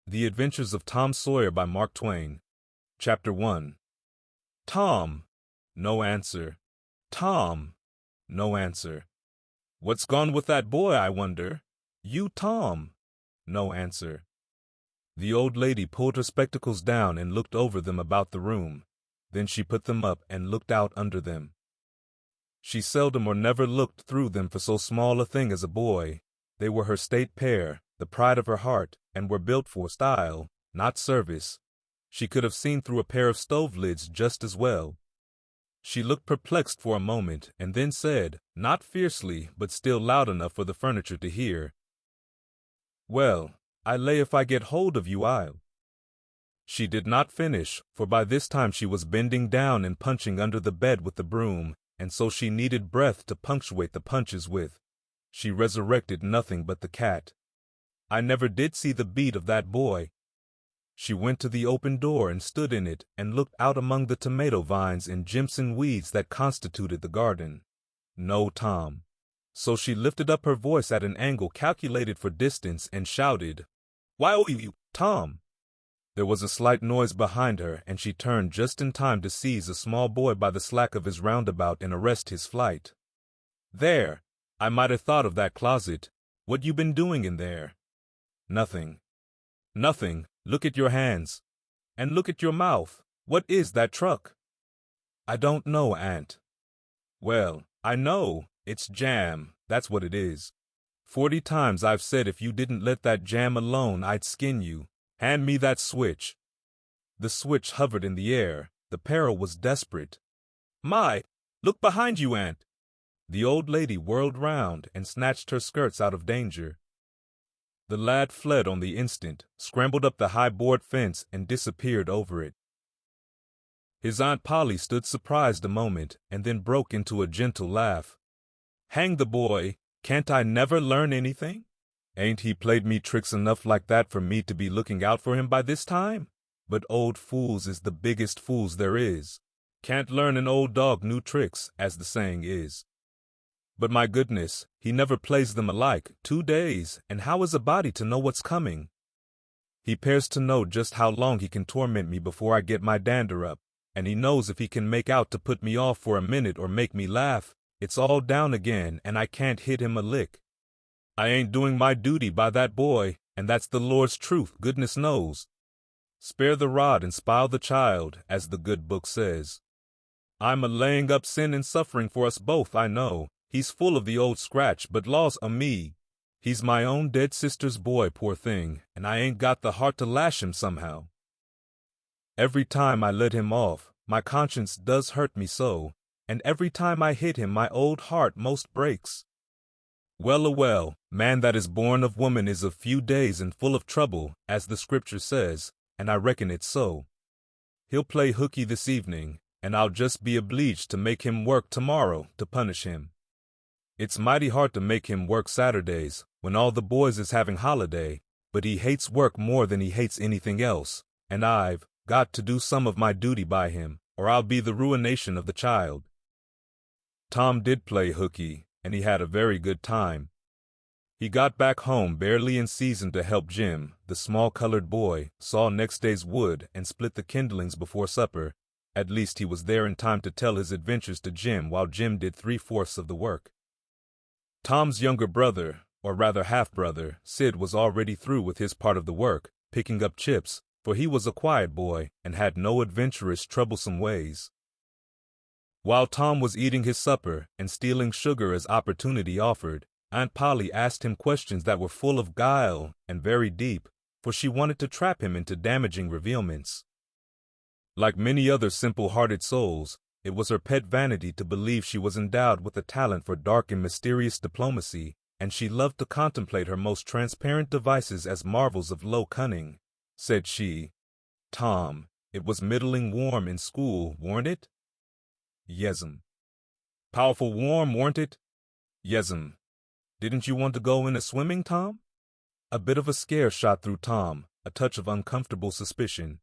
The Adventures of Tom Sawyer by Mark Twain. Chapter 1. Tom. No answer. Tom. No answer. What's gone with that boy, I wonder? You, Tom. No answer. The old lady pulled her spectacles down and looked over them about the room. Then she put them up and looked out under them. She seldom or never looked through them for so small a thing as a boy. They were her state pair, the pride of her heart, and were built for style, not service. She could have seen through a pair of stove lids just as well. She looked perplexed for a moment, and then said, not fiercely, but still loud enough for the furniture to hear, "Well, I lay if I get hold of you I'll—" She did not finish, for by this time she was bending down and punching under the bed with the broom, and so she needed breath to punctuate the punches with. She resurrected nothing but the cat. I never did see the beat of that boy. She went to the open door and stood in it and looked out among the tomato vines and jimson weeds that constituted the garden. No Tom. So she lifted up her voice at an angle calculated for distance and shouted, "Why, oh, you, Tom!" There was a slight noise behind her, and she turned just in time to seize a small boy by the slack of his roundabout and arrest his flight. "There! I might have thought of that closet. What you been doing in there?" "Nothing." "Nothing. Look at your hands. And look at your mouth. What is that truck?" "I don't know, Aunt." "Well, I know. It's jam. That's what it is. 40 times I've said if you didn't let that jam alone I'd skin you. Hand me that switch." The switch hovered in the air. The peril was desperate. "My! Look behind you, Aunt." The old lady whirled round and snatched her skirts out of danger. The lad fled on the instant, scrambled up the high board fence, and disappeared over it. His Aunt Polly stood surprised a moment, and then broke into a gentle laugh. "Hang the boy! Can't I never learn anything? Ain't he played me tricks enough like that for me to be looking out for him by this time? But old fools is the biggest fools there is. Can't learn an old dog new tricks, as the saying is. But my goodness, he never plays them alike, 2 days, and how is a body to know what's coming? He pears to know just how long he can torment me before I get my dander up, and he knows if he can make out to put me off for a minute or make me laugh, it's all down again and I can't hit him a lick. I ain't doing my duty by that boy, and that's the Lord's truth, goodness knows. Spare the rod and spile the child, as the good book says. I'm a laying up sin and suffering for us both, I know. He's full of the old scratch, but laws o' me. He's my own dead sister's boy, poor thing, and I ain't got the heart to lash him somehow. Every time I let him off, my conscience does hurt me so, and every time I hit him my old heart most breaks. Well, man that is born of woman is of few days and full of trouble, as the scripture says, and I reckon it's so. He'll play hooky this evening, and I'll just be obliged to make him work tomorrow to punish him. It's mighty hard to make him work Saturdays, when all the boys is having holiday, but he hates work more than he hates anything else, and I've got to do some of my duty by him, or I'll be the ruination of the child." Tom did play hooky, and he had a very good time. He got back home barely in season to help Jim, the small colored boy, saw next day's wood and split the kindlings before supper. At least he was there in time to tell his adventures to Jim while Jim did 3/4 of the work. Tom's younger brother, or rather half-brother, Sid, was already through with his part of the work, picking up chips, for he was a quiet boy and had no adventurous, troublesome ways. While Tom was eating his supper and stealing sugar as opportunity offered, Aunt Polly asked him questions that were full of guile and very deep, for she wanted to trap him into damaging revealments. Like many other simple-hearted souls, it was her pet vanity to believe she was endowed with a talent for dark and mysterious diplomacy, and she loved to contemplate her most transparent devices as marvels of low cunning. Said she, "Tom, it was middling warm in school, warn't it?" "Yes'm." "Powerful warm, warn't it?" "Yes'm." "Didn't you want to go in a swimming, Tom?" A bit of a scare shot through Tom, a touch of uncomfortable suspicion.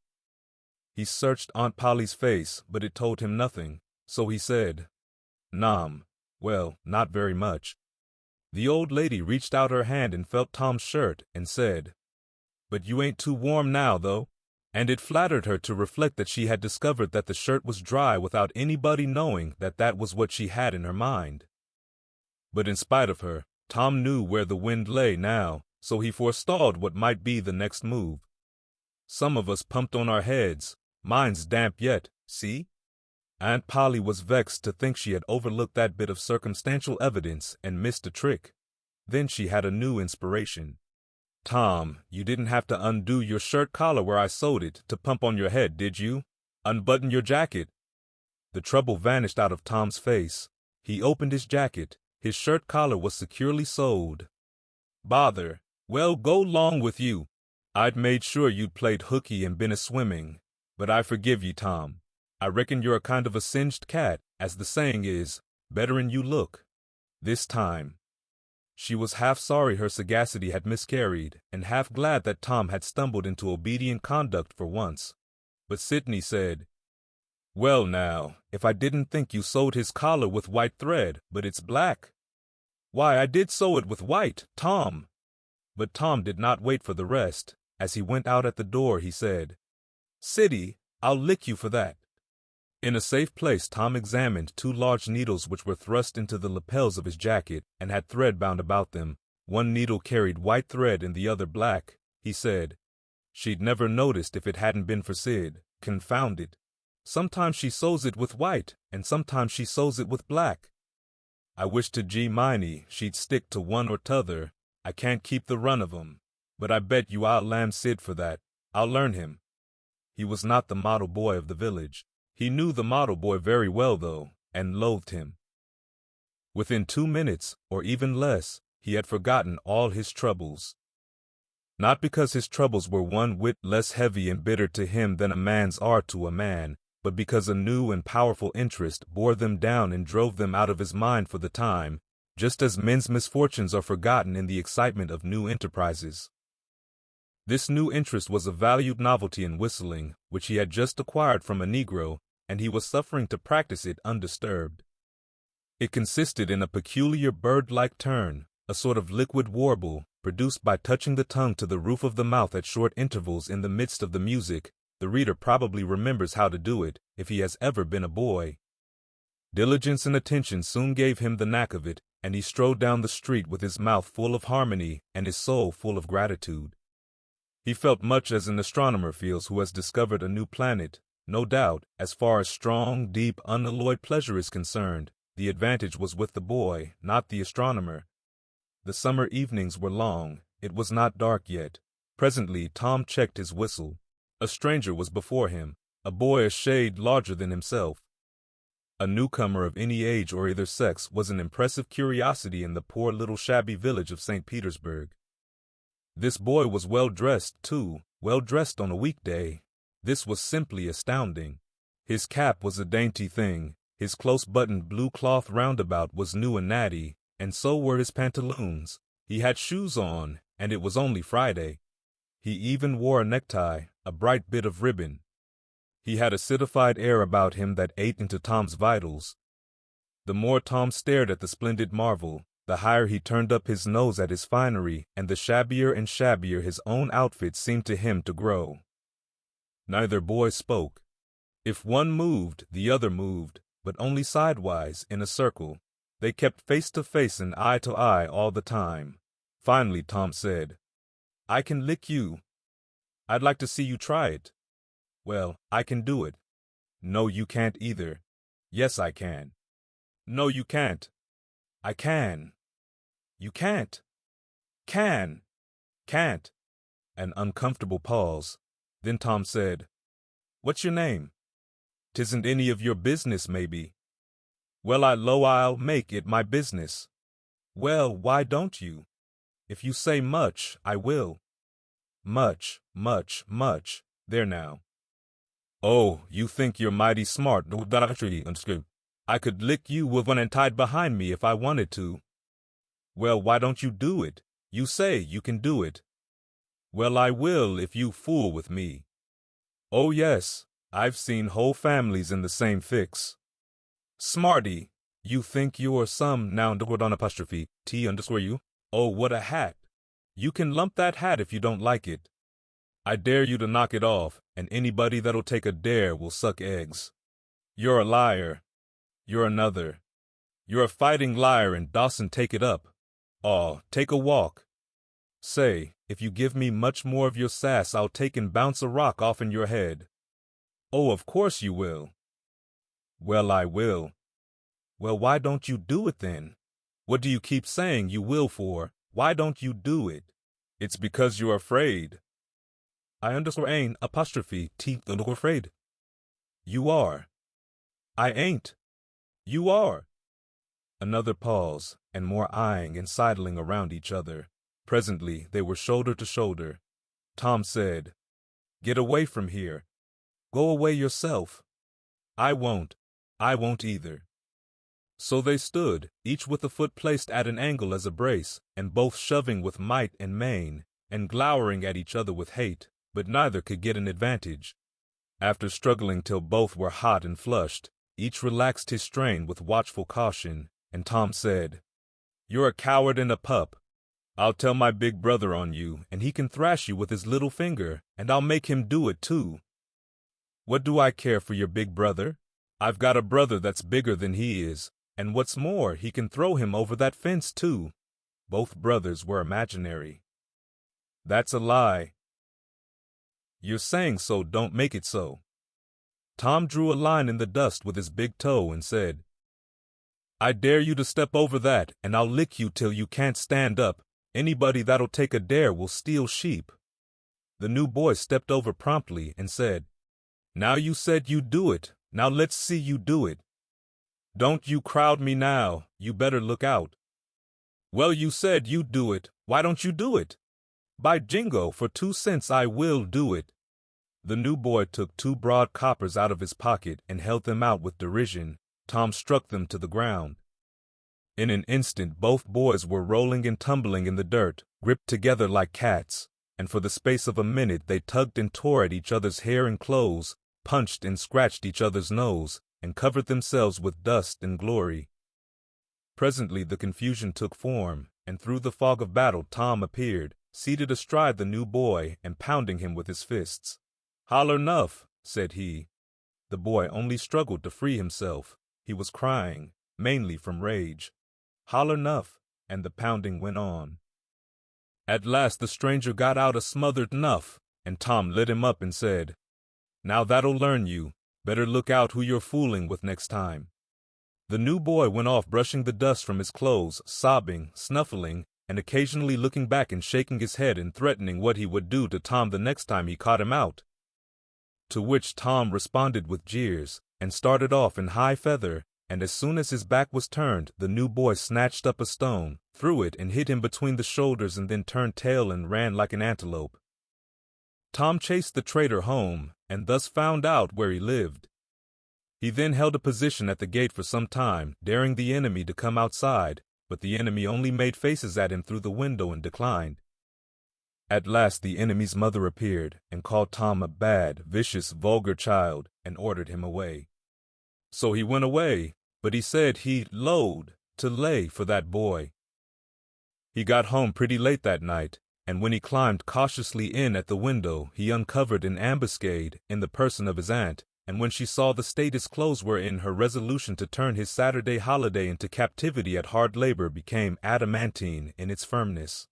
He searched Aunt Polly's face, but it told him nothing, so he said, "Nom, well, not very much." The old lady reached out her hand and felt Tom's shirt and said, But you ain't too warm now, though. And it flattered her to reflect that she had discovered that the shirt was dry without anybody knowing that that was what she had in her mind. But in spite of her, Tom knew where the wind lay now, so he forestalled what might be the next move. Some of us pumped on our heads. Mine's damp yet, see? Aunt Polly was vexed to think she had overlooked that bit of circumstantial evidence and missed a trick. Then she had a new inspiration. Tom, you didn't have to undo your shirt collar where I sewed it to pump on your head, did you? Unbutton your jacket. The trouble vanished out of Tom's face. He opened his jacket. His shirt collar was securely sewed. Bother. Well, go 'long with you. I'd made sure you'd played hooky and been a-swimming. But I forgive you, Tom. I reckon you're a kind of a singed cat, as the saying is, better'n you look. This time. She was half sorry her sagacity had miscarried, and half glad that Tom had stumbled into obedient conduct for once. But Sidney said, "Well now, if I didn't think you sewed his collar with white thread, but it's black." "Why, I did sew it with white, Tom." But Tom did not wait for the rest. As he went out at the door, he said, "Siddy, I'll lick you for that." In a safe place, Tom examined 2 large needles which were thrust into the lapels of his jacket and had thread bound about them. One needle carried white thread and the other black. He said, "She'd never noticed if it hadn't been for Sid. Confound it. Sometimes she sews it with white, and sometimes she sews it with black. I wish to G. Miney she'd stick to one or t'other. I can't keep the run of 'em. But I bet you I'll lamb Sid for that. I'll learn him." He was not the model boy of the village. He knew the model boy very well, though, and loathed him. Within 2 minutes, or even less, he had forgotten all his troubles. Not because his troubles were one whit less heavy and bitter to him than a man's are to a man, but because a new and powerful interest bore them down and drove them out of his mind for the time, just as men's misfortunes are forgotten in the excitement of new enterprises. This new interest was a valued novelty in whistling, which he had just acquired from a Negro, and he was suffering to practice it undisturbed. It consisted in a peculiar bird-like turn, a sort of liquid warble, produced by touching the tongue to the roof of the mouth at short intervals in the midst of the music. The reader probably remembers how to do it, if he has ever been a boy. Diligence and attention soon gave him the knack of it, and he strode down the street with his mouth full of harmony and his soul full of gratitude. He felt much as an astronomer feels who has discovered a new planet. No doubt, as far as strong, deep, unalloyed pleasure is concerned, the advantage was with the boy, not the astronomer. The summer evenings were long. It was not dark yet. Presently Tom checked his whistle. A stranger was before him, a boy a shade larger than himself. A newcomer of any age or either sex was an impressive curiosity in the poor little shabby village of St. Petersburg. This boy was well dressed, too, well dressed on a weekday. This was simply astounding. His cap was a dainty thing, his close-buttoned blue cloth roundabout was new and natty, and so were his pantaloons. He had shoes on, and it was only Friday. He even wore a necktie, a bright bit of ribbon. He had a citified air about him that ate into Tom's vitals. The more Tom stared at the splendid marvel, the higher he turned up his nose at his finery, and the shabbier and shabbier his own outfit seemed to him to grow. Neither boy spoke. If one moved, the other moved, but only sidewise, in a circle. They kept face to face and eye to eye all the time. Finally, Tom said, "I can lick you. I'd like to see you try it." "Well, I can do it." "No, you can't either." "Yes, I can." "No, you can't." "I can." "You can't." "Can." "Can't." An uncomfortable pause. Then Tom said, "What's your name?" "'Tisn't any of your business, maybe." "Well, I'll make it my business." "Well, why don't you?" "If you say much, I will." "Much, much, much. There now." "Oh, you think you're mighty smart. I could lick you with one and tied behind me if I wanted to." "Well, why don't you do it? You say you can do it." "Well, I will if you fool with me." "Oh, yes, I've seen whole families in the same fix." "Smarty, you think you're some noun on apostrophe T_U. Oh, what a hat. You can lump that hat if you don't like it." I dare you to knock it off, and anybody that'll take a dare will suck eggs. You're a liar. You're another. You're a fighting liar, and Dawson, take it up. Aw, take a walk. Say, if you give me much more of your sass, I'll take and bounce a rock off in your head. Oh, of course you will. Well, I will. Well, why don't you do it then? What do you keep saying you will for? Why don't you do it? It's because you're afraid. I understand apostrophe T afraid. You are. I ain't. You are. Another pause, and more eyeing and sidling around each other. Presently they were shoulder to shoulder. Tom said, "Get away from here. Go away yourself." I won't either." So they stood, each with a foot placed at an angle as a brace, and both shoving with might and main, and glowering at each other with hate, but neither could get an advantage. After struggling till both were hot and flushed, each relaxed his strain with watchful caution, and Tom said, "You're a coward and a pup. I'll tell my big brother on you, and he can thrash you with his little finger, and I'll make him do it too." "What do I care for your big brother? I've got a brother that's bigger than he is, and what's more, he can throw him over that fence too." Both brothers were imaginary. "That's a lie." "You're saying so, don't make it so." Tom drew a line in the dust with his big toe and said, "I dare you to step over that, and I'll lick you till you can't stand up. Anybody that'll take a dare will steal sheep." The new boy stepped over promptly and said, "Now you said you'd do it, now let's see you do it." "Don't you crowd me now, you better look out." "Well, you said you'd do it, why don't you do it?" "By jingo, for 2 cents I will do it." The new boy took 2 broad coppers out of his pocket and held them out with derision. Tom struck them to the ground. In an instant both boys were rolling and tumbling in the dirt, gripped together like cats, and for the space of a minute they tugged and tore at each other's hair and clothes, punched and scratched each other's nose, and covered themselves with dust and glory. Presently the confusion took form, and through the fog of battle Tom appeared, seated astride the new boy and pounding him with his fists. "Holler 'nuff," said he. The boy only struggled to free himself. He was crying, mainly from rage. "Holler 'nuff," and the pounding went on. At last the stranger got out a smothered "nuff," and Tom lit him up and said, "Now that'll learn you. Better look out who you're fooling with next time." The new boy went off brushing the dust from his clothes, sobbing, snuffling, and occasionally looking back and shaking his head and threatening what he would do to Tom the next time he caught him out. To which Tom responded with jeers, and started off in high feather, and as soon as his back was turned, the new boy snatched up a stone, threw it and hit him between the shoulders, and then turned tail and ran like an antelope. Tom chased the traitor home, and thus found out where he lived. He then held a position at the gate for some time, daring the enemy to come outside, but the enemy only made faces at him through the window and declined. At last the enemy's mother appeared, and called Tom a bad, vicious, vulgar child, and ordered him away. So he went away, but he said he'd to lay for that boy. He got home pretty late that night, and when he climbed cautiously in at the window, he uncovered an ambuscade in the person of his aunt, and when she saw the state his clothes were in, her resolution to turn his Saturday holiday into captivity at hard labor became adamantine in its firmness.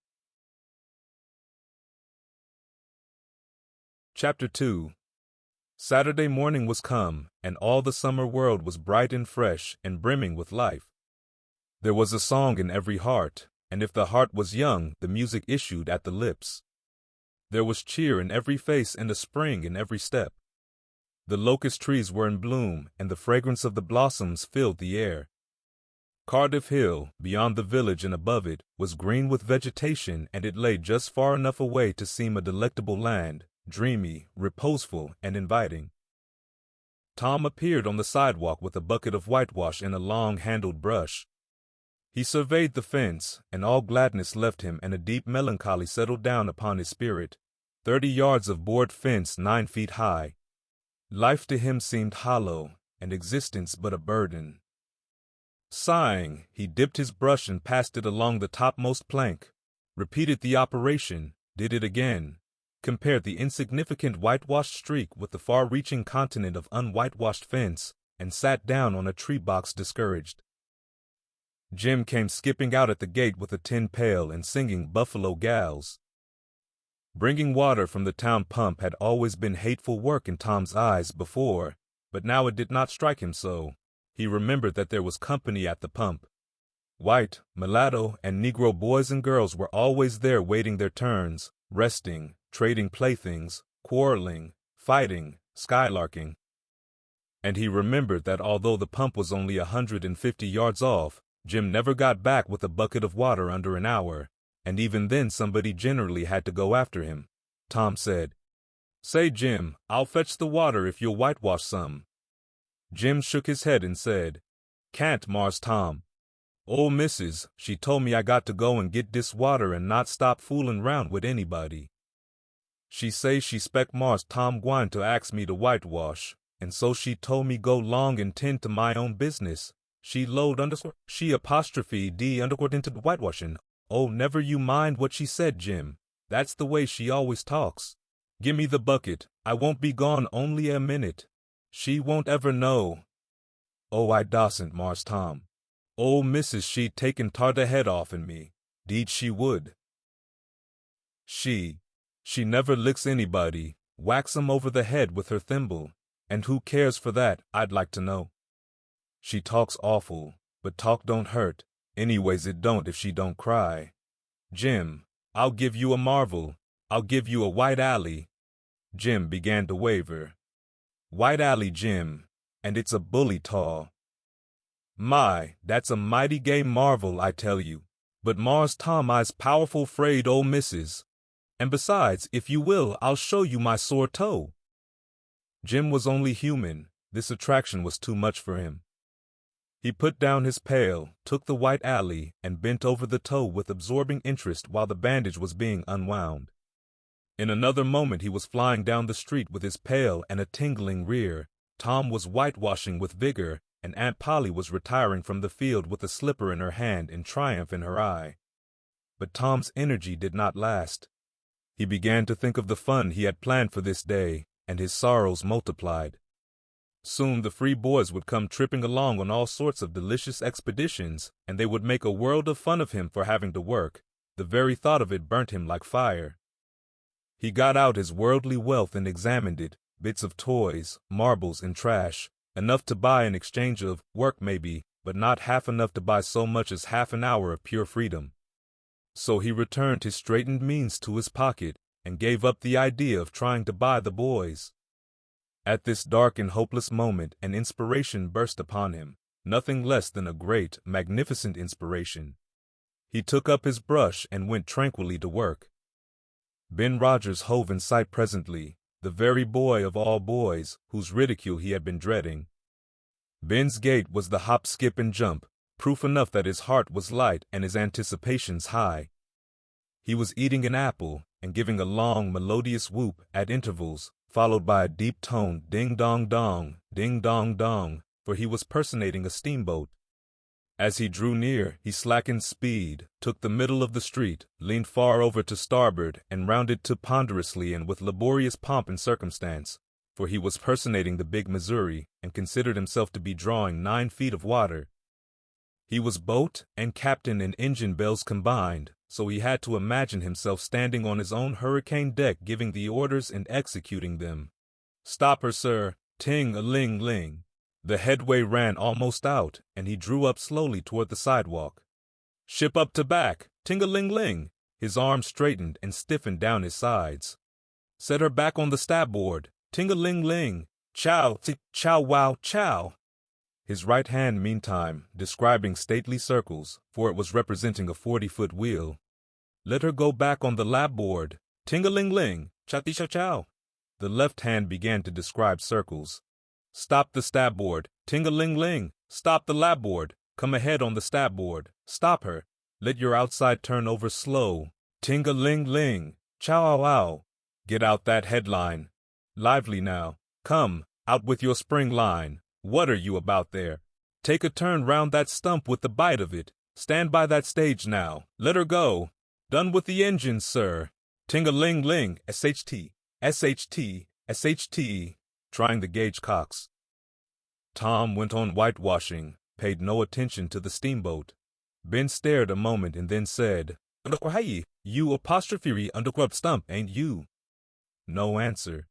Chapter 2. Saturday morning was come, and all the summer world was bright and fresh and brimming with life. There was a song in every heart, and if the heart was young, the music issued at the lips. There was cheer in every face and a spring in every step. The locust trees were in bloom, and the fragrance of the blossoms filled the air. Cardiff Hill, beyond the village and above it, was green with vegetation, and it lay just far enough away to seem a delectable land, dreamy, reposeful, and inviting. Tom appeared on the sidewalk with a bucket of whitewash and a long-handled brush. He surveyed the fence, and all gladness left him, and a deep melancholy settled down upon his spirit. 30 yards of board fence 9 feet high. Life to him seemed hollow, and existence but a burden. Sighing, he dipped his brush and passed it along the topmost plank, repeated the operation, did it again, compared the insignificant whitewashed streak with the far-reaching continent of unwhitewashed fence, and sat down on a tree box discouraged. Jim came skipping out at the gate with a tin pail and singing Buffalo Gals. Bringing water from the town pump had always been hateful work in Tom's eyes before, but now it did not strike him so. He remembered that there was company at the pump. White, mulatto, and Negro boys and girls were always there waiting their turns, resting, trading playthings, quarreling, fighting, skylarking. And he remembered that although the pump was only 150 yards off, Jim never got back with a bucket of water under an hour, and even then somebody generally had to go after him. Tom said, "Say, Jim, I'll fetch the water if you'll whitewash some." Jim shook his head and said, "Can't, Mars Tom. Old missus, she told me I got to go and get dis water and not stop foolin' round with anybody. She say she spec Mars Tom gwine to ax me to whitewash, and so she told me go long and tend to my own business. She she apostrophe D underscore into the whitewashing. Oh, never you mind what she said, Jim. That's the way she always talks. Gimme the bucket. I won't be gone only a minute. She won't ever know." "Oh, I dasn't, Mars Tom. Old missus she'd taken tar the head off'n me. Deed she would. She never licks anybody, whacks 'em over the head with her thimble, and who cares for that, I'd like to know. She talks awful, but talk don't hurt, anyways it don't if she don't cry. Jim, I'll give you a marvel, I'll give you a white alley." Jim began to waver. "White alley, Jim, and it's a bully tall. My, that's a mighty gay marvel, I tell you. But Mars Tom, I's powerful 'fraid old missus. And besides, if you will, I'll show you my sore toe." Jim was only human. This attraction was too much for him. He put down his pail, took the white alley, and bent over the toe with absorbing interest while the bandage was being unwound. In another moment he was flying down the street with his pail and a tingling rear. Tom was whitewashing with vigor, and Aunt Polly was retiring from the field with a slipper in her hand and triumph in her eye. But Tom's energy did not last. He began to think of the fun he had planned for this day, and his sorrows multiplied. Soon the free boys would come tripping along on all sorts of delicious expeditions, and they would make a world of fun of him for having to work. The very thought of it burnt him like fire. He got out his worldly wealth and examined it, bits of toys, marbles, and trash, enough to buy in exchange of work maybe, but not half enough to buy so much as half an hour of pure freedom. So he returned his straitened means to his pocket, and gave up the idea of trying to buy the boys. At this dark and hopeless moment an inspiration burst upon him, nothing less than a great, magnificent inspiration. He took up his brush and went tranquilly to work. Ben Rogers hove in sight presently, the very boy of all boys, whose ridicule he had been dreading. Ben's gait was the hop, skip, and jump, proof enough that his heart was light and his anticipations high. He was eating an apple, and giving a long, melodious whoop at intervals, followed by a deep-toned ding-dong-dong, ding-dong-dong, for he was personating a steamboat. As he drew near, he slackened speed, took the middle of the street, leaned far over to starboard, and rounded to ponderously and with laborious pomp and circumstance, for he was personating the big Missouri, and considered himself to be drawing 9 feet of water. He was boat and captain and engine bells combined, so he had to imagine himself standing on his own hurricane deck giving the orders and executing them. "Stop her, sir, ting-a-ling-ling." The headway ran almost out, and he drew up slowly toward the sidewalk. "Ship up to back, ting-a-ling-ling." His arms straightened and stiffened down his sides. "Set her back on the starboard, ting-a-ling-ling. Chow, chow, wow, chow." His right hand, meantime, describing stately circles, for it was representing a 40-foot wheel. "Let her go back on the lapboard, ting-a-ling-ling, cha-ti-cha-chow." The left hand began to describe circles. "Stop the starboard, ting-a-ling-ling. Stop the lapboard. Come ahead on the starboard. Stop her. Let your outside turn over slow, ting-a-ling-ling, chow-wow. Get out that headline. Lively now. Come, out with your spring line. What are you about there? Take a turn round that stump with the bite of it. Stand by that stage now. Let her go. Done with the engines, sir. Ting-a-ling-ling, SHT, SHT, SHT, trying the gauge cocks. Tom went on whitewashing, paid no attention to the steamboat. Ben stared a moment and then said, "Hey, you apostrophe undergrub stump, ain't you?" No answer.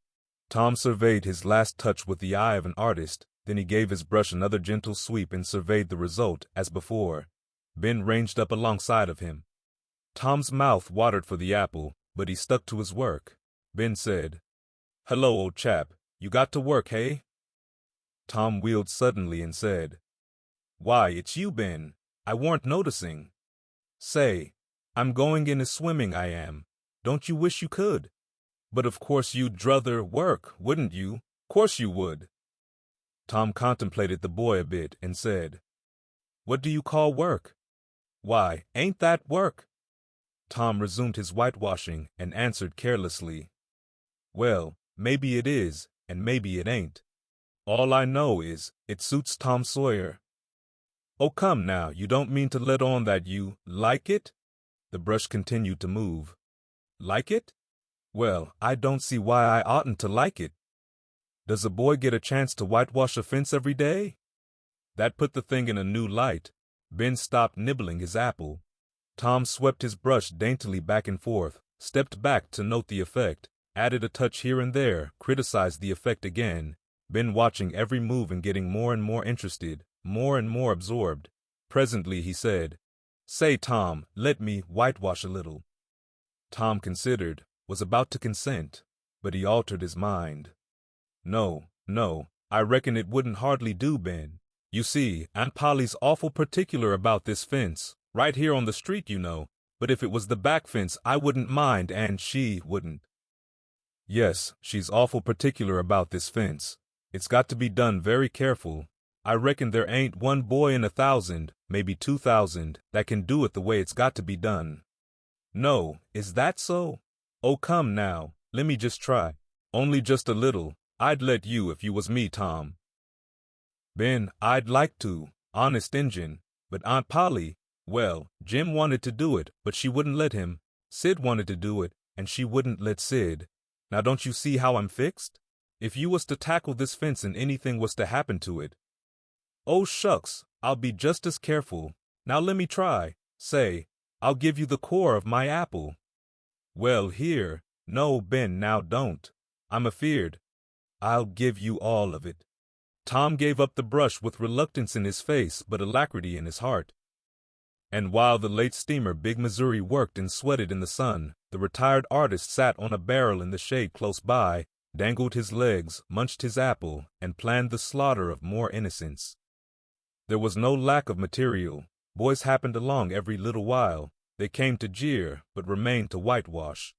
Tom surveyed his last touch with the eye of an artist, then he gave his brush another gentle sweep and surveyed the result, as before. Ben ranged up alongside of him. Tom's mouth watered for the apple, but he stuck to his work. Ben said, "Hello, old chap, you got to work, hey?" Tom wheeled suddenly and said, "Why, it's you, Ben. I warn't noticing. Say, I'm going in a swimming, I am. Don't you wish you could? But of course you'd druther work, wouldn't you? Course you would." Tom contemplated the boy a bit and said, "What do you call work?" "Why, ain't that work?" Tom resumed his whitewashing and answered carelessly, "Well, maybe it is, and maybe it ain't. All I know is, it suits Tom Sawyer." "Oh, come now, you don't mean to let on that you like it?" The brush continued to move. "Like it? Well, I don't see why I oughtn't to like it. Does a boy get a chance to whitewash a fence every day?" That put the thing in a new light. Ben stopped nibbling his apple. Tom swept his brush daintily back and forth, stepped back to note the effect, added a touch here and there, criticized the effect again, Ben watching every move and getting more and more interested, more and more absorbed. Presently he said, "Say, Tom, let me whitewash a little." Tom considered, was about to consent, but he altered his mind. No, I reckon it wouldn't hardly do, Ben. You see, Aunt Polly's awful particular about this fence, right here on the street, you know, but if it was the back fence I wouldn't mind and she wouldn't." "Yes, she's awful particular about this fence. It's got to be done very careful. I reckon there ain't one boy in 1,000, maybe 2,000, that can do it the way it's got to be done." "No, is that so? Oh, come now, let me just try. Only just a little. I'd let you if you was me, Tom." "Ben, I'd like to, honest Injun, but Aunt Polly, well, Jim wanted to do it, but she wouldn't let him. Sid wanted to do it, and she wouldn't let Sid. Now don't you see how I'm fixed? If you was to tackle this fence and anything was to happen to it—" "Oh, shucks, I'll be just as careful. Now let me try. Say, I'll give you the core of my apple." "Well, here, no, Ben, now don't. I'm afeard." "I'll give you all of it." Tom gave up the brush with reluctance in his face but alacrity in his heart. And while the late steamer Big Missouri worked and sweated in the sun, the retired artist sat on a barrel in the shade close by, dangled his legs, munched his apple, and planned the slaughter of more innocence. There was no lack of material. Boys happened along every little while. They came to jeer, but remained to whitewash.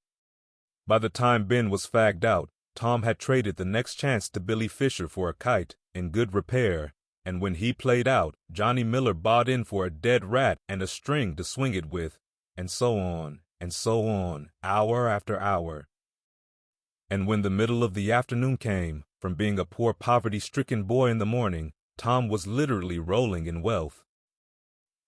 By the time Ben was fagged out, Tom had traded the next chance to Billy Fisher for a kite, in good repair, and when he played out, Johnny Miller bought in for a dead rat and a string to swing it with, and so on, hour after hour. And when the middle of the afternoon came, from being a poor poverty-stricken boy in the morning, Tom was literally rolling in wealth.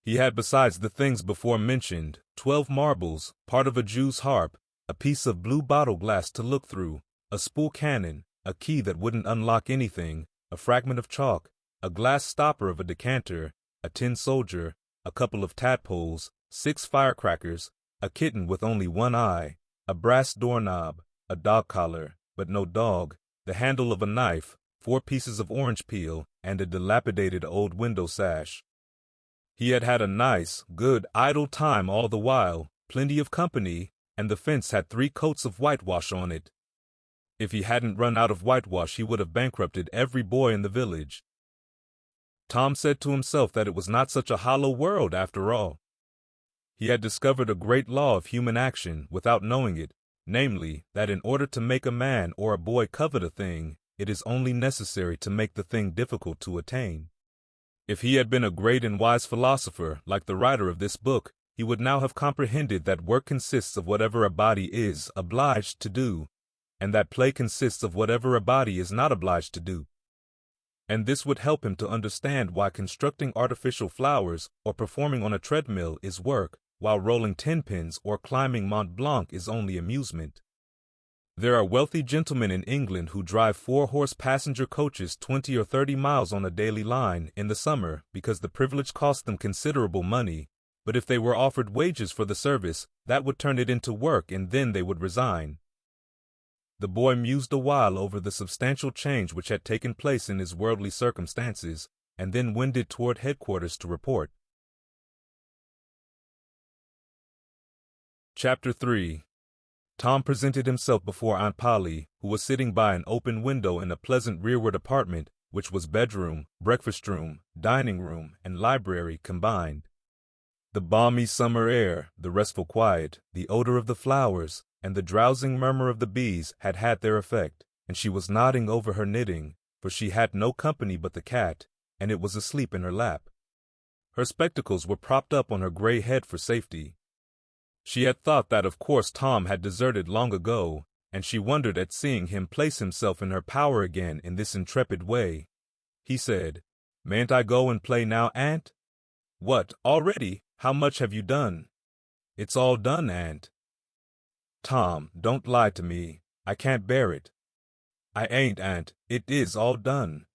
He had, besides the things before mentioned, 12 marbles, part of a Jew's harp, a piece of blue bottle glass to look through, a spool cannon, a key that wouldn't unlock anything, a fragment of chalk, a glass stopper of a decanter, a tin soldier, a couple of tadpoles, 6 firecrackers, a kitten with only one eye, a brass doorknob, a dog collar, but no dog, the handle of a knife, 4 pieces of orange peel, and a dilapidated old window sash. He had had a nice, good, idle time all the while, plenty of company, and the fence had 3 coats of whitewash on it. If he hadn't run out of whitewash, he would have bankrupted every boy in the village. Tom said to himself that it was not such a hollow world after all. He had discovered a great law of human action without knowing it, namely, that in order to make a man or a boy covet a thing, it is only necessary to make the thing difficult to attain. If he had been a great and wise philosopher, like the writer of this book, he would now have comprehended that work consists of whatever a body is obliged to do, and that play consists of whatever a body is not obliged to do. And this would help him to understand why constructing artificial flowers or performing on a treadmill is work, while rolling 10-pins or climbing Mont Blanc is only amusement. There are wealthy gentlemen in England who drive 4-horse passenger coaches 20 or 30 miles on a daily line in the summer because the privilege costs them considerable money, but if they were offered wages for the service, that would turn it into work and then they would resign. The boy mused a while over the substantial change which had taken place in his worldly circumstances, and then wended toward headquarters to report. Chapter 3. Tom presented himself before Aunt Polly, who was sitting by an open window in a pleasant rearward apartment, which was bedroom, breakfast room, dining room, and library combined. The balmy summer air, the restful quiet, the odor of the flowers, and the drowsing murmur of the bees had had their effect, and she was nodding over her knitting, for she had no company but the cat, and it was asleep in her lap. Her spectacles were propped up on her gray head for safety. She had thought that of course Tom had deserted long ago, and she wondered at seeing him place himself in her power again in this intrepid way. He said, "Mayn't I go and play now, Aunt?" "What, already? How much have you done?" "It's all done, Aunt." "Tom, don't lie to me. I can't bear it." "I ain't, Aunt. It is all done."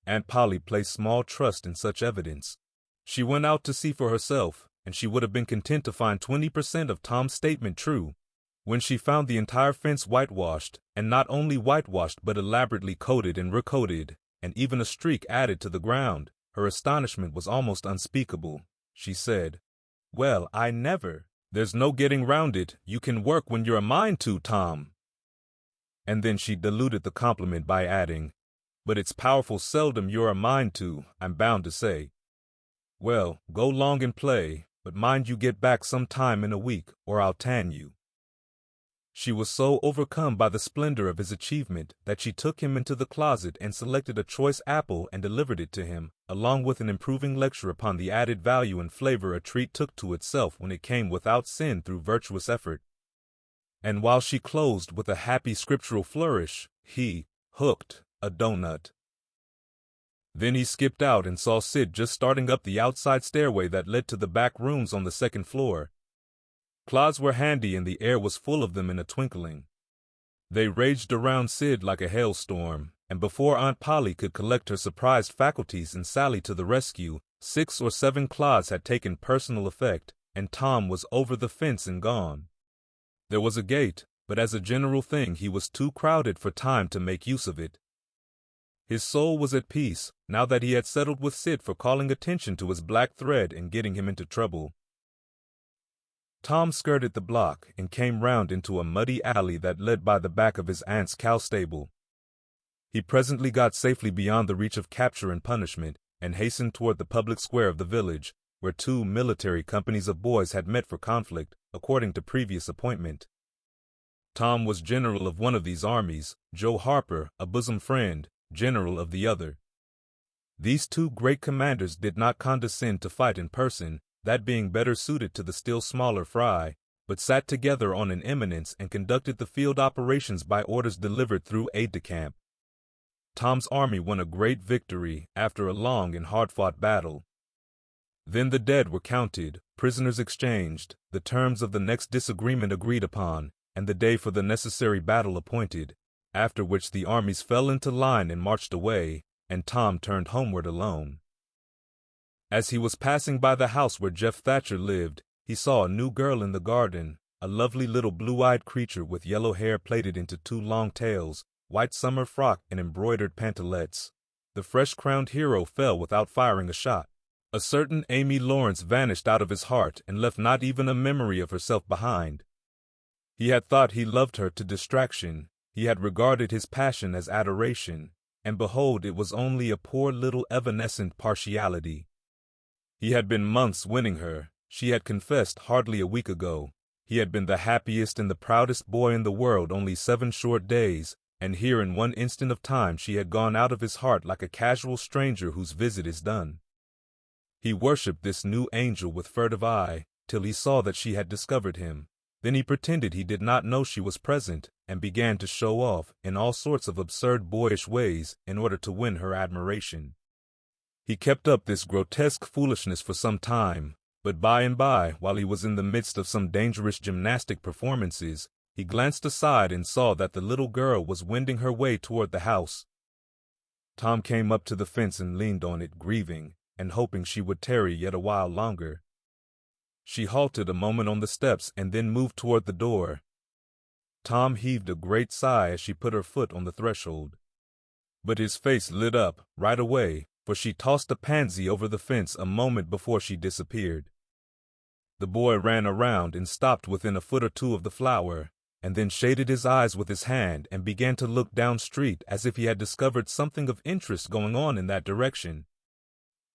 Aunt Polly placed small trust in such evidence. She went out to see for herself, and she would have been content to find 20% of Tom's statement true. When she found the entire fence whitewashed, and not only whitewashed but elaborately coated and recoated, and even a streak added to the ground, her astonishment was almost unspeakable. She said, "Well, I never! There's no getting round it. You can work when you're a mind to, Tom." And then she diluted the compliment by adding, "But it's powerful seldom you're a mind to, I'm bound to say." "Well, go long and play, but mind you get back some time in a week, or I'll tan you." She was so overcome by the splendor of his achievement that she took him into the closet and selected a choice apple and delivered it to him, along with an improving lecture upon the added value and flavor a treat took to itself when it came without sin through virtuous effort. And while she closed with a happy scriptural flourish, he hooked a doughnut. Then he skipped out and saw Sid just starting up the outside stairway that led to the back rooms on the second floor. Clods were handy and the air was full of them in a twinkling. They raged around Sid like a hailstorm, and before Aunt Polly could collect her surprised faculties and sally to the rescue, 6 or 7 clods had taken personal effect, and Tom was over the fence and gone. There was a gate, but as a general thing he was too crowded for time to make use of it. His soul was at peace, now that he had settled with Sid for calling attention to his black thread and getting him into trouble. Tom skirted the block and came round into a muddy alley that led by the back of his aunt's cow stable. He presently got safely beyond the reach of capture and punishment, and hastened toward the public square of the village, where 2 military companies of boys had met for conflict, according to previous appointment. Tom was general of one of these armies, Joe Harper, a bosom friend, general of the other. These 2 great commanders did not condescend to fight in person, that being better suited to the still smaller fry, but sat together on an eminence and conducted the field operations by orders delivered through aide-de-camp. Tom's army won a great victory after a long and hard-fought battle. Then the dead were counted, prisoners exchanged, the terms of the next disagreement agreed upon, and the day for the necessary battle appointed, after which the armies fell into line and marched away, and Tom turned homeward alone. As he was passing by the house where Jeff Thatcher lived, he saw a new girl in the garden, a lovely little blue-eyed creature with yellow hair plaited into 2 long tails, white summer frock and embroidered pantalettes. The fresh-crowned hero fell without firing a shot. A certain Amy Lawrence vanished out of his heart and left not even a memory of herself behind. He had thought he loved her to distraction, he had regarded his passion as adoration, and behold, it was only a poor little evanescent partiality. He had been months winning her, she had confessed hardly a week ago. He had been the happiest and the proudest boy in the world only 7 short days, and here in one instant of time she had gone out of his heart like a casual stranger whose visit is done. He worshipped this new angel with furtive eye, till he saw that she had discovered him. Then he pretended he did not know she was present, and began to show off in all sorts of absurd boyish ways in order to win her admiration. He kept up this grotesque foolishness for some time, But by and by, while he was in the midst of some dangerous gymnastic performances, he glanced aside and saw that the little girl was wending her way toward the house. Tom came up to the fence and leaned on it, grieving, and hoping she would tarry yet a while longer. She halted a moment on the steps and then moved toward the door. Tom heaved a great sigh as she put her foot on the threshold. But his face lit up right away, for she tossed a pansy over the fence a moment before she disappeared. The boy ran around and stopped within a foot or two of the flower, and then shaded his eyes with his hand and began to look down street as if he had discovered something of interest going on in that direction.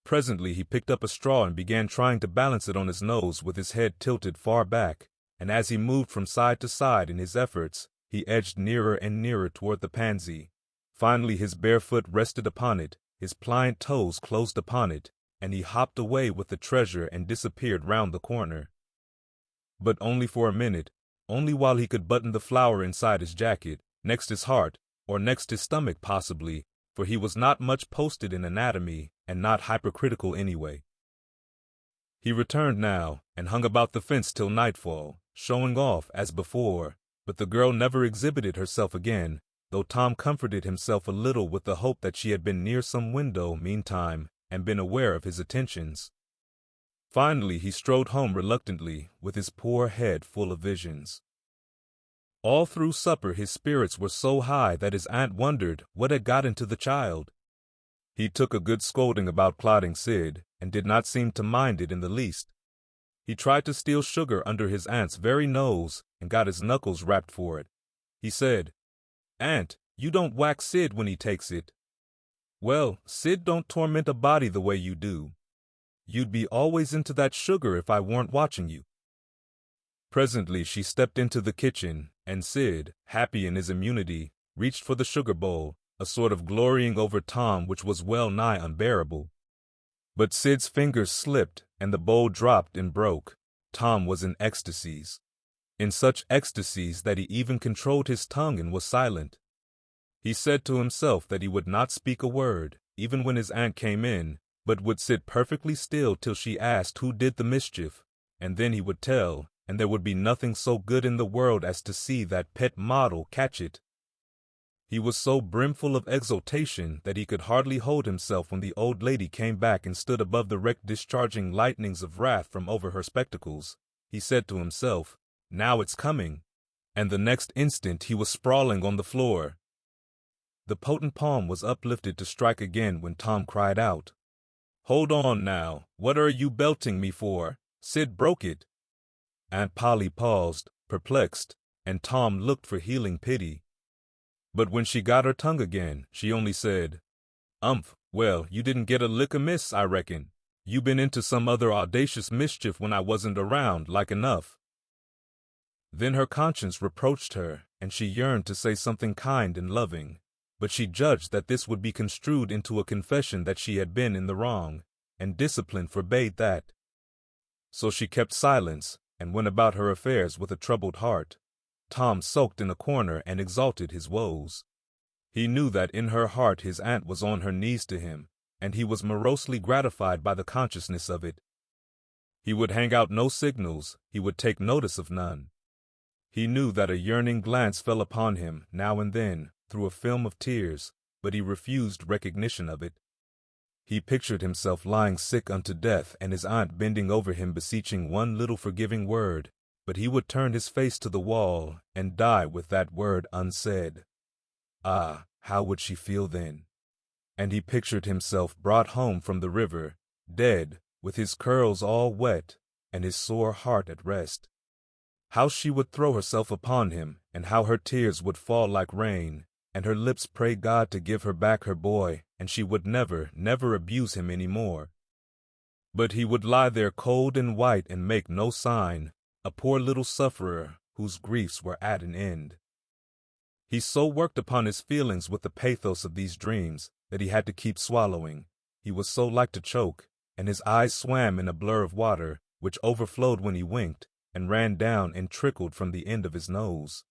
Presently he picked up a straw and began trying to balance it on his nose with his head tilted far back, and as he moved from side to side in his efforts, he edged nearer and nearer toward the pansy. Finally his bare foot rested upon it, his pliant toes closed upon it, and he hopped away with the treasure and disappeared round the corner. But only for a minute, only while he could button the flower inside his jacket, next his heart, or next his stomach possibly, for he was not much posted in anatomy, and not hypercritical anyway. He returned now, and hung about the fence till nightfall, showing off as before, but the girl never exhibited herself again, though Tom comforted himself a little with the hope that she had been near some window meantime, and been aware of his attentions. Finally he strode home reluctantly, with his poor head full of visions. All through supper his spirits were so high that his aunt wondered what had got into the child. He took a good scolding about clotting Sid, and did not seem to mind it in the least. He tried to steal sugar under his aunt's very nose, and got his knuckles rapped for it. He said, "Aunt, you don't whack Sid when he takes it." "Well, Sid don't torment a body the way you do. You'd be always into that sugar if I weren't watching you." Presently she stepped into the kitchen, and Sid, happy in his immunity, reached for the sugar bowl, a sort of glorying over Tom which was well nigh unbearable. But Sid's fingers slipped, and the bowl dropped and broke. Tom was in ecstasies. In such ecstasies that he even controlled his tongue and was silent. He said to himself that he would not speak a word, even when his aunt came in, but would sit perfectly still till she asked who did the mischief, and then he would tell, and there would be nothing so good in the world as to see that pet model catch it. He was so brimful of exultation that he could hardly hold himself when the old lady came back and stood above the wreck discharging lightnings of wrath from over her spectacles. He said to himself, "Now it's coming," and the next instant he was sprawling on the floor. The potent palm was uplifted to strike again when Tom cried out, "Hold on now, what are you belting me for? Sid broke it." Aunt Polly paused, perplexed, and Tom looked for healing pity. But when she got her tongue again, she only said, Well, you didn't get a lick amiss, I reckon. You been into some other audacious mischief when I wasn't around, like enough." Then her conscience reproached her, and she yearned to say something kind and loving, but she judged that this would be construed into a confession that she had been in the wrong, and discipline forbade that. So she kept silence, and went about her affairs with a troubled heart. Tom sulked in a corner and exalted his woes. He knew that in her heart his aunt was on her knees to him, and he was morosely gratified by the consciousness of it. He would hang out no signals, he would take notice of none. He knew that a yearning glance fell upon him, now and then, through a film of tears, but he refused recognition of it. He pictured himself lying sick unto death and his aunt bending over him beseeching one little forgiving word, but he would turn his face to the wall and die with that word unsaid. Ah, how would she feel then? And he pictured himself brought home from the river, dead, with his curls all wet, and his sore heart at rest. How she would throw herself upon him, and how her tears would fall like rain, and her lips pray God to give her back her boy, and she would never, never abuse him any more. But he would lie there cold and white and make no sign, a poor little sufferer whose griefs were at an end. He so worked upon his feelings with the pathos of these dreams that he had to keep swallowing. He was so like to choke, and his eyes swam in a blur of water, which overflowed when he winked, and ran down and trickled from the end of his nose.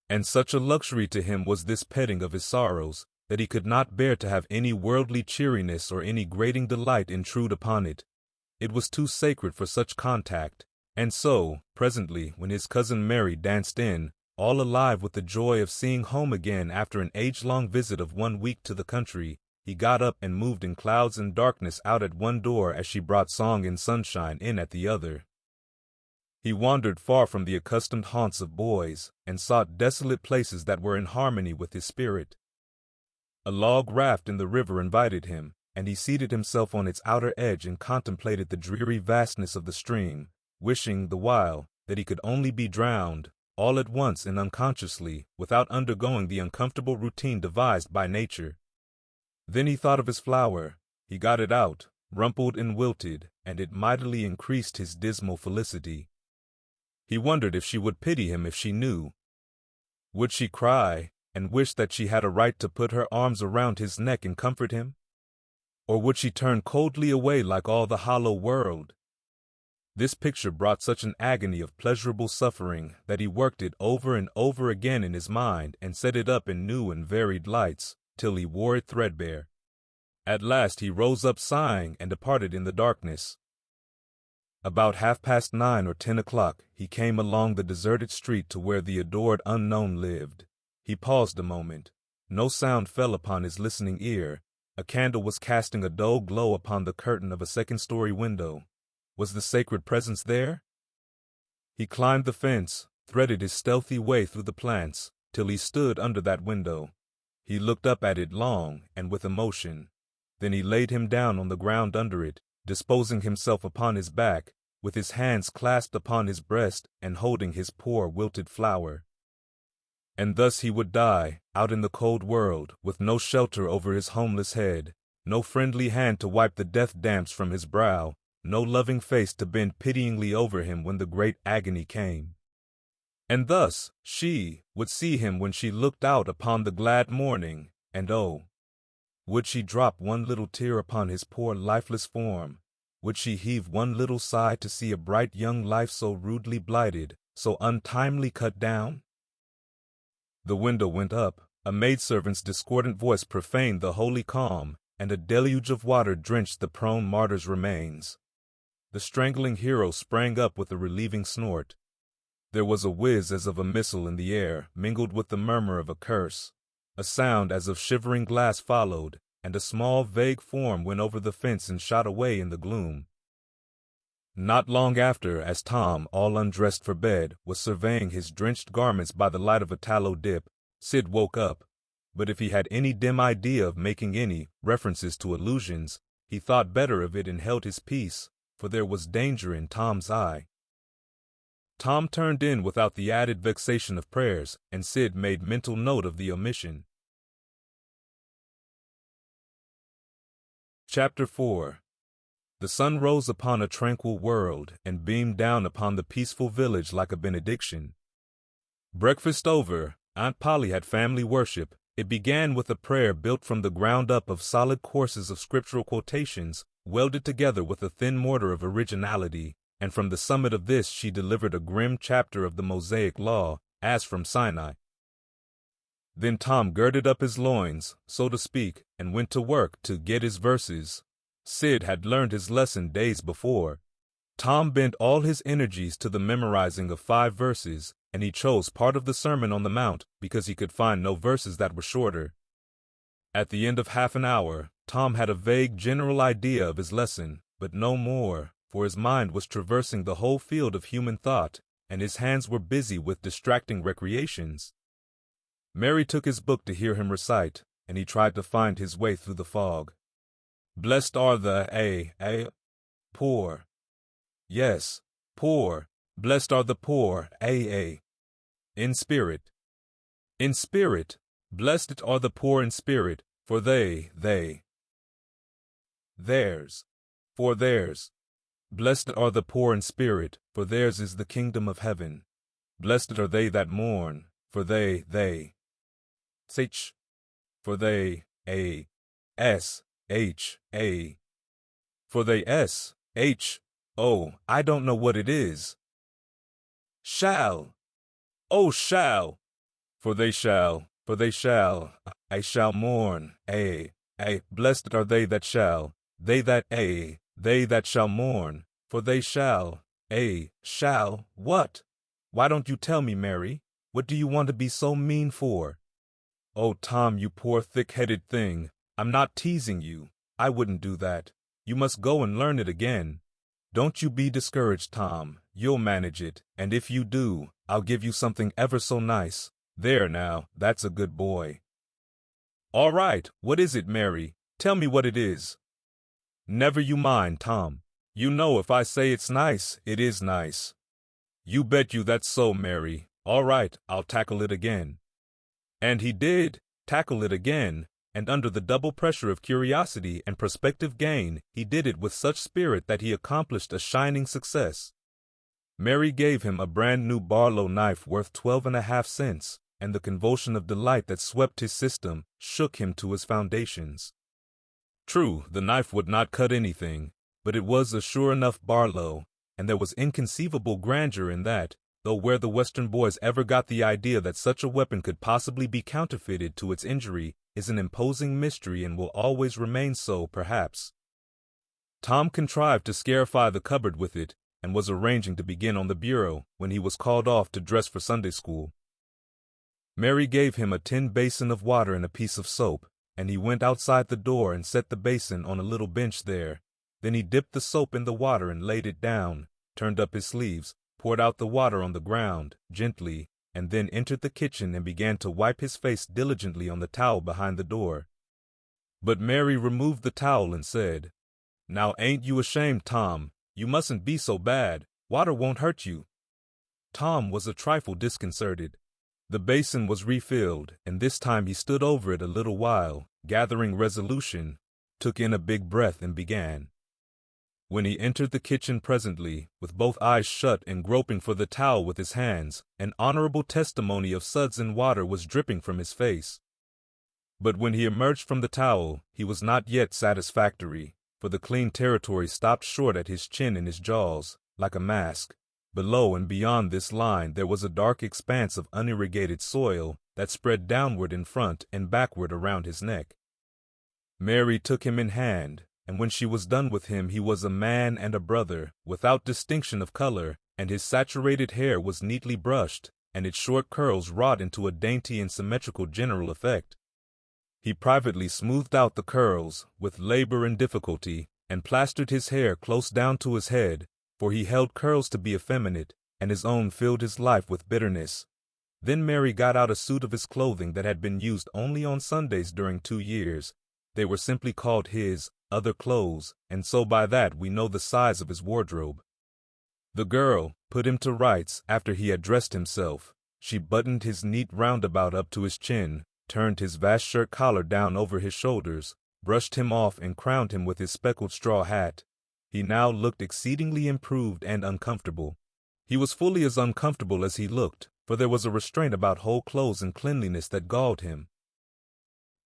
And such a luxury to him was this petting of his sorrows, that he could not bear to have any worldly cheeriness or any grating delight intrude upon it. It was too sacred for such contact, and so, presently, when his cousin Mary danced in, all alive with the joy of seeing home again after an age-long visit of 1 week to the country, he got up and moved in clouds and darkness out at one door as she brought song and sunshine in at the other. He wandered far from the accustomed haunts of boys, and sought desolate places that were in harmony with his spirit. A log raft in the river invited him, and he seated himself on its outer edge and contemplated the dreary vastness of the stream, wishing the while that he could only be drowned, all at once and unconsciously, without undergoing the uncomfortable routine devised by nature. Then he thought of his flower. He got it out, rumpled and wilted, and it mightily increased his dismal felicity. He wondered if she would pity him if she knew. Would she cry, and wish that she had a right to put her arms around his neck and comfort him? Or would she turn coldly away like all the hollow world? This picture brought such an agony of pleasurable suffering that he worked it over and over again in his mind and set it up in new and varied lights, till he wore it threadbare. At last he rose up sighing and departed in the darkness. About 9:30 or 10 o'clock, he came along the deserted street to where the adored unknown lived. He paused a moment. No sound fell upon his listening ear. A candle was casting a dull glow upon the curtain of a second-story window. Was the sacred presence there? He climbed the fence, threaded his stealthy way through the plants, till he stood under that window. He looked up at it long and with emotion. Then he laid him down on the ground under it, disposing himself upon his back, with his hands clasped upon his breast and holding his poor wilted flower. And thus he would die, out in the cold world, with no shelter over his homeless head, no friendly hand to wipe the death damps from his brow, no loving face to bend pityingly over him when the great agony came. And thus she would see him when she looked out upon the glad morning, and oh, would she drop one little tear upon his poor lifeless form? Would she heave one little sigh to see a bright young life so rudely blighted, so untimely cut down? The window went up, a maidservant's discordant voice profaned the holy calm, and a deluge of water drenched the prone martyr's remains. The strangling hero sprang up with a relieving snort. There was a whiz as of a missile in the air, mingled with the murmur of a curse. A sound as of shivering glass followed, and a small vague form went over the fence and shot away in the gloom. Not long after, as Tom, all undressed for bed, was surveying his drenched garments by the light of a tallow dip, Sid woke up. But if he had any dim idea of making any references to illusions, he thought better of it and held his peace, for there was danger in Tom's eye. Tom turned in without the added vexation of prayers, and Sid made mental note of the omission. Chapter 4. The sun rose upon a tranquil world and beamed down upon the peaceful village like a benediction. Breakfast over, Aunt Polly had family worship. It began with a prayer built from the ground up of solid courses of scriptural quotations, welded together with a thin mortar of originality, and from the summit of this she delivered a grim chapter of the Mosaic Law, as from Sinai. Then Tom girded up his loins, so to speak, and went to work to get his verses. Sid had learned his lesson days before. Tom bent all his energies to the memorizing of 5 verses, and he chose part of the Sermon on the Mount because he could find no verses that were shorter. At the end of half an hour, Tom had a vague general idea of his lesson, but no more, for his mind was traversing the whole field of human thought, and his hands were busy with distracting recreations. Mary took his book to hear him recite, and he tried to find his way through the fog. Blessed are the poor. Yes, poor. Blessed are the poor, in spirit. In spirit. Blessed are the poor in spirit, for theirs. For theirs. Blessed are the poor in spirit, for theirs is the kingdom of heaven. Blessed are they that mourn, for they. For they, For they, oh, I don't know what it is. Shall. Oh, shall. For they shall, I shall mourn, Blessed are they that shall, They that shall mourn, for they shall, shall, what? Why don't you tell me, Mary? What do you want to be so mean for? Oh, Tom, you poor thick-headed thing, I'm not teasing you. I wouldn't do that. You must go and learn it again. Don't you be discouraged, Tom. You'll manage it, and if you do, I'll give you something ever so nice. There now, that's a good boy. All right, what is it, Mary? Tell me what it is. Never you mind, Tom. You know if I say it's nice, it is nice. You bet you that's so, Mary. All right, I'll tackle it again. And he did tackle it again, and under the double pressure of curiosity and prospective gain, he did it with such spirit that he accomplished a shining success. Mary gave him a brand-new Barlow knife worth 12.5 cents, and the convulsion of delight that swept his system shook him to his foundations. True, the knife would not cut anything, but it was a sure enough Barlow, and there was inconceivable grandeur in that, though where the Western boys ever got the idea that such a weapon could possibly be counterfeited to its injury is an imposing mystery and will always remain so, perhaps. Tom contrived to scarify the cupboard with it, and was arranging to begin on the bureau when he was called off to dress for Sunday school. Mary gave him a tin basin of water and a piece of soap, and he went outside the door and set the basin on a little bench there. Then he dipped the soap in the water and laid it down, turned up his sleeves, poured out the water on the ground, gently, and then entered the kitchen and began to wipe his face diligently on the towel behind the door. But Mary removed the towel and said, "Now ain't you ashamed, Tom? You mustn't be so bad. Water won't hurt you." Tom was a trifle disconcerted. The basin was refilled, and this time he stood over it a little while, gathering resolution, took in a big breath and began. When he entered the kitchen presently, with both eyes shut and groping for the towel with his hands, an honorable testimony of suds and water was dripping from his face. But when he emerged from the towel, he was not yet satisfactory, for the clean territory stopped short at his chin and his jaws, like a mask. Below and beyond this line there was a dark expanse of unirrigated soil that spread downward in front and backward around his neck. Mary took him in hand, and when she was done with him he was a man and a brother, without distinction of color, and his saturated hair was neatly brushed, and its short curls wrought into a dainty and symmetrical general effect. He privately smoothed out the curls, with labor and difficulty, and plastered his hair close down to his head, for he held curls to be effeminate, and his own filled his life with bitterness. Then Mary got out a suit of his clothing that had been used only on Sundays during 2 years. They were simply called his other clothes, and so by that we know the size of his wardrobe. The girl put him to rights after he had dressed himself. She buttoned his neat roundabout up to his chin, turned his vast shirt collar down over his shoulders, brushed him off and crowned him with his speckled straw hat. He now looked exceedingly improved and uncomfortable. He was fully as uncomfortable as he looked, for there was a restraint about whole clothes and cleanliness that galled him.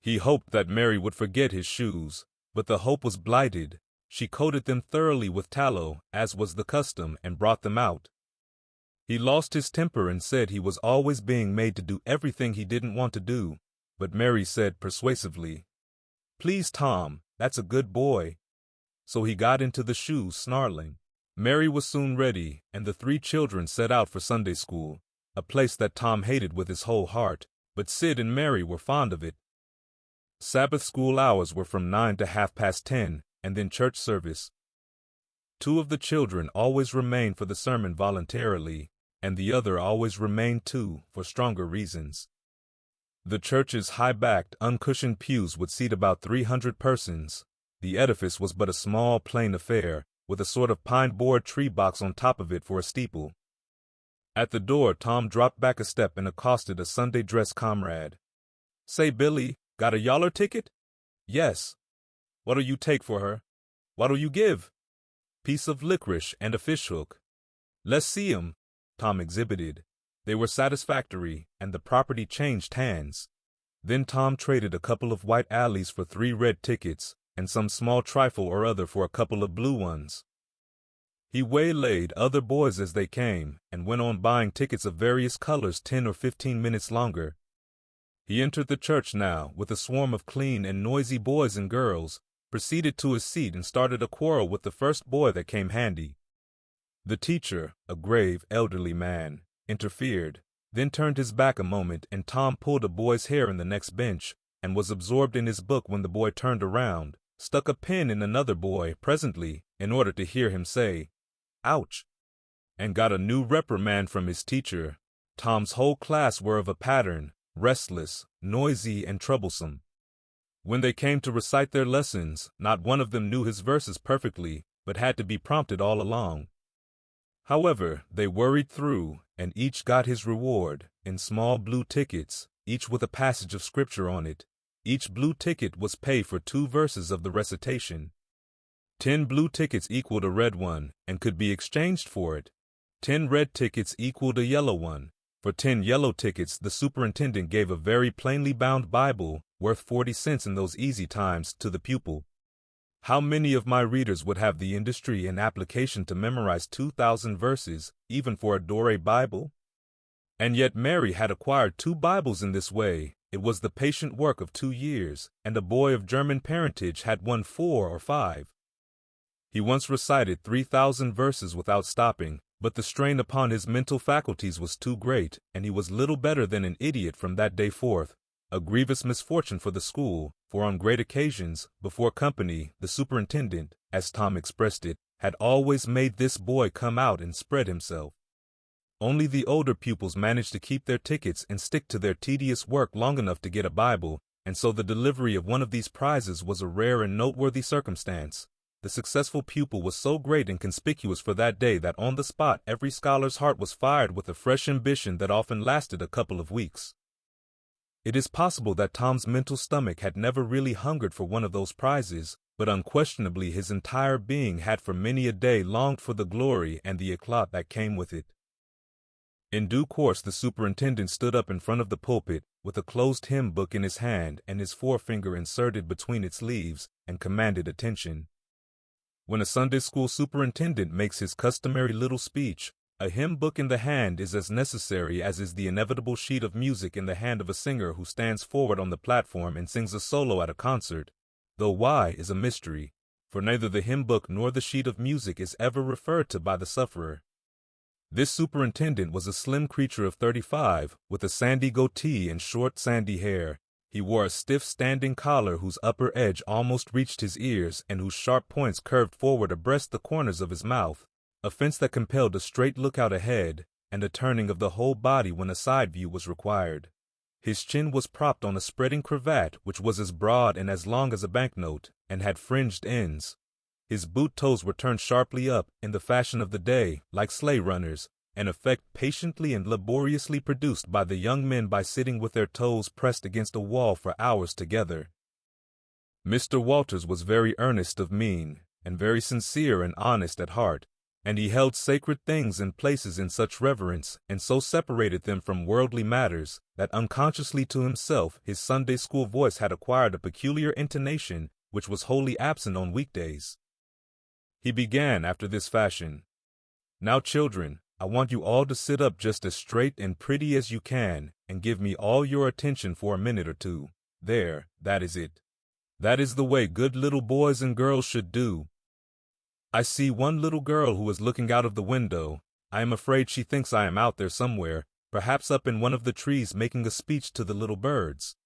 He hoped that Mary would forget his shoes, but the hope was blighted. She coated them thoroughly with tallow, as was the custom, and brought them out. He lost his temper and said he was always being made to do everything he didn't want to do, but Mary said persuasively, "Please, Tom, that's a good boy." So he got into the shoes, snarling. Mary was soon ready, and the 3 children set out for Sunday school, a place that Tom hated with his whole heart, but Sid and Mary were fond of it. Sabbath school hours were from 9 to 10:30, and then church service. 2 of the children always remained for the sermon voluntarily, and the other always remained too, for stronger reasons. The church's high-backed, uncushioned pews would seat about 300 persons. The edifice was but a small, plain affair, with a sort of pine-board tree box on top of it for a steeple. At the door Tom dropped back a step and accosted a Sunday-dressed comrade. "Say, Billy, got a yaller ticket?" "Yes." "What'll you take for her?" "What'll you give?" "Piece of licorice and a fishhook." "Let's see 'em." Tom exhibited. They were satisfactory, and the property changed hands. Then Tom traded a couple of white alleys for 3 red tickets, and some small trifle or other for a couple of blue ones. He waylaid other boys as they came, and went on buying tickets of various colors 10 or 15 minutes longer. He entered the church now with a swarm of clean and noisy boys and girls, proceeded to his seat and started a quarrel with the first boy that came handy. The teacher, a grave, elderly man, interfered, then turned his back a moment, and Tom pulled a boy's hair in the next bench, and was absorbed in his book when the boy turned around, stuck a pin in another boy presently, in order to hear him say, "Ouch," and got a new reprimand from his teacher. Tom's whole class were of a pattern, restless, noisy, and troublesome. When they came to recite their lessons, not one of them knew his verses perfectly, but had to be prompted all along. However, they worried through, and each got his reward, in small blue tickets, each with a passage of scripture on it. Each blue ticket was paid for 2 verses of the recitation. 10 blue tickets equaled a red one, and could be exchanged for it. 10 red tickets equaled a yellow one. For 10 yellow tickets, the superintendent gave a very plainly bound Bible, worth 40 cents in those easy times, to the pupil. How many of my readers would have the industry and application to memorize 2,000 verses, even for a Dore Bible? And yet Mary had acquired 2 Bibles in this way. It was the patient work of 2 years, and a boy of German parentage had won 4 or 5. He once recited 3,000 verses without stopping, but the strain upon his mental faculties was too great, and he was little better than an idiot from that day forth, a grievous misfortune for the school, for on great occasions, before company, the superintendent, as Tom expressed it, had always made this boy come out and spread himself. Only the older pupils managed to keep their tickets and stick to their tedious work long enough to get a Bible, and so the delivery of one of these prizes was a rare and noteworthy circumstance. The successful pupil was so great and conspicuous for that day that on the spot every scholar's heart was fired with a fresh ambition that often lasted a couple of weeks. It is possible that Tom's mental stomach had never really hungered for one of those prizes, but unquestionably his entire being had for many a day longed for the glory and the eclat that came with it. In due course the superintendent stood up in front of the pulpit, with a closed hymn book in his hand and his forefinger inserted between its leaves, and commanded attention. When a Sunday school superintendent makes his customary little speech, a hymn book in the hand is as necessary as is the inevitable sheet of music in the hand of a singer who stands forward on the platform and sings a solo at a concert, though why is a mystery, for neither the hymn book nor the sheet of music is ever referred to by the sufferer. This superintendent was a slim creature of 35, with a sandy goatee and short sandy hair. He wore a stiff standing collar whose upper edge almost reached his ears and whose sharp points curved forward abreast the corners of his mouth, a fence that compelled a straight look out ahead and a turning of the whole body when a side view was required. His chin was propped on a spreading cravat which was as broad and as long as a banknote, and had fringed ends. His boot toes were turned sharply up, in the fashion of the day, like sleigh runners, an effect patiently and laboriously produced by the young men by sitting with their toes pressed against a wall for hours together. Mr. Walters was very earnest of mien, and very sincere and honest at heart, and he held sacred things and places in such reverence, and so separated them from worldly matters, that unconsciously to himself his Sunday school voice had acquired a peculiar intonation which was wholly absent on weekdays. He began after this fashion: "Now, children, I want you all to sit up just as straight and pretty as you can, and give me all your attention for a minute or two. There, that is it. That is the way good little boys and girls should do. I see one little girl who is looking out of the window. I am afraid she thinks I am out there somewhere, perhaps up in one of the trees making a speech to the little birds."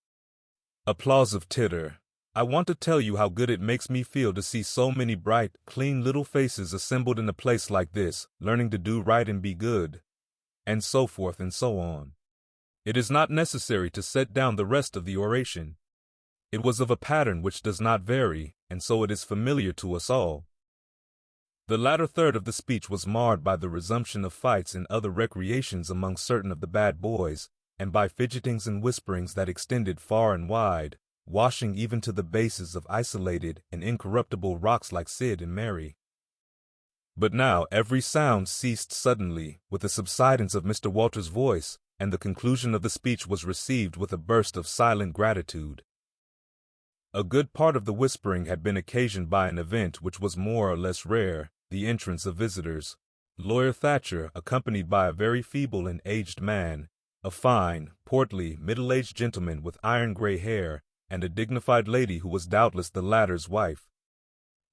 Applause of titter. "I want to tell you how good it makes me feel to see so many bright, clean little faces assembled in a place like this, learning to do right and be good," and so forth and so on. It is not necessary to set down the rest of the oration. It was of a pattern which does not vary, and so it is familiar to us all. The latter third of the speech was marred by the resumption of fights and other recreations among certain of the bad boys, and by fidgetings and whisperings that extended far and wide, washing even to the bases of isolated and incorruptible rocks like Sid and Mary. But now every sound ceased suddenly, with the subsidence of Mr. Walters' voice, and the conclusion of the speech was received with a burst of silent gratitude. A good part of the whispering had been occasioned by an event which was more or less rare, the entrance of visitors. Lawyer Thatcher, accompanied by a very feeble and aged man, a fine, portly, middle-aged gentleman with iron-gray hair, and a dignified lady who was doubtless the latter's wife,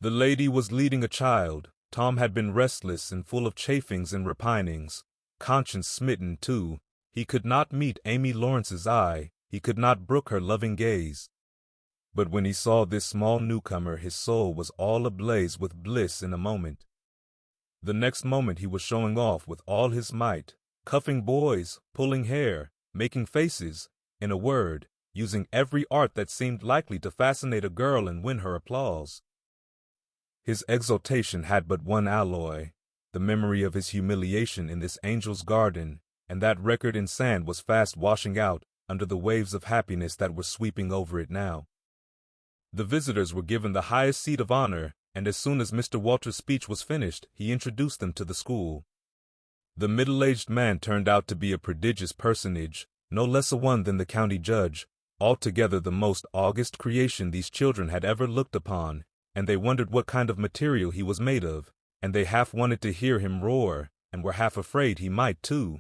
The lady was leading a child. Tom had been restless and full of chafings and repinings, conscience-smitten too. He could not meet Amy Lawrence's eye, he could not brook her loving gaze. But when he saw this small newcomer, his soul was all ablaze with bliss in a moment. The next moment he was showing off with all his might, cuffing boys, pulling hair, making faces, in a word, using every art that seemed likely to fascinate a girl and win her applause. His exultation had but one alloy, the memory of his humiliation in this angel's garden, and that record in sand was fast washing out under the waves of happiness that were sweeping over it now. The visitors were given the highest seat of honor, and as soon as Mr. Walter's speech was finished, he introduced them to the school. The middle-aged man turned out to be a prodigious personage, no less a one than the county judge, altogether the most august creation these children had ever looked upon, and they wondered what kind of material he was made of, and they half wanted to hear him roar, and were half afraid he might too.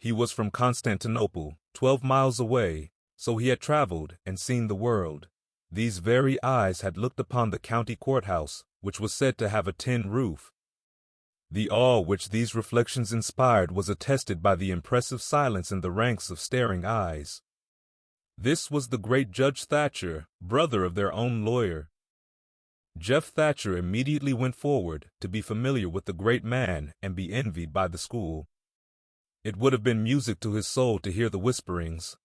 He was from Constantinople, 12 miles away, so he had traveled and seen the world. These very eyes had looked upon the county courthouse, which was said to have a tin roof. The awe which these reflections inspired was attested by the impressive silence in the ranks of staring eyes. This was the great Judge Thatcher, brother of their own lawyer. Jeff Thatcher immediately went forward to be familiar with the great man and be envied by the school. It would have been music to his soul to hear the whisperings.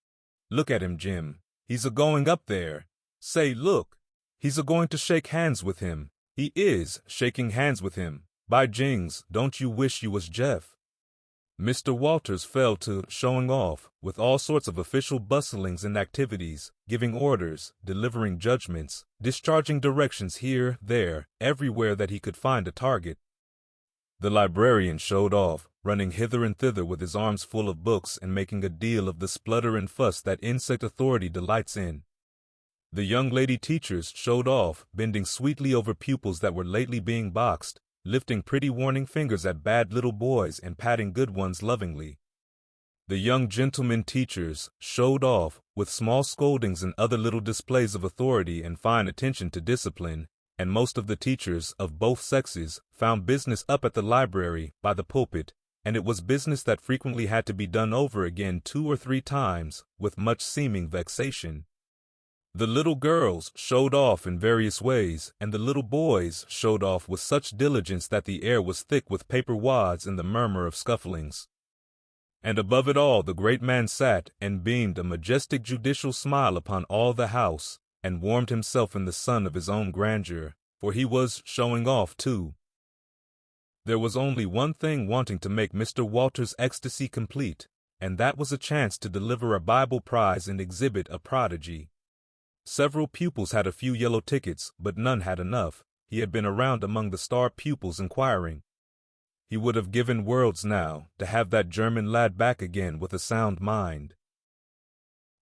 "Look at him, Jim. He's a-going up there. Say, look. He's a-going to shake hands with him. He is shaking hands with him. By jings, don't you wish you was Jeff?" Mr. Walters fell to showing off, with all sorts of official bustlings and activities, giving orders, delivering judgments, discharging directions here, there, everywhere that he could find a target. The librarian showed off, running hither and thither with his arms full of books and making a deal of the splutter and fuss that insect authority delights in. The young lady teachers showed off, bending sweetly over pupils that were lately being boxed, lifting pretty warning fingers at bad little boys and patting good ones lovingly. The young gentlemen teachers showed off, with small scoldings and other little displays of authority and fine attention to discipline, and most of the teachers of both sexes found business up at the library by the pulpit, and it was business that frequently had to be done over again 2 or 3 times, with much seeming vexation. The little girls showed off in various ways, and the little boys showed off with such diligence that the air was thick with paper wads and the murmur of scufflings. And above it all the great man sat and beamed a majestic judicial smile upon all the house, and warmed himself in the sun of his own grandeur, for he was showing off too. There was only one thing wanting to make Mr. Walter's ecstasy complete, and that was a chance to deliver a Bible prize and exhibit a prodigy. Several pupils had a few yellow tickets, but none had enough. He had been around among the star pupils inquiring. He would have given worlds now to have that German lad back again with a sound mind.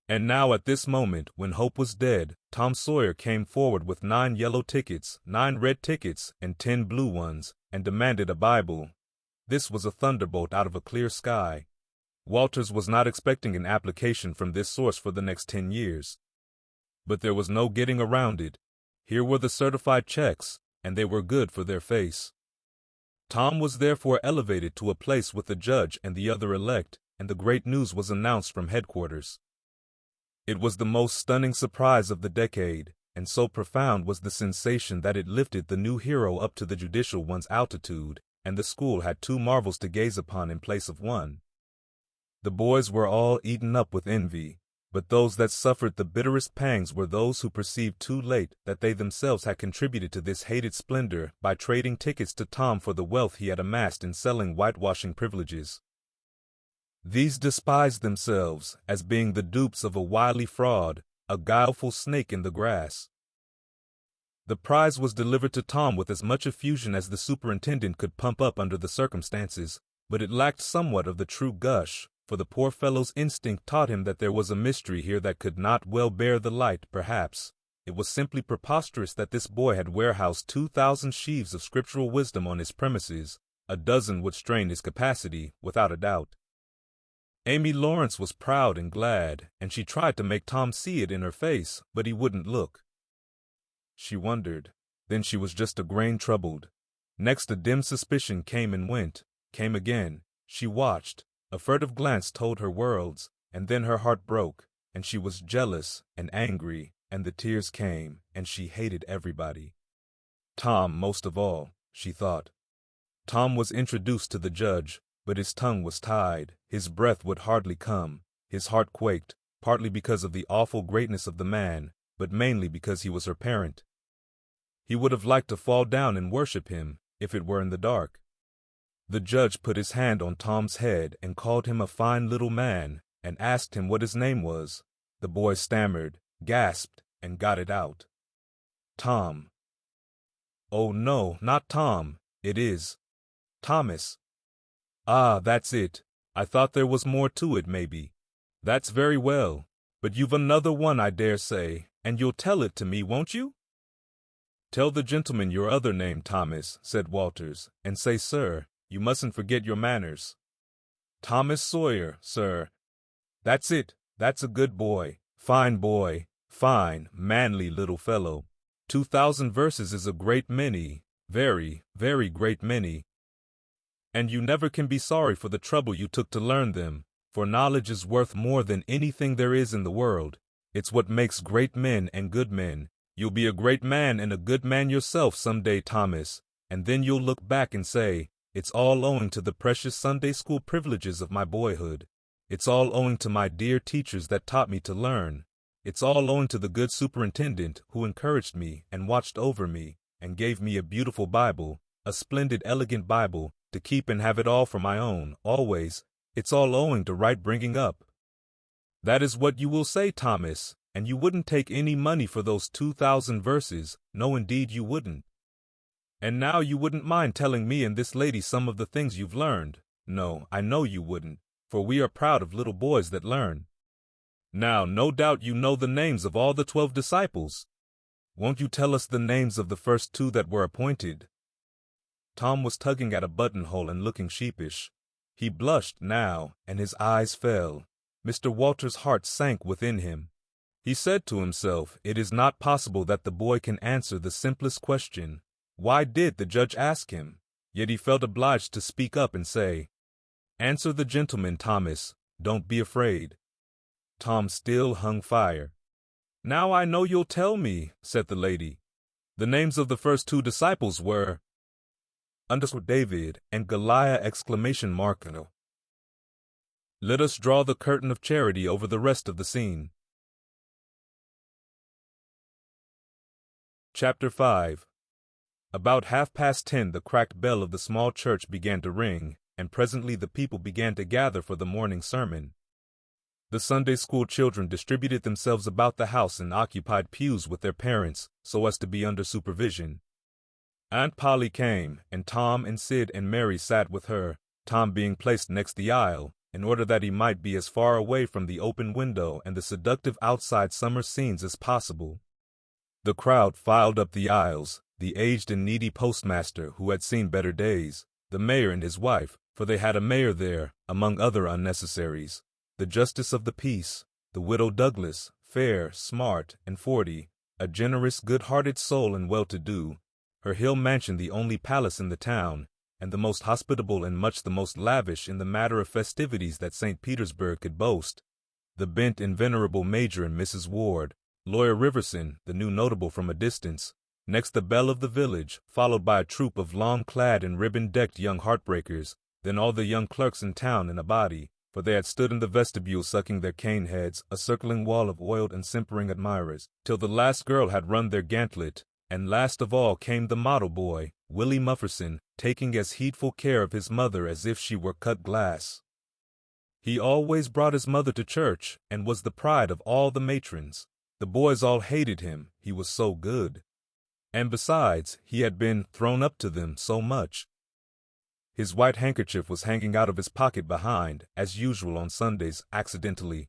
And now at this moment, when hope was dead, Tom Sawyer came forward with 9 yellow tickets, 9 red tickets, and 10 blue ones, and demanded a Bible. This was a thunderbolt out of a clear sky. Walters was not expecting an application from this source for the next 10 years. But there was no getting around it. Here were the certified checks, and they were good for their face. Tom was therefore elevated to a place with the judge and the other elect, and the great news was announced from headquarters. It was the most stunning surprise of the decade, and so profound was the sensation that it lifted the new hero up to the judicial one's altitude, and the school had 2 marvels to gaze upon in place of one. The boys were all eaten up with envy, but those that suffered the bitterest pangs were those who perceived too late that they themselves had contributed to this hated splendor by trading tickets to Tom for the wealth he had amassed in selling whitewashing privileges. These despised themselves as being the dupes of a wily fraud, a guileful snake in the grass. The prize was delivered to Tom with as much effusion as the superintendent could pump up under the circumstances, but it lacked somewhat of the true gush, for the poor fellow's instinct taught him that there was a mystery here that could not well bear the light, perhaps. It was simply preposterous that this boy had warehoused 2,000 sheaves of scriptural wisdom on his premises. A dozen would strain his capacity, without a doubt. Amy Lawrence was proud and glad, and she tried to make Tom see it in her face, but he wouldn't look. She wondered. Then she was just a grain troubled. Next a dim suspicion came and went, came again. She watched. A furtive glance told her worlds, and then her heart broke, and she was jealous and angry, and the tears came, and she hated everybody. Tom most of all, she thought. Tom was introduced to the judge, but his tongue was tied, his breath would hardly come, his heart quaked, partly because of the awful greatness of the man, but mainly because he was her parent. He would have liked to fall down and worship him, if it were in the dark. The judge put his hand on Tom's head and called him a fine little man, and asked him what his name was. The boy stammered, gasped, and got it out. Tom. Oh no, not Tom, it is Thomas. Ah, that's it. I thought there was more to it, maybe. That's very well, but you've another one, I dare say, and you'll tell it to me, won't you? Tell the gentleman your other name, Thomas, said Walters, and say, sir. You mustn't forget your manners. Thomas Sawyer, sir. That's it. That's a good boy. Fine boy. Fine, manly little fellow. 2,000 verses is a great many. Very, very great many. And you never can be sorry for the trouble you took to learn them, for knowledge is worth more than anything there is in the world. It's what makes great men and good men. You'll be a great man and a good man yourself some day, Thomas, and then you'll look back and say, it's all owing to the precious Sunday school privileges of my boyhood. It's all owing to my dear teachers that taught me to learn. It's all owing to the good superintendent who encouraged me and watched over me and gave me a beautiful Bible, a splendid, elegant Bible, to keep and have it all for my own, always. It's all owing to right bringing up. That is what you will say, Thomas, and you wouldn't take any money for those 2,000 verses. No, indeed you wouldn't. And now you wouldn't mind telling me and this lady some of the things you've learned. No, I know you wouldn't, for we are proud of little boys that learn. Now, no doubt you know the names of all the 12 disciples. Won't you tell us the names of the first 2 that were appointed? Tom was tugging at a buttonhole and looking sheepish. He blushed now, and his eyes fell. Mr. Walters' heart sank within him. He said to himself, it is not possible that the boy can answer the simplest question. Why did the judge ask him? Yet he felt obliged to speak up and say, answer the gentleman, Thomas. Don't be afraid. Tom still hung fire. Now I know you'll tell me, said the lady. The names of the first 2 disciples were David and Goliath ! Let us draw the curtain of charity over the rest of the scene. Chapter 5. About 10:30 the cracked bell of the small church began to ring, and presently the people began to gather for the morning sermon. The Sunday school children distributed themselves about the house and occupied pews with their parents, so as to be under supervision. Aunt Polly came, and Tom and Sid and Mary sat with her, Tom being placed next the aisle, in order that he might be as far away from the open window and the seductive outside summer scenes as possible. The crowd filed up the aisles, the aged and needy postmaster who had seen better days, the mayor and his wife, for they had a mayor there, among other unnecessaries, the justice of the peace, the widow Douglas, fair, smart, and 40, a generous, good-hearted soul and well-to-do, her hill mansion the only palace in the town, and the most hospitable and much the most lavish in the matter of festivities that St. Petersburg could boast, the bent and venerable Major and Mrs. Ward, Lawyer Riverson, the new notable from a distance, next the belle of the village, followed by a troop of long-clad and ribbon-decked young heartbreakers, then all the young clerks in town in a body, for they had stood in the vestibule sucking their cane heads, a circling wall of oiled and simpering admirers, till the last girl had run their gantlet, and last of all came the model boy, Willie Mufferson, taking as heedful care of his mother as if she were cut glass. He always brought his mother to church, and was the pride of all the matrons. The boys all hated him, he was so good. And besides, he had been thrown up to them so much. His white handkerchief was hanging out of his pocket behind, as usual on Sundays, accidentally.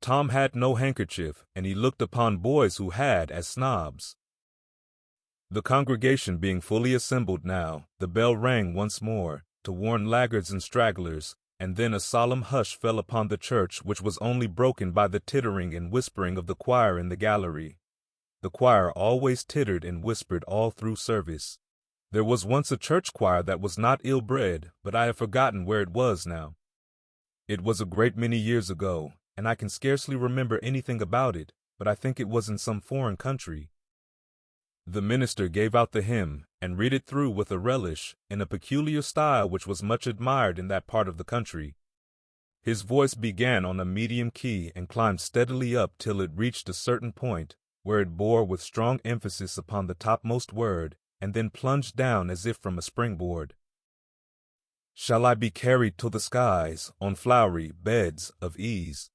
Tom had no handkerchief, and he looked upon boys who had as snobs. The congregation being fully assembled now, the bell rang once more, to warn laggards and stragglers, and then a solemn hush fell upon the church, which was only broken by the tittering and whispering of the choir in the gallery. The choir always tittered and whispered all through service. There was once a church choir that was not ill-bred, but I have forgotten where it was now. It was a great many years ago, and I can scarcely remember anything about it, but I think it was in some foreign country. The minister gave out the hymn and read it through with a relish in a peculiar style which was much admired in that part of the country. His voice began on a medium key and climbed steadily up till it reached a certain point, where it bore with strong emphasis upon the topmost word, and then plunged down as if from a springboard. Shall I be carried to the skies on flowery beds of ease,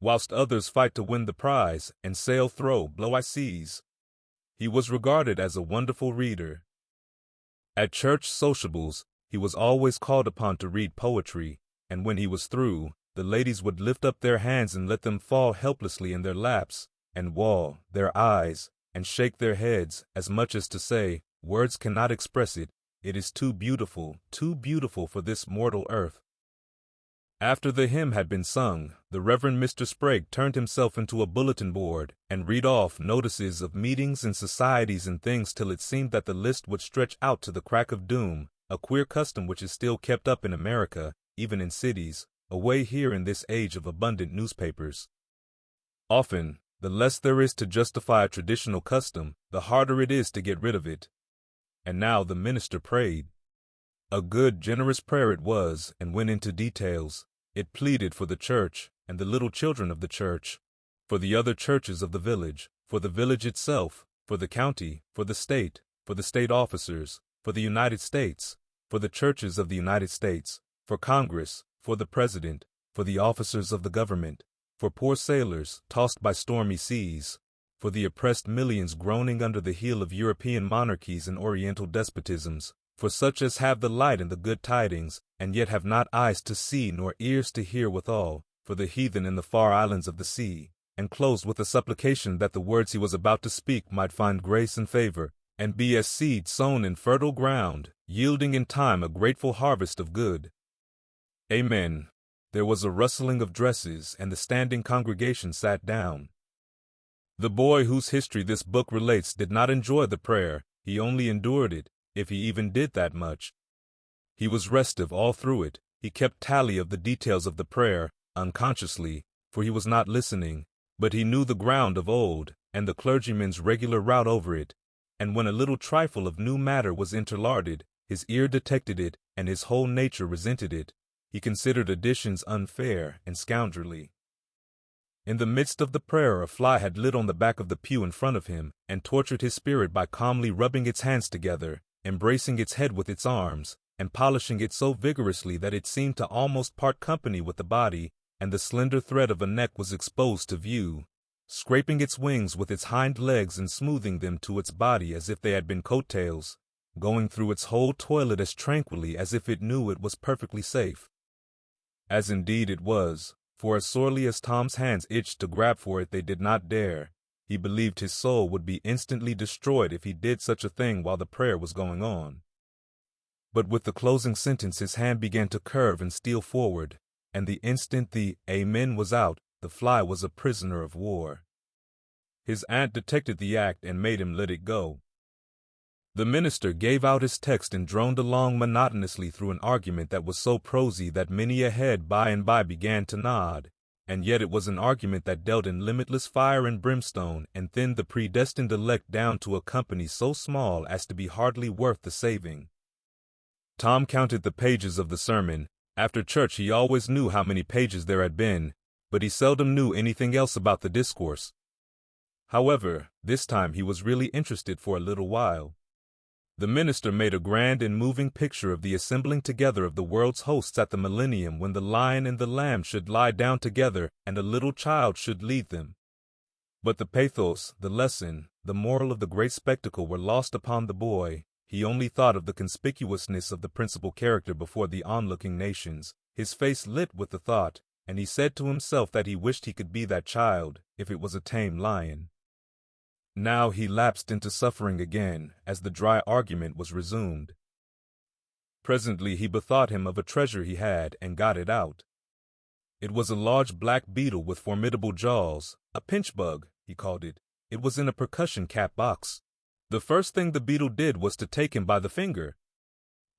whilst others fight to win the prize and sail thro' blow-I seas? He was regarded as a wonderful reader. At church sociables, he was always called upon to read poetry, and when he was through, the ladies would lift up their hands and let them fall helplessly in their laps, and wall their eyes, and shake their heads, as much as to say, words cannot express it, it is too beautiful for this mortal earth. After the hymn had been sung, the Reverend Mr. Sprague turned himself into a bulletin board and read off notices of meetings and societies and things till it seemed that the list would stretch out to the crack of doom, a queer custom which is still kept up in America, even in cities, away here in this age of abundant newspapers. Often, the less there is to justify a traditional custom, the harder it is to get rid of it. And now the minister prayed. A good, generous prayer it was, and went into details. It pleaded for the church and the little children of the church, for the other churches of the village itself, for the county, for the state officers, for the United States, for the churches of the United States, for Congress, for the president, for the officers of the government, for poor sailors tossed by stormy seas, for the oppressed millions groaning under the heel of European monarchies and Oriental despotisms, for such as have the light and the good tidings, and yet have not eyes to see nor ears to hear withal, for the heathen in the far islands of the sea, and closed with a supplication that the words he was about to speak might find grace and favor, and be as seed sown in fertile ground, yielding in time a grateful harvest of good. Amen. There was a rustling of dresses, and the standing congregation sat down. The boy whose history this book relates did not enjoy the prayer, he only endured it, if he even did that much. He was restive all through it. He kept tally of the details of the prayer, unconsciously, for he was not listening, but he knew the ground of old, and the clergyman's regular route over it, and when a little trifle of new matter was interlarded, his ear detected it, and his whole nature resented it. He considered additions unfair and scoundrelly. In the midst of the prayer a fly had lit on the back of the pew in front of him, and tortured his spirit by calmly rubbing its hands together, embracing its head with its arms, and polishing it so vigorously that it seemed to almost part company with the body, and the slender thread of a neck was exposed to view, scraping its wings with its hind legs and smoothing them to its body as if they had been coat-tails, going through its whole toilet as tranquilly as if it knew it was perfectly safe. As indeed it was, for as sorely as Tom's hands itched to grab for it they did not dare. He believed his soul would be instantly destroyed if he did such a thing while the prayer was going on. But with the closing sentence his hand began to curve and steal forward, and the instant the Amen was out, the fly was a prisoner of war. His aunt detected the act and made him let it go. The minister gave out his text and droned along monotonously through an argument that was so prosy that many a head by and by began to nod, and yet it was an argument that dealt in limitless fire and brimstone and thinned the predestined elect down to a company so small as to be hardly worth the saving. Tom counted the pages of the sermon. After church he always knew how many pages there had been, but he seldom knew anything else about the discourse. However, this time he was really interested for a little while. The minister made a grand and moving picture of the assembling together of the world's hosts at the millennium when the lion and the lamb should lie down together and a little child should lead them. But the pathos, the lesson, the moral of the great spectacle were lost upon the boy. He only thought of the conspicuousness of the principal character before the onlooking nations. His face lit with the thought, and he said to himself that he wished he could be that child, if it was a tame lion. Now he lapsed into suffering again, as the dry argument was resumed. Presently he bethought him of a treasure he had, and got it out. It was a large black beetle with formidable jaws, a pinch-bug, he called it, It was in a percussion cap box. The first thing the beetle did was to take him by the finger.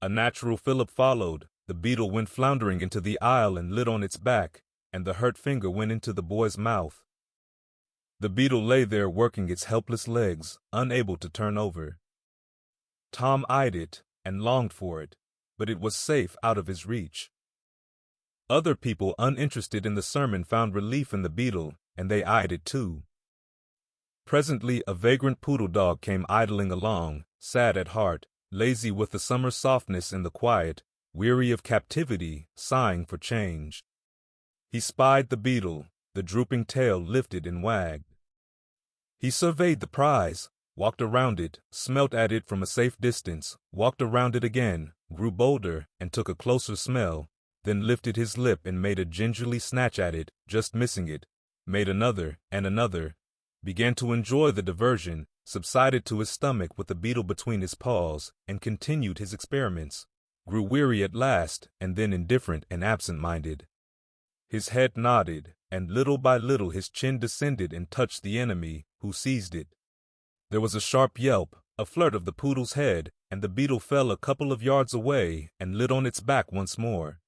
A natural fillip followed. The beetle went floundering into the aisle and lit on its back, and the hurt finger went into the boy's mouth. The beetle lay there working its helpless legs, unable to turn over. Tom eyed it and longed for it, but it was safe out of his reach. Other people uninterested in the sermon found relief in the beetle, and they eyed it too. Presently a vagrant poodle dog came idling along, sad at heart, lazy with the summer softness in the quiet, weary of captivity, sighing for change. He spied the beetle, the drooping tail lifted and wagged. He surveyed the prize, walked around it, smelt at it from a safe distance, walked around it again, grew bolder, and took a closer smell, then lifted his lip and made a gingerly snatch at it, just missing it, made another and another, began to enjoy the diversion, subsided to his stomach with the beetle between his paws, and continued his experiments, grew weary at last, and then indifferent and absent-minded. His head nodded, and little by little his chin descended and touched the enemy, who seized it. There was a sharp yelp, a flirt of the poodle's head, and the beetle fell a couple of yards away and lit on its back once more.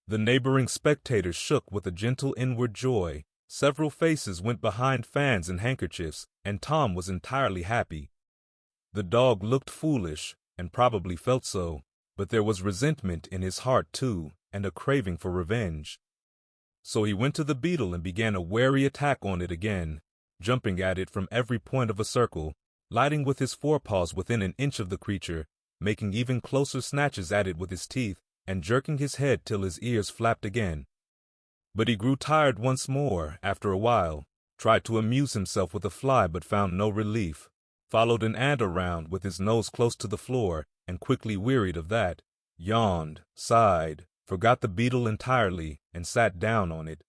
The neighboring spectators shook with a gentle inward joy. Several faces went behind fans and handkerchiefs, and Tom was entirely happy. The dog looked foolish, and probably felt so, but there was resentment in his heart too, and a craving for revenge. So he went to the beetle and began a wary attack on it again, jumping at it from every point of a circle, lighting with his forepaws within an inch of the creature, making even closer snatches at it with his teeth, and jerking his head till his ears flapped again. But he grew tired once more after a while, tried to amuse himself with a fly but found no relief, followed an ant around with his nose close to the floor, and quickly wearied of that, yawned, sighed, forgot the beetle entirely, and sat down on it.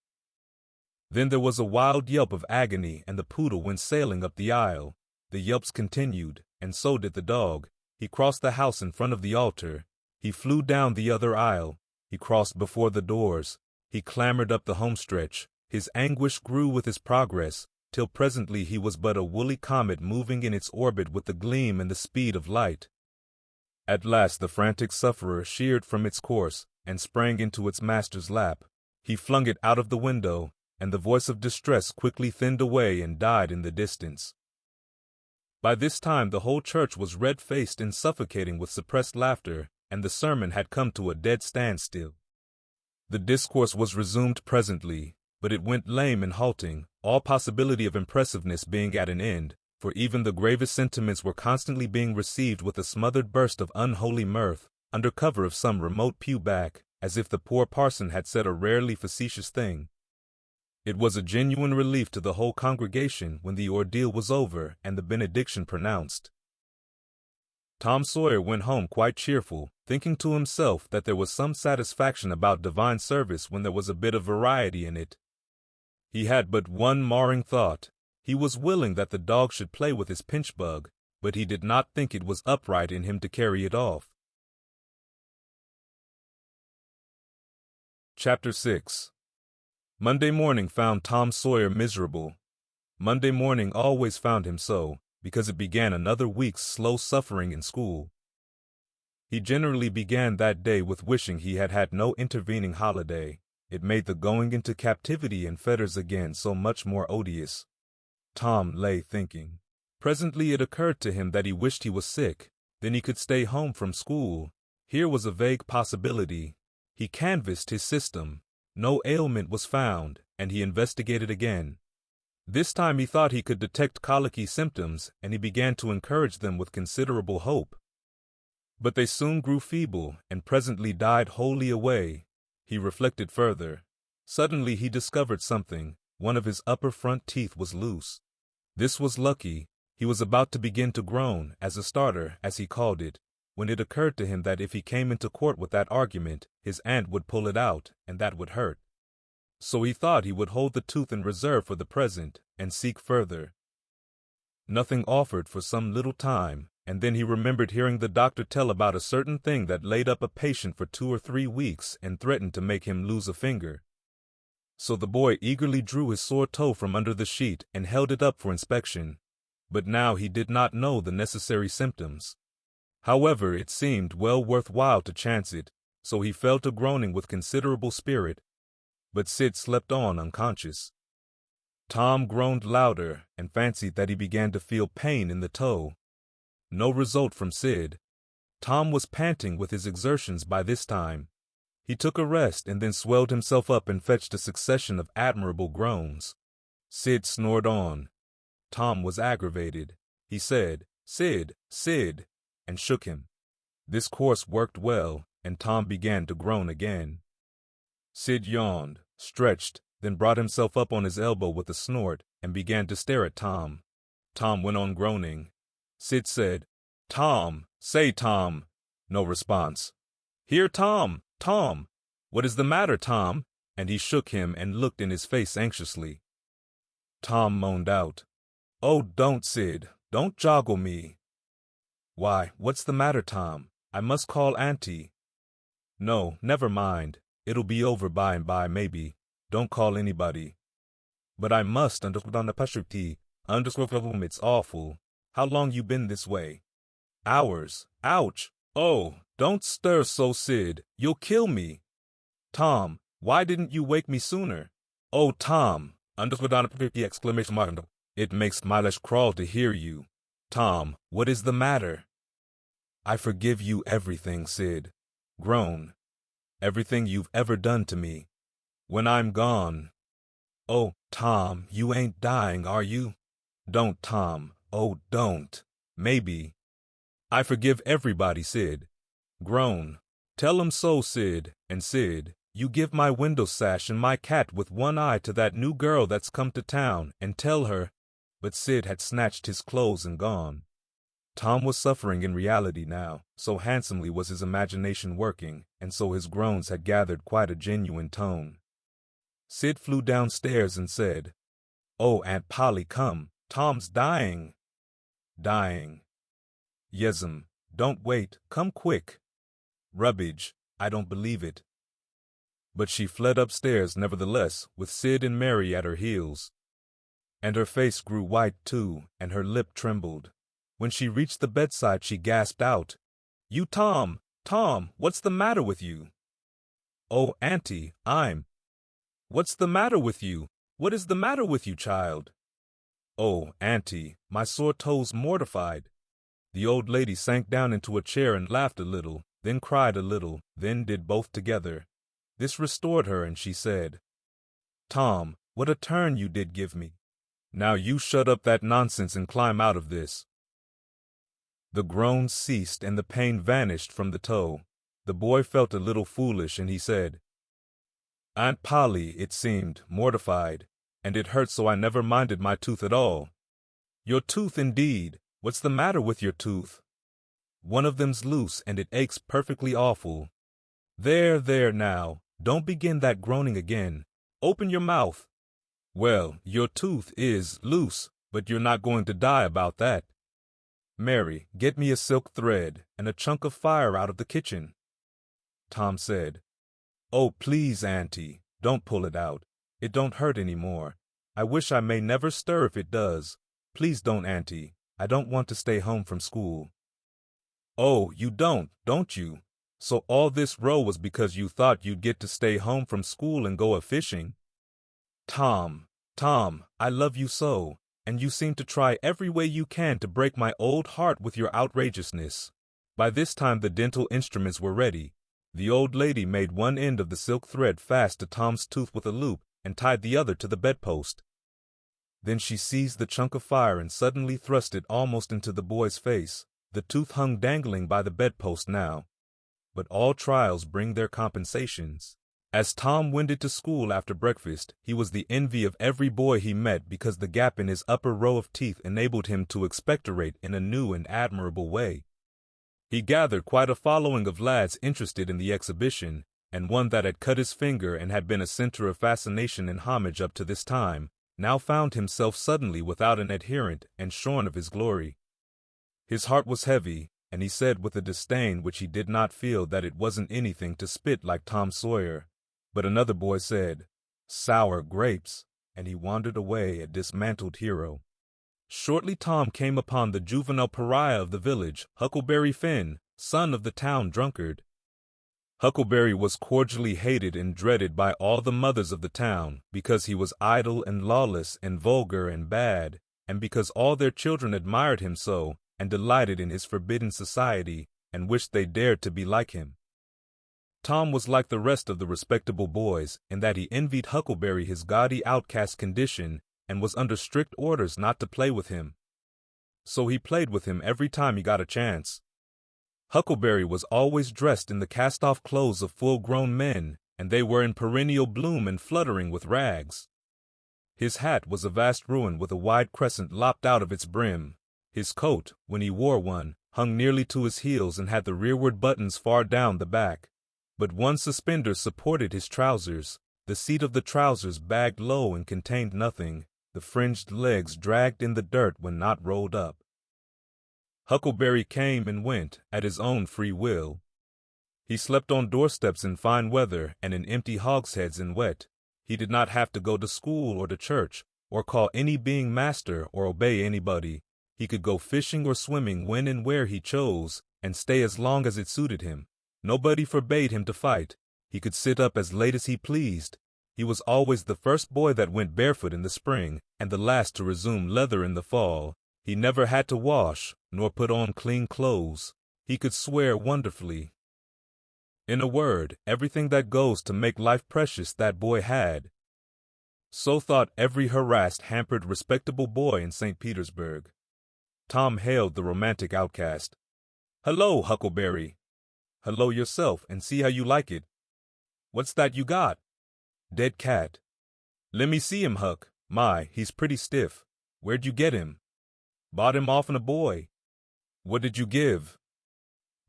Then there was a wild yelp of agony, and the poodle went sailing up the aisle. The yelps continued, and so did the dog. He crossed the house in front of the altar. He flew down the other aisle. He crossed before the doors. He clambered up the homestretch. His anguish grew with his progress, till presently he was but a woolly comet moving in its orbit with the gleam and the speed of light. At last the frantic sufferer sheered from its course, and sprang into its master's lap. He flung it out of the window, and the voice of distress quickly thinned away and died in the distance. By this time the whole church was red-faced and suffocating with suppressed laughter, and the sermon had come to a dead standstill. The discourse was resumed presently, but it went lame and halting, all possibility of impressiveness being at an end, for even the gravest sentiments were constantly being received with a smothered burst of unholy mirth, under cover of some remote pew back, as if the poor parson had said a rarely facetious thing. It was a genuine relief to the whole congregation when the ordeal was over and the benediction pronounced. Tom Sawyer went home quite cheerful, thinking to himself that there was some satisfaction about divine service when there was a bit of variety in it. He had but one marring thought. He was willing that the dog should play with his pinch-bug, but he did not think it was upright in him to carry it off. Chapter 6. Monday morning found Tom Sawyer miserable. Monday morning always found him so, because it began another week's slow suffering in school. He generally began that day with wishing he had had no intervening holiday. It made the going into captivity and fetters again so much more odious. Tom lay thinking. Presently it occurred to him that he wished he was sick, then he could stay home from school. Here was a vague possibility. He canvassed his system. No ailment was found, and he investigated again. This time he thought he could detect colicky symptoms, and he began to encourage them with considerable hope. But they soon grew feeble, and presently died wholly away. He reflected further. Suddenly he discovered something. One of his upper front teeth was loose. This was lucky. He was about to begin to groan, as a starter, as he called it, when it occurred to him that if he came into court with that argument, his aunt would pull it out, and that would hurt. So he thought he would hold the tooth in reserve for the present, and seek further. Nothing offered for some little time, and then he remembered hearing the doctor tell about a certain thing that laid up a patient for 2 or 3 weeks and threatened to make him lose a finger. So the boy eagerly drew his sore toe from under the sheet and held it up for inspection. But now he did not know the necessary symptoms. However, it seemed well worth while to chance it, so he fell to groaning with considerable spirit. But Sid slept on unconscious. Tom groaned louder and fancied that he began to feel pain in the toe. No result from Sid. Tom was panting with his exertions by this time. He took a rest and then swelled himself up and fetched a succession of admirable groans. Sid snored on. Tom was aggravated. He said, "Sid, Sid," and shook him. This course worked well, and Tom began to groan again. Sid yawned, stretched, then brought himself up on his elbow with a snort and began to stare at Tom. Tom went on groaning. Sid said, "Tom, say Tom." No response. "Here, Tom, Tom. What is the matter, Tom?" And he shook him and looked in his face anxiously. Tom moaned out, "Oh, don't, Sid. Don't joggle me." "Why, what's the matter, Tom? I must call Auntie." "No, never mind. It'll be over by and by, maybe. Don't call anybody." "But I must, on the Petersburg. It's awful. How long you been this way?" "Hours. Ouch. Oh, don't stir so, Sid. You'll kill me." "Tom, why didn't you wake me sooner?" "Oh, Tom!" Exclamation mark. "It makes my flesh crawl to hear you. Tom, what is the matter?" "I forgive you everything, Sid." Groan. "Everything you've ever done to me. When I'm gone." "Oh, Tom, you ain't dying, are you?" "Don't, Tom. Oh, don't. Maybe." "I forgive everybody, Sid." Groan. "Tell 'em so, Sid. And Sid, you give my window sash and my cat with one eye to that new girl that's come to town, and tell her—" But Sid had snatched his clothes and gone. Tom was suffering in reality now, so handsomely was his imagination working, and so his groans had gathered quite a genuine tone. Sid flew downstairs and said, "Oh, Aunt Polly, come. Tom's dying." "Dying." "Yes'm. Don't wait. Come quick." "Rubbage. I don't believe it." But she fled upstairs nevertheless, with Sid and Mary at her heels. And her face grew white too, and her lip trembled. When she reached the bedside she gasped out, "You, Tom, Tom, what's the matter with you?" "Oh, Auntie, I'm—" "What's the matter with you? What is the matter with you, child?" "Oh, Auntie, my sore toe's mortified." The old lady sank down into a chair and laughed a little, then cried a little, then did both together. This restored her, and she said, "Tom, what a turn you did give me. Now you shut up that nonsense and climb out of this." The groans ceased and the pain vanished from the toe. The boy felt a little foolish, and he said, "Aunt Polly, it seemed, mortified, and it hurt so I never minded my tooth at all." "Your tooth, indeed. What's the matter with your tooth?" "One of them's loose, and it aches perfectly awful." There now, don't begin that groaning again. Open your mouth." "Well, your tooth is loose, but you're not going to die about that." "Mary, get me a silk thread and a chunk of fire out of the kitchen." Tom said, "Oh, please, Auntie, don't pull it out. It don't hurt any more. I wish I may never stir if it does. Please don't, Auntie. I don't want to stay home from school." "Oh, you don't you? So all this row was because you thought you'd get to stay home from school and go a-fishing?" "Tom, Tom, I love you so, and you seem to try every way you can to break my old heart with your outrageousness." By this time the dental instruments were ready. The old lady made one end of the silk thread fast to Tom's tooth with a loop and tied the other to the bedpost. Then she seized the chunk of fire and suddenly thrust it almost into the boy's face. The tooth hung dangling by the bedpost now. But all trials bring their compensations. As Tom wended to school after breakfast, he was the envy of every boy he met because the gap in his upper row of teeth enabled him to expectorate in a new and admirable way. He gathered quite a following of lads interested in the exhibition, and one that had cut his finger and had been a center of fascination and homage up to this time, now found himself suddenly without an adherent and shorn of his glory. His heart was heavy, and he said with a disdain which he did not feel that it wasn't anything to spit like Tom Sawyer. But another boy said, sour grapes, and he wandered away a dismantled hero. Shortly Tom came upon the juvenile pariah of the village, Huckleberry Finn, son of the town drunkard. Huckleberry was cordially hated and dreaded by all the mothers of the town, because he was idle and lawless and vulgar and bad, and because all their children admired him so, and delighted in his forbidden society, and wished they dared to be like him. Tom was like the rest of the respectable boys, in that he envied Huckleberry his gaudy outcast condition, and was under strict orders not to play with him. So he played with him every time he got a chance. Huckleberry was always dressed in the cast-off clothes of full-grown men, and they were in perennial bloom and fluttering with rags. His hat was a vast ruin with a wide crescent lopped out of its brim. His coat, when he wore one, hung nearly to his heels and had the rearward buttons far down the back. But one suspender supported his trousers. The seat of the trousers bagged low and contained nothing. The fringed legs dragged in the dirt when not rolled up. Huckleberry came and went at his own free will. He slept on doorsteps in fine weather and in empty hogsheads in wet. He did not have to go to school or to church, or call any being master or obey anybody. He could go fishing or swimming when and where he chose, and stay as long as it suited him. Nobody forbade him to fight. He could sit up as late as he pleased. He was always the first boy that went barefoot in the spring, and the last to resume leather in the fall. He never had to wash, nor put on clean clothes. He could swear wonderfully. In a word, everything that goes to make life precious that boy had. So thought every harassed, hampered, respectable boy in St. Petersburg. Tom hailed the romantic outcast. "Hello, Huckleberry." "Hello yourself, and see how you like it." "What's that you got?" "Dead cat." "Lemme see him, Huck. My, he's pretty stiff. Where'd you get him?" "Bought him off'n a boy." "What did you give?"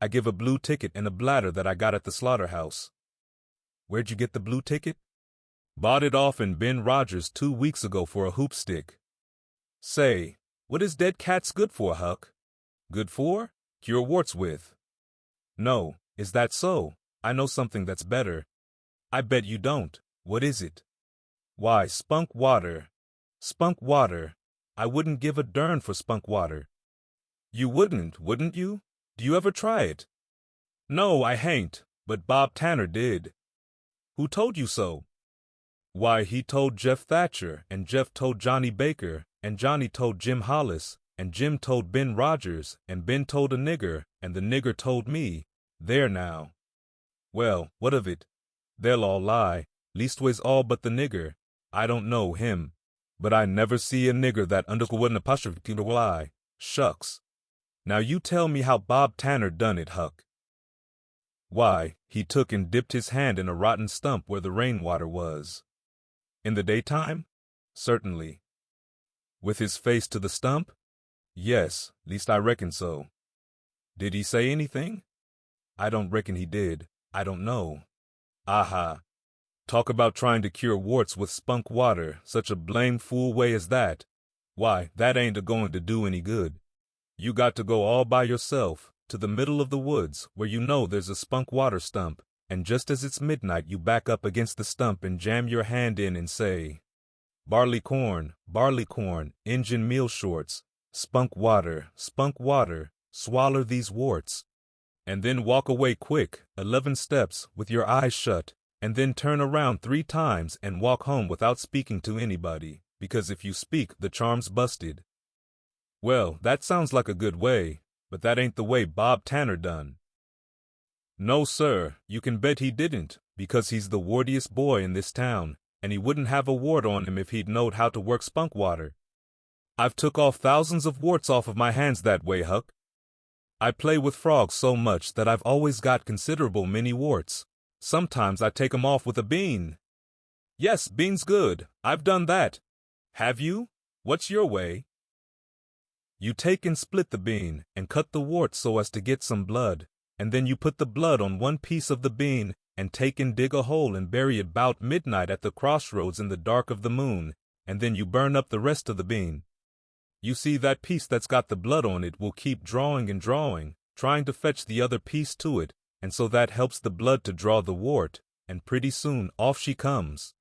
"I give a blue ticket and a bladder that I got at the slaughterhouse." "Where'd you get the blue ticket?" "Bought it off'n Ben Rogers 2 weeks ago for a hoop stick." "Say, what is dead cats good for, Huck?" "Good for? Cure warts with." "No, is that so? I know something that's better." "I bet you don't. What is it?" "Why, spunk water." "Spunk water? I wouldn't give a dern for spunk water." "You wouldn't you? Do you ever try it?" "No, I hain't, but Bob Tanner did." "Who told you so?" "Why, he told Jeff Thatcher, and Jeff told Johnny Baker, and Johnny told Jim Hollis, and Jim told Ben Rogers, and Ben told a nigger, and the nigger told me. There now." "Well, what of it?" "They'll all lie, leastways all but the nigger. I don't know him. But I never see a nigger that wouldn't apostrophe to lie. Shucks. Now you tell me how Bob Tanner done it, Huck." "Why, he took and dipped his hand in a rotten stump where the rainwater was." "In the daytime?" "Certainly." "With his face to the stump?" "Yes, least I reckon so." "Did he say anything?" "I don't reckon he did. I don't know." "Aha. Talk about trying to cure warts with spunk water, such a blame fool way as that. Why, that ain't a-going to do any good. You got to go all by yourself, to the middle of the woods, where you know there's a spunk water stump, and just as it's midnight you back up against the stump and jam your hand in and say, 'Barley corn, Injun meal shorts, spunk water, swaller these warts.' And then walk away quick, 11 steps, with your eyes shut, and then turn around 3 times and walk home without speaking to anybody, because if you speak, the charm's busted." "Well, that sounds like a good way, but that ain't the way Bob Tanner done." "No, sir, you can bet he didn't, because he's the wartiest boy in this town, and he wouldn't have a wart on him if he'd knowed how to work spunk water. I've took off thousands of warts off of my hands that way, Huck. I play with frogs so much that I've always got considerable many warts. Sometimes I take 'em off with a bean." "Yes, bean's good. I've done that." "Have you? What's your way?" "You take and split the bean, and cut the wart so as to get some blood, and then you put the blood on one piece of the bean, and take and dig a hole and bury it 'bout midnight at the crossroads in the dark of the moon, and then you burn up the rest of the bean. You see, that piece that's got the blood on it will keep drawing and drawing, trying to fetch the other piece to it, and so that helps the blood to draw the wart, and pretty soon off she comes."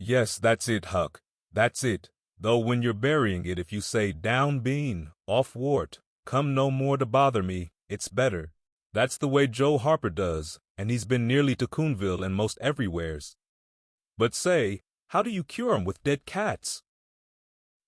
Yes, that's it, Huck. That's it. Though when you're burying it, if you say down bean, off wart, come no more to bother me, it's better. That's the way Joe Harper does, and he's been nearly to Coonville and most everywheres. But say, how do you cure 'em with dead cats?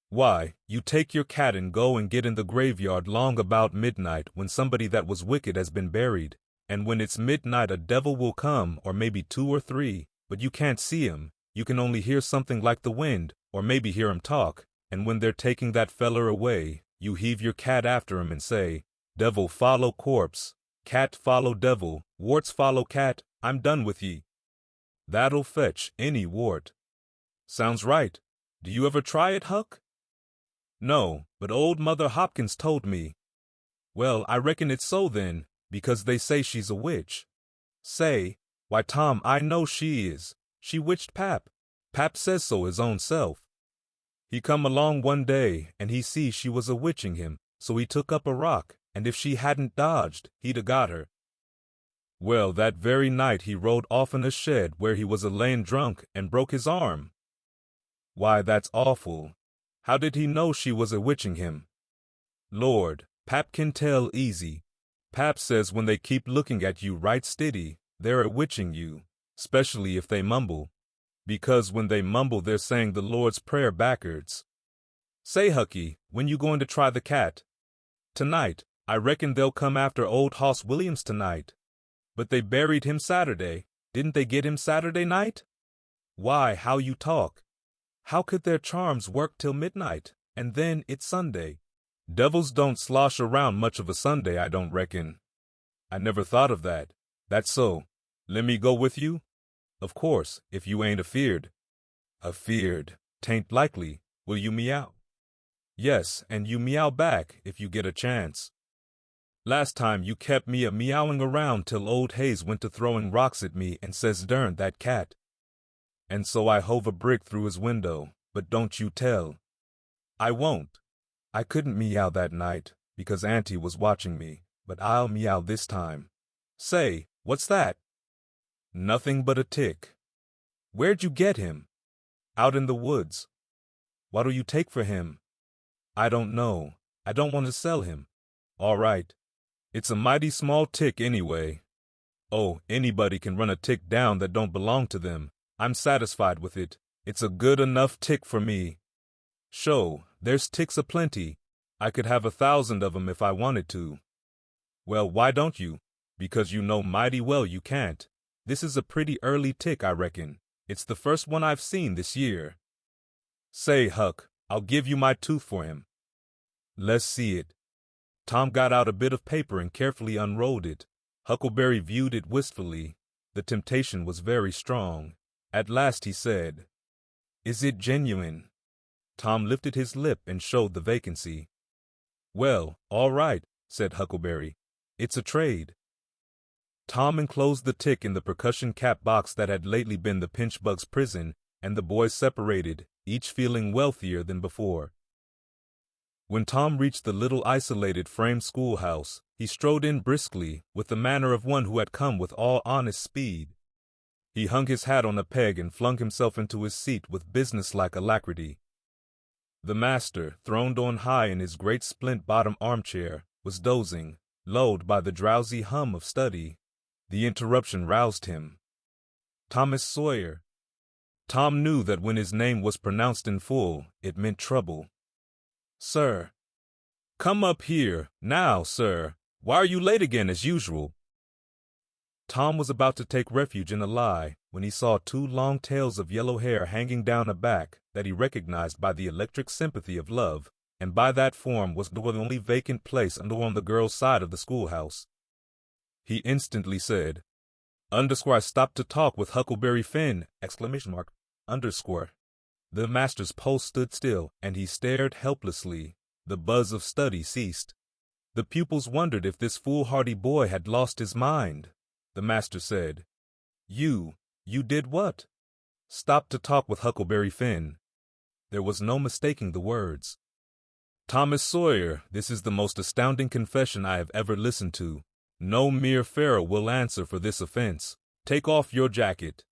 Why, you take your cat and go and get in the graveyard long about midnight when somebody that was wicked has been buried, and when it's midnight a devil will come, or maybe 2 or 3, but you can't see 'em, you can only hear something like the wind, or maybe hear 'em talk, and when they're taking that feller away, you heave your cat after 'em and say, devil follow corpse, cat follow devil, warts follow cat, I'm done with ye. That'll fetch any wart. Sounds right. Do you ever try it, Huck? No, but old Mother Hopkins told me. Well, I reckon it's so then, because they say she's a witch. Say, why, Tom, I know she is. She witched Pap. Pap says so his own self. He come along one day, and he see she was a witching him, so he took up a rock, and if she hadn't dodged, he'd a got her. Well, that very night he rode off in a shed where he was a layin' drunk and broke his arm. Why, that's awful. How did he know she was a witching him? Lord, Pap can tell easy. Pap says when they keep looking at you right stiddy, they're a witching you, 'specially if they mumble. Because when they mumble they're saying the Lord's Prayer backwards. Say, Hucky, when you going to try the cat? Tonight. I reckon they'll come after old Hoss Williams tonight. But they buried him Saturday. Didn't they get him Saturday night? Why, how you talk. How could their charms work till midnight, and then it's Sunday? Devils don't slosh around much of a Sunday, I don't reckon. I never thought of that. That's so. Let me go with you? Of course, if you ain't afeard. Afeard? 'Tain't likely. Will you meow? Yes, and you meow back if you get a chance. Last time you kept me a-meowing around till old Hayes went to throwing rocks at me and says darn that cat. And so I hove a brick through his window, but don't you tell. I won't. I couldn't meow that night, because Auntie was watching me, but I'll meow this time. Say, what's that? Nothing but a tick. Where'd you get him? Out in the woods. What'll you take for him? I don't know. I don't want to sell him. All right. It's a mighty small tick anyway. Oh, anybody can run a tick down that don't belong to them. I'm satisfied with it. It's a good enough tick for me. Sho, there's ticks aplenty. I could have 1,000 of 'em if I wanted to. Well, why don't you? Because you know mighty well you can't. This is a pretty early tick, I reckon. It's the first one I've seen this year. Say, Huck, I'll give you my tooth for him. Let's see it. Tom got out a bit of paper and carefully unrolled it. Huckleberry viewed it wistfully. The temptation was very strong. At last he said, "Is it genuine?" Tom lifted his lip and showed the vacancy. "Well, all right," said Huckleberry. "It's a trade." Tom enclosed the tick in the percussion cap box that had lately been the pinchbug's prison, and the boys separated, each feeling wealthier than before. When Tom reached the little isolated frame schoolhouse, he strode in briskly, with the manner of one who had come with all honest speed. He hung his hat on a peg and flung himself into his seat with businesslike alacrity. The master, throned on high in his great splint-bottom armchair, was dozing, lulled by the drowsy hum of study. The interruption roused him. Thomas Sawyer. Tom knew that when his name was pronounced in full, it meant trouble. "Sir." "Come up here, now, sir. Why are you late again as usual?" Tom was about to take refuge in a lie when he saw 2 long tails of yellow hair hanging down a back that he recognized by the electric sympathy of love, and by that form was the only vacant place on the girl's side of the schoolhouse. He instantly said, "I stopped to talk with Huckleberry Finn!" ! The master's pulse stood still, and he stared helplessly. The buzz of study ceased. The pupils wondered if this foolhardy boy had lost his mind. The master said, You did what?" "Stopped to talk with Huckleberry Finn." There was no mistaking the words. "Thomas Sawyer, this is the most astounding confession I have ever listened to. No mere Pharaoh will answer for this offense. Take off your jacket."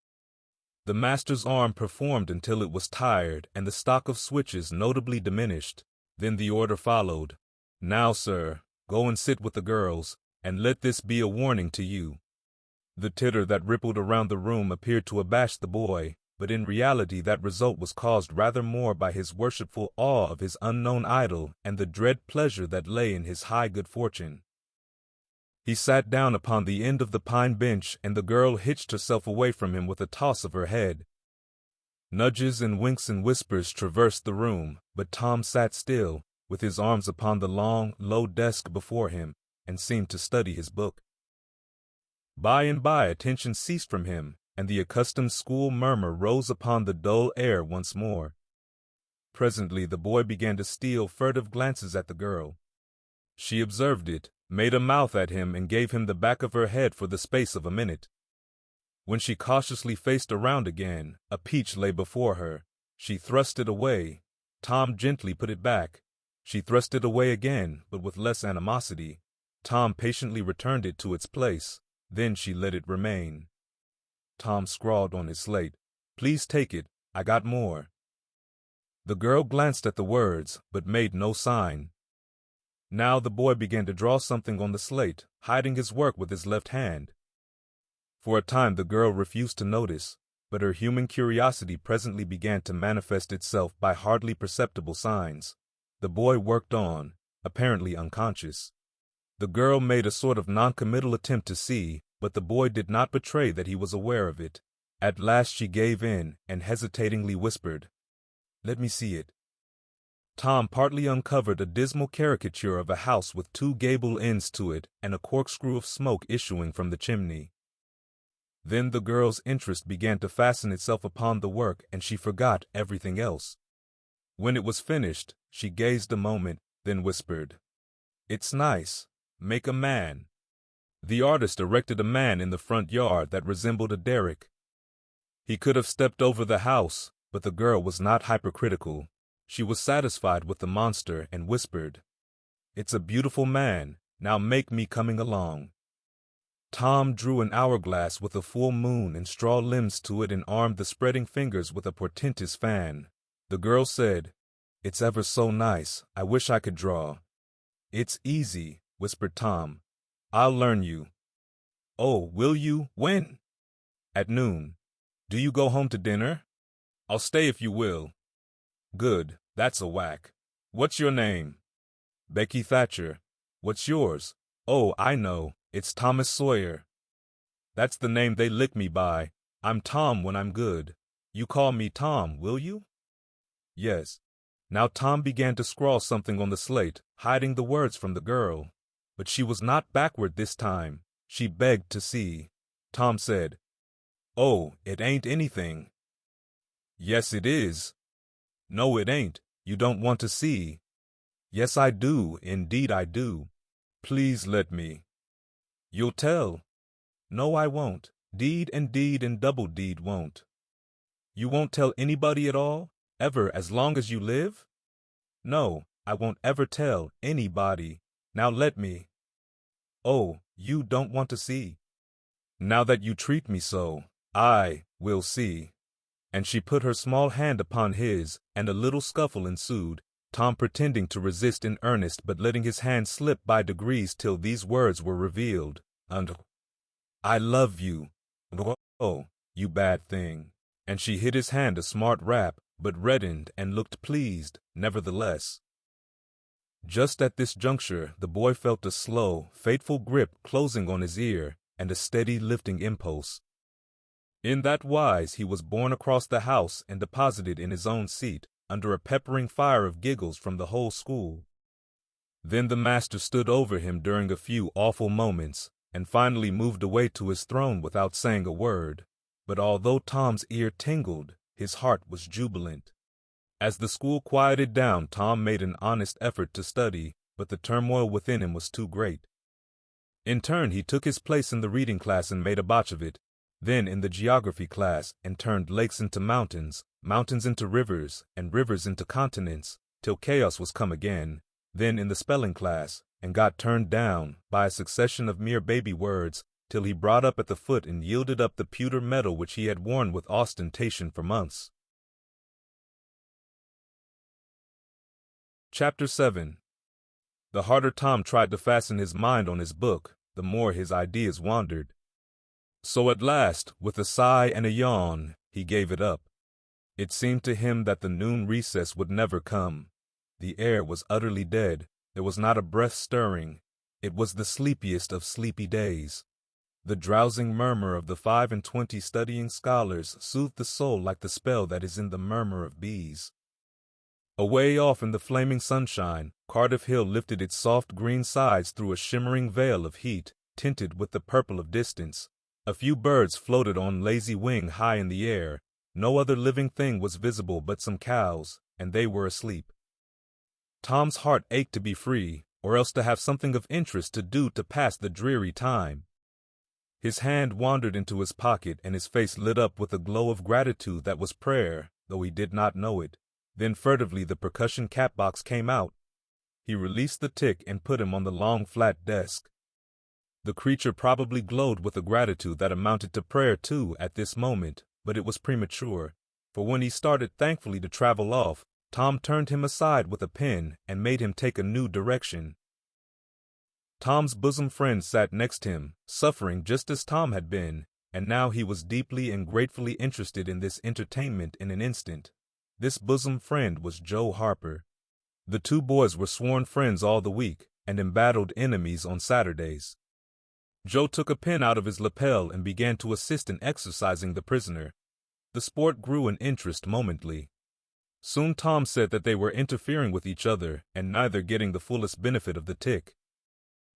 The master's arm performed until it was tired and the stock of switches notably diminished. Then the order followed. Now, sir, go and sit with the girls, and let this be a warning to you. The titter that rippled around the room appeared to abash the boy, but in reality that result was caused rather more by his worshipful awe of his unknown idol and the dread pleasure that lay in his high good fortune. He sat down upon the end of the pine bench, and the girl hitched herself away from him with a toss of her head. Nudges and winks and whispers traversed the room, but Tom sat still, with his arms upon the long, low desk before him, and seemed to study his book. By and by attention ceased from him, and the accustomed school murmur rose upon the dull air once more. Presently the boy began to steal furtive glances at the girl. She observed it, made a mouth at him, and gave him the back of her head for the space of a minute. When she cautiously faced around again, a peach lay before her. She thrust it away. Tom gently put it back. She thrust it away again, but with less animosity. Tom patiently returned it to its place. Then she let it remain. Tom scrawled on his slate, "Please take it, I got more." The girl glanced at the words, but made no sign. Now the boy began to draw something on the slate, hiding his work with his left hand. For a time the girl refused to notice, but her human curiosity presently began to manifest itself by hardly perceptible signs. The boy worked on, apparently unconscious. The girl made a sort of non-committal attempt to see, but the boy did not betray that he was aware of it. At last she gave in, and hesitatingly whispered, "Let me see it." Tom partly uncovered a dismal caricature of a house with two gable ends to it and a corkscrew of smoke issuing from the chimney. Then the girl's interest began to fasten itself upon the work, and she forgot everything else. When it was finished, she gazed a moment, then whispered, "It's nice. Make a man." The artist erected a man in the front yard that resembled a derrick. He could have stepped over the house, but the girl was not hypercritical. She was satisfied with the monster and whispered, "It's a beautiful man. Now make me coming along." Tom drew an hourglass with a full moon and straw limbs to it and armed the spreading fingers with a portentous fan. The girl said, "It's ever so nice. I wish I could draw." "It's easy," whispered Tom. "I'll learn you." "Oh, will you? When?" "At noon." "Do you go home to dinner?" "I'll stay if you will." "Good, that's a whack. What's your name?" "Becky Thatcher." "What's yours?" "Oh, I know. It's Thomas Sawyer." "That's the name they lick me by. I'm Tom when I'm good. You call me Tom, will you?" "Yes." Now Tom began to scrawl something on the slate, hiding the words from the girl. But she was not backward this time. She begged to see. Tom said, "Oh, it ain't anything." "Yes, it is." "No, it ain't. You don't want to see." "Yes, I do. Indeed, I do." "Please let me." "You'll tell." "No, I won't. Deed and double deed won't." "You won't tell anybody at all? Ever, as long as you live?" "No, I won't ever tell anybody. Now let me." "Oh, you don't want to see." "Now that you treat me so, I will see." And she put her small hand upon his, and a little scuffle ensued, Tom pretending to resist in earnest but letting his hand slip by degrees till these words were revealed, and "I love you. Oh, you bad thing." And she hit his hand a smart rap, but reddened and looked pleased, nevertheless. Just at this juncture the boy felt a slow, fateful grip closing on his ear, and a steady lifting impulse. In that wise he was borne across the house and deposited in his own seat, under a peppering fire of giggles from the whole school. Then the master stood over him during a few awful moments, and finally moved away to his throne without saying a word. But although Tom's ear tingled, his heart was jubilant. As the school quieted down, Tom made an honest effort to study, but the turmoil within him was too great. In turn he took his place in the reading class and made a botch of it, then in the geography class and turned lakes into mountains, mountains into rivers, and rivers into continents, till chaos was come again, then in the spelling class, and got turned down, by a succession of mere baby words, till he brought up at the foot and yielded up the pewter medal which he had worn with ostentation for months. Chapter 7. The harder Tom tried to fasten his mind on his book, the more his ideas wandered. So at last, with a sigh and a yawn, he gave it up. It seemed to him that the noon recess would never come. The air was utterly dead. There was not a breath stirring. It was the sleepiest of sleepy days. The drowsing murmur of the 25 studying scholars soothed the soul like the spell that is in the murmur of bees. Away off in the flaming sunshine, Cardiff Hill lifted its soft green sides through a shimmering veil of heat, tinted with the purple of distance. A few birds floated on lazy wing high in the air. No other living thing was visible but some cows, and they were asleep. Tom's heart ached to be free, or else to have something of interest to do to pass the dreary time. His hand wandered into his pocket and his face lit up with a glow of gratitude that was prayer, though he did not know it. Then furtively the percussion cap box came out. He released the tick and put him on the long flat desk. The creature probably glowed with a gratitude that amounted to prayer too at this moment, but it was premature, for when he started thankfully to travel off, Tom turned him aside with a pen and made him take a new direction. Tom's bosom friend sat next him, suffering just as Tom had been, and now he was deeply and gratefully interested in this entertainment in an instant. This bosom friend was Joe Harper. The two boys were sworn friends all the week, and embattled enemies on Saturdays. Joe took a pen out of his lapel and began to assist in exercising the prisoner. The sport grew in interest momently. Soon Tom said that they were interfering with each other and neither getting the fullest benefit of the tick.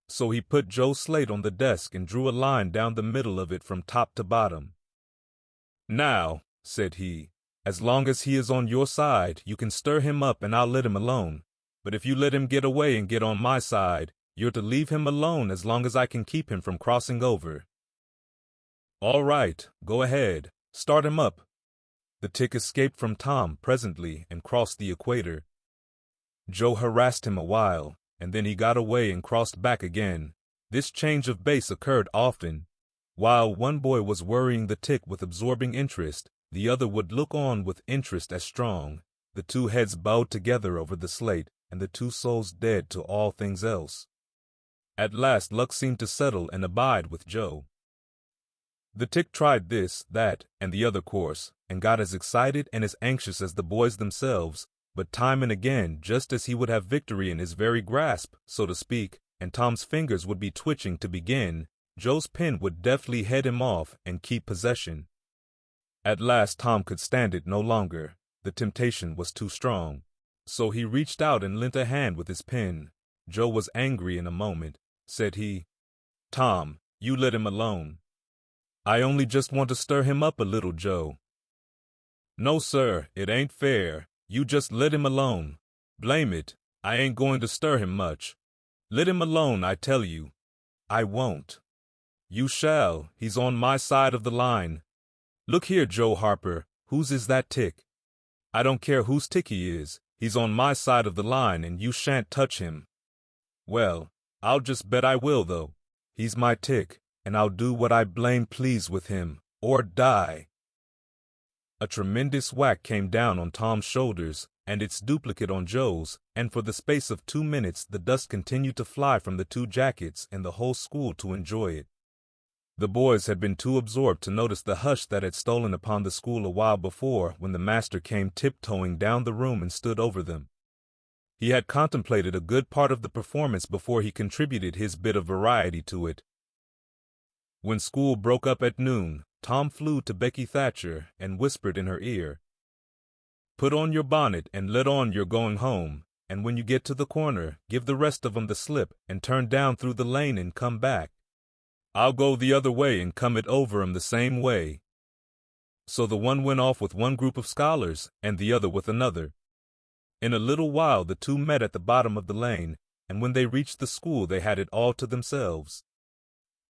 So he put Joe's slate on the desk and drew a line down the middle of it from top to bottom. "Now," said he, "as long as he is on your side, you can stir him up and I'll let him alone. But if you let him get away and get on my side, you're to leave him alone as long as I can keep him from crossing over." "All right, go ahead. Start him up." The tick escaped from Tom presently and crossed the equator. Joe harassed him a while, and then he got away and crossed back again. This change of base occurred often. While one boy was worrying the tick with absorbing interest, the other would look on with interest as strong. The two heads bowed together over the slate, and the two souls dead to all things else. At last luck seemed to settle and abide with Joe. The tick tried this, that, and the other course, and got as excited and as anxious as the boys themselves, but time and again, just as he would have victory in his very grasp, so to speak, and Tom's fingers would be twitching to begin, Joe's pen would deftly head him off and keep possession. At last Tom could stand it no longer. The temptation was too strong. So he reached out and lent a hand with his pen. Joe was angry in a moment. Said he, "Tom, you let him alone." "I only just want to stir him up a little, Joe." "No, sir, it ain't fair. You just let him alone. Blame it, I ain't going to stir him much. Let him alone, I tell you." "I won't." "You shall. He's on my side of the line. Look here, Joe Harper, whose is that tick?" "I don't care whose tick he is. He's on my side of the line, and you shan't touch him." "Well, I'll just bet I will, though. He's my tick, and I'll do what I blame please with him, or die." A tremendous whack came down on Tom's shoulders, and its duplicate on Joe's, and for the space of 2 minutes the dust continued to fly from the two jackets and the whole school to enjoy it. The boys had been too absorbed to notice the hush that had stolen upon the school a while before when the master came tiptoeing down the room and stood over them. He had contemplated a good part of the performance before he contributed his bit of variety to it. When school broke up at noon, Tom flew to Becky Thatcher and whispered in her ear, "Put on your bonnet and let on you're going home, and when you get to the corner, give the rest of 'em the slip and turn down through the lane and come back. I'll go the other way and come it over 'em the same way." So the one went off with one group of scholars and the other with another. In a little while the two met at the bottom of the lane, and when they reached the school they had it all to themselves.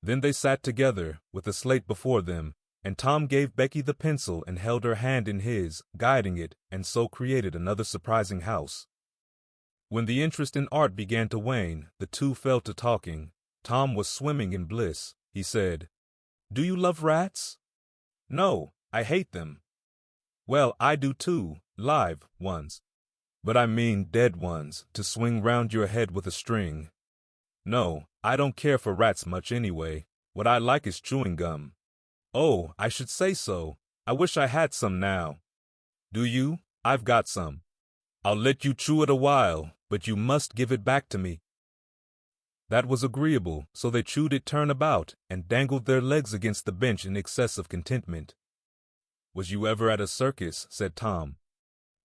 Then they sat together, with a slate before them, and Tom gave Becky the pencil and held her hand in his, guiding it, and so created another surprising house. When the interest in art began to wane, the two fell to talking. Tom was swimming in bliss. He said, Do you love rats? No, I hate them. Well, I do too, live ones. But I mean dead ones, to swing round your head with a string. No, I don't care for rats much anyway. What I like is chewing gum. Oh, I should say so. I wish I had some now. Do you? I've got some. I'll let you chew it a while, but you must give it back to me. That was agreeable, so they chewed it turn about, and dangled their legs against the bench in excess of contentment. Was you ever at a circus? Said Tom.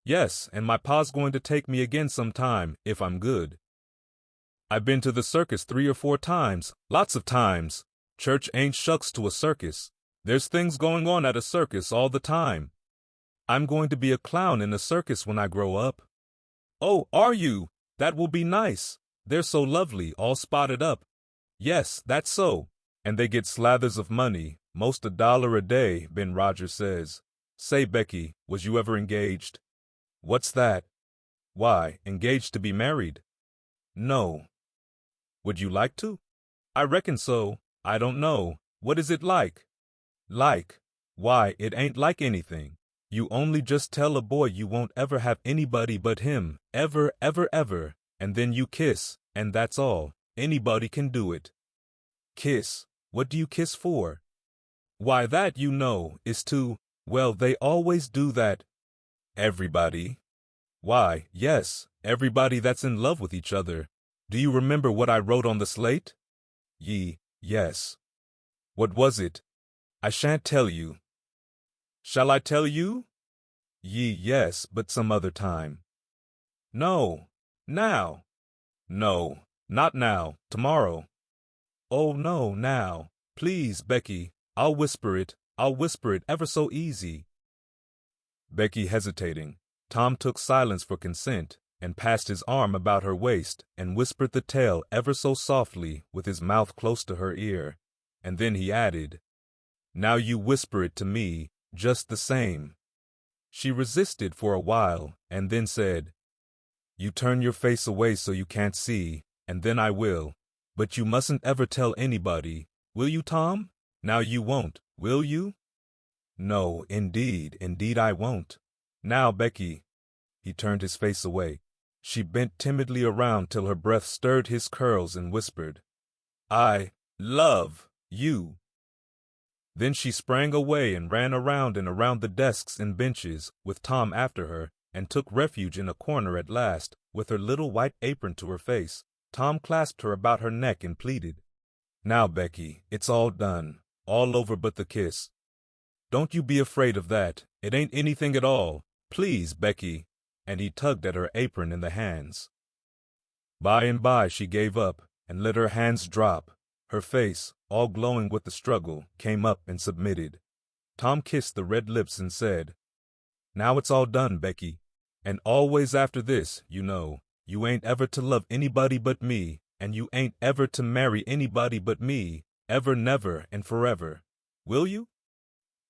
Yes, and my pa's going to take me again sometime, if I'm good. I've been to the circus 3 or 4 times, lots of times. Church ain't shucks to a circus. There's things going on at a circus all the time. I'm going to be a clown in a circus when I grow up. Oh, are you? That will be nice. They're so lovely, all spotted up. Yes, that's so. And they get slathers of money, most $1 a day, Ben Rogers says. Say, Becky, was you ever engaged? What's that? Why, engaged to be married. No. Would you like to? I reckon so. I don't know. What is it like? Like? Why, it ain't like anything. You only just tell a boy you won't ever have anybody but him, ever, ever, ever, and then you kiss, and that's all. Anybody can do it. Kiss? What do you kiss for? Why, that, you know, is to, well, they always do that. Everybody? Why, yes, everybody that's in love with each other. Do you remember what I wrote on the slate? Yes. What was it? I shan't tell you. Shall I tell you? Yes, but some other time. No. Now. No, not now, tomorrow. Oh, no, now. Please, Becky, I'll whisper it ever so easy. Becky hesitating. Tom took silence for consent, and passed his arm about her waist, and whispered the tale ever so softly, with his mouth close to her ear. And then he added, Now you whisper it to me, just the same. She resisted for a while, and then said, You turn your face away so you can't see, and then I will. But you mustn't ever tell anybody. Will you, Tom? Now you won't, will you? No, indeed I won't. Now, Becky. He turned his face away. She bent timidly around till her breath stirred his curls and whispered, I love you. Then she sprang away and ran around and around the desks and benches, with Tom after her, and took refuge in a corner at last, with her little white apron to her face. Tom clasped her about her neck and pleaded, Now, Becky, it's all done, all over but the kiss. Don't you be afraid of that. It ain't anything at all. Please, Becky. And he tugged at her apron in the hands. By and by she gave up, and let her hands drop. Her face, all glowing with the struggle, came up and submitted. Tom kissed the red lips and said, Now it's all done, Becky. And always after this, you know, you ain't ever to love anybody but me, and you ain't ever to marry anybody but me, ever, never, and forever. Will you?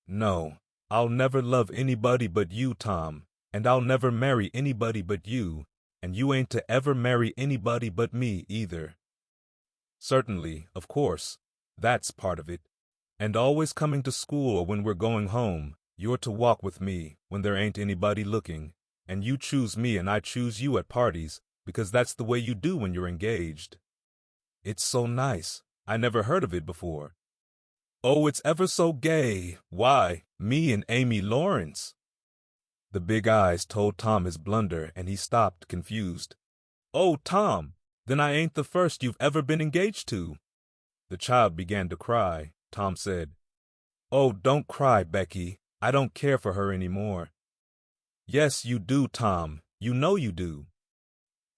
No, I'll never love anybody but you, Tom, and I'll never marry anybody but you, and you ain't to ever marry anybody but me either. Certainly, of course, that's part of it. And always coming to school or when we're going home, you're to walk with me when there ain't anybody looking, and you choose me and I choose you at parties, because that's the way you do when you're engaged. It's so nice. I never heard of it before. Oh, it's ever so gay. Why, me and Amy Lawrence. The big eyes told Tom his blunder, and he stopped, confused. Oh, Tom, then I ain't the first you've ever been engaged to. The child began to cry. Tom said, Oh, don't cry, Becky. I don't care for her any more. Yes, you do, Tom. You know you do.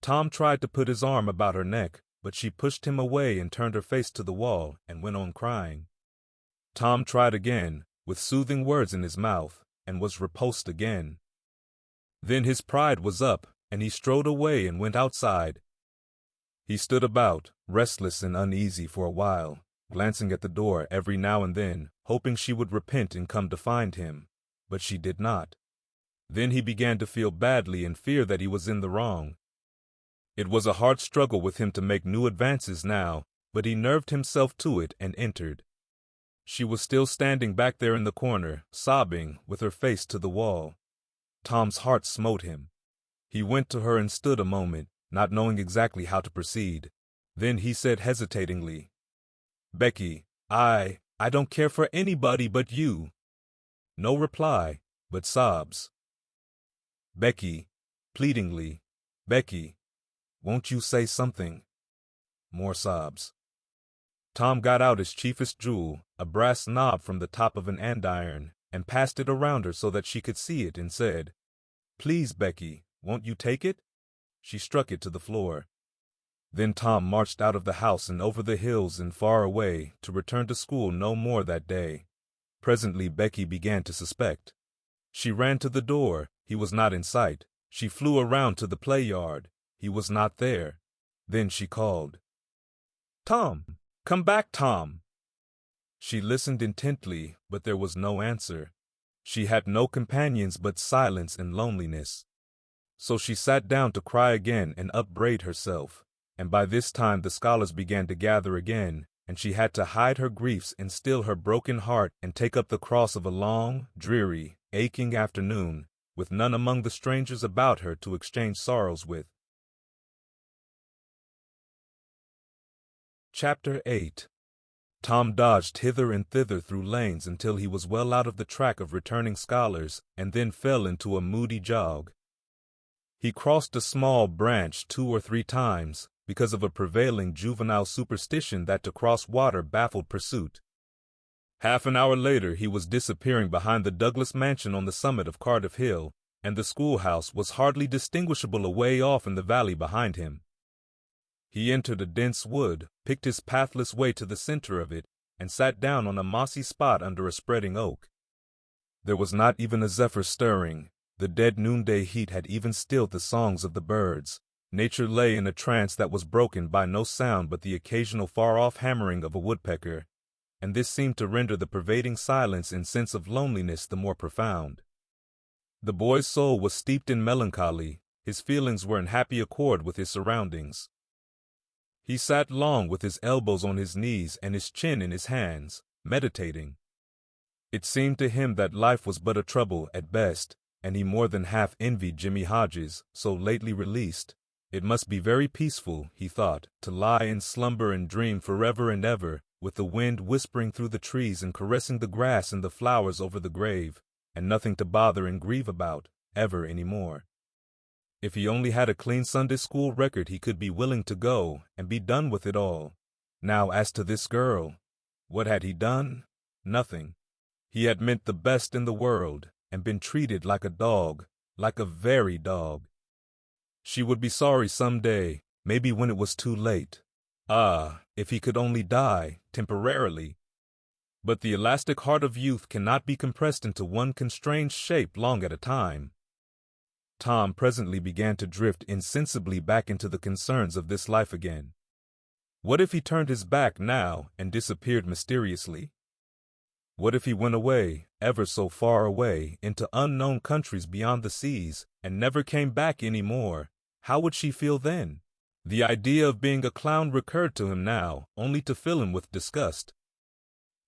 Tom tried to put his arm about her neck, but she pushed him away and turned her face to the wall and went on crying. Tom tried again, with soothing words in his mouth, and was repulsed again. Then his pride was up, and he strode away and went outside. He stood about, restless and uneasy for a while, glancing at the door every now and then, hoping she would repent and come to find him, but she did not. Then he began to feel badly and fear that he was in the wrong. It was a hard struggle with him to make new advances now, but he nerved himself to it and entered. She was still standing back there in the corner, sobbing, with her face to the wall. Tom's heart smote him. He went to her and stood a moment, not knowing exactly how to proceed. Then he said hesitatingly, "Becky, I don't care for anybody but you." No reply, but sobs. "Becky," pleadingly, "Becky, won't you say something?" More sobs. Tom got out his chiefest jewel, a brass knob from the top of an andiron, and passed it around her so that she could see it, and said, "Please, Becky, won't you take it?" She struck it to the floor. Then Tom marched out of the house and over the hills and far away, to return to school no more that day. Presently Becky began to suspect. She ran to the door. He was not in sight. She flew around to the play yard. He was not there. Then she called, "Tom! Come back, Tom!" She listened intently, but there was no answer. She had no companions but silence and loneliness. So she sat down to cry again and upbraid herself, and by this time the scholars began to gather again, and she had to hide her griefs and still her broken heart and take up the cross of a long, dreary, aching afternoon, with none among the strangers about her to exchange sorrows with. Chapter 8. Tom dodged hither and thither through lanes until he was well out of the track of returning scholars, and then fell into a moody jog. He crossed a small branch 2 or 3 times, because of a prevailing juvenile superstition that to cross water baffled pursuit. Half an hour later he was disappearing behind the Douglas mansion on the summit of Cardiff Hill, and the schoolhouse was hardly distinguishable away off in the valley behind him. He entered a dense wood, picked his pathless way to the center of it, and sat down on a mossy spot under a spreading oak. There was not even a zephyr stirring. The dead noonday heat had even stilled the songs of the birds. Nature lay in a trance that was broken by no sound but the occasional far-off hammering of a woodpecker, and this seemed to render the pervading silence and sense of loneliness the more profound. The boy's soul was steeped in melancholy. His feelings were in happy accord with his surroundings. He sat long with his elbows on his knees and his chin in his hands, meditating. It seemed to him that life was but a trouble at best, and he more than half envied Jimmy Hodges, so lately released. It must be very peaceful, he thought, to lie in slumber and dream forever and ever, with the wind whispering through the trees and caressing the grass and the flowers over the grave, and nothing to bother and grieve about, ever any more. If he only had a clean Sunday school record he could be willing to go and be done with it all. Now as to this girl, what had he done? Nothing. He had meant the best in the world, and been treated like a dog, like a very dog. She would be sorry some day, maybe when it was too late. Ah, if he could only die, temporarily. But the elastic heart of youth cannot be compressed into one constrained shape long at a time. Tom presently began to drift insensibly back into the concerns of this life again. What if he turned his back now and disappeared mysteriously? What if he went away, ever so far away, into unknown countries beyond the seas, and never came back any more? How would she feel then? The idea of being a clown recurred to him now, only to fill him with disgust.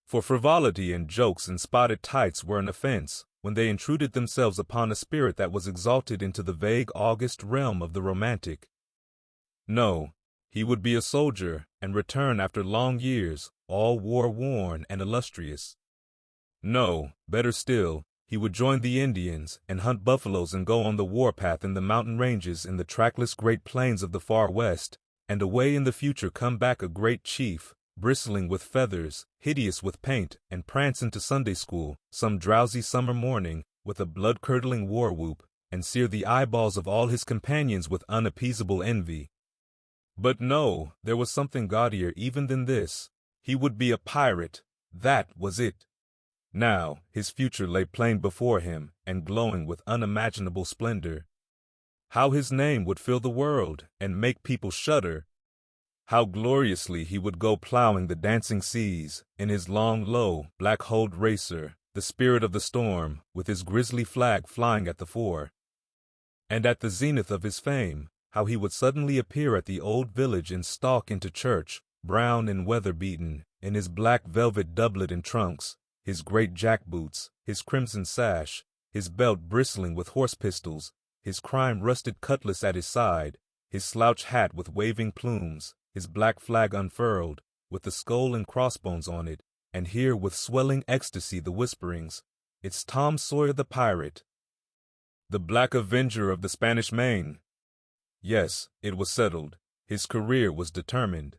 For frivolity and jokes and spotted tights were an offense, when they intruded themselves upon a spirit that was exalted into the vague august realm of the romantic. No, he would be a soldier, and return after long years, all war-worn and illustrious. No, better still, he would join the Indians, and hunt buffaloes and go on the warpath in the mountain ranges in the trackless great plains of the far west, and away in the future come back a great chief, bristling with feathers, hideous with paint, and prance into Sunday school, some drowsy summer morning, with a blood-curdling war-whoop, and sear the eyeballs of all his companions with unappeasable envy. But no, there was something gaudier even than this. He would be a pirate. That was it. Now, his future lay plain before him, and glowing with unimaginable splendor. How his name would fill the world, and make people shudder. How gloriously he would go plowing the dancing seas, in his long, low, black-hulled racer, the spirit of the storm, with his grisly flag flying at the fore. And at the zenith of his fame, how he would suddenly appear at the old village and stalk into church, brown and weather-beaten, in his black velvet doublet and trunks, his great jack-boots, his crimson sash, his belt bristling with horse pistols, his crime-rusted cutlass at his side, his slouch hat with waving plumes, his black flag unfurled, with the skull and crossbones on it, and here with swelling ecstasy the whisperings, "It's Tom Sawyer the pirate, the black avenger of the Spanish Main." Yes, it was settled. His career was determined.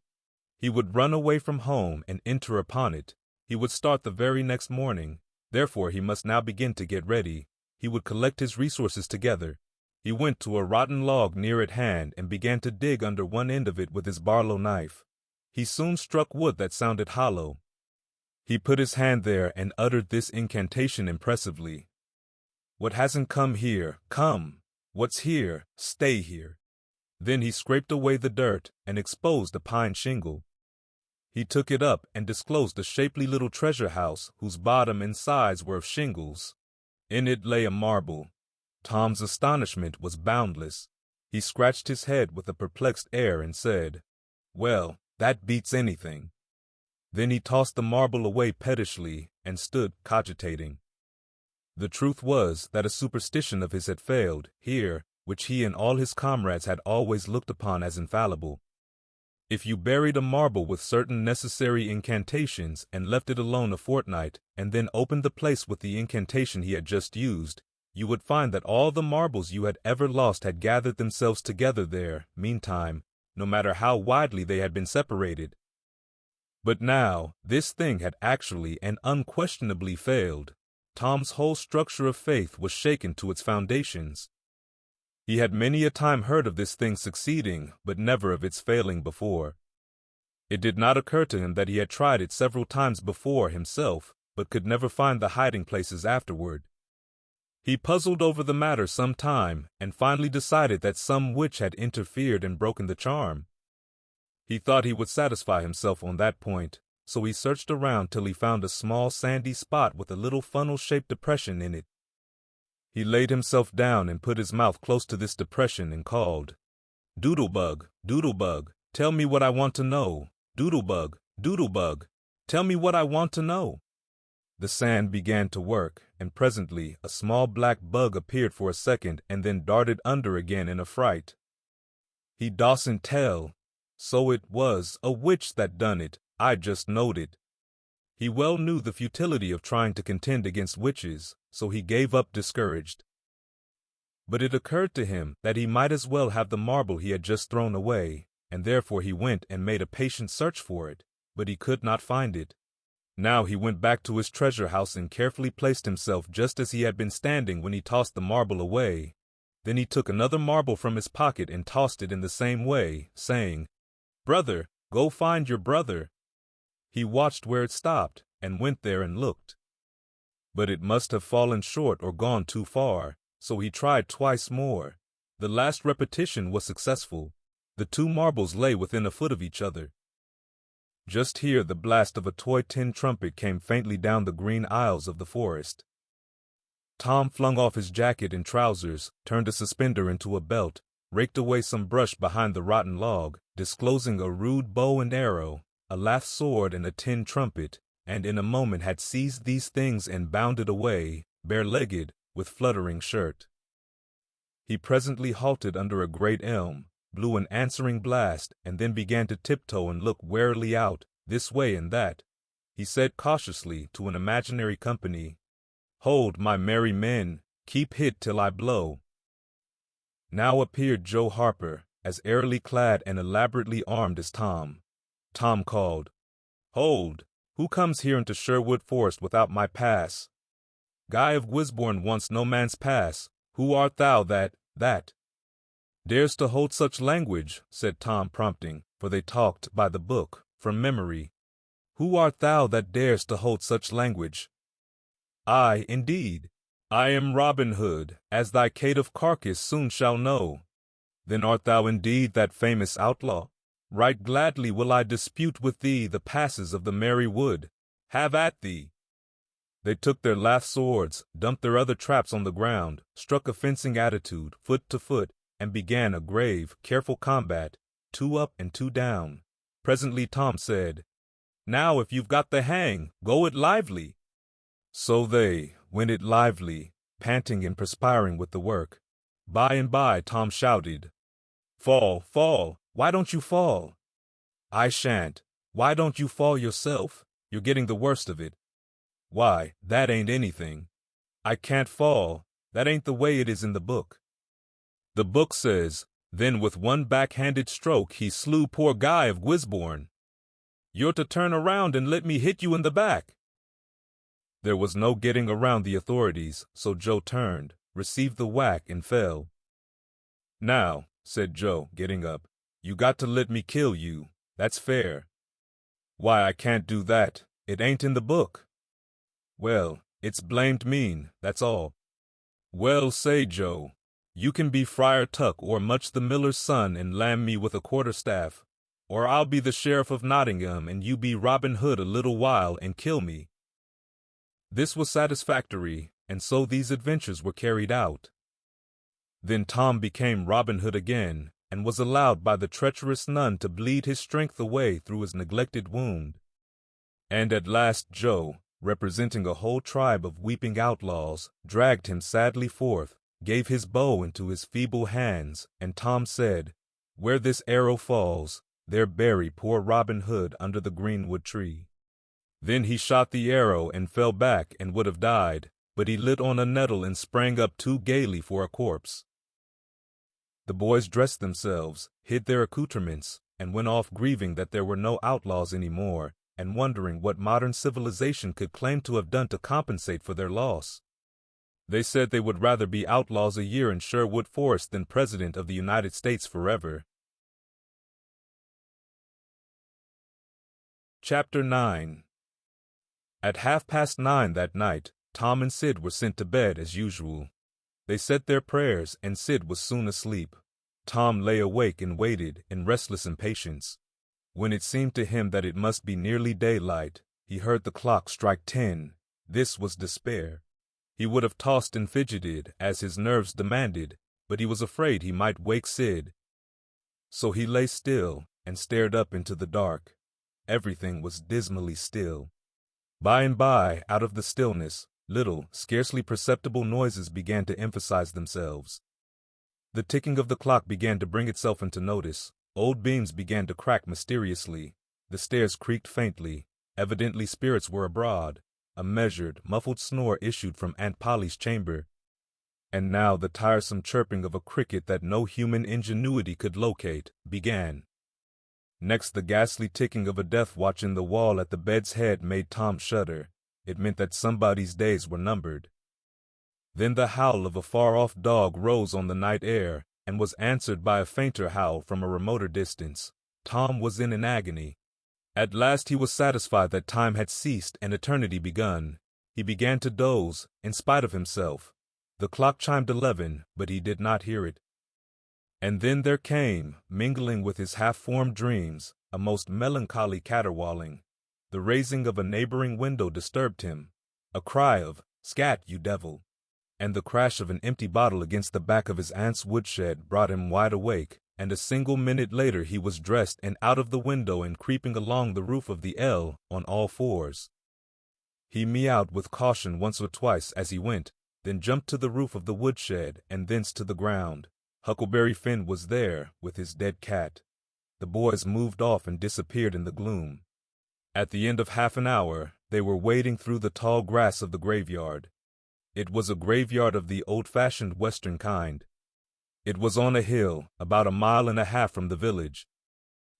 He would run away from home and enter upon it. He would start the very next morning. Therefore he must now begin to get ready. He would collect his resources together. He went to a rotten log near at hand and began to dig under one end of it with his Barlow knife. He soon struck wood that sounded hollow. He put his hand there and uttered this incantation impressively. "What hasn't come here, come. What's here, stay here." Then he scraped away the dirt and exposed a pine shingle. He took it up and disclosed a shapely little treasure house whose bottom and sides were of shingles. In it lay a marble. Tom's astonishment was boundless. He scratched his head with a perplexed air and said, "Well, that beats anything." Then he tossed the marble away pettishly and stood cogitating. The truth was that a superstition of his had failed here, which he and all his comrades had always looked upon as infallible. If you buried a marble with certain necessary incantations and left it alone a fortnight, and then opened the place with the incantation he had just used, you would find that all the marbles you had ever lost had gathered themselves together there, meantime, no matter how widely they had been separated. But now, this thing had actually and unquestionably failed. Tom's whole structure of faith was shaken to its foundations. He had many a time heard of this thing succeeding, but never of its failing before. It did not occur to him that he had tried it several times before himself, but could never find the hiding places afterward. He puzzled over the matter some time, and finally decided that some witch had interfered and broken the charm. He thought he would satisfy himself on that point, so he searched around till he found a small sandy spot with a little funnel-shaped depression in it. He laid himself down and put his mouth close to this depression and called, "Doodlebug, Doodlebug, tell me what I want to know. Doodlebug, Doodlebug, tell me what I want to know." The sand began to work, and presently a small black bug appeared for a second and then darted under again in a fright. He "Dawsn't tell. So it was a witch that done it, I just knowed it." He well knew the futility of trying to contend against witches, so he gave up discouraged. But it occurred to him that he might as well have the marble he had just thrown away, and therefore he went and made a patient search for it, but he could not find it. Now he went back to his treasure house and carefully placed himself just as he had been standing when he tossed the marble away. Then he took another marble from his pocket and tossed it in the same way, saying, "Brother, go find your brother." He watched where it stopped, and went there and looked. But it must have fallen short or gone too far, so he tried twice more. The last repetition was successful. The two marbles lay within a foot of each other. Just here the blast of a toy tin trumpet came faintly down the green aisles of the forest. Tom flung off his jacket and trousers, turned a suspender into a belt, raked away some brush behind the rotten log, disclosing a rude bow and arrow, a lath sword and a tin trumpet, and in a moment had seized these things and bounded away, bare-legged, with fluttering shirt. He presently halted under a great elm, blew an answering blast, and then began to tiptoe and look warily out, this way and that. He said cautiously to an imaginary company, "Hold, my merry men, keep hid till I blow." Now appeared Joe Harper, as airily clad and elaborately armed as Tom. Tom called, "Hold! Who comes here into Sherwood Forest without my pass? Guy of Wisborne wants no man's pass. Who art thou that dares to hold such language?" said Tom, prompting, for they talked by the book, from memory. "Who art thou that dares to hold such language?" "I, indeed. I am Robin Hood, as thy caitiff carcass soon shall know." "Then art thou indeed that famous outlaw? Right gladly will I dispute with thee the passes of the merry wood. Have at thee." They took their lath swords, dumped their other traps on the ground, struck a fencing attitude, foot to foot, and began a grave, careful combat, two up and two down. Presently Tom said, "Now if you've got the hang, go it lively." So they went it lively, panting and perspiring with the work. By and by Tom shouted, "Fall, fall, why don't you fall?" "I shan't. Why don't you fall yourself? You're getting the worst of it." "Why, that ain't anything." "I can't fall. That ain't the way it is in the book." "The book says, 'Then with one backhanded stroke he slew poor Guy of Gisborne.' You're to turn around and let me hit you in the back." There was no getting around the authorities, so Joe turned, received the whack, and fell. "Now," said Joe, getting up, "you got to let me kill you. That's fair." "Why, I can't do that. It ain't in the book." "Well, it's blamed mean, that's all." "Well, say, Joe, you can be Friar Tuck or Much the miller's son and lam me with a quarterstaff, or I'll be the sheriff of Nottingham and you be Robin Hood a little while and kill me." This was satisfactory, and so these adventures were carried out. Then Tom became Robin Hood again, and was allowed by the treacherous nun to bleed his strength away through his neglected wound. And at last Joe, representing a whole tribe of weeping outlaws, dragged him sadly forth, gave his bow into his feeble hands, and Tom said, "Where this arrow falls, there bury poor Robin Hood under the greenwood tree." Then he shot the arrow and fell back and would have died, but he lit on a nettle and sprang up too gaily for a corpse. The boys dressed themselves, hid their accoutrements, and went off grieving that there were no outlaws any more, and wondering what modern civilization could claim to have done to compensate for their loss. They said they would rather be outlaws a year in Sherwood Forest than President of the United States forever. Chapter 9. At 9:30 that night, Tom and Sid were sent to bed as usual. They said their prayers, and Sid was soon asleep. Tom lay awake and waited in restless impatience. When it seemed to him that it must be nearly daylight, he heard the clock strike 10. This was despair. He would have tossed and fidgeted, as his nerves demanded, but he was afraid he might wake Sid. So he lay still and stared up into the dark. Everything was dismally still. By and by, out of the stillness, little, scarcely perceptible noises began to emphasize themselves. The ticking of the clock began to bring itself into notice. Old beams began to crack mysteriously. The stairs creaked faintly. Evidently spirits were abroad. A measured, muffled snore issued from Aunt Polly's chamber. And now the tiresome chirping of a cricket that no human ingenuity could locate began. Next, the ghastly ticking of a death watch in the wall at the bed's head made Tom shudder. It meant that somebody's days were numbered. Then the howl of a far-off dog rose on the night air, and was answered by a fainter howl from a remoter distance. Tom was in an agony. At last he was satisfied that time had ceased and eternity begun. He began to doze, in spite of himself. The clock chimed 11, but he did not hear it. And then there came, mingling with his half-formed dreams, a most melancholy caterwauling. The raising of a neighboring window disturbed him. A cry of, "Scat, you devil!" and the crash of an empty bottle against the back of his aunt's woodshed brought him wide awake, and a single minute later he was dressed and out of the window and creeping along the roof of the L on all fours. He meowed with caution once or twice as he went, then jumped to the roof of the woodshed and thence to the ground. Huckleberry Finn was there with his dead cat. The boys moved off and disappeared in the gloom. At the end of half an hour, they were wading through the tall grass of the graveyard. It was a graveyard of the old-fashioned Western kind. It was on a hill, about 1.5 miles from the village.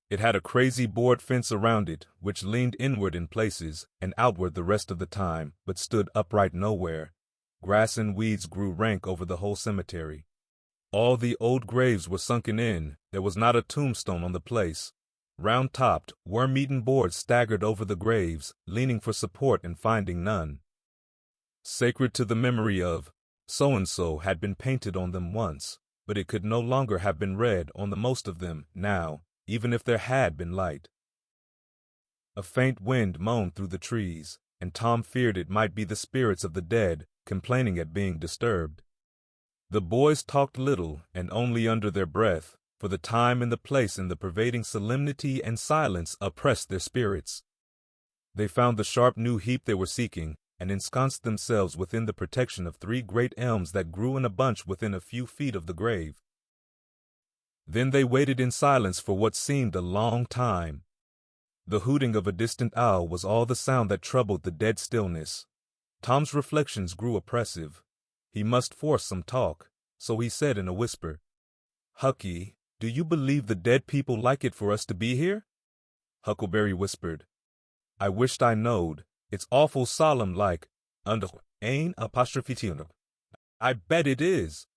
It had a crazy board fence around it, which leaned inward in places, and outward the rest of the time, but stood upright nowhere. Grass and weeds grew rank over the whole cemetery. All the old graves were sunken in. There was not a tombstone on the place. Round-topped, worm-eaten boards staggered over the graves, leaning for support and finding none. Sacred to the memory of so-and-so had been painted on them once, but it could no longer have been read on the most of them now, even if there had been light. A faint wind moaned through the trees, and Tom feared it might be the spirits of the dead complaining at being disturbed. The boys talked little and only under their breath. for the time and the place and the pervading solemnity and silence oppressed their spirits. They found the sharp new heap they were seeking, and ensconced themselves within the protection of 3 great elms that grew in a bunch within a few feet of the grave. Then they waited in silence for what seemed a long time. The hooting of a distant owl was all the sound that troubled the dead stillness. Tom's reflections grew oppressive. He must force some talk, so he said in a whisper, "Hucky, do you believe the dead people like it for us to be here?" Huckleberry whispered, "I wished I knowed. It's awful solemn like, under ain apostrophe tune. I bet it is."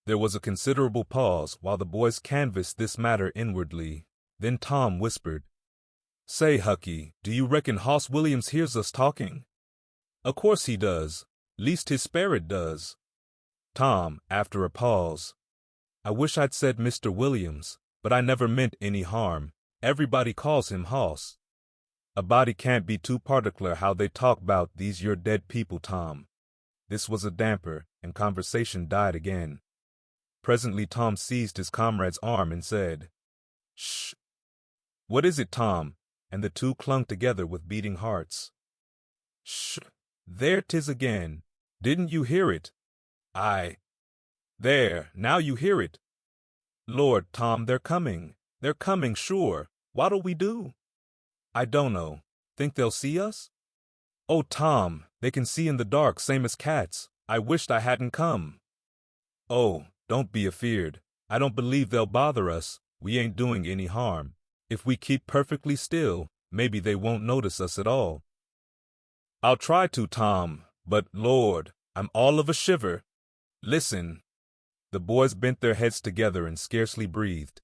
There was a considerable pause while the boys canvassed this matter inwardly. Then Tom whispered, "Say, Hucky, do you reckon Hoss Williams hears us talking?" "O' course he does. Least his sperrit does." Tom, after a pause, "I wish I'd said Mr. Williams, but I never meant any harm. Everybody calls him Hoss. A body can't be too particular how they talk 'bout these your dead people, Tom." This was a damper, and conversation died again. Presently Tom seized his comrade's arm and said, "Shh." "What is it, Tom?" And the two clung together with beating hearts. "Shh. There 'tis again. Didn't you hear it?" "Aye." "There, now you hear it." "Lord, Tom, they're coming. They're coming, sure. What'll we do?" "I dunno. Think they'll see us?" "Oh, Tom, they can see in the dark, same as cats. I wished I hadn't come." "Oh, don't be afeard. I don't believe they'll bother us. We ain't doing any harm. If we keep perfectly still, maybe they won't notice us at all." "I'll try to, Tom, but, Lord, I'm all of a shiver. Listen." The boys bent their heads together and scarcely breathed.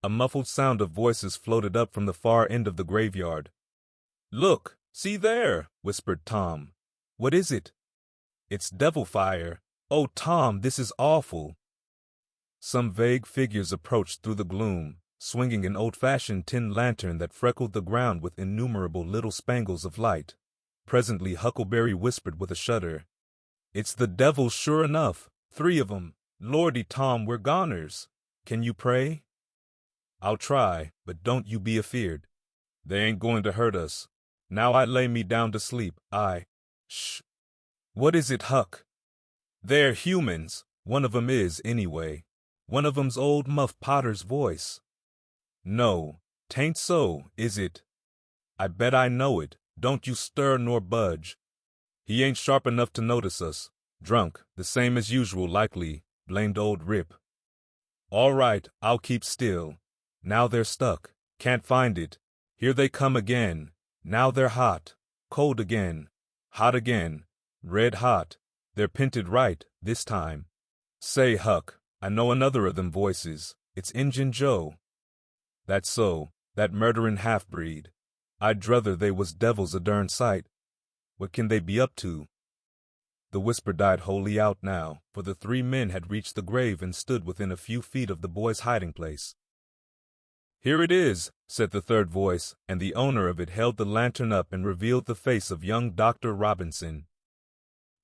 A muffled sound of voices floated up from the far end of the graveyard. "Look, see there," whispered Tom. "What is it?" "It's devil fire. Oh, Tom, this is awful." Some vague figures approached through the gloom, swinging an old-fashioned tin lantern that freckled the ground with innumerable little spangles of light. Presently Huckleberry whispered with a shudder, "It's the devils sure enough. 3 of 'em. Lordy, Tom, we're goners. Can you pray?" "I'll try, but don't you be afeard. They ain't going to hurt us. Now I lay me down to sleep, Shh." "What is it, Huck?" "They're humans. One of 'em is, anyway. One of 'em's old Muff Potter's voice." "No, 'tain't so, is it?" "I bet I know it. Don't you stir nor budge. He ain't sharp enough to notice us. Drunk, the same as usual, likely. Blamed old Rip." "All right, I'll keep still. Now they're stuck. Can't find it. Here they come again. Now they're hot. Cold again. Hot again. Red hot. They're pinted right, this time. Say, Huck, I know another of them voices. It's Injun Joe." "That's so. That murderin' half-breed. I'd druther they was devils a dern sight. What can they be up to?" The whisper died wholly out now, for the 3 men had reached the grave and stood within a few feet of the boy's hiding place. "Here it is," said the third voice, and the owner of it held the lantern up and revealed the face of young Dr. Robinson.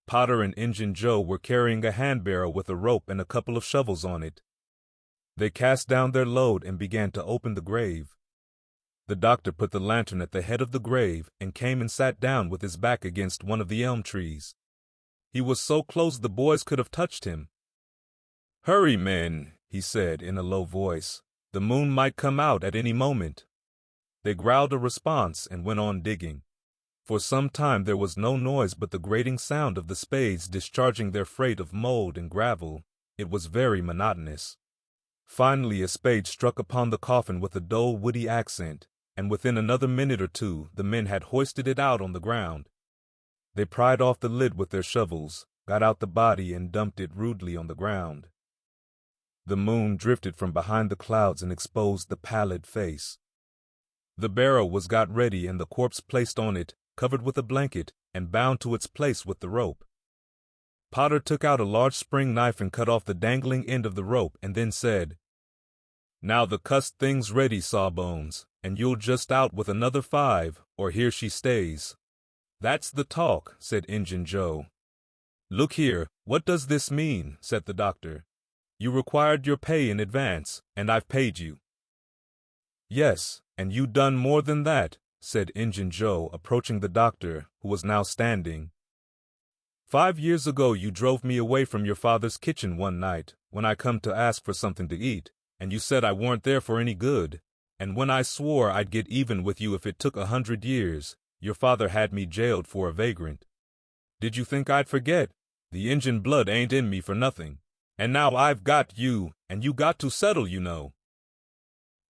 Potter and Injun Joe were carrying a hand-barrow with a rope and a couple of shovels on it. They cast down their load and began to open the grave. The doctor put the lantern at the head of the grave and came and sat down with his back against one of the elm trees. He was so close the boys could have touched him. "Hurry, men," he said in a low voice. "The moon might come out at any moment." They growled a response and went on digging. For some time there was no noise but the grating sound of the spades discharging their freight of mold and gravel. It was very monotonous. Finally a spade struck upon the coffin with a dull, woody accent, and within another minute or two the men had hoisted it out on the ground. They pried off the lid with their shovels, got out the body, and dumped it rudely on the ground. The moon drifted from behind the clouds and exposed the pallid face. The barrow was got ready and the corpse placed on it, covered with a blanket, and bound to its place with the rope. Potter took out a large spring knife and cut off the dangling end of the rope, and then said, "Now the cussed thing's ready, Sawbones, and you'll just out with another 5, or here she stays." "That's the talk," said Injun Joe. "Look here, what does this mean?" said the doctor. You required your pay in advance, and I've paid you. Yes, and you done more than that, said Injun Joe, approaching the doctor, who was now standing. 5 years ago you drove me away from your father's kitchen one night, when I come to ask for something to eat, and you said I weren't there for any good, and when I swore I'd get even with you if it took 100 years, your father had me jailed for a vagrant. Did you think I'd forget? The Injun blood ain't in me for nothing. And now I've got you, and you got to settle, you know.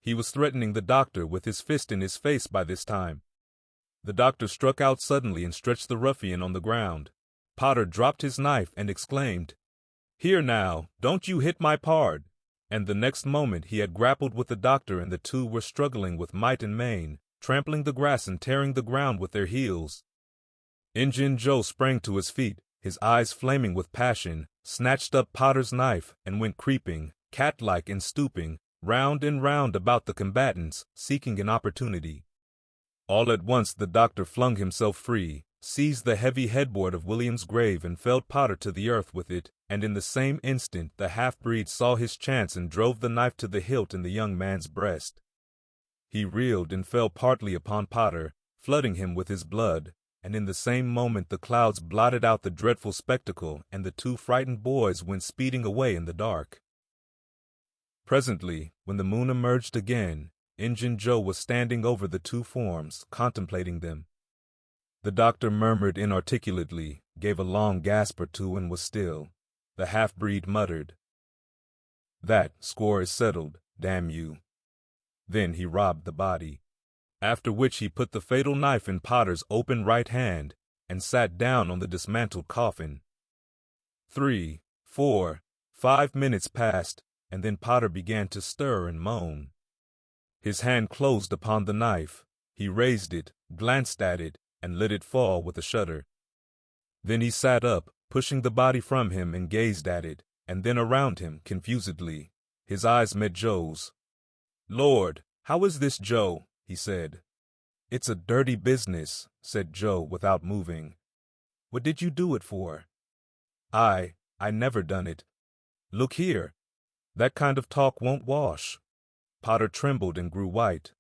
He was threatening the doctor with his fist in his face by this time. The doctor struck out suddenly and stretched the ruffian on the ground. Potter dropped his knife and exclaimed, "Here now, don't you hit my pard!" And the next moment he had grappled with the doctor, and the two were struggling with might and main, trampling the grass and tearing the ground with their heels. Injun Joe sprang to his feet, his eyes flaming with passion, snatched up Potter's knife, and went creeping, cat-like and stooping, round and round about the combatants, seeking an opportunity. All at once the doctor flung himself free, seized the heavy headboard of William's grave and felled Potter to the earth with it, and in the same instant the half-breed saw his chance and drove the knife to the hilt in the young man's breast. He reeled and fell partly upon Potter, flooding him with his blood, and in the same moment the clouds blotted out the dreadful spectacle, and the two frightened boys went speeding away in the dark. Presently, when the moon emerged again, Injun Joe was standing over the two forms, contemplating them. The doctor murmured inarticulately, gave a long gasp or two, and was still. The half-breed muttered, "That score is settled, damn you." Then he robbed the body, after which he put the fatal knife in Potter's open right hand and sat down on the dismantled coffin. 3, 4, 5 minutes passed, and then Potter began to stir and moan. His hand closed upon the knife. He raised it, glanced at it, and let it fall with a shudder. Then he sat up, pushing the body from him, and gazed at it, and then around him, confusedly. His eyes met Joe's. "Lord, how is this, Joe?" he said. "It's a dirty business," said Joe without moving. "What did you do it for?" I never done it. Look here. That kind of talk won't wash." Potter trembled and grew white.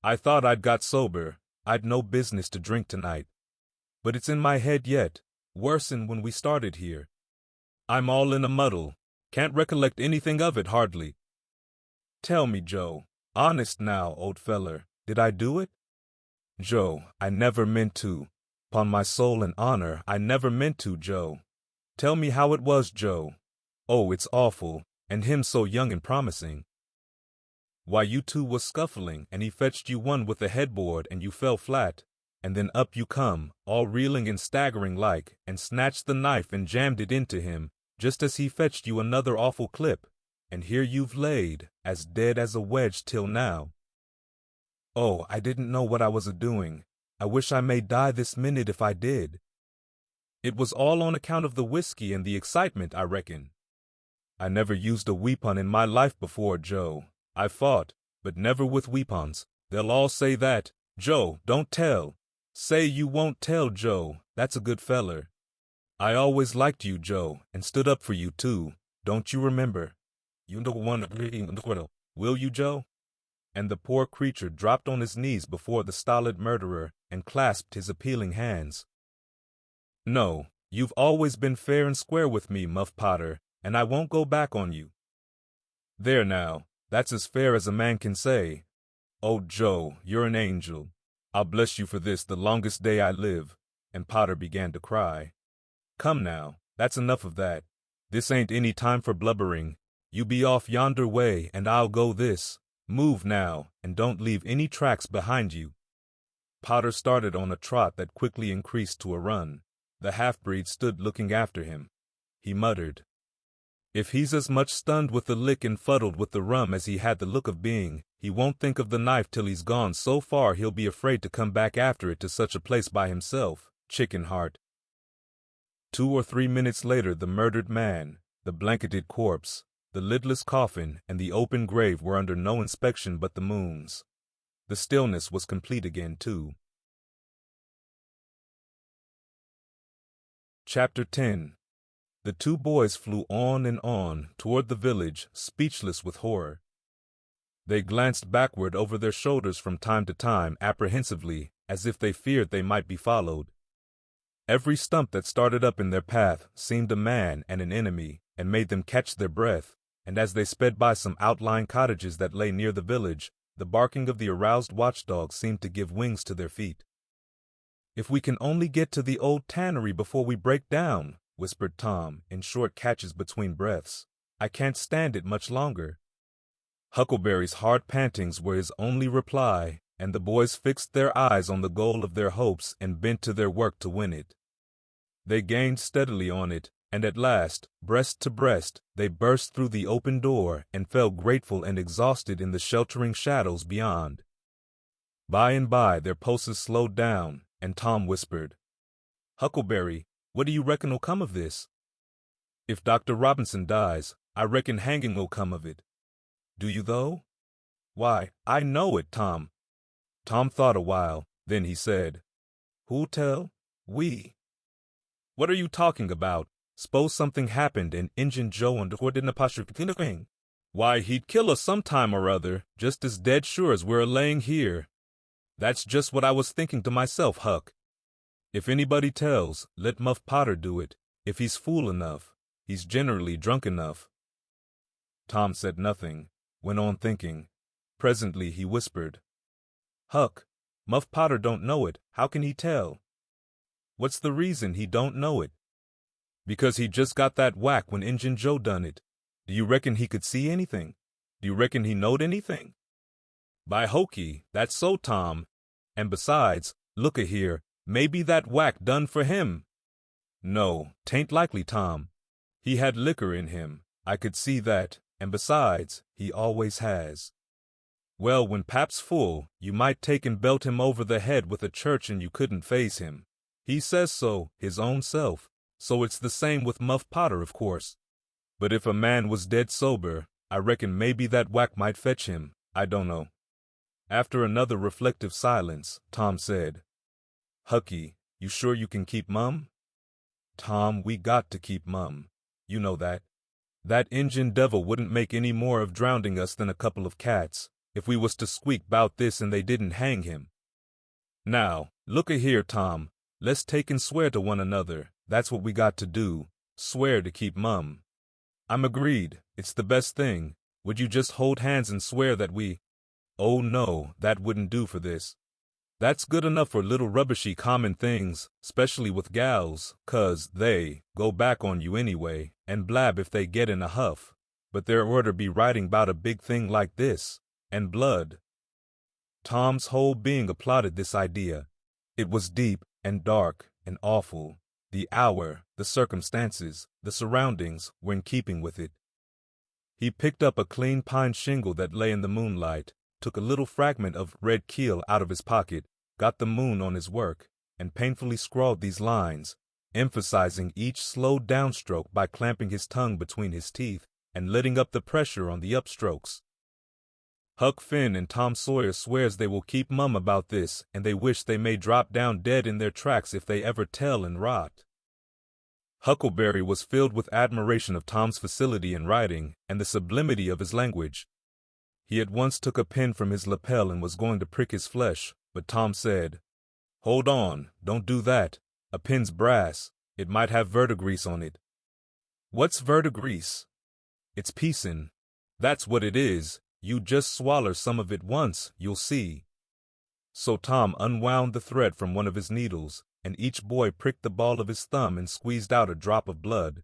"I thought I'd got sober. I'd no business to drink tonight. But it's in my head yet, worse'n when we started here. I'm all in a muddle. Can't recollect anything of it hardly. Tell me, Joe, honest now, old feller, did I do it?" "Joe, I never meant to. 'Pon my soul and honor, I never meant to, Joe. Tell me how it was, Joe. Oh, it's awful, and him so young and promising." "Why, you two was scuffling, and he fetched you one with the headboard, and you fell flat, and then up you come, all reeling and staggering like, and snatched the knife and jammed it into him, just as he fetched you another awful clip, and here you've laid, as dead as a wedge till now." "Oh, I didn't know what I was a-doing. I wish I may die this minute if I did." "It was all on account of the whiskey and the excitement, I reckon." "I never used a weapon in my life before, Joe. I fought, but never with weapons. They'll all say that. Joe, don't tell. Say you won't tell, Joe. That's a good feller. I always liked you, Joe, and stood up for you, too. Don't you remember? You don't want to. Will you, Joe?" And the poor creature dropped on his knees before the stolid murderer and clasped his appealing hands. "No, you've always been fair and square with me, Muff Potter, and I won't go back on you." "There now, that's as fair as a man can say. Oh, Joe, you're an angel. I'll bless you for this the longest day I live." And Potter began to cry. "Come now, that's enough of that. This ain't any time for blubbering. You be off yonder way, and I'll go this. Move now, and don't leave any tracks behind you." Potter started on a trot that quickly increased to a run. The half-breed stood looking after him. He muttered, "If he's as much stunned with the lick and fuddled with the rum as he had the look of being, he won't think of the knife till he's gone so far he'll be afraid to come back after it to such a place by himself, chicken heart." 2 or 3 minutes later the murdered man, the blanketed corpse, the lidless coffin, and the open grave were under no inspection but the moon's. The stillness was complete again, too. Chapter 10. The two boys flew on and on toward the village, speechless with horror. They glanced backward over their shoulders from time to time, apprehensively, as if they feared they might be followed. Every stump that started up in their path seemed a man and an enemy, and made them catch their breath, and as they sped by some outlying cottages that lay near the village, the barking of the aroused watchdogs seemed to give wings to their feet. "If we can only get to the old tannery before we break down," whispered Tom, in short catches between breaths. "I can't stand it much longer." Huckleberry's hard pantings were his only reply, and the boys fixed their eyes on the goal of their hopes and bent to their work to win it. They gained steadily on it, and at last, breast to breast, they burst through the open door and fell grateful and exhausted in the sheltering shadows beyond. By and by their pulses slowed down, and Tom whispered, "Huckleberry, what do you reckon'll come of this?" "If Dr. Robinson dies, I reckon hanging'll come of it." "Do you, though?" "Why, I know it, Tom." Tom thought a while, then he said, "Who'll tell? We." "What are you talking about? S'pose something happened and Injun Joe didn't apostrophe thing. Why, he'd kill us sometime or other, just as dead sure as we're laying here." "That's just what I was thinking to myself, Huck. If anybody tells, let Muff Potter do it, if he's fool enough. He's generally drunk enough." Tom said nothing, went on thinking. Presently he whispered, "Huck, Muff Potter don't know it. How can he tell?" "What's the reason he don't know it?" "Because he just got that whack when Injun Joe done it. Do you reckon he could see anything? Do you reckon he knowed anything?" "By hokey, that's so, Tom. And besides, look-a-here, maybe that whack done for him." "No, 'tain't likely, Tom. He had liquor in him, I could see that, and besides, he always has." "Well, when Pap's full, you might take and belt him over the head with a church and you couldn't faze him. He says so, his own self, so it's the same with Muff Potter, of course. But if a man was dead sober, I reckon maybe that whack might fetch him, I don't know." After another reflective silence, Tom said, "Hucky, you sure you can keep mum?" "Tom, we got to keep mum. You know that. That Injun devil wouldn't make any more of drowning us than a couple of cats, if we was to squeak 'bout this and they didn't hang him. Now, look-a-here, Tom, let's take and swear to one another. That's what we got to do, swear to keep mum." "I'm agreed. It's the best thing. Would you just hold hands and swear that we—" "Oh no, that wouldn't do for this. That's good enough for little rubbishy common things, specially with gals, 'cause they go back on you anyway, and blab if they get in a huff. But there oughter be writing 'bout a big thing like this, and blood." Tom's whole being applauded this idea. It was deep and dark and awful. The hour, the circumstances, the surroundings were in keeping with it. He picked up a clean pine shingle that lay in the moonlight, took a little fragment of red keel out of his pocket, got the moon on his work, and painfully scrawled these lines, emphasizing each slow downstroke by clamping his tongue between his teeth and letting up the pressure on the upstrokes. "Huck Finn and Tom Sawyer swears they will keep mum about this, and they wish they may drop down dead in their tracks if they ever tell and rot." Huckleberry was filled with admiration of Tom's facility in writing and the sublimity of his language. He at once took a pen from his lapel and was going to prick his flesh, but Tom said, "Hold on, don't do that. A pen's brass. It might have verdigrease on it." "What's verdigrease?" "It's piecin'. That's what it is. You just swaller some of it once, you'll see." So Tom unwound the thread from one of his needles, and each boy pricked the ball of his thumb and squeezed out a drop of blood.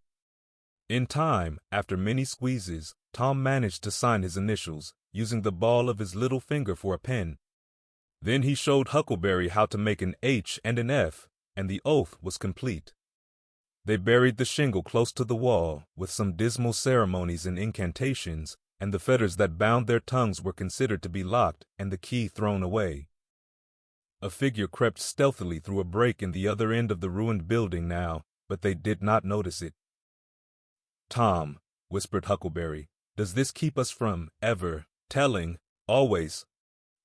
In time, after many squeezes, Tom managed to sign his initials, using the ball of his little finger for a pen. Then he showed Huckleberry how to make an H and an F, and the oath was complete. They buried the shingle close to the wall, with some dismal ceremonies and incantations, and the fetters that bound their tongues were considered to be locked and the key thrown away. A figure crept stealthily through a break in the other end of the ruined building now, but they did not notice it. "Tom," whispered Huckleberry, "does this keep us from ever telling, always?"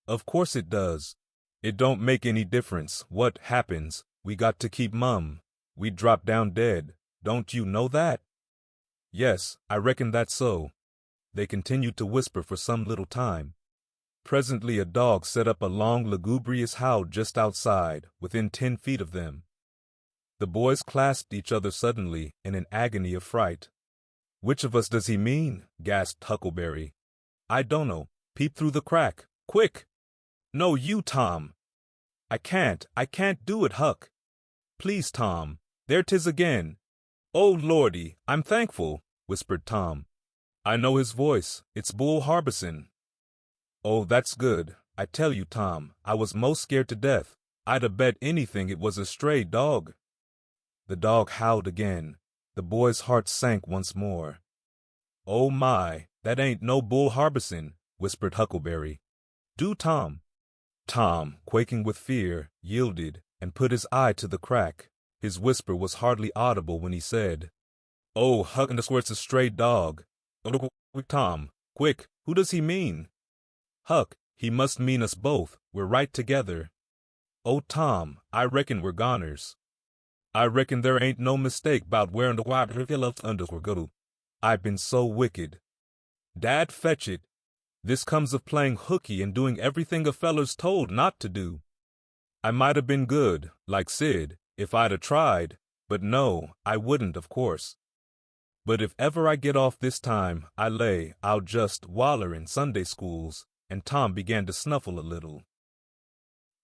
"Of course it does. It don't make any difference what happens. We got to keep mum. We'd drop down dead. Don't you know that? Yes, I reckon that's so. They continued to whisper for some little time. Presently a dog set up a long, lugubrious howl just outside, within 10 feet of them. The boys clasped each other suddenly, in an agony of fright. "Which of us does he mean?" gasped Huckleberry. "I dunno. Peep through the crack. Quick!" "No, you, Tom." I can't do it, Huck." "Please, Tom. There 'tis again." "Oh, Lordy, I'm thankful," whispered Tom. "I know his voice. It's Bull Harbison." "Oh, that's good. I tell you, Tom, I was most scared to death. I'd 'a bet anything it was a stray dog." The dog howled again. The boys' hearts sank once more. "Oh my, that ain't no Bull Harbison," whispered Huckleberry. "Do, Tom." Tom, quaking with fear, yielded and put his eye to the crack. His whisper was hardly audible when he said, "Oh, Huck, and it's a stray dog." "Quick, Tom, quick, who does he mean?" "Huck, he must mean us both. We're right together." "Oh, Tom, I reckon we're goners." "I reckon there ain't no mistake 'bout where the water under we're go. I've been so wicked. Dad, fetch it. This comes of playing hooky and doing everything a feller's told not to do. I might have been good, like Sid, if I'd 'a tried, but no, I wouldn't, of course. But if ever I get off this time, I lay I'll just waller in Sunday schools," and Tom began to snuffle a little.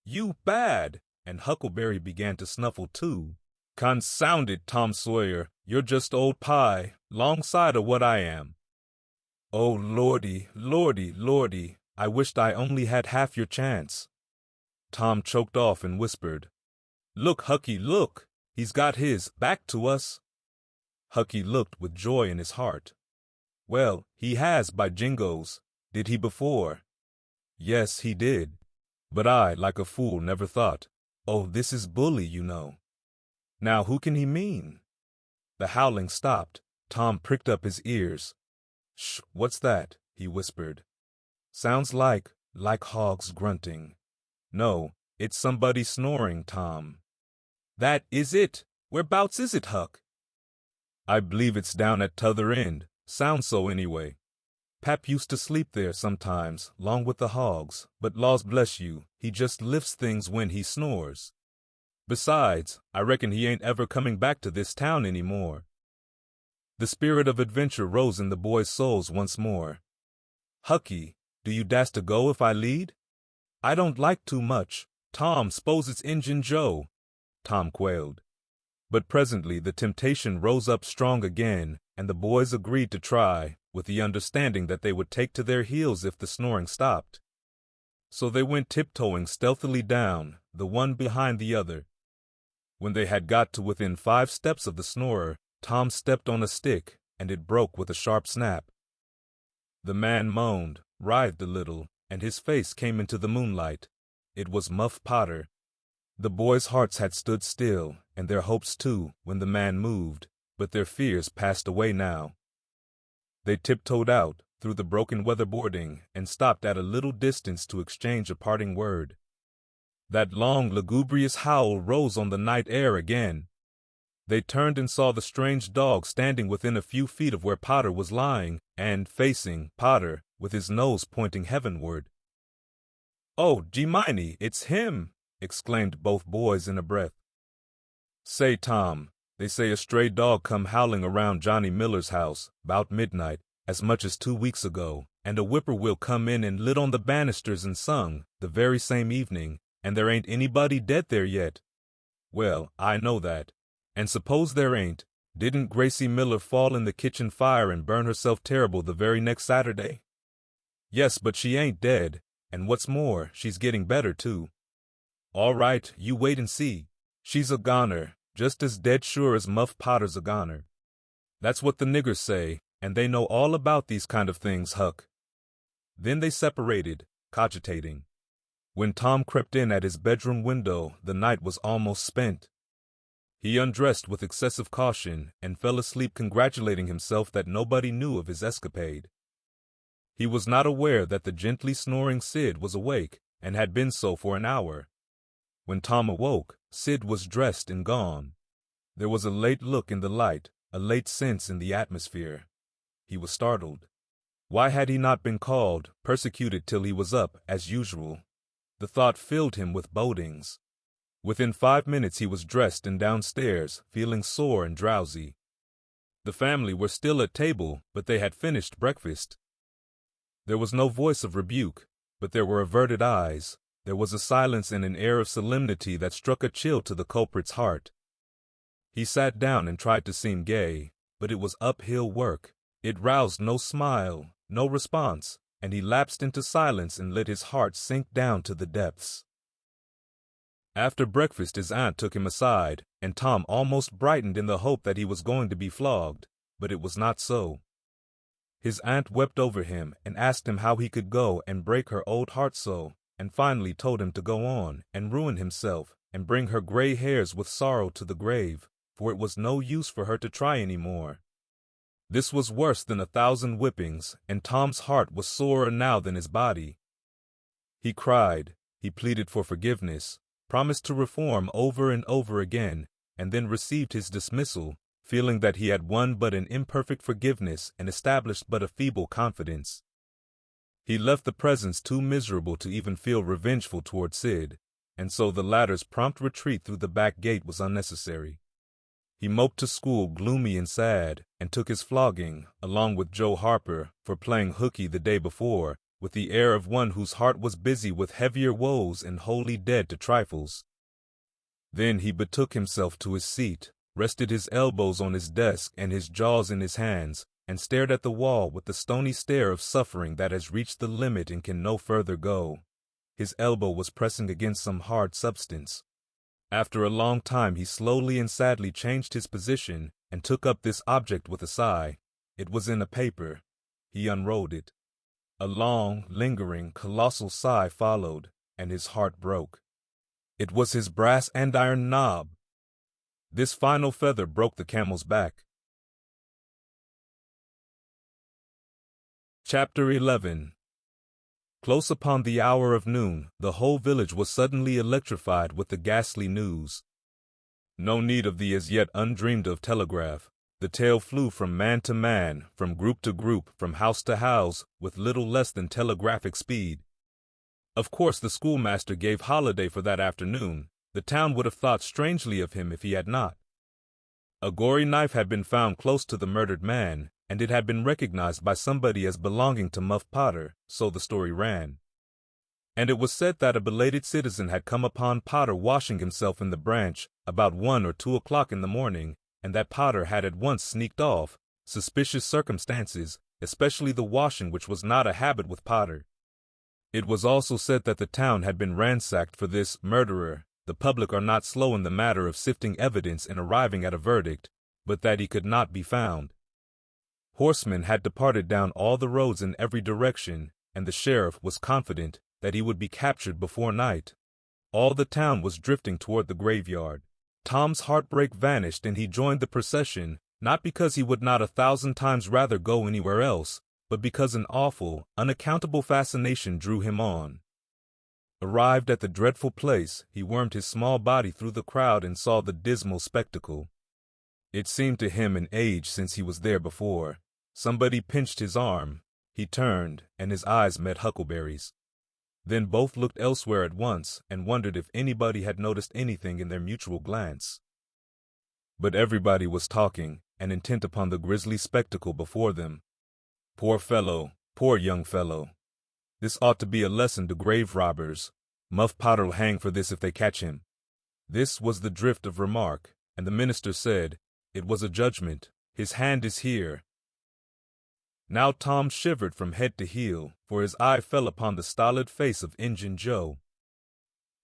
"You bad!" and Huckleberry began to snuffle too. "Consound it, Tom Sawyer, you're just old pie, 'longside of what I am." "Oh, Lordy, Lordy, Lordy, I wished I only had half your chance." Tom choked off and whispered, "Look, Hucky, look! He's got his back to us." Hucky looked with joy in his heart. "Well, he has, by jingoes. Did he before?" "Yes, he did. But I, like a fool, never thought. Oh, this is bully, you know." "Now who can he mean?" The howling stopped. Tom pricked up his ears. "Shh, what's that?" he whispered. "Sounds like hogs grunting." "No, it's somebody snoring, Tom." "That is it. Whereabouts is it, Huck?" "I believe it's down at t'other end. Sounds so anyway. Pap used to sleep there sometimes, 'long with the hogs, but laws bless you, he just lifts things when he snores. Besides, I reckon he ain't ever coming back to this town any more." The spirit of adventure rose in the boys' souls once more. "Hucky, do you dast to go if I lead?" "I don't like too much. Tom, s'pose it's Injun Joe." Tom quailed. But presently the temptation rose up strong again, and the boys agreed to try, with the understanding that they would take to their heels if the snoring stopped. So they went tiptoeing stealthily down, the one behind the other. When they had got to within 5 steps of the snorer, Tom stepped on a stick, and it broke with a sharp snap. The man moaned, writhed a little, and his face came into the moonlight. It was Muff Potter. The boys' hearts had stood still, and their hopes too, when the man moved, but their fears passed away now. They tiptoed out, through the broken weatherboarding, and stopped at a little distance to exchange a parting word. That long, lugubrious howl rose on the night air again. They turned and saw the strange dog standing within a few feet of where Potter was lying, and facing Potter, with his nose pointing heavenward. "Oh, Gemini, it's him!" exclaimed both boys in a breath. "Say, Tom, they say a stray dog come howling around Johnny Miller's house, 'bout midnight, as much as 2 weeks ago, and a whippoorwill come in and lit on the banisters and sung, the very same evening, and there ain't anybody dead there yet." "Well, I know that. And suppose there ain't, didn't Gracie Miller fall in the kitchen fire and burn herself terrible the very next Saturday?" "Yes, but she ain't dead, and what's more, she's getting better, too." "All right, you wait and see. She's a goner, just as dead sure as Muff Potter's a goner. That's what the niggers say, and they know all about these kind of things, Huck." Then they separated, cogitating. When Tom crept in at his bedroom window, the night was almost spent. He undressed with excessive caution and fell asleep congratulating himself that nobody knew of his escapade. He was not aware that the gently snoring Sid was awake and had been so for an hour. When Tom awoke, Sid was dressed and gone. There was a late look in the light, a late sense in the atmosphere. He was startled. Why had he not been called, persecuted till he was up, as usual? The thought filled him with bodings. Within 5 minutes he was dressed and downstairs, feeling sore and drowsy. The family were still at table, but they had finished breakfast. There was no voice of rebuke, but there were averted eyes. There was a silence and an air of solemnity that struck a chill to the culprit's heart. He sat down and tried to seem gay, but it was uphill work. It roused no smile, no response, and he lapsed into silence and let his heart sink down to the depths. After breakfast his aunt took him aside, and Tom almost brightened in the hope that he was going to be flogged, but it was not so. His aunt wept over him and asked him how he could go and break her old heart so, and finally told him to go on and ruin himself and bring her gray hairs with sorrow to the grave, for it was no use for her to try any more. This was worse than 1,000 whippings, and Tom's heart was sorer now than his body. He cried, he pleaded for forgiveness, promised to reform over and over again, and then received his dismissal, feeling that he had won but an imperfect forgiveness and established but a feeble confidence. He left the presence too miserable to even feel revengeful toward Sid, and so the latter's prompt retreat through the back gate was unnecessary. He moped to school gloomy and sad, and took his flogging, along with Joe Harper, for playing hooky the day before, with the air of one whose heart was busy with heavier woes and wholly dead to trifles. Then he betook himself to his seat, rested his elbows on his desk and his jaws in his hands, and stared at the wall with the stony stare of suffering that has reached the limit and can no further go. His elbow was pressing against some hard substance. After a long time he slowly and sadly changed his position and took up this object with a sigh. It was in a paper. He unrolled it. A long, lingering, colossal sigh followed, and his heart broke. It was his brass andiron knob. This final feather broke the camel's back. Chapter 11. Close upon the hour of noon, the whole village was suddenly electrified with the ghastly news. No need of the as yet undreamed-of telegraph. The tale flew from man to man, from group to group, from house to house, with little less than telegraphic speed. Of course the schoolmaster gave holiday for that afternoon. The town would have thought strangely of him if he had not. A gory knife had been found close to the murdered man, and it had been recognized by somebody as belonging to Muff Potter, so the story ran. And it was said that a belated citizen had come upon Potter washing himself in the branch about 1 or 2 o'clock in the morning, and that Potter had at once sneaked off, suspicious circumstances, especially the washing, which was not a habit with Potter. It was also said that the town had been ransacked for this murderer. The public are not slow in the matter of sifting evidence and arriving at a verdict, but that he could not be found. Horsemen had departed down all the roads in every direction, and the sheriff was confident that he would be captured before night. All the town was drifting toward the graveyard. Tom's heartbreak vanished and he joined the procession, not because he would not 1,000 times rather go anywhere else, but because an awful, unaccountable fascination drew him on. Arrived at the dreadful place, he wormed his small body through the crowd and saw the dismal spectacle. It seemed to him an age since he was there before. Somebody pinched his arm. He turned, and his eyes met Huckleberry's. Then both looked elsewhere at once and wondered if anybody had noticed anything in their mutual glance. But everybody was talking and intent upon the grisly spectacle before them. Poor fellow, poor young fellow. This ought to be a lesson to grave robbers. Muff Potter'll hang for this if they catch him. This was the drift of remark, and the minister said, "It was a judgment. His hand is here." Now Tom shivered from head to heel, for his eye fell upon the stolid face of Injun Joe.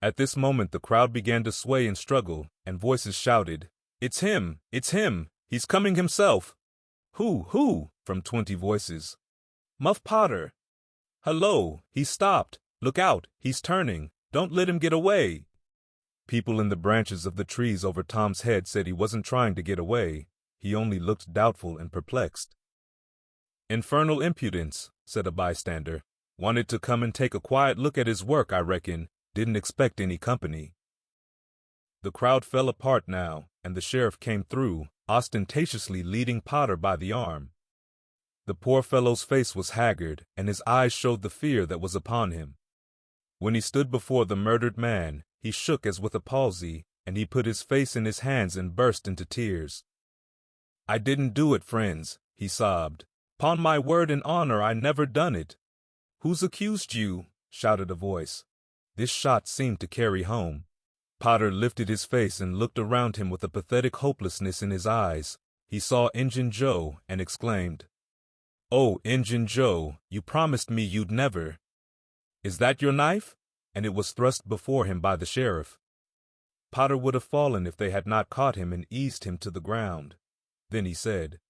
At this moment the crowd began to sway and struggle, and voices shouted, "It's him! It's him! He's coming himself!" Who? From 20 voices. "Muff Potter!" "Hello! He's stopped! Look out! He's turning! Don't let him get away!" People in the branches of the trees over Tom's head said he wasn't trying to get away. He only looked doubtful and perplexed. "Infernal impudence," said a bystander. "Wanted to come and take a quiet look at his work, I reckon. Didn't expect any company." The crowd fell apart now, and the sheriff came through, ostentatiously leading Potter by the arm. The poor fellow's face was haggard, and his eyes showed the fear that was upon him. When he stood before the murdered man, he shook as with a palsy, and he put his face in his hands and burst into tears. "I didn't do it, friends," he sobbed. "'Pon my word and honor, I never done it." "Who's accused you?" shouted a voice. This shot seemed to carry home. Potter lifted his face and looked around him with a pathetic hopelessness in his eyes. He saw Injun Joe and exclaimed, "Oh, Injun Joe, you promised me you'd never. Is that your knife?" And it was thrust before him by the sheriff. Potter would have fallen if they had not caught him and eased him to the ground. Then he said,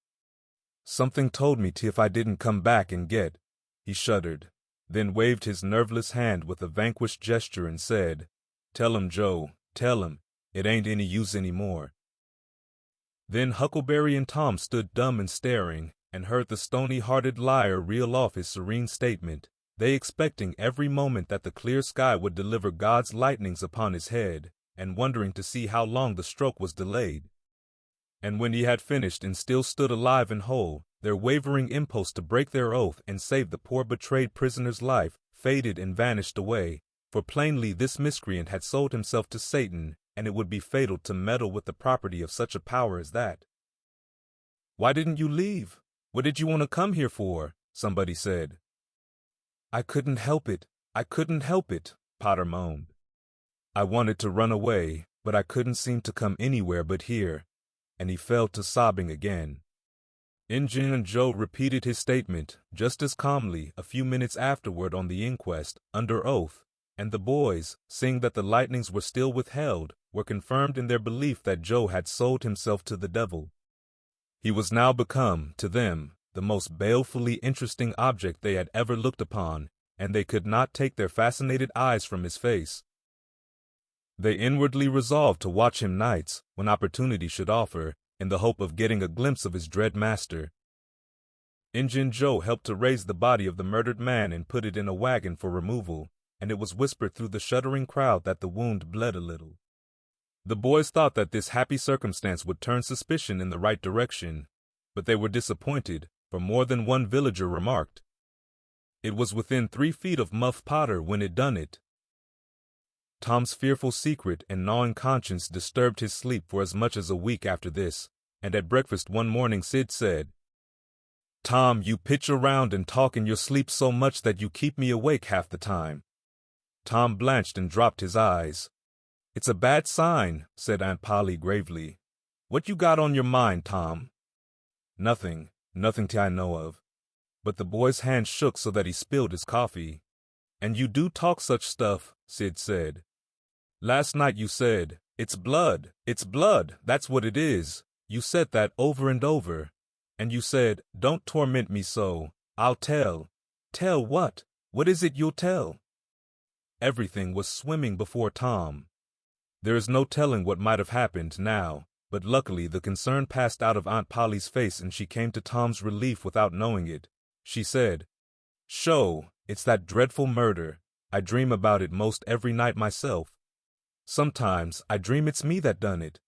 "Something told me if I didn't come back and get." He shuddered, then waved his nerveless hand with a vanquished gesture and said, "Tell him, Joe, tell him, it ain't any use any more." Then Huckleberry and Tom stood dumb and staring, and heard the stony-hearted liar reel off his serene statement, they expecting every moment that the clear sky would deliver God's lightnings upon his head, and wondering to see how long the stroke was delayed. And when he had finished and still stood alive and whole, their wavering impulse to break their oath and save the poor betrayed prisoner's life faded and vanished away, for plainly this miscreant had sold himself to Satan, and it would be fatal to meddle with the property of such a power as that. "Why didn't you leave? What did you want to come here for?" somebody said. "I couldn't help it. I couldn't help it," Potter moaned. "I wanted to run away, but I couldn't seem to come anywhere but here," and he fell to sobbing again. Injun Joe repeated his statement just as calmly a few minutes afterward on the inquest, under oath, and the boys, seeing that the lightnings were still withheld, were confirmed in their belief that Joe had sold himself to the devil. He was now become, to them, the most balefully interesting object they had ever looked upon, and they could not take their fascinated eyes from his face. They inwardly resolved to watch him nights, when opportunity should offer, in the hope of getting a glimpse of his dread master. Injun Joe helped to raise the body of the murdered man and put it in a wagon for removal, and it was whispered through the shuddering crowd that the wound bled a little. The boys thought that this happy circumstance would turn suspicion in the right direction, but they were disappointed, for more than one villager remarked, "It was within 3 feet of Muff Potter when it done it." Tom's fearful secret and gnawing conscience disturbed his sleep for as much as a week after this, and at breakfast one morning Sid said, "Tom, you pitch around and talk in your sleep so much that you keep me awake half the time." Tom blanched and dropped his eyes. "It's a bad sign," said Aunt Polly gravely. "What you got on your mind, Tom?" Nothing that I know of." But the boy's hand shook so that he spilled his coffee. "And you do talk such stuff," Sid said. "Last night you said, 'It's blood, that's what it is.' You said that over and over. And you said, 'Don't torment me so, I'll tell.' Tell what? What is it you'll tell?" Everything was swimming before Tom. There is no telling what might have happened now, but luckily the concern passed out of Aunt Polly's face and she came to Tom's relief without knowing it. She said, "Sho, it's that dreadful murder. I dream about it most every night myself. Sometimes I dream it's me that done it."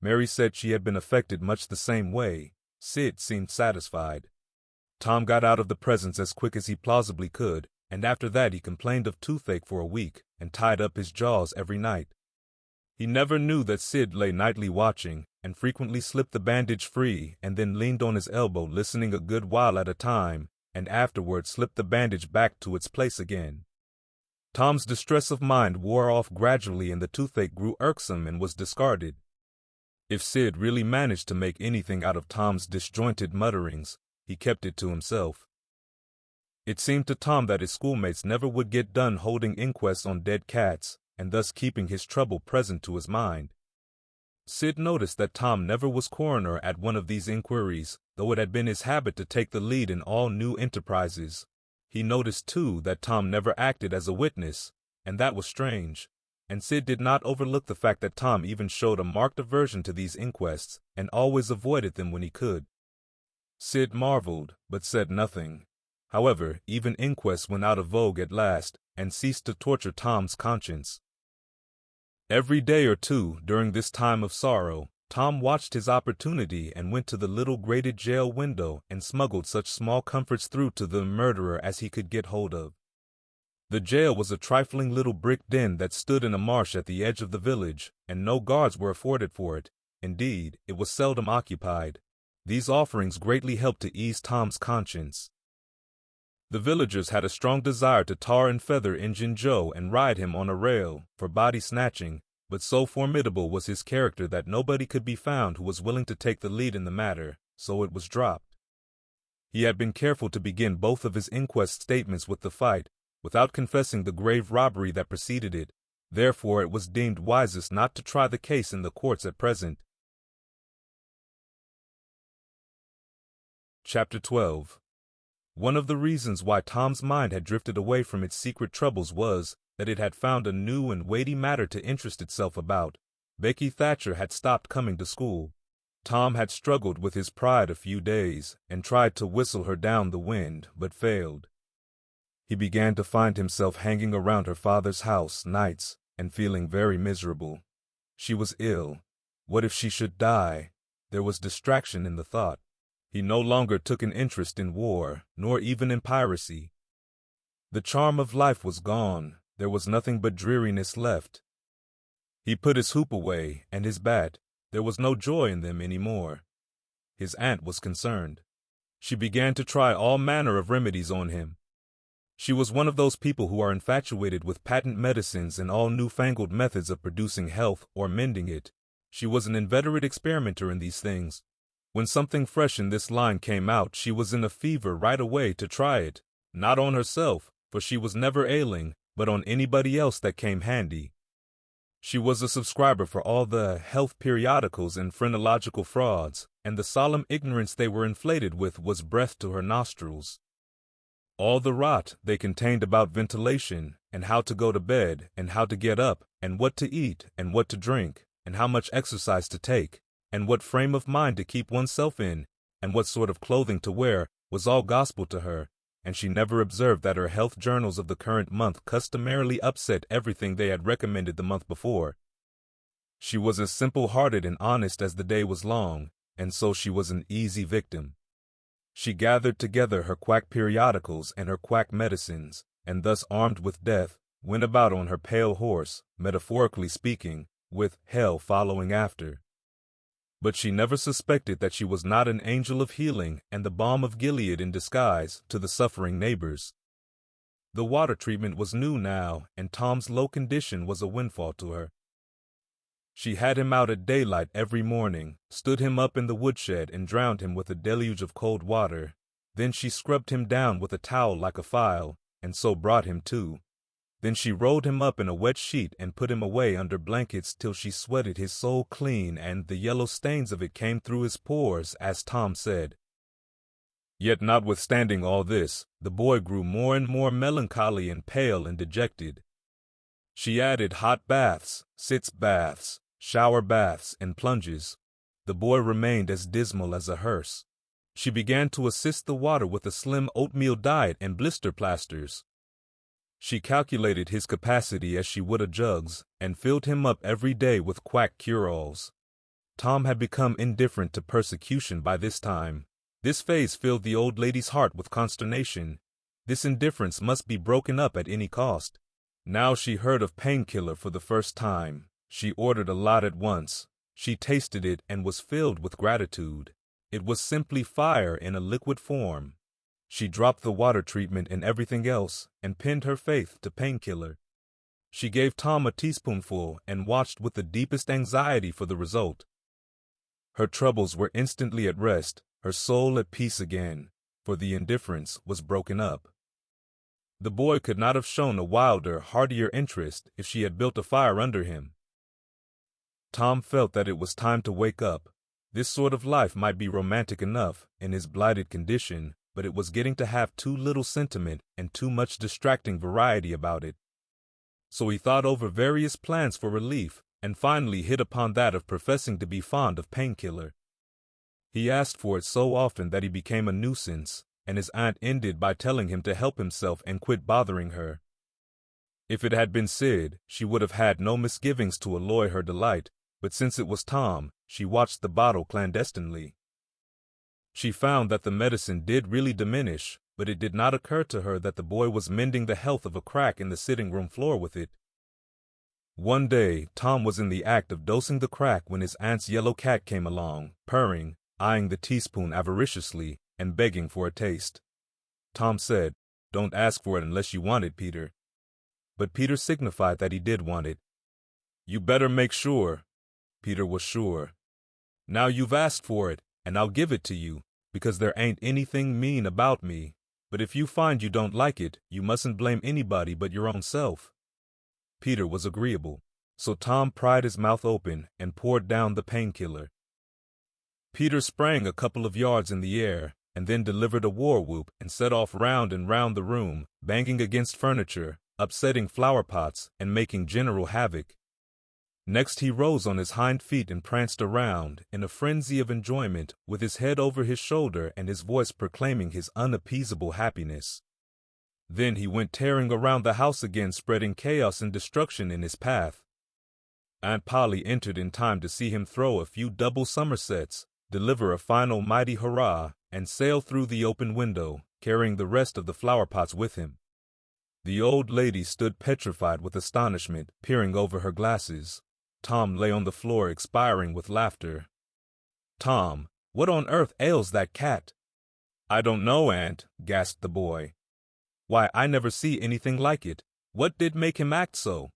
Mary said she had been affected much the same way. Sid seemed satisfied. Tom got out of the presence as quick as he plausibly could, and after that he complained of toothache for a week, and tied up his jaws every night. He never knew that Sid lay nightly watching, and frequently slipped the bandage free, and then leaned on his elbow listening a good while at a time, and afterward slipped the bandage back to its place again. Tom's distress of mind wore off gradually and the toothache grew irksome and was discarded. If Sid really managed to make anything out of Tom's disjointed mutterings, he kept it to himself. It seemed to Tom that his schoolmates never would get done holding inquests on dead cats, and thus keeping his trouble present to his mind. Sid noticed that Tom never was coroner at one of these inquiries, though it had been his habit to take the lead in all new enterprises. He noticed, too, that Tom never acted as a witness, and that was strange. And Sid did not overlook the fact that Tom even showed a marked aversion to these inquests, and always avoided them when he could. Sid marveled, but said nothing. However, even inquests went out of vogue at last, and ceased to torture Tom's conscience. Every day or two during this time of sorrow, Tom watched his opportunity and went to the little grated jail window and smuggled such small comforts through to the murderer as he could get hold of. The jail was a trifling little brick den that stood in a marsh at the edge of the village, and no guards were afforded for it. Indeed, it was seldom occupied. These offerings greatly helped to ease Tom's conscience. The villagers had a strong desire to tar and feather Injun Joe and ride him on a rail for body snatching, but so formidable was his character that nobody could be found who was willing to take the lead in the matter, so it was dropped. He had been careful to begin both of his inquest statements with the fight, without confessing the grave robbery that preceded it. Therefore it was deemed wisest not to try the case in the courts at present. Chapter 12. One of the reasons why Tom's mind had drifted away from its secret troubles was that it had found a new and weighty matter to interest itself about. Becky Thatcher had stopped coming to school. Tom had struggled with his pride a few days and tried to whistle her down the wind, but failed. He began to find himself hanging around her father's house nights and feeling very miserable. She was ill. What if she should die? There was distraction in the thought. He no longer took an interest in war, nor even in piracy. The charm of life was gone. There was nothing but dreariness left. He put his hoop away and his bat. There was no joy in them any more. His aunt was concerned. She began to try all manner of remedies on him. She was one of those people who are infatuated with patent medicines and all newfangled methods of producing health or mending it. She was an inveterate experimenter in these things. When something fresh in this line came out, she was in a fever right away to try it, not on herself, for she was never ailing, but on anybody else that came handy. She was a subscriber for all the health periodicals and phrenological frauds, and the solemn ignorance they were inflated with was breath to her nostrils. All the rot they contained about ventilation, and how to go to bed, and how to get up, and what to eat, and what to drink, and how much exercise to take, and what frame of mind to keep oneself in, and what sort of clothing to wear, was all gospel to her, and she never observed that her health journals of the current month customarily upset everything they had recommended the month before. She was as simple-hearted and honest as the day was long, and so she was an easy victim. She gathered together her quack periodicals and her quack medicines, and thus armed with death, went about on her pale horse, metaphorically speaking, with hell following after. But she never suspected that she was not an angel of healing and the balm of Gilead in disguise to the suffering neighbors. The water treatment was new now, and Tom's low condition was a windfall to her. She had him out at daylight every morning, stood him up in the woodshed and drowned him with a deluge of cold water. Then she scrubbed him down with a towel like a file, and so brought him to. Then she rolled him up in a wet sheet and put him away under blankets till she sweated his soul clean and the yellow stains of it came through his pores, as Tom said. Yet notwithstanding all this, the boy grew more and more melancholy and pale and dejected. She added hot baths, sitz baths, shower baths, and plunges. The boy remained as dismal as a hearse. She began to assist the water with a slim oatmeal diet and blister plasters. She calculated his capacity as she would a jug's, and filled him up every day with quack cure-alls. Tom had become indifferent to persecution by this time. This phase filled the old lady's heart with consternation. This indifference must be broken up at any cost. Now she heard of painkiller for the first time. She ordered a lot at once. She tasted it and was filled with gratitude. It was simply fire in a liquid form. She dropped the water treatment and everything else, and pinned her faith to painkiller. She gave Tom a teaspoonful and watched with the deepest anxiety for the result. Her troubles were instantly at rest, her soul at peace again, for the indifference was broken up. The boy could not have shown a wilder, heartier interest if she had built a fire under him. Tom felt that it was time to wake up. This sort of life might be romantic enough in his blighted condition, but it was getting to have too little sentiment and too much distracting variety about it. So he thought over various plans for relief, and finally hit upon that of professing to be fond of painkiller. He asked for it so often that he became a nuisance, and his aunt ended by telling him to help himself and quit bothering her. If it had been Sid, she would have had no misgivings to alloy her delight, but since it was Tom, she watched the bottle clandestinely. She found that the medicine did really diminish, but it did not occur to her that the boy was mending the health of a crack in the sitting-room floor with it. One day, Tom was in the act of dosing the crack when his aunt's yellow cat came along, purring, eyeing the teaspoon avariciously, and begging for a taste. Tom said, "Don't ask for it unless you want it, Peter." But Peter signified that he did want it. "You better make sure." Peter was sure. "Now you've asked for it, and I'll give it to you, because there ain't anything mean about me. But if you find you don't like it, you mustn't blame anybody but your own self." Peter was agreeable, so Tom pried his mouth open and poured down the painkiller. Peter sprang a couple of yards in the air, and then delivered a war whoop and set off round and round the room, banging against furniture, upsetting flower pots, and making general havoc. Next he rose on his hind feet and pranced around, in a frenzy of enjoyment, with his head over his shoulder and his voice proclaiming his unappeasable happiness. Then he went tearing around the house again, spreading chaos and destruction in his path. Aunt Polly entered in time to see him throw a few double somersets, deliver a final mighty hurrah, and sail through the open window, carrying the rest of the flower pots with him. The old lady stood petrified with astonishment, peering over her glasses. Tom lay on the floor expiring with laughter. "Tom, what on earth ails that cat?" "I don't know, Aunt," gasped the boy. "Why, I never see anything like it. What did make him act so?"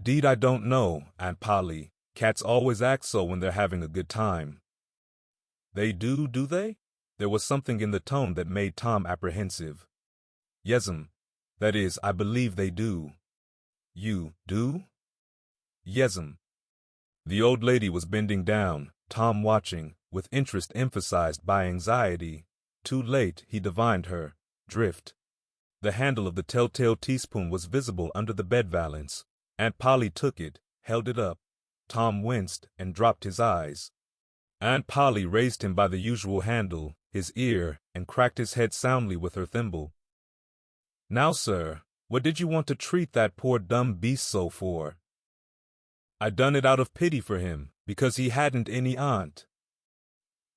"'Deed I don't know, Aunt Polly. Cats always act so when they're having a good time." "They do they?" There was something in the tone that made Tom apprehensive. "Yes'm. That is, I believe they do." "You do?" "Yes'm." The old lady was bending down, Tom watching, with interest emphasized by anxiety. Too late, he divined her drift. The handle of the telltale teaspoon was visible under the bed valance. Aunt Polly took it, held it up. Tom winced and dropped his eyes. Aunt Polly raised him by the usual handle, his ear, and cracked his head soundly with her thimble. "Now, sir, what did you want to treat that poor dumb beast so for?" "I done it out of pity for him, because he hadn't any aunt."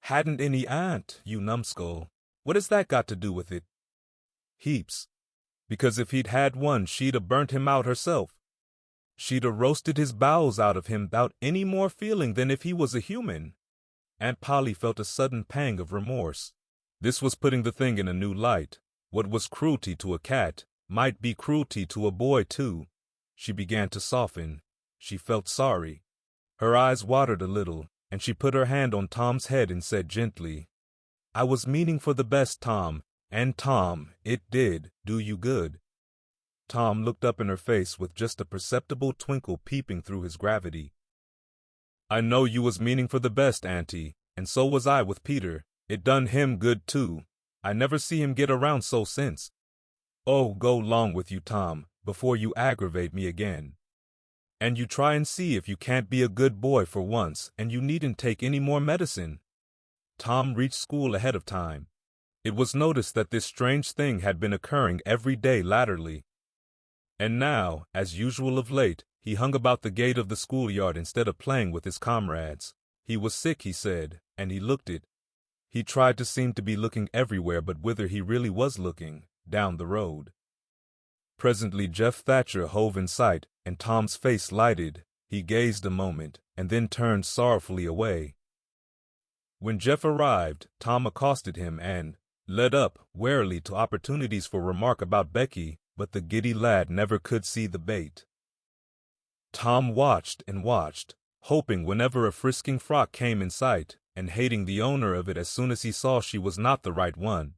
"Hadn't any aunt, you numbskull. What has that got to do with it?" "Heaps. Because if he'd had one, she'd 'a burnt him out herself. She'd 'a roasted his bowels out of him 'thout any more feeling than if he was a human." Aunt Polly felt a sudden pang of remorse. This was putting the thing in a new light. What was cruelty to a cat might be cruelty to a boy, too. She began to soften. She felt sorry. Her eyes watered a little, and she put her hand on Tom's head and said gently, "I was meaning for the best, Tom, and Tom, it did do you good." Tom looked up in her face with just a perceptible twinkle peeping through his gravity. "I know you was meaning for the best, Auntie, and so was I with Peter. It done him good, too. I never see him get around so since." "Oh, go 'long with you, Tom, before you aggravate me again. And you try and see if you can't be a good boy for once, and you needn't take any more medicine." Tom reached school ahead of time. It was noticed that this strange thing had been occurring every day latterly. And now, as usual of late, he hung about the gate of the schoolyard instead of playing with his comrades. He was sick, he said, and he looked it. He tried to seem to be looking everywhere but whither he really was looking, down the road. Presently Jeff Thatcher hove in sight, and Tom's face lighted. He gazed a moment, and then turned sorrowfully away. When Jeff arrived, Tom accosted him and led up warily to opportunities for remark about Becky, but the giddy lad never could see the bait. Tom watched and watched, hoping whenever a frisking frock came in sight, and hating the owner of it as soon as he saw she was not the right one.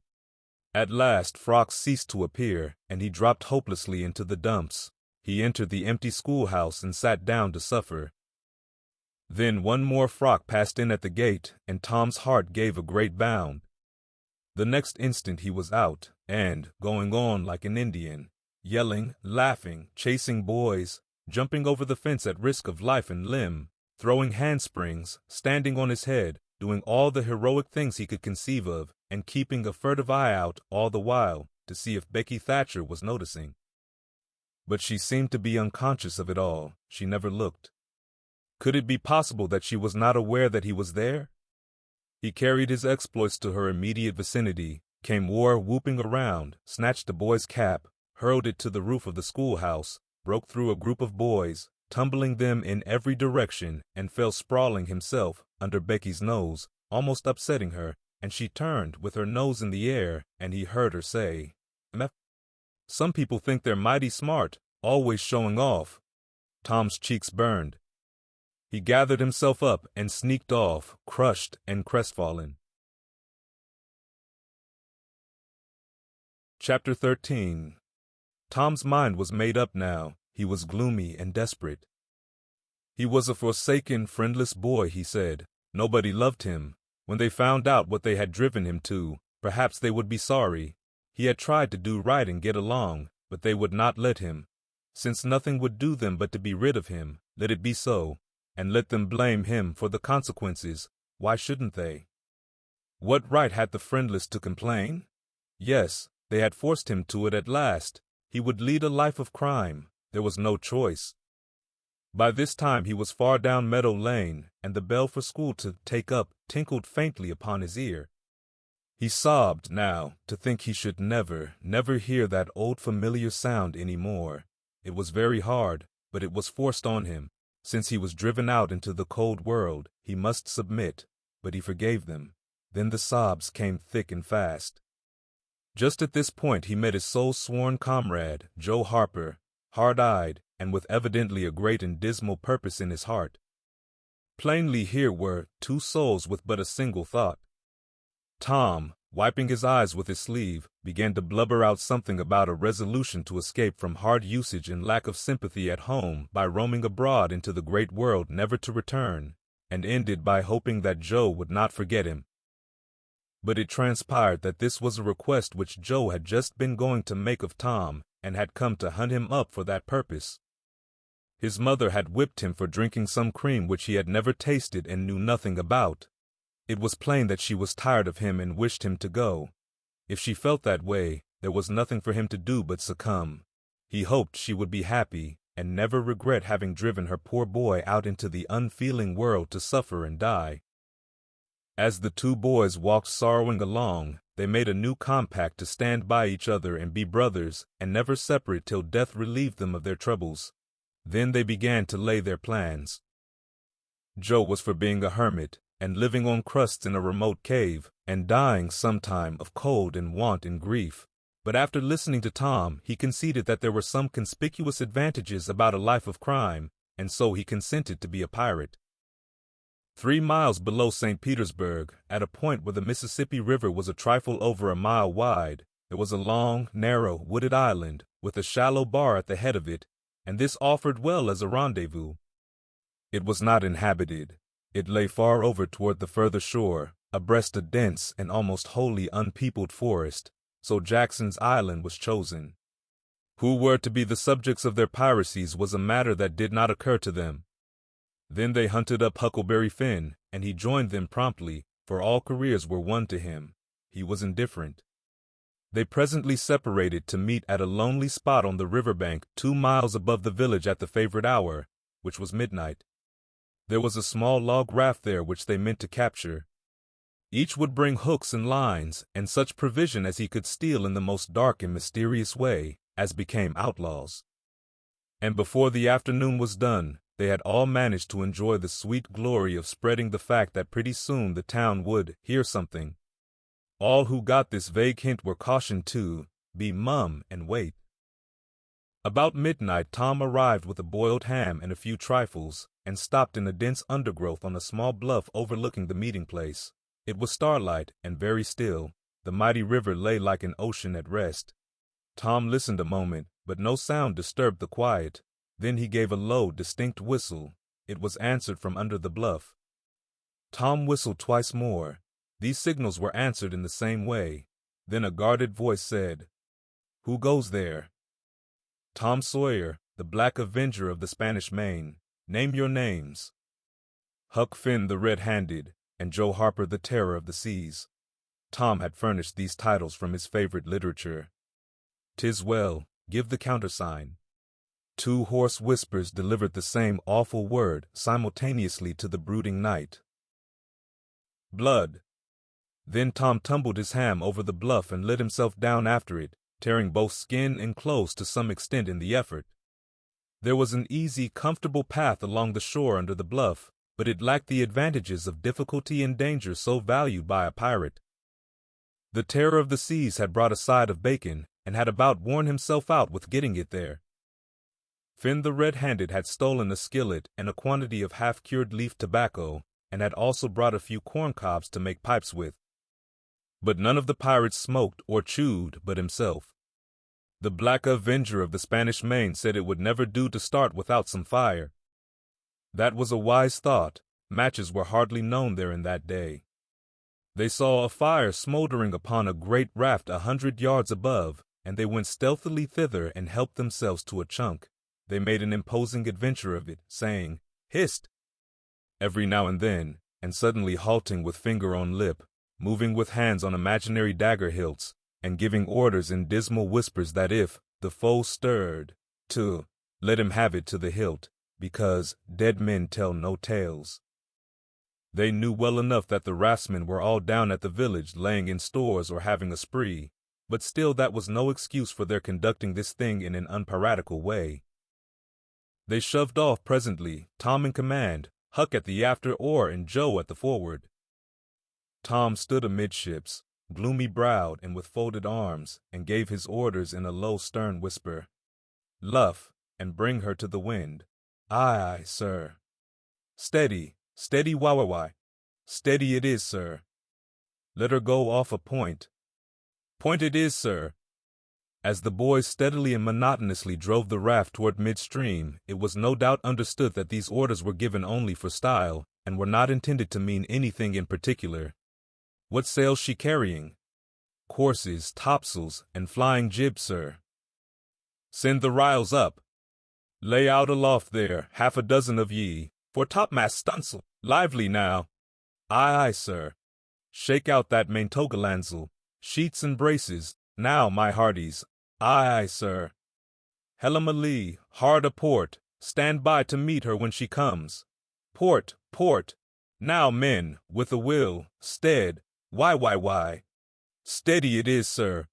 At last frocks ceased to appear, and he dropped hopelessly into the dumps. He entered the empty schoolhouse and sat down to suffer. Then one more frock passed in at the gate, and Tom's heart gave a great bound. The next instant he was out, and going on like an Indian, yelling, laughing, chasing boys, jumping over the fence at risk of life and limb, throwing handsprings, standing on his head, doing all the heroic things he could conceive of, and keeping a furtive eye out all the while to see if Becky Thatcher was noticing. But she seemed to be unconscious of it all. She never looked. Could it be possible that she was not aware that he was there? He carried his exploits to her immediate vicinity, came war-whooping around, snatched the boy's cap, hurled it to the roof of the schoolhouse, broke through a group of boys, tumbling them in every direction, and fell sprawling himself under Becky's nose, almost upsetting her, and she turned with her nose in the air, and he heard her say, "Mef." Some people think they're mighty smart, always showing off. Tom's cheeks burned. He gathered himself up and sneaked off, crushed and crestfallen. Chapter 13. Tom's mind was made up now. He was gloomy and desperate. He was a forsaken, friendless boy, he said. Nobody loved him. When they found out what they had driven him to, perhaps they would be sorry. He had tried to do right and get along, but they would not let him. Since nothing would do them but to be rid of him, let it be so, and let them blame him for the consequences. Why shouldn't they? What right had the friendless to complain? Yes, they had forced him to it at last. He would lead a life of crime. There was no choice. By this time he was far down Meadow Lane, and the bell for school to take up tinkled faintly upon his ear. He sobbed now to think he should never, never hear that old familiar sound any more. It was very hard, but it was forced on him. Since he was driven out into the cold world, he must submit, but he forgave them. Then the sobs came thick and fast. Just at this point he met his soul-sworn comrade, Joe Harper, hard-eyed, and with evidently a great and dismal purpose in his heart. Plainly here were two souls with but a single thought. Tom, wiping his eyes with his sleeve, began to blubber out something about a resolution to escape from hard usage and lack of sympathy at home by roaming abroad into the great world never to return, and ended by hoping that Joe would not forget him. But it transpired that this was a request which Joe had just been going to make of Tom, and had come to hunt him up for that purpose. His mother had whipped him for drinking some cream which he had never tasted and knew nothing about. It was plain that she was tired of him and wished him to go. If she felt that way, there was nothing for him to do but succumb. He hoped she would be happy, and never regret having driven her poor boy out into the unfeeling world to suffer and die. As the two boys walked sorrowing along, they made a new compact to stand by each other and be brothers, and never separate till death relieved them of their troubles. Then they began to lay their plans. Joe was for being a hermit, and living on crusts in a remote cave, and dying sometime of cold and want and grief. But after listening to Tom, he conceded that there were some conspicuous advantages about a life of crime, and so he consented to be a pirate. 3 miles below St. Petersburg, at a point where the Mississippi River was a trifle over a mile wide, there was a long, narrow, wooded island, with a shallow bar at the head of it, and this offered well as a rendezvous. It was not inhabited. It lay far over toward the further shore, abreast a dense and almost wholly unpeopled forest, so Jackson's Island was chosen. Who were to be the subjects of their piracies was a matter that did not occur to them. Then they hunted up Huckleberry Finn, and he joined them promptly, for all careers were one to him. He was indifferent. They presently separated to meet at a lonely spot on the riverbank 2 miles above the village at the favorite hour, which was midnight. There was a small log raft there which they meant to capture. Each would bring hooks and lines, and such provision as he could steal in the most dark and mysterious way, as became outlaws. And before the afternoon was done, they had all managed to enjoy the sweet glory of spreading the fact that pretty soon the town would hear something. All who got this vague hint were cautioned to be mum and wait. About midnight Tom arrived with a boiled ham and a few trifles, and stopped in a dense undergrowth on a small bluff overlooking the meeting place. It was starlight and very still. The mighty river lay like an ocean at rest. Tom listened a moment, but no sound disturbed the quiet. Then he gave a low, distinct whistle. It was answered from under the bluff. Tom whistled twice more. These signals were answered in the same way. Then a guarded voice said, "Who goes there?" "Tom Sawyer, the Black Avenger of the Spanish Main. Name your names." Huck Finn the Red-Handed, and Joe Harper the Terror of the Seas. Tom had furnished these titles from his favorite literature. "'Tis well, give the countersign." Two hoarse whispers delivered the same awful word simultaneously to the brooding night. Blood. Then Tom tumbled his ham over the bluff and let himself down after it, tearing both skin and clothes to some extent in the effort. There was an easy, comfortable path along the shore under the bluff, but it lacked the advantages of difficulty and danger so valued by a pirate. The terror of the seas had brought a side of bacon, and had about worn himself out with getting it there. Finn the Red-Handed had stolen a skillet and a quantity of half-cured leaf tobacco, and had also brought a few corn cobs to make pipes with. But none of the pirates smoked or chewed but himself. The Black Avenger of the Spanish Main said it would never do to start without some fire. That was a wise thought. Matches were hardly known there in that day. They saw a fire smoldering upon a great raft 100 yards above, and they went stealthily thither and helped themselves to a chunk. They made an imposing adventure of it, saying, "Hist!" every now and then, and suddenly halting with finger on lip, moving with hands on imaginary dagger hilts, and giving orders in dismal whispers that if the foe stirred, to let him have it to the hilt, because dead men tell no tales. They knew well enough that the raftsmen were all down at the village laying in stores or having a spree, but still that was no excuse for their conducting this thing in an unpiratical way. They shoved off presently, Tom in command, Huck at the after oar and Joe at the forward. Tom stood amidships, gloomy-browed and with folded arms, and gave his orders in a low stern whisper. "Luff, and bring her to the wind." "Aye, aye, sir." "Steady, steady, why. Steady it is, sir." "Let her go off a point." "Point it is, sir." As the boys steadily and monotonously drove the raft toward midstream, it was no doubt understood that these orders were given only for style, and were not intended to mean anything in particular. "What sail's she carrying?" "Courses, topsails, and flying jib, sir." "Send the riles up." "Lay out aloft there, 6 of ye, for topmast stunsail. Lively now." "Aye, aye, sir." "Shake out that maintopgalansail. Sheets and braces. Now, my hearties." "Aye, aye, sir." "Hellum a lee, hard a port. Stand by to meet her when she comes." "Port, port." "Now, men, with a will, stead. Why. "Steady it is, sir."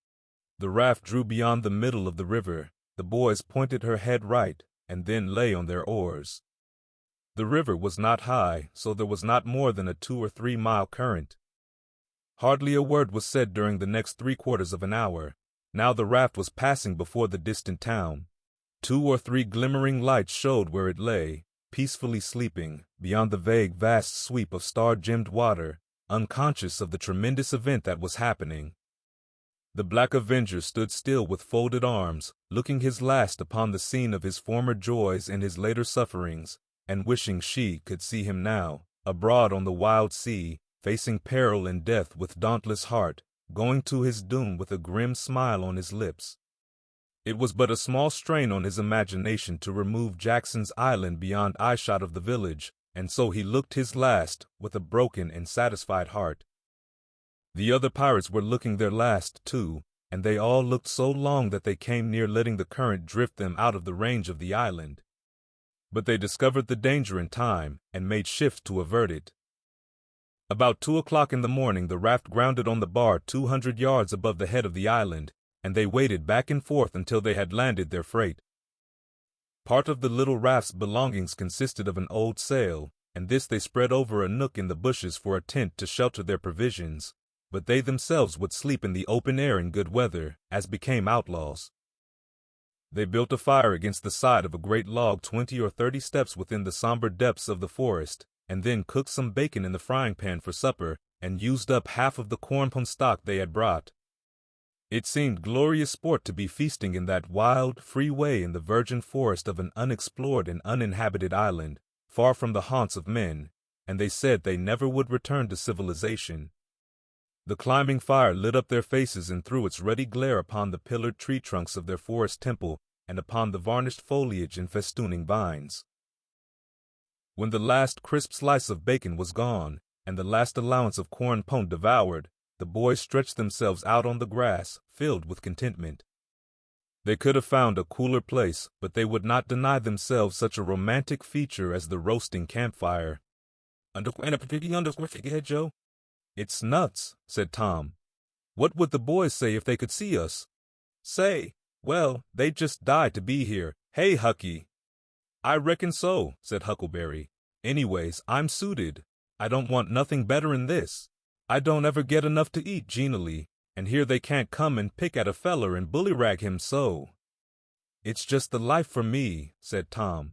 The raft drew beyond the middle of the river. The boys pointed her head right, and then lay on their oars. The river was not high, so there was not more than a 2 or 3 mile current. Hardly a word was said during the next 3/4 of an hour. Now the raft was passing before the distant town. 2 or 3 glimmering lights showed where it lay, peacefully sleeping, beyond the vague, vast sweep of star-gemmed water, unconscious of the tremendous event that was happening. The Black Avenger stood still with folded arms, looking his last upon the scene of his former joys and his later sufferings, and wishing she could see him now, abroad on the wild sea, facing peril and death with dauntless heart, going to his doom with a grim smile on his lips. It was but a small strain on his imagination to remove Jackson's Island beyond eyeshot of the village, and so he looked his last with a broken and satisfied heart. The other pirates were looking their last, too, and they all looked so long that they came near letting the current drift them out of the range of the island. But they discovered the danger in time, and made shift to avert it. About 2 o'clock in the morning the raft grounded on the bar 200 yards above the head of the island, and they waded back and forth until they had landed their freight. Part of the little raft's belongings consisted of an old sail, and this they spread over a nook in the bushes for a tent to shelter their provisions, but they themselves would sleep in the open air in good weather, as became outlaws. They built a fire against the side of a great log 20 or 30 steps within the somber depths of the forest, and then cooked some bacon in the frying pan for supper, and used up half of the corn pone stock they had brought. It seemed glorious sport to be feasting in that wild, free way in the virgin forest of an unexplored and uninhabited island, far from the haunts of men, and they said they never would return to civilization. The climbing fire lit up their faces and threw its ruddy glare upon the pillared tree trunks of their forest temple and upon the varnished foliage and festooning vines. When the last crisp slice of bacon was gone, and the last allowance of corn pone devoured, the boys stretched themselves out on the grass, filled with contentment. They could have found a cooler place, but they would not deny themselves such a romantic feature as the roasting campfire. Joe? It's nuts, said Tom. What would the boys say if they could see us? Say, well, they'd just die to be here. Hey, Hucky. I reckon so, said Huckleberry. Anyways, I'm suited. I don't want nothing better'n this. I don't ever get enough to eat genially, and here they can't come and pick at a feller and bullyrag him so. It's just the life for me, said Tom.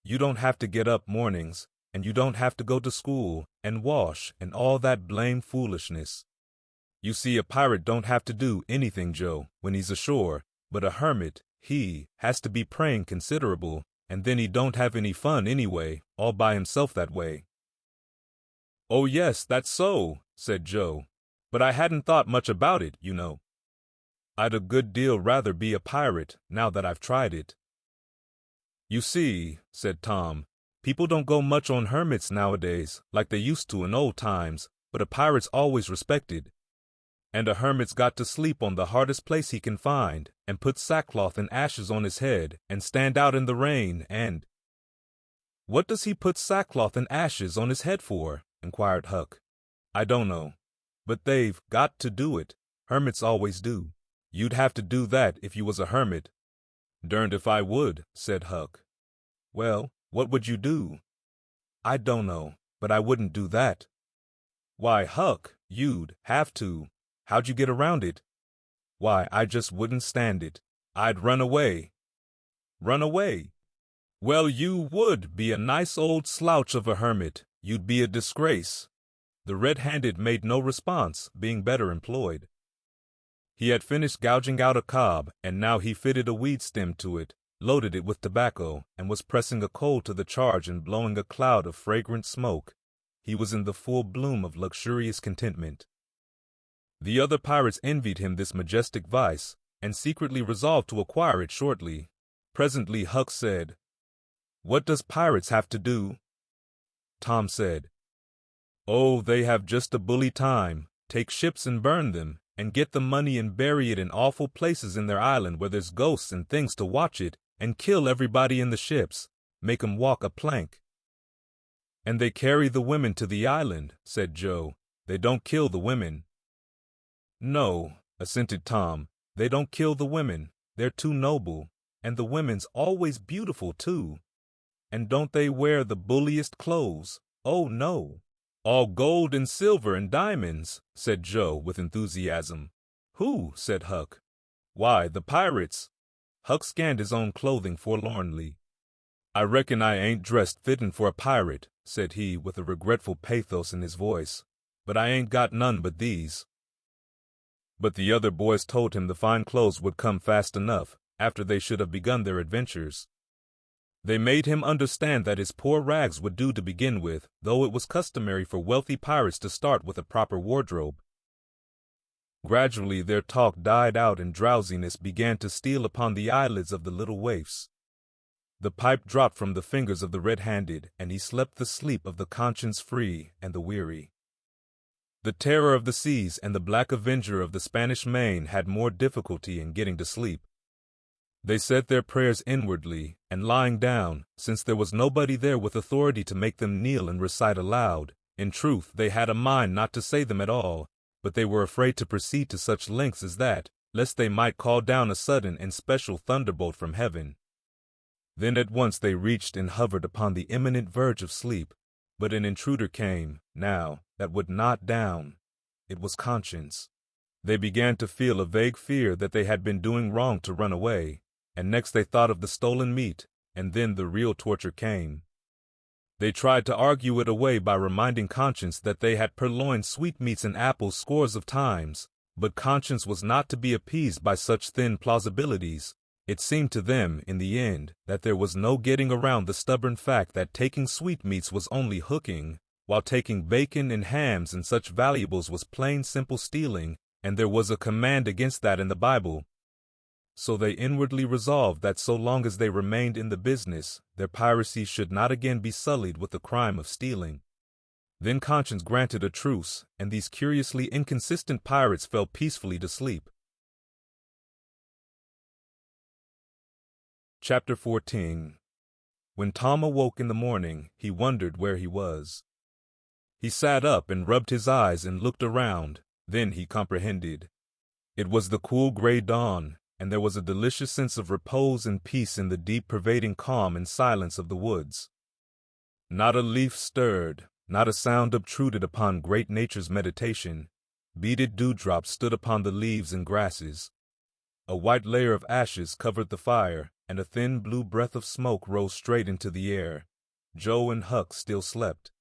You don't have to get up mornings, and you don't have to go to school and wash and all that blame foolishness. You see, a pirate don't have to do anything, Joe, when he's ashore, but a hermit, he has to be praying considerable, and then he don't have any fun anyway, all by himself that way. Oh yes, that's so, said Joe, but I hadn't thought much about it, you know. I'd a good deal rather be a pirate, now that I've tried it. You see, said Tom, people don't go much on hermits nowadays, like they used to in old times, but a pirate's always respected. And a hermit's got to sleep on the hardest place he can find, and put sackcloth and ashes on his head, and stand out in the rain, and— What does he put sackcloth and ashes on his head for? Inquired Huck. I don't know. But they've got to do it. Hermits always do. You'd have to do that if you was a hermit. Derned if I would, said Huck. Well, what would you do? I don't know, but I wouldn't do that. Why, Huck, you'd have to. How'd you get around it? Why, I just wouldn't stand it. I'd run away. Run away? Well, you would be a nice old slouch of a hermit. You'd be a disgrace. The red-handed made no response, being better employed. He had finished gouging out a cob, and now he fitted a weed stem to it, loaded it with tobacco, and was pressing a coal to the charge and blowing a cloud of fragrant smoke. He was in the full bloom of luxurious contentment. The other pirates envied him this majestic vice, and secretly resolved to acquire it shortly. Presently Huck said, What does pirates have to do? Tom said, Oh, they have just a bully time. Take ships and burn them, and get the money and bury it in awful places in their island where there's ghosts and things to watch it, and kill everybody in the ships, make 'em walk a plank. And they carry the women to the island, said Joe. They don't kill the women. No, assented Tom, they don't kill the women. They're too noble, and the women's always beautiful, too. And don't they wear the bulliest clothes? Oh, no. All gold and silver and diamonds, said Joe with enthusiasm. Who? Said Huck. Why, the pirates. Huck scanned his own clothing forlornly. I reckon I ain't dressed fittin' for a pirate, said he with a regretful pathos in his voice, but I ain't got none but these. But the other boys told him the fine clothes would come fast enough, after they should have begun their adventures. They made him understand that his poor rags would do to begin with, though it was customary for wealthy pirates to start with a proper wardrobe. Gradually their talk died out and drowsiness began to steal upon the eyelids of the little waifs. The pipe dropped from the fingers of the red-handed, and he slept the sleep of the conscience-free and the weary. The terror of the seas and the black avenger of the Spanish Main had more difficulty in getting to sleep. They said their prayers inwardly, and lying down, since there was nobody there with authority to make them kneel and recite aloud. In truth, they had a mind not to say them at all, but they were afraid to proceed to such lengths as that, lest they might call down a sudden and special thunderbolt from heaven. Then at once they reached and hovered upon the imminent verge of sleep, but an intruder came, now, that would not down. It was conscience. They began to feel a vague fear that they had been doing wrong to run away, and next they thought of the stolen meat, and then the real torture came. They tried to argue it away by reminding conscience that they had purloined sweetmeats and apples scores of times, but conscience was not to be appeased by such thin plausibilities. It seemed to them, in the end, that there was no getting around the stubborn fact that taking sweetmeats was only hooking, while taking bacon and hams and such valuables was plain simple stealing, and there was a command against that in the Bible. So they inwardly resolved that so long as they remained in the business, their piracy should not again be sullied with the crime of stealing. Then conscience granted a truce, and these curiously inconsistent pirates fell peacefully to sleep. Chapter 14. When Tom awoke in the morning, he wondered where he was. He sat up and rubbed his eyes and looked around. Then he comprehended. It was the cool gray dawn, and there was a delicious sense of repose and peace in the deep pervading calm and silence of the woods. Not a leaf stirred, not a sound obtruded upon great nature's meditation. Beaded dewdrops stood upon the leaves and grasses. A white layer of ashes covered the fire, and a thin blue breath of smoke rose straight into the air. Joe and Huck still slept.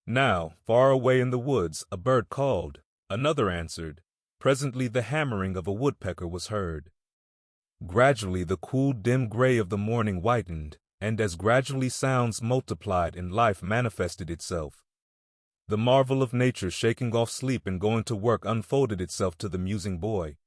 Now, far away in the woods, a bird called. Another answered. Presently the hammering of a woodpecker was heard. Gradually the cool dim gray of the morning whitened, and as gradually sounds multiplied and life manifested itself. The marvel of nature shaking off sleep and going to work unfolded itself to the musing boy.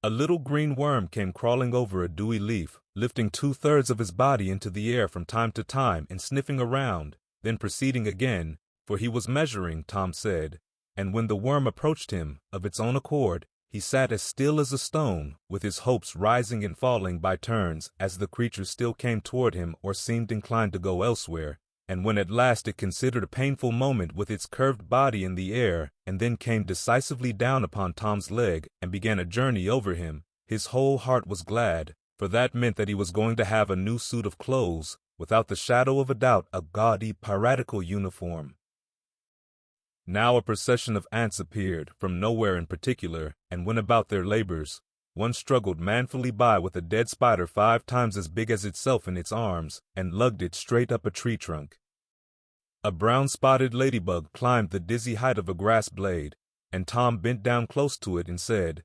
A little green worm came crawling over a dewy leaf, lifting 2/3 of his body into the air from time to time and sniffing around, then proceeding again, for he was measuring, Tom said, and when the worm approached him, of its own accord, he sat as still as a stone, with his hopes rising and falling by turns as the creature still came toward him or seemed inclined to go elsewhere, and when at last it considered a painful moment with its curved body in the air, and then came decisively down upon Tom's leg and began a journey over him, his whole heart was glad, for that meant that he was going to have a new suit of clothes, without the shadow of a doubt a gaudy piratical uniform. Now a procession of ants appeared, from nowhere in particular, and went about their labors. One struggled manfully by with a dead spider 5 times as big as itself in its arms, and lugged it straight up a tree trunk. A brown-spotted ladybug climbed the dizzy height of a grass blade, and Tom bent down close to it and said,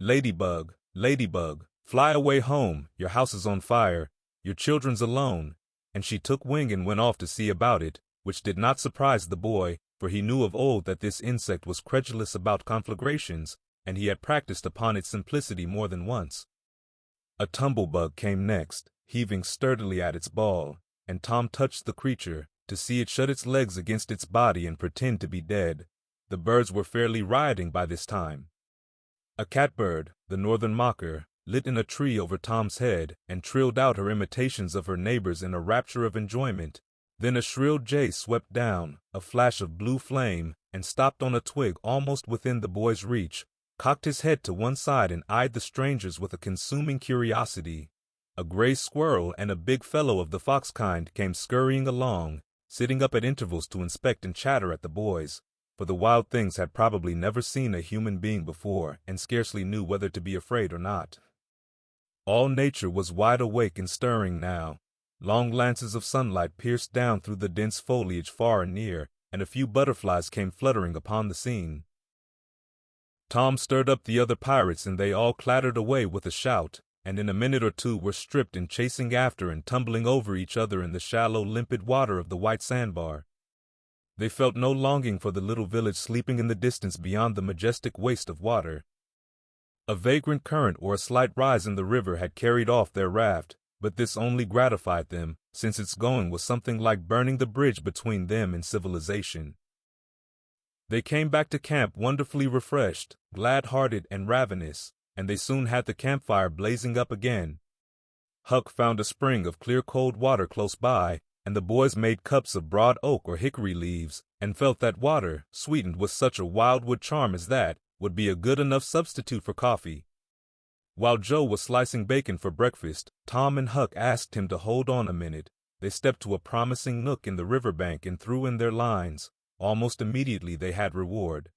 "Ladybug, ladybug, fly away home, your house is on fire, your children's alone," and she took wing and went off to see about it, which did not surprise the boy, for he knew of old that this insect was credulous about conflagrations, and he had practiced upon its simplicity more than once. A tumblebug came next, heaving sturdily at its ball, and Tom touched the creature, to see it shut its legs against its body and pretend to be dead. The birds were fairly rioting by this time. A catbird, the northern mocker, lit in a tree over Tom's head and trilled out her imitations of her neighbors in a rapture of enjoyment. Then a shrill jay swept down, a flash of blue flame, and stopped on a twig almost within the boy's reach, cocked his head to one side and eyed the strangers with a consuming curiosity. A gray squirrel and a big fellow of the fox kind came scurrying along, sitting up at intervals to inspect and chatter at the boys, for the wild things had probably never seen a human being before and scarcely knew whether to be afraid or not. All nature was wide awake and stirring now. Long lances of sunlight pierced down through the dense foliage far and near, and a few butterflies came fluttering upon the scene. Tom stirred up the other pirates, and they all clattered away with a shout, and in a minute or two were stripped and chasing after and tumbling over each other in the shallow, limpid water of the white sandbar. They felt no longing for the little village sleeping in the distance beyond the majestic waste of water. A vagrant current or a slight rise in the river had carried off their raft, but this only gratified them, since its going was something like burning the bridge between them and civilization. They came back to camp wonderfully refreshed, glad-hearted, and ravenous, and they soon had the campfire blazing up again. Huck found a spring of clear cold water close by, and the boys made cups of broad oak or hickory leaves, and felt that water, sweetened with such a wildwood charm as that, would be a good enough substitute for coffee. While Joe was slicing bacon for breakfast, Tom and Huck asked him to hold on a minute. They stepped to a promising nook in the riverbank and threw in their lines. Almost immediately they had reward.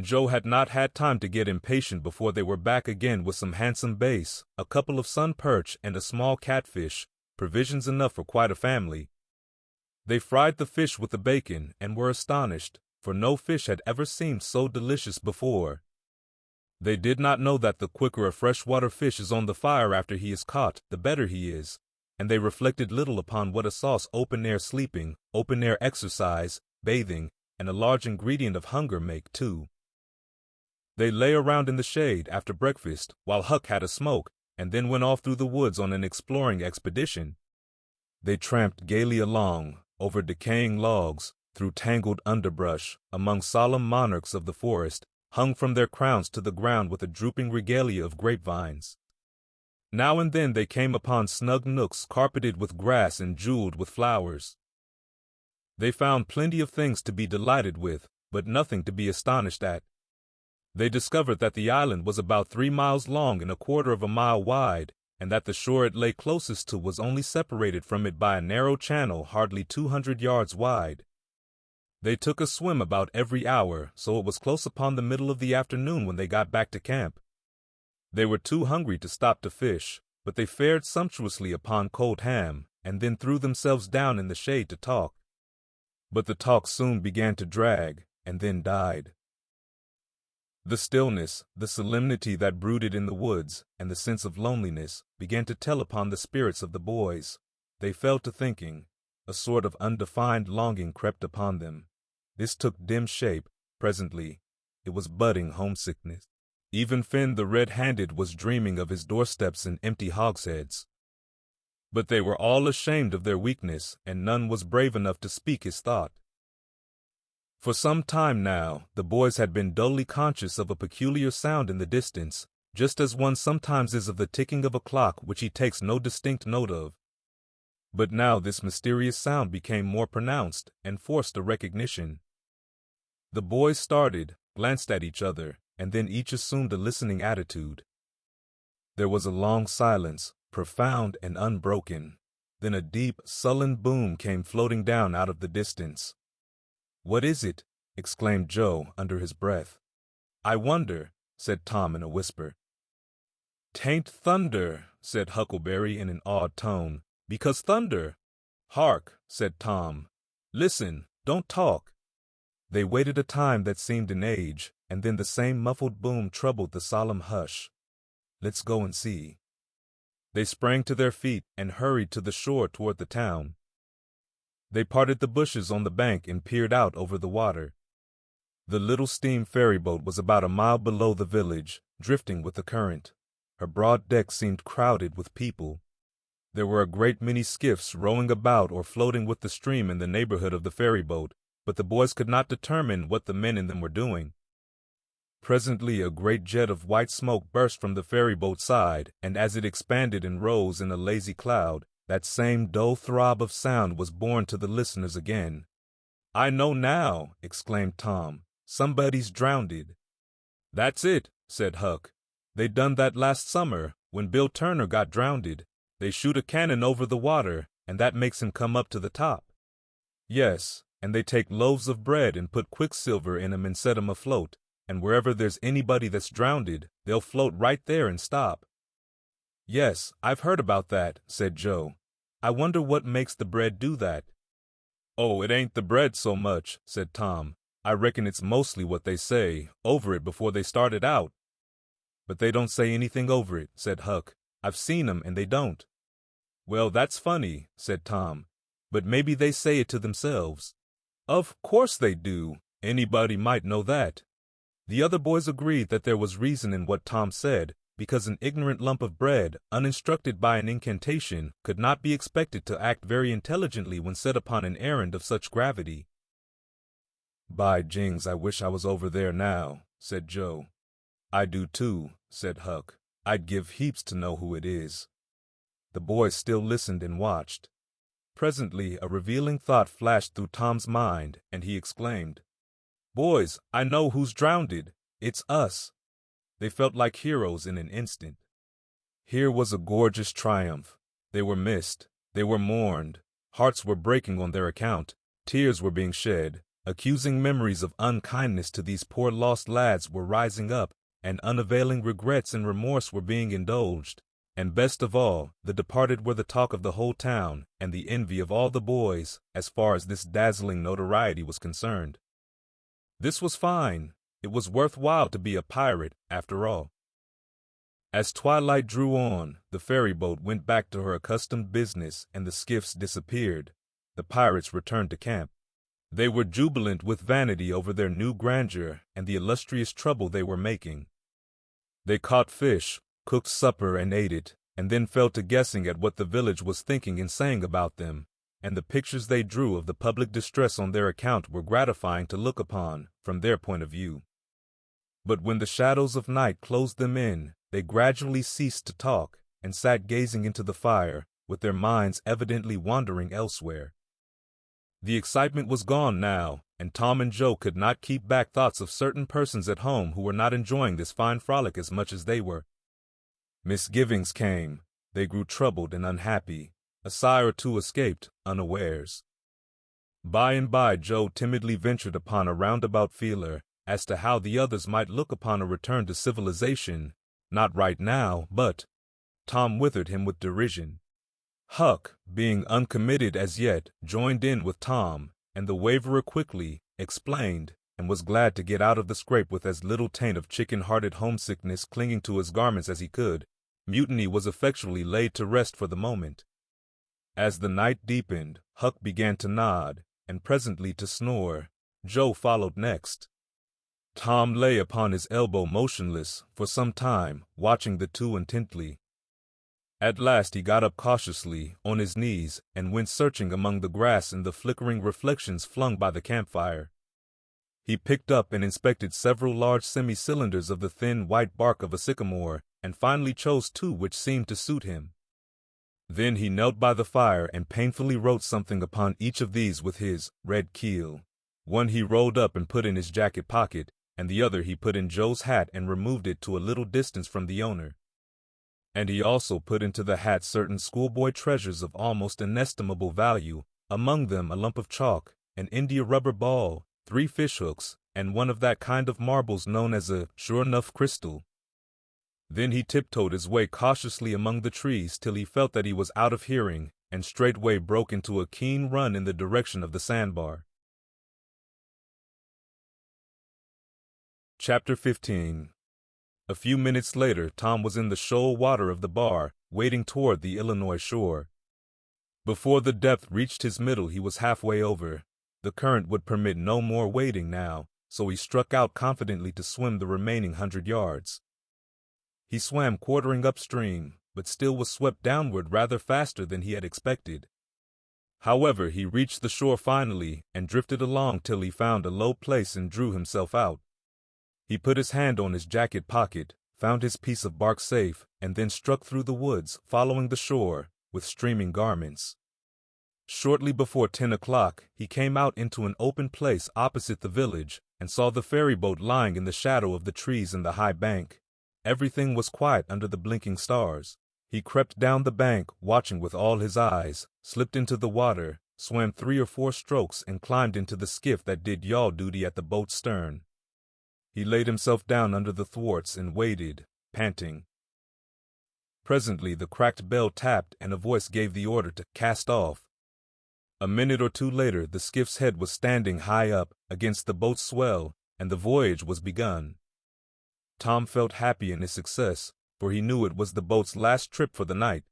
Joe had not had time to get impatient before they were back again with some handsome bass, a couple of sun perch, and a small catfish, provisions enough for quite a family. They fried the fish with the bacon and were astonished, for no fish had ever seemed so delicious before. They did not know that the quicker a freshwater fish is on the fire after he is caught, the better he is, and they reflected little upon what a sauce open-air sleeping, open-air exercise, bathing, and a large ingredient of hunger make, too. They lay around in the shade after breakfast, while Huck had a smoke, and then went off through the woods on an exploring expedition. They tramped gaily along, over decaying logs, through tangled underbrush, among solemn monarchs of the forest, hung from their crowns to the ground with a drooping regalia of grapevines. Now and then they came upon snug nooks carpeted with grass and jeweled with flowers. They found plenty of things to be delighted with, but nothing to be astonished at. They discovered that the island was about 3 miles long and 1/4 of a mile wide, and that the shore it lay closest to was only separated from it by a narrow channel hardly 200 yards wide. They took a swim about every hour, so it was close upon the middle of the afternoon when they got back to camp. They were too hungry to stop to fish, but they fared sumptuously upon cold ham, and then threw themselves down in the shade to talk. But the talk soon began to drag, and then died. The stillness, the solemnity that brooded in the woods, and the sense of loneliness, began to tell upon the spirits of the boys. They fell to thinking. A sort of undefined longing crept upon them. This took dim shape. Presently, it was budding homesickness. Even Finn the red-handed was dreaming of his doorsteps and empty hogsheads. But they were all ashamed of their weakness, and none was brave enough to speak his thought. For some time now, the boys had been dully conscious of a peculiar sound in the distance, just as one sometimes is of the ticking of a clock which he takes no distinct note of. But now this mysterious sound became more pronounced and forced a recognition. The boys started, glanced at each other, and then each assumed a listening attitude. There was a long silence, profound and unbroken. Then a deep, sullen boom came floating down out of the distance. "What is it?" exclaimed Joe under his breath. "I wonder," said Tom in a whisper. "'Tain't thunder," said Huckleberry in an awed tone, "because thunder—" "Hark," said Tom. "Listen, don't talk." They waited a time that seemed an age, and then the same muffled boom troubled the solemn hush. "Let's go and see." They sprang to their feet and hurried to the shore toward the town. They parted the bushes on the bank and peered out over the water. The little steam ferryboat was about a mile below the village, drifting with the current. Her broad deck seemed crowded with people. There were a great many skiffs rowing about or floating with the stream in the neighborhood of the ferryboat, but the boys could not determine what the men in them were doing. Presently a great jet of white smoke burst from the ferryboat side, and as it expanded and rose in a lazy cloud, that same dull throb of sound was borne to the listeners again. "I know now," exclaimed Tom. "Somebody's drownded." "That's it," said Huck. "They done that last summer, when Bill Turner got drownded. They shoot a cannon over the water, and that makes him come up to the top." "Yes, and they take loaves of bread and put quicksilver in 'em and set 'em afloat, and wherever there's anybody that's drownded, they'll float right there and stop." "Yes, I've heard about that," said Joe. "I wonder what makes the bread do that." "Oh, it ain't the bread so much," said Tom. "I reckon it's mostly what they say over it before they start it out." "But they don't say anything over it," said Huck. "I've seen 'em and they don't." "Well, that's funny," said Tom. "But maybe they say it to themselves." "Of course they do. Anybody might know that." The other boys agreed that there was reason in what Tom said, because an ignorant lump of bread, uninstructed by an incantation, could not be expected to act very intelligently when set upon an errand of such gravity. "By jings, I wish I was over there now," said Joe. "I do too," said Huck. "I'd give heaps to know who it is." The boys still listened and watched. Presently a revealing thought flashed through Tom's mind, and he exclaimed, "Boys, I know who's drownded. It's us." They felt like heroes in an instant. Here was a gorgeous triumph. They were missed. They were mourned. Hearts were breaking on their account. Tears were being shed. Accusing memories of unkindness to these poor lost lads were rising up, and unavailing regrets and remorse were being indulged. And best of all, the departed were the talk of the whole town, and the envy of all the boys, as far as this dazzling notoriety was concerned. This was fine. It was worthwhile to be a pirate, after all. As twilight drew on, the ferryboat went back to her accustomed business, and the skiffs disappeared. The pirates returned to camp. They were jubilant with vanity over their new grandeur and the illustrious trouble they were making. They caught fish, cooked supper and ate it, and then fell to guessing at what the village was thinking and saying about them, and the pictures they drew of the public distress on their account were gratifying to look upon, from their point of view. But when the shadows of night closed them in, they gradually ceased to talk, and sat gazing into the fire, with their minds evidently wandering elsewhere. The excitement was gone now, and Tom and Joe could not keep back thoughts of certain persons at home who were not enjoying this fine frolic as much as they were. Misgivings came. They grew troubled and unhappy. A sigh or two escaped, unawares. By and by Joe timidly ventured upon a roundabout feeler as to how the others might look upon a return to civilization. Not right now, but Tom withered him with derision. Huck, being uncommitted as yet, joined in with Tom, and the waverer quickly explained, and was glad to get out of the scrape with as little taint of chicken-hearted homesickness clinging to his garments as he could. Mutiny was effectually laid to rest for the moment. As the night deepened, Huck began to nod, and presently to snore. Joe followed next. Tom lay upon his elbow motionless for some time, watching the two intently. At last he got up cautiously, on his knees, and went searching among the grass and the flickering reflections flung by the campfire. He picked up and inspected several large semi-cylinders of the thin white bark of a sycamore, and finally chose two which seemed to suit him. Then he knelt by the fire and painfully wrote something upon each of these with his red keel. One he rolled up and put in his jacket pocket, and the other he put in Joe's hat and removed it to a little distance from the owner. And he also put into the hat certain schoolboy treasures of almost inestimable value, among them a lump of chalk, an india-rubber ball, 3 fishhooks, and one of that kind of marbles known as a sure-enough crystal. Then he tiptoed his way cautiously among the trees till he felt that he was out of hearing, and straightway broke into a keen run in the direction of the sandbar. Chapter 15. A few minutes later, Tom was in the shoal water of the bar, wading toward the Illinois shore. Before the depth reached his middle, he was halfway over. The current would permit no more wading now, so he struck out confidently to swim the remaining 100 yards. He swam quartering upstream, but still was swept downward rather faster than he had expected. However, he reached the shore finally, and drifted along till he found a low place and drew himself out. He put his hand on his jacket pocket, found his piece of bark safe, and then struck through the woods, following the shore, with streaming garments. Shortly before 10 o'clock, he came out into an open place opposite the village, and saw the ferry boat lying in the shadow of the trees in the high bank. Everything was quiet under the blinking stars. He crept down the bank, watching with all his eyes, slipped into the water, swam 3 or 4 strokes, and climbed into the skiff that did yawl duty at the boat's stern. He laid himself down under the thwarts and waited, panting. Presently the cracked bell tapped, and a voice gave the order to cast off. A minute or two later the skiff's head was standing high up against the boat's swell, and the voyage was begun. Tom felt happy in his success, for he knew it was the boat's last trip for the night.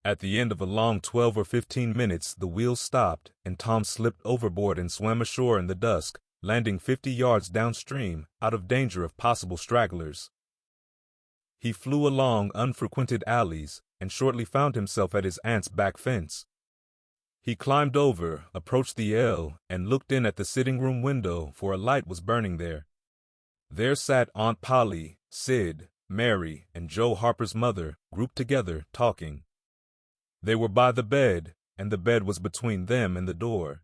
At the end of a long 12 or 15 minutes the wheels stopped, and Tom slipped overboard and swam ashore in the dusk, landing 50 yards downstream, out of danger of possible stragglers. He flew along unfrequented alleys, and shortly found himself at his aunt's back fence. He climbed over, approached the ell, and looked in at the sitting-room window, for a light was burning there. There sat Aunt Polly, Sid, Mary, and Joe Harper's mother, grouped together, talking. They were by the bed, and the bed was between them and the door.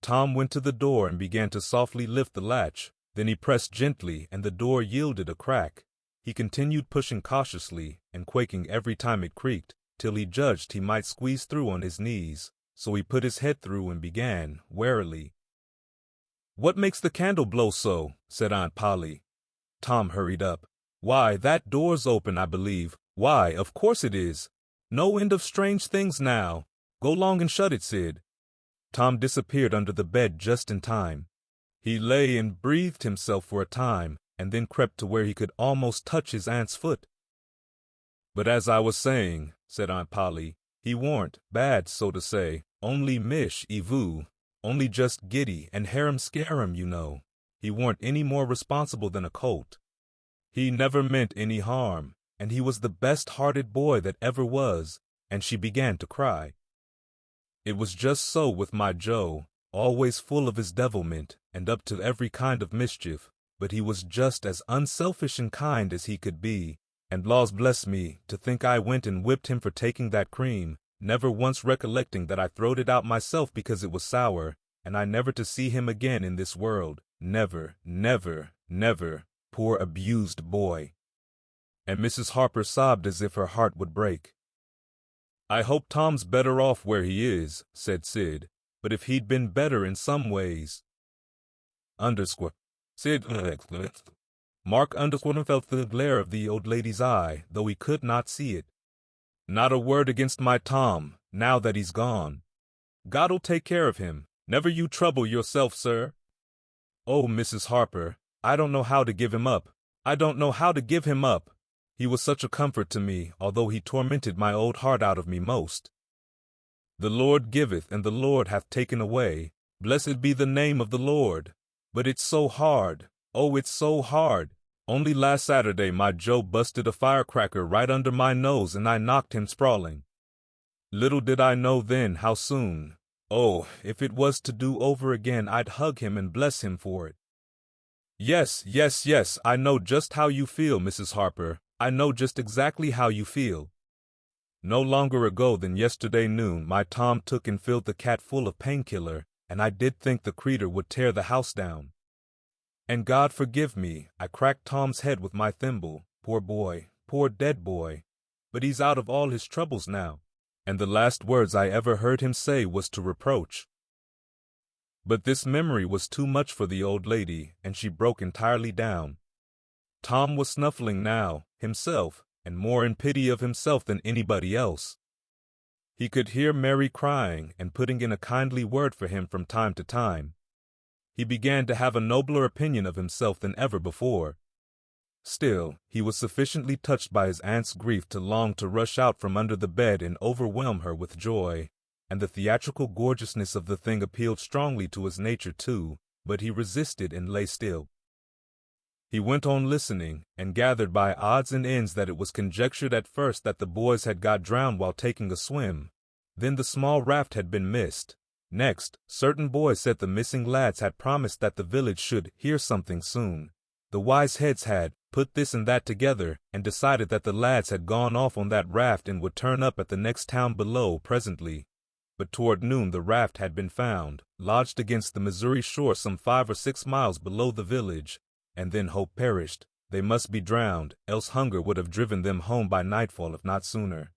Tom went to the door and began to softly lift the latch. Then he pressed gently, and the door yielded a crack. He continued pushing cautiously, and quaking every time it creaked, till he judged he might squeeze through on his knees, so he put his head through and began, warily. "What makes the candle blow so?" said Aunt Polly. Tom hurried up. "Why, that door's open, I believe. Why, of course it is. No end of strange things now. Go long and shut it, Sid." Tom disappeared under the bed just in time. He lay and breathed himself for a time, and then crept to where he could almost touch his aunt's foot. "But as I was saying," said Aunt Polly, "he warn't bad, so to say, only mischievous, only just giddy and harum-scarum, you know. He warn't any more responsible than a colt. He never meant any harm, and he was the best-hearted boy that ever was," and she began to cry. "It was just so with my Joe, always full of his devilment, and up to every kind of mischief, but he was just as unselfish and kind as he could be, And laws bless me, to think I went and whipped him for taking that cream, never once recollecting that I throwed it out myself because it was sour, and I never to see him again in this world, never, never, never, poor abused boy." And Mrs. Harper sobbed as if her heart would break. "I hope Tom's better off where he is," said Sid, "but if he'd been better in some ways." Underscore. Sid. Mark underscore felt the glare of the old lady's eye, though he could not see it. "Not a word against my Tom, now that he's gone. God'll take care of him. Never you trouble yourself, sir." "Oh, Mrs. Harper, I don't know how to give him up. I don't know how to give him up. He was such a comfort to me, although he tormented my old heart out of me most. The Lord giveth, and the Lord hath taken away. Blessed be the name of the Lord. But it's so hard. Oh, it's so hard. Only last Saturday my Joe busted a firecracker right under my nose and I knocked him sprawling. Little did I know then how soon. Oh, if it was to do over again, I'd hug him and bless him for it." Yes, yes, yes, I know just how you feel, Mrs. Harper. I know just exactly how you feel. No longer ago than yesterday noon, my Tom took and filled the cat full of painkiller, and I did think the creetur would tear the house down. And God forgive me, I cracked Tom's head with my thimble. Poor boy, poor dead boy. But he's out of all his troubles now. And the last words I ever heard him say was to reproach. But this memory was too much for the old lady, and she broke entirely down. Tom was snuffling now, himself, and more in pity of himself than anybody else. He could hear Mary crying and putting in a kindly word for him from time to time. He began to have a nobler opinion of himself than ever before. Still, he was sufficiently touched by his aunt's grief to long to rush out from under the bed and overwhelm her with joy, and the theatrical gorgeousness of the thing appealed strongly to his nature too, but he resisted and lay still. He went on listening, and gathered by odds and ends that it was conjectured at first that the boys had got drowned while taking a swim. Then the small raft had been missed. Next, certain boys said the missing lads had promised that the village should hear something soon. The wise heads had put this and that together, and decided that the lads had gone off on that raft and would turn up at the next town below presently. But toward noon the raft had been found, lodged against the Missouri shore some 5 or 6 miles below the village, and then hope perished. They must be drowned, else hunger would have driven them home by nightfall if not sooner.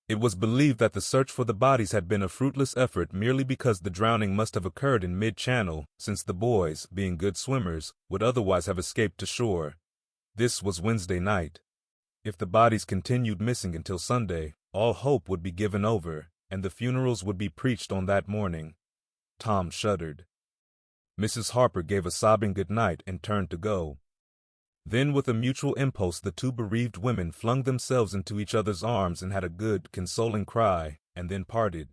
It was believed that the search for the bodies had been a fruitless effort merely because the drowning must have occurred in mid-channel, since the boys, being good swimmers, would otherwise have escaped to shore. This was Wednesday night. If the bodies continued missing until Sunday, all hope would be given over, and the funerals would be preached on that morning. Tom shuddered. Mrs. Harper gave a sobbing good night and turned to go. Then with a mutual impulse the two bereaved women flung themselves into each other's arms and had a good, consoling cry, and then parted.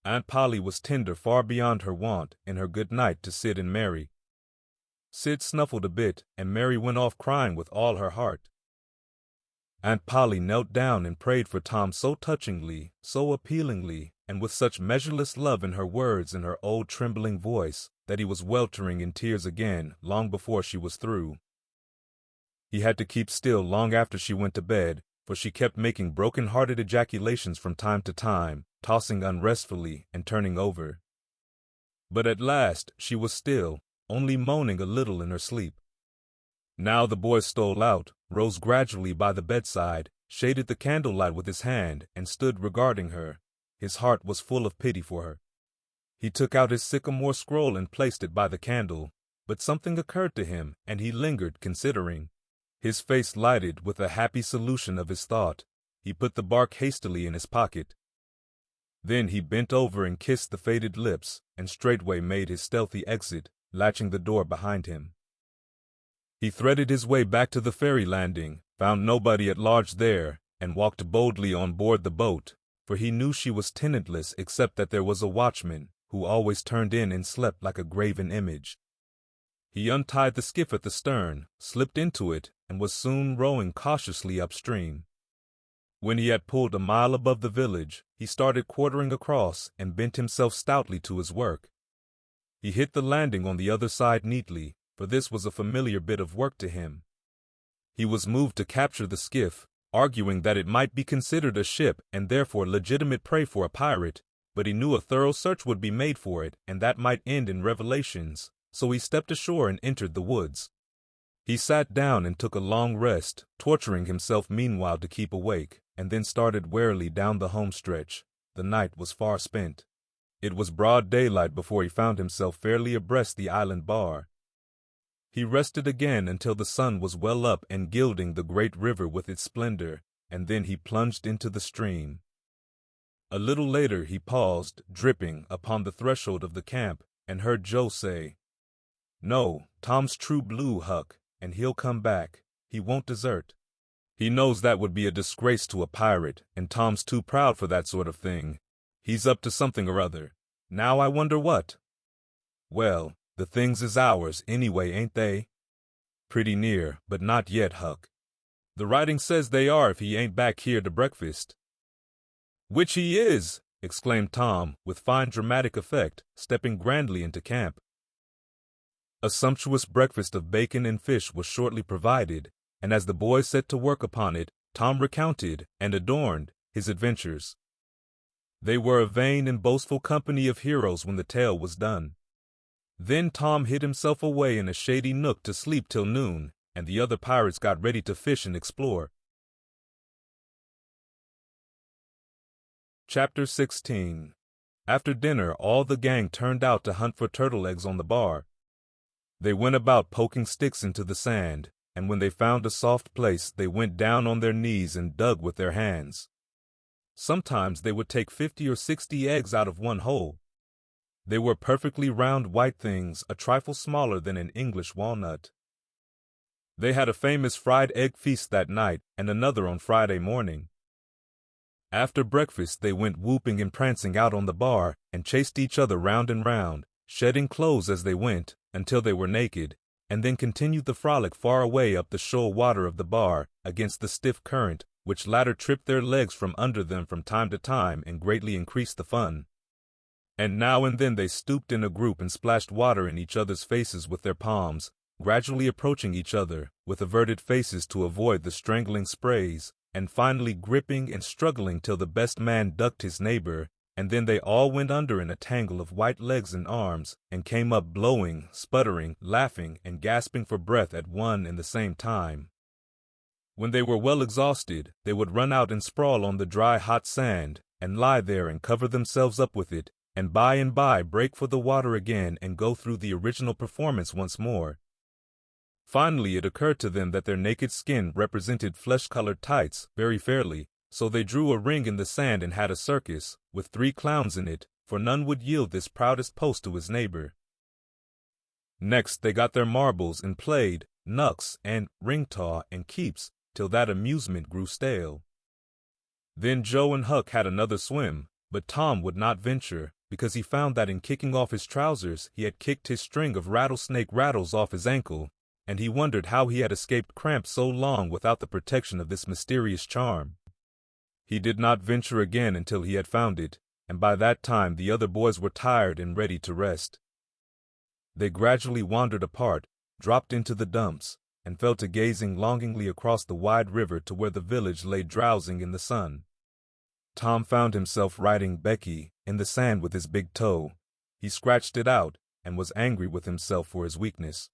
Aunt Polly was tender far beyond her wont in her good night to Sid and Mary. Sid snuffled a bit, and Mary went off crying with all her heart. Aunt Polly knelt down and prayed for Tom so touchingly, so appealingly, and with such measureless love in her words and her old trembling voice, that he was weltering in tears again long before she was through. He had to keep still long after she went to bed, for she kept making broken-hearted ejaculations from time to time, tossing unrestfully and turning over. But at last she was still, only moaning a little in her sleep. Now the boy stole out, rose gradually by the bedside, shaded the candlelight with his hand, and stood regarding her. His heart was full of pity for her. He took out his sycamore scroll and placed it by the candle, but something occurred to him, and he lingered, considering. His face lighted with a happy solution of his thought. He put the bark hastily in his pocket. Then he bent over and kissed the faded lips, and straightway made his stealthy exit, latching the door behind him. He threaded his way back to the ferry landing, found nobody at large there, and walked boldly on board the boat, for he knew she was tenantless except that there was a watchman, who always turned in and slept like a graven image. He untied the skiff at the stern, slipped into it, and was soon rowing cautiously upstream. When he had pulled a mile above the village, he started quartering across and bent himself stoutly to his work. He hit the landing on the other side neatly, for this was a familiar bit of work to him. He was moved to capture the skiff, arguing that it might be considered a ship and therefore legitimate prey for a pirate, but he knew a thorough search would be made for it, and that might end in revelations, so he stepped ashore and entered the woods. He sat down and took a long rest, torturing himself meanwhile to keep awake, and then started warily down the home stretch. The night was far spent. It was broad daylight before he found himself fairly abreast the island bar. He rested again until the sun was well up and gilding the great river with its splendor, and then he plunged into the stream. A little later he paused, dripping, upon the threshold of the camp, and heard Joe say, "No, Tom's true blue, Huck, and he'll come back. He won't desert. He knows that would be a disgrace to a pirate, and Tom's too proud for that sort of thing. He's up to something or other. Now I wonder what." "Well, the things is ours anyway, ain't they?" "Pretty near, but not yet, Huck. The writing says they are if he ain't back here to breakfast." "Which he is!" exclaimed Tom, with fine dramatic effect, stepping grandly into camp. A sumptuous breakfast of bacon and fish was shortly provided, and as the boys set to work upon it, Tom recounted, and adorned, his adventures. They were a vain and boastful company of heroes when the tale was done. Then Tom hid himself away in a shady nook to sleep till noon, and the other pirates got ready to fish and explore. Chapter 16. After dinner, all the gang turned out to hunt for turtle eggs on the bar. They went about poking sticks into the sand, and when they found a soft place, they went down on their knees and dug with their hands. Sometimes they would take 50 or 60 eggs out of one hole. They were perfectly round white things, a trifle smaller than an English walnut. They had a famous fried egg feast that night, and another on Friday morning. After breakfast, they went whooping and prancing out on the bar, and chased each other round and round, shedding clothes as they went, until they were naked, and then continued the frolic far away up the shoal water of the bar, against the stiff current, which latter tripped their legs from under them from time to time and greatly increased the fun. And now and then they stooped in a group and splashed water in each other's faces with their palms, gradually approaching each other, with averted faces to avoid the strangling sprays, and finally gripping and struggling till the best man ducked his neighbor, and then they all went under in a tangle of white legs and arms, and came up blowing, sputtering, laughing, and gasping for breath at one and the same time. When they were well exhausted, they would run out and sprawl on the dry, hot sand, and lie there and cover themselves up with it, and by break for the water again and go through the original performance once more. Finally it occurred to them that their naked skin represented flesh-colored tights very fairly, so they drew a ring in the sand and had a circus, with 3 clowns in it, for none would yield this proudest post to his neighbor. Next they got their marbles and played knucks and ring-taw and keeps, till that amusement grew stale. Then Joe and Huck had another swim, but Tom would not venture, because he found that in kicking off his trousers he had kicked his string of rattlesnake rattles off his ankle, and he wondered how he had escaped cramp so long without the protection of this mysterious charm. He did not venture again until he had found it, and by that time the other boys were tired and ready to rest. They gradually wandered apart, dropped into the dumps, and fell to gazing longingly across the wide river to where the village lay drowsing in the sun. Tom found himself writing Becky in the sand with his big toe. He scratched it out, and was angry with himself for his weakness.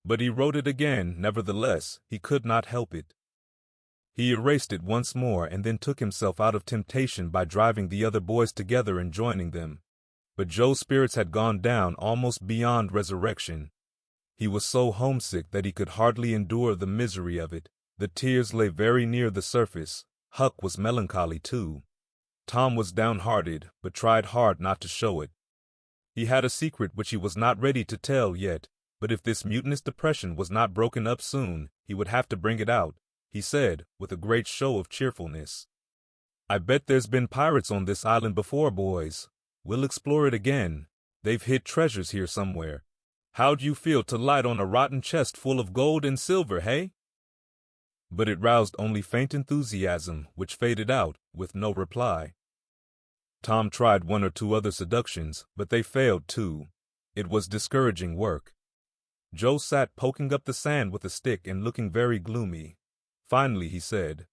But he wrote it again, nevertheless, he could not help it. He erased it once more and then took himself out of temptation by driving the other boys together and joining them. But Joe's spirits had gone down almost beyond resurrection. He was so homesick that he could hardly endure the misery of it. The tears lay very near the surface. Huck was melancholy too. Tom was downhearted, but tried hard not to show it. He had a secret which he was not ready to tell yet, but if this mutinous depression was not broken up soon, he would have to bring it out. He said, with a great show of cheerfulness, "I bet there's been pirates on this island before, boys. We'll explore it again. They've hid treasures here somewhere. How'd you feel to light on a rotten chest full of gold and silver, hey?" But it roused only faint enthusiasm, which faded out, with no reply. Tom tried 1 or 2 other seductions, but they failed too. It was discouraging work. Joe sat poking up the sand with a stick and looking very gloomy. Finally he said,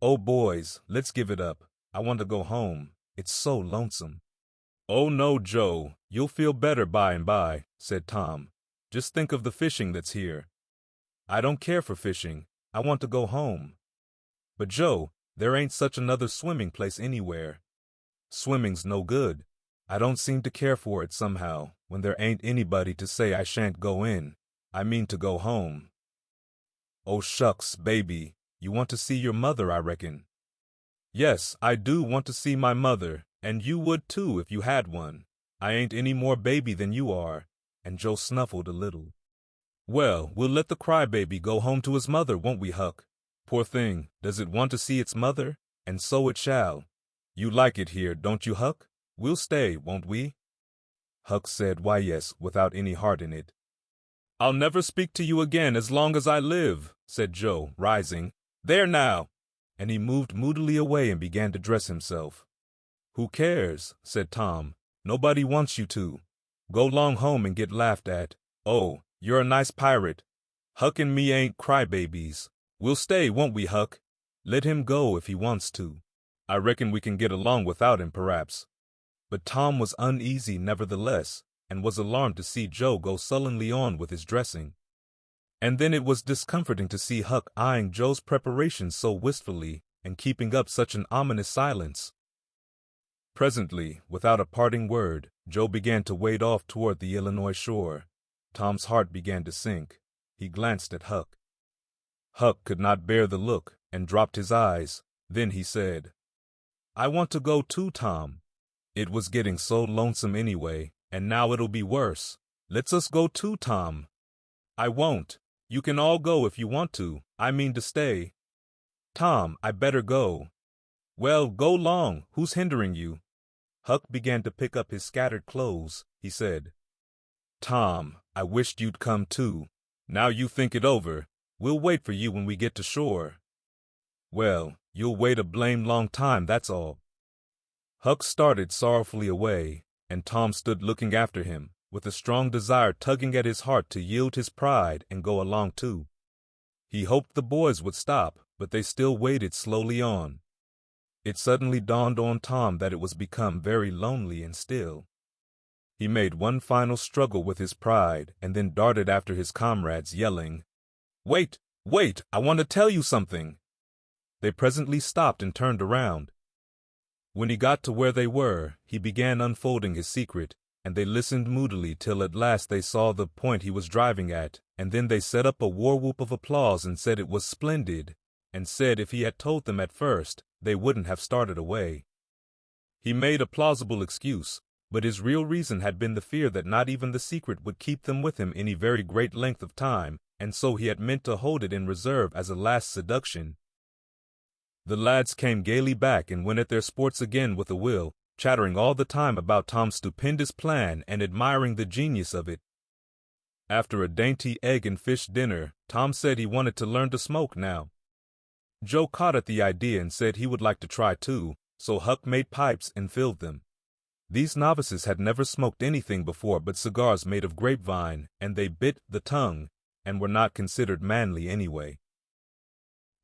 "Oh, boys, let's give it up. I want to go home. It's so lonesome." "Oh no, Joe, you'll feel better by and by," said Tom. "Just think of the fishing that's here." "I don't care for fishing. I want to go home." "But Joe, there ain't such another swimming place anywhere." "Swimming's no good. I don't seem to care for it somehow, when there ain't anybody to say I shan't go in. I mean to go home." "Oh shucks, baby, you want to see your mother, I reckon." "Yes, I do want to see my mother, and you would too if you had one. I ain't any more baby than you are," and Joe snuffled a little. "Well, we'll let the crybaby go home to his mother, won't we, Huck? Poor thing, does it want to see its mother? And so it shall. You like it here, don't you, Huck? We'll stay, won't we?" Huck said, "Why, yes," without any heart in it. "I'll never speak to you again as long as I live," said Joe, rising. "There now!" And he moved moodily away and began to dress himself. "Who cares?" said Tom. "Nobody wants you to. Go long home and get laughed at. Oh, you're a nice pirate. Huck and me ain't crybabies. We'll stay, won't we, Huck? Let him go if he wants to. I reckon we can get along without him, perhaps." But Tom was uneasy nevertheless, and was alarmed to see Joe go sullenly on with his dressing. And then it was discomforting to see Huck eyeing Joe's preparations so wistfully, and keeping up such an ominous silence. Presently, without a parting word, Joe began to wade off toward the Illinois shore. Tom's heart began to sink. He glanced at Huck. Huck could not bear the look, and dropped his eyes. Then he said, "I want to go too, Tom. It was getting so lonesome anyway, and now it'll be worse. Let's us go too, Tom." "I won't. You can all go if you want to. I mean to stay." "Tom, I better go." "Well, go long. Who's hindering you?" Huck began to pick up his scattered clothes. He said, "Tom, I wished you'd come too. Now you think it over. We'll wait for you when we get to shore." "Well, you'll wait a blamed long time, that's all." Huck started sorrowfully away, and Tom stood looking after him, with a strong desire tugging at his heart to yield his pride and go along too. He hoped the boys would stop, but they still waded slowly on. It suddenly dawned on Tom that it was become very lonely and still. He made one final struggle with his pride, and then darted after his comrades, yelling, "Wait, wait, I want to tell you something." They presently stopped and turned around. When he got to where they were, he began unfolding his secret, and they listened moodily till at last they saw the point he was driving at, and then they set up a war whoop of applause and said it was splendid, and said if he had told them at first, they wouldn't have started away. He made a plausible excuse, but his real reason had been the fear that not even the secret would keep them with him any very great length of time, and so he had meant to hold it in reserve as a last seduction. The lads came gaily back and went at their sports again with a will, chattering all the time about Tom's stupendous plan and admiring the genius of it. After a dainty egg and fish dinner, Tom said he wanted to learn to smoke now. Joe caught at the idea and said he would like to try too, so Huck made pipes and filled them. These novices had never smoked anything before but cigars made of grapevine, and they bit the tongue, and were not considered manly anyway.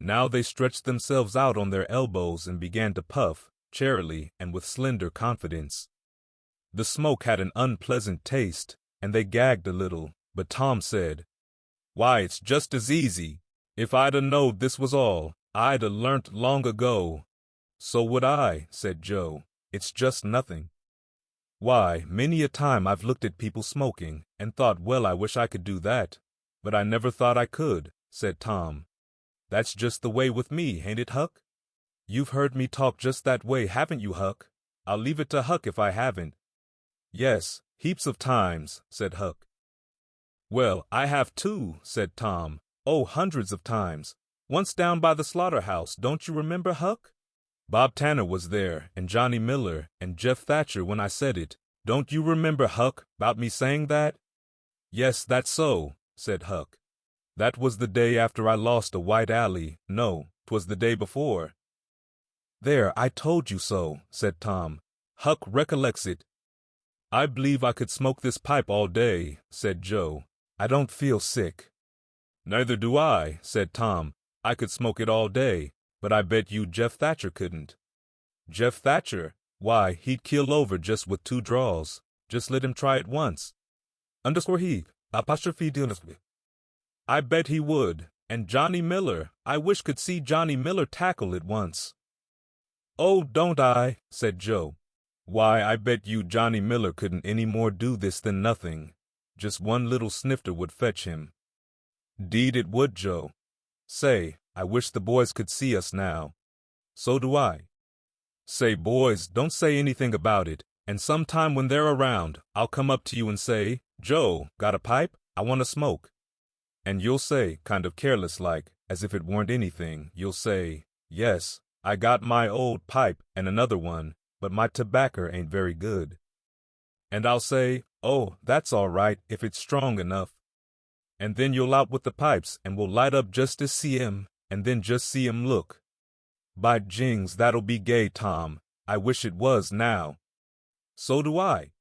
Now they stretched themselves out on their elbows and began to puff, charily and with slender confidence. The smoke had an unpleasant taste, and they gagged a little, but Tom said, "Why, it's just as easy. If I'd a knowed this was all, I'd a learnt long ago." "So would I," said Joe. "It's just nothing." "Why, many a time I've looked at people smoking, and thought, well, I wish I could do that. But I never thought I could," said Tom. "That's just the way with me, ain't it, Huck? You've heard me talk just that way, haven't you, Huck? I'll leave it to Huck if I haven't." "Yes, heaps of times," said Huck. "Well, I have too," said Tom. "Oh, hundreds of times. Once down by the slaughterhouse, don't you remember, Huck? Bob Tanner was there, and Johnny Miller, and Jeff Thatcher when I said it. Don't you remember, Huck, 'bout me saying that?" "Yes, that's so," said Huck. "That was the day after I lost a white alley. No, 'twas the day before." "There, I told you so," said Tom. "Huck recollects it." "I believe I could smoke this pipe all day," said Joe. I don't feel sick." "Neither do I," said Tom. "I could smoke it all day, but I bet you Jeff Thatcher couldn't." "Jeff Thatcher? Why, he'd keel over just with 2 draws. Just let him try it once." _he, apostrophe dealers. I bet he would. And Johnny Miller, I wish could see Johnny Miller tackle it once. "Oh, don't I?" said Joe. "Why, I bet you Johnny Miller couldn't any more do this than nothing. Just one little snifter would fetch him." "'Deed it would, Joe. Say, I wish the boys could see us now." "So do I." "Say, boys, don't say anything about it, and sometime when they're around, I'll come up to you and say, 'Joe, got a pipe? I want to smoke.' And you'll say, kind of careless-like, as if it weren't anything, you'll say, 'Yes, I got my old pipe and another one, but my tobacco ain't very good.' And I'll say, 'Oh, that's all right if it's strong enough.' And then you'll out with the pipes and we'll light up just to see 'em, and then just see 'em look. By jings, that'll be gay, Tom. I wish it was now." "So do I.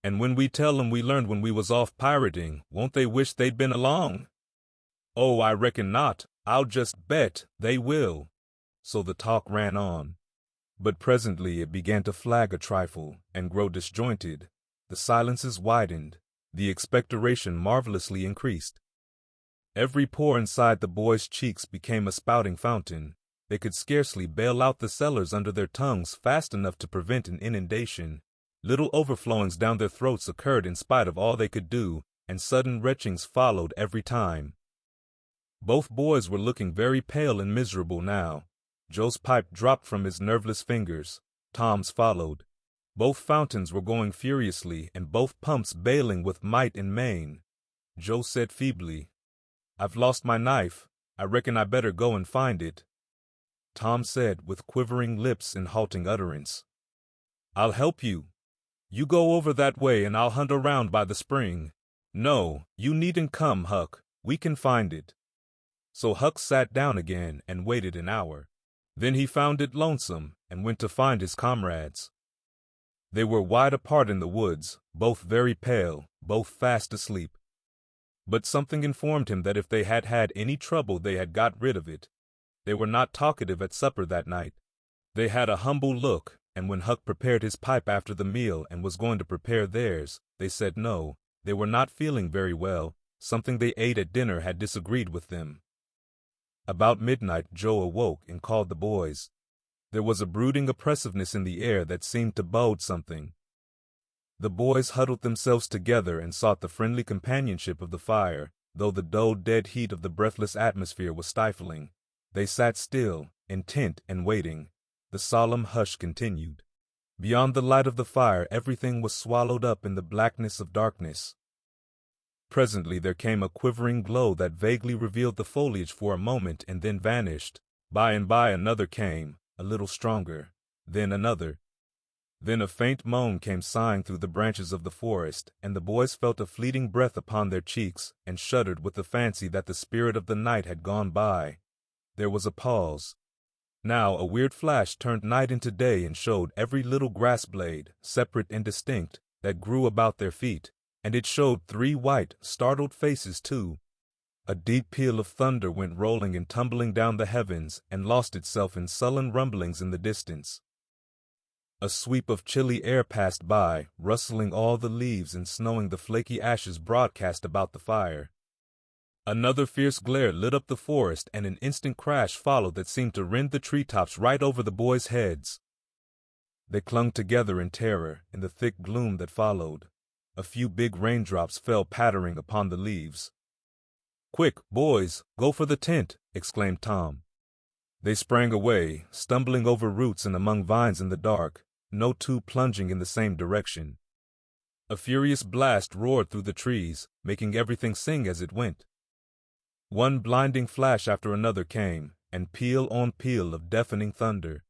And when we tell 'em we learned when we was off pirating, won't they wish they'd been along?" "Oh, I reckon not. I'll just bet they will." So the talk ran on. But presently it began to flag a trifle and grow disjointed. The silences widened. The expectoration marvelously increased. Every pore inside the boys' cheeks became a spouting fountain. They could scarcely bail out the cellars under their tongues fast enough to prevent an inundation. Little overflowings down their throats occurred in spite of all they could do, and sudden retchings followed every time. Both boys were looking very pale and miserable now. Joe's pipe dropped from his nerveless fingers. Tom's followed. Both fountains were going furiously, and both pumps bailing with might and main. Joe said feebly, "I've lost my knife. I reckon I better go and find it." Tom said, with quivering lips and halting utterance, "I'll help you. You go over that way and I'll hunt around by the spring. No, you needn't come, Huck. We can find it." So Huck sat down again and waited an hour. Then he found it lonesome and went to find his comrades. They were wide apart in the woods, both very pale, both fast asleep. But something informed him that if they had had any trouble they had got rid of it. They were not talkative at supper that night. They had a humble look, and when Huck prepared his pipe after the meal and was going to prepare theirs, they said no, they were not feeling very well. Something they ate at dinner had disagreed with them. About midnight Joe awoke and called the boys. There was a brooding oppressiveness in the air that seemed to bode something. The boys huddled themselves together and sought the friendly companionship of the fire, though the dull dead heat of the breathless atmosphere was stifling. They sat still, intent and waiting. The solemn hush continued. Beyond the light of the fire everything was swallowed up in the blackness of darkness. Presently there came a quivering glow that vaguely revealed the foliage for a moment and then vanished. By and by another came, a little stronger, then another. Then a faint moan came sighing through the branches of the forest, and the boys felt a fleeting breath upon their cheeks and shuddered with the fancy that the spirit of the night had gone by. There was a pause. Now a weird flash turned night into day and showed every little grass blade, separate and distinct, that grew about their feet, and it showed 3 white, startled faces too. A deep peal of thunder went rolling and tumbling down the heavens and lost itself in sullen rumblings in the distance. A sweep of chilly air passed by, rustling all the leaves and snowing the flaky ashes broadcast about the fire. Another fierce glare lit up the forest, and an instant crash followed that seemed to rend the treetops right over the boys' heads. They clung together in terror in the thick gloom that followed. A few big raindrops fell pattering upon the leaves. "Quick, boys, go for the tent!" exclaimed Tom. They sprang away, stumbling over roots and among vines in the dark, no two plunging in the same direction. A furious blast roared through the trees, making everything sing as it went. One blinding flash after another came, and peal on peal of deafening thunder.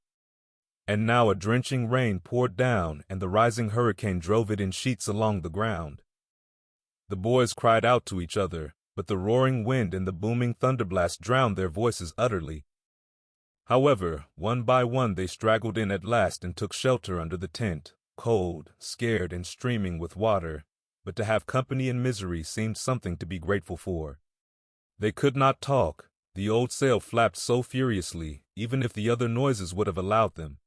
And now a drenching rain poured down, and the rising hurricane drove it in sheets along the ground. The boys cried out to each other, but the roaring wind and the booming thunderblast drowned their voices utterly. However, one by one they straggled in at last and took shelter under the tent, cold, scared, and streaming with water, but to have company in misery seemed something to be grateful for. They could not talk. The old sail flapped so furiously, even if the other noises would have allowed them.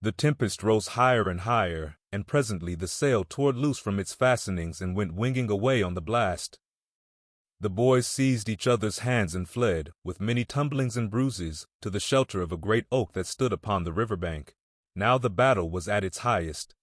The tempest rose higher and higher, and presently the sail tore loose from its fastenings and went winging away on the blast. The boys seized each other's hands and fled, with many tumblings and bruises, to the shelter of a great oak that stood upon the riverbank. Now the battle was at its highest.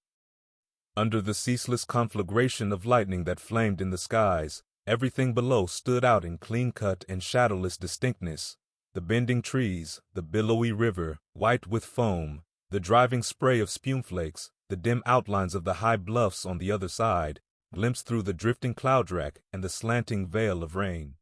Under the ceaseless conflagration of lightning that flamed in the skies, everything below stood out in clean-cut and shadowless distinctness. The bending trees, the billowy river, white with foam, the driving spray of spumeflakes, the dim outlines of the high bluffs on the other side, glimpsed through the drifting cloud-rack and the slanting veil of rain.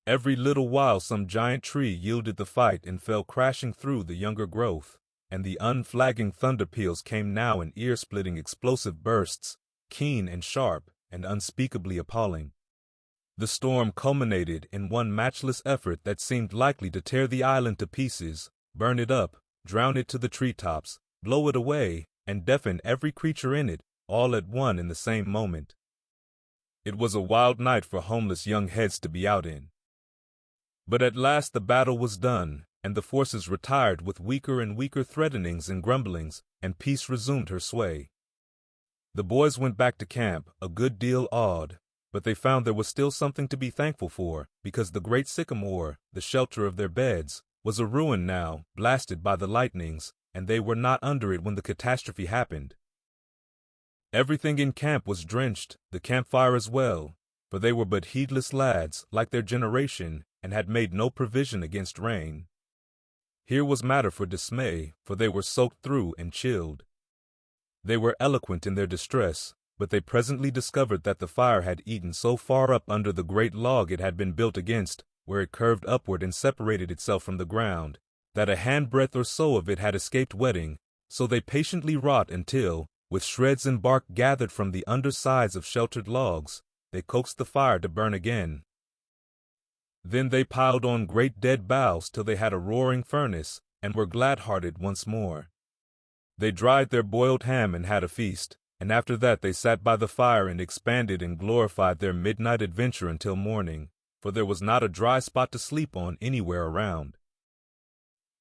Every little while some giant tree yielded the fight and fell crashing through the younger growth, and the unflagging thunder peals came now in ear-splitting explosive bursts, keen and sharp and unspeakably appalling. The storm culminated in one matchless effort that seemed likely to tear the island to pieces, burn it up, drown it to the treetops, blow it away, and deafen every creature in it, all at one in the same moment. It was a wild night for homeless young heads to be out in. But at last the battle was done, and the forces retired with weaker and weaker threatenings and grumblings, and peace resumed her sway. The boys went back to camp, a good deal awed, but they found there was still something to be thankful for, because the great sycamore, the shelter of their beds, was a ruin now, blasted by the lightnings, and they were not under it when the catastrophe happened. Everything in camp was drenched, the campfire as well, for they were but heedless lads, like their generation, and had made no provision against rain. Here was matter for dismay, for they were soaked through and chilled. They were eloquent in their distress, but they presently discovered that the fire had eaten so far up under the great log it had been built against, where it curved upward and separated itself from the ground, that a handbreadth or so of it had escaped wetting, so they patiently wrought until, with shreds and bark gathered from the undersides of sheltered logs, they coaxed the fire to burn again. Then they piled on great dead boughs till they had a roaring furnace, and were glad-hearted once more. They dried their boiled ham and had a feast, and after that they sat by the fire and expanded and glorified their midnight adventure until morning, for there was not a dry spot to sleep on anywhere around.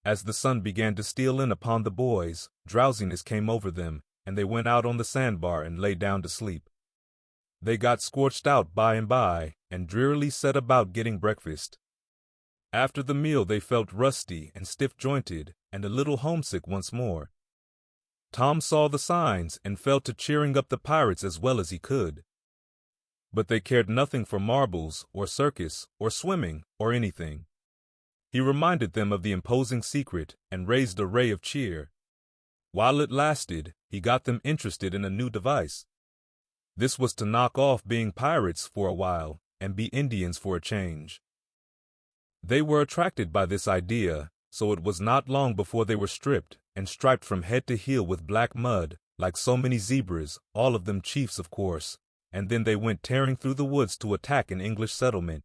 As the sun began to steal in upon the boys, drowsiness came over them, and they went out on the sandbar and lay down to sleep. They got scorched out by and by, and drearily set about getting breakfast. After the meal they felt rusty and stiff-jointed, and a little homesick once more. Tom saw the signs and fell to cheering up the pirates as well as he could. But they cared nothing for marbles, or circus, or swimming, or anything. He reminded them of the imposing secret, and raised a ray of cheer. While it lasted, he got them interested in a new device. This was to knock off being pirates for a while, and be Indians for a change. They were attracted by this idea, so it was not long before they were stripped, and striped from head to heel with black mud, like so many zebras, all of them chiefs of course, and then they went tearing through the woods to attack an English settlement.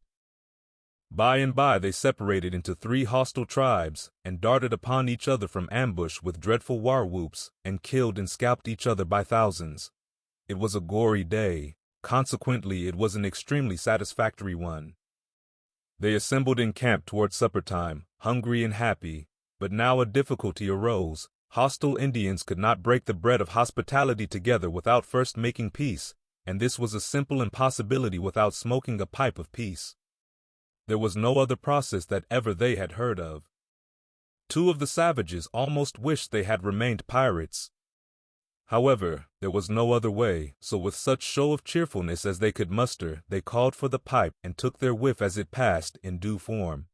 By and by they separated into 3 hostile tribes, and darted upon each other from ambush with dreadful war-whoops, and killed and scalped each other by thousands. It was a gory day, consequently it was an extremely satisfactory one. They assembled in camp toward supper-time, hungry and happy, but now a difficulty arose. Hostile Indians could not break the bread of hospitality together without first making peace, and this was a simple impossibility without smoking a pipe of peace. There was no other process that ever they had heard of. 2 of the savages almost wished they had remained pirates. However, there was no other way, so with such show of cheerfulness as they could muster, they called for the pipe and took their whiff as it passed in due form.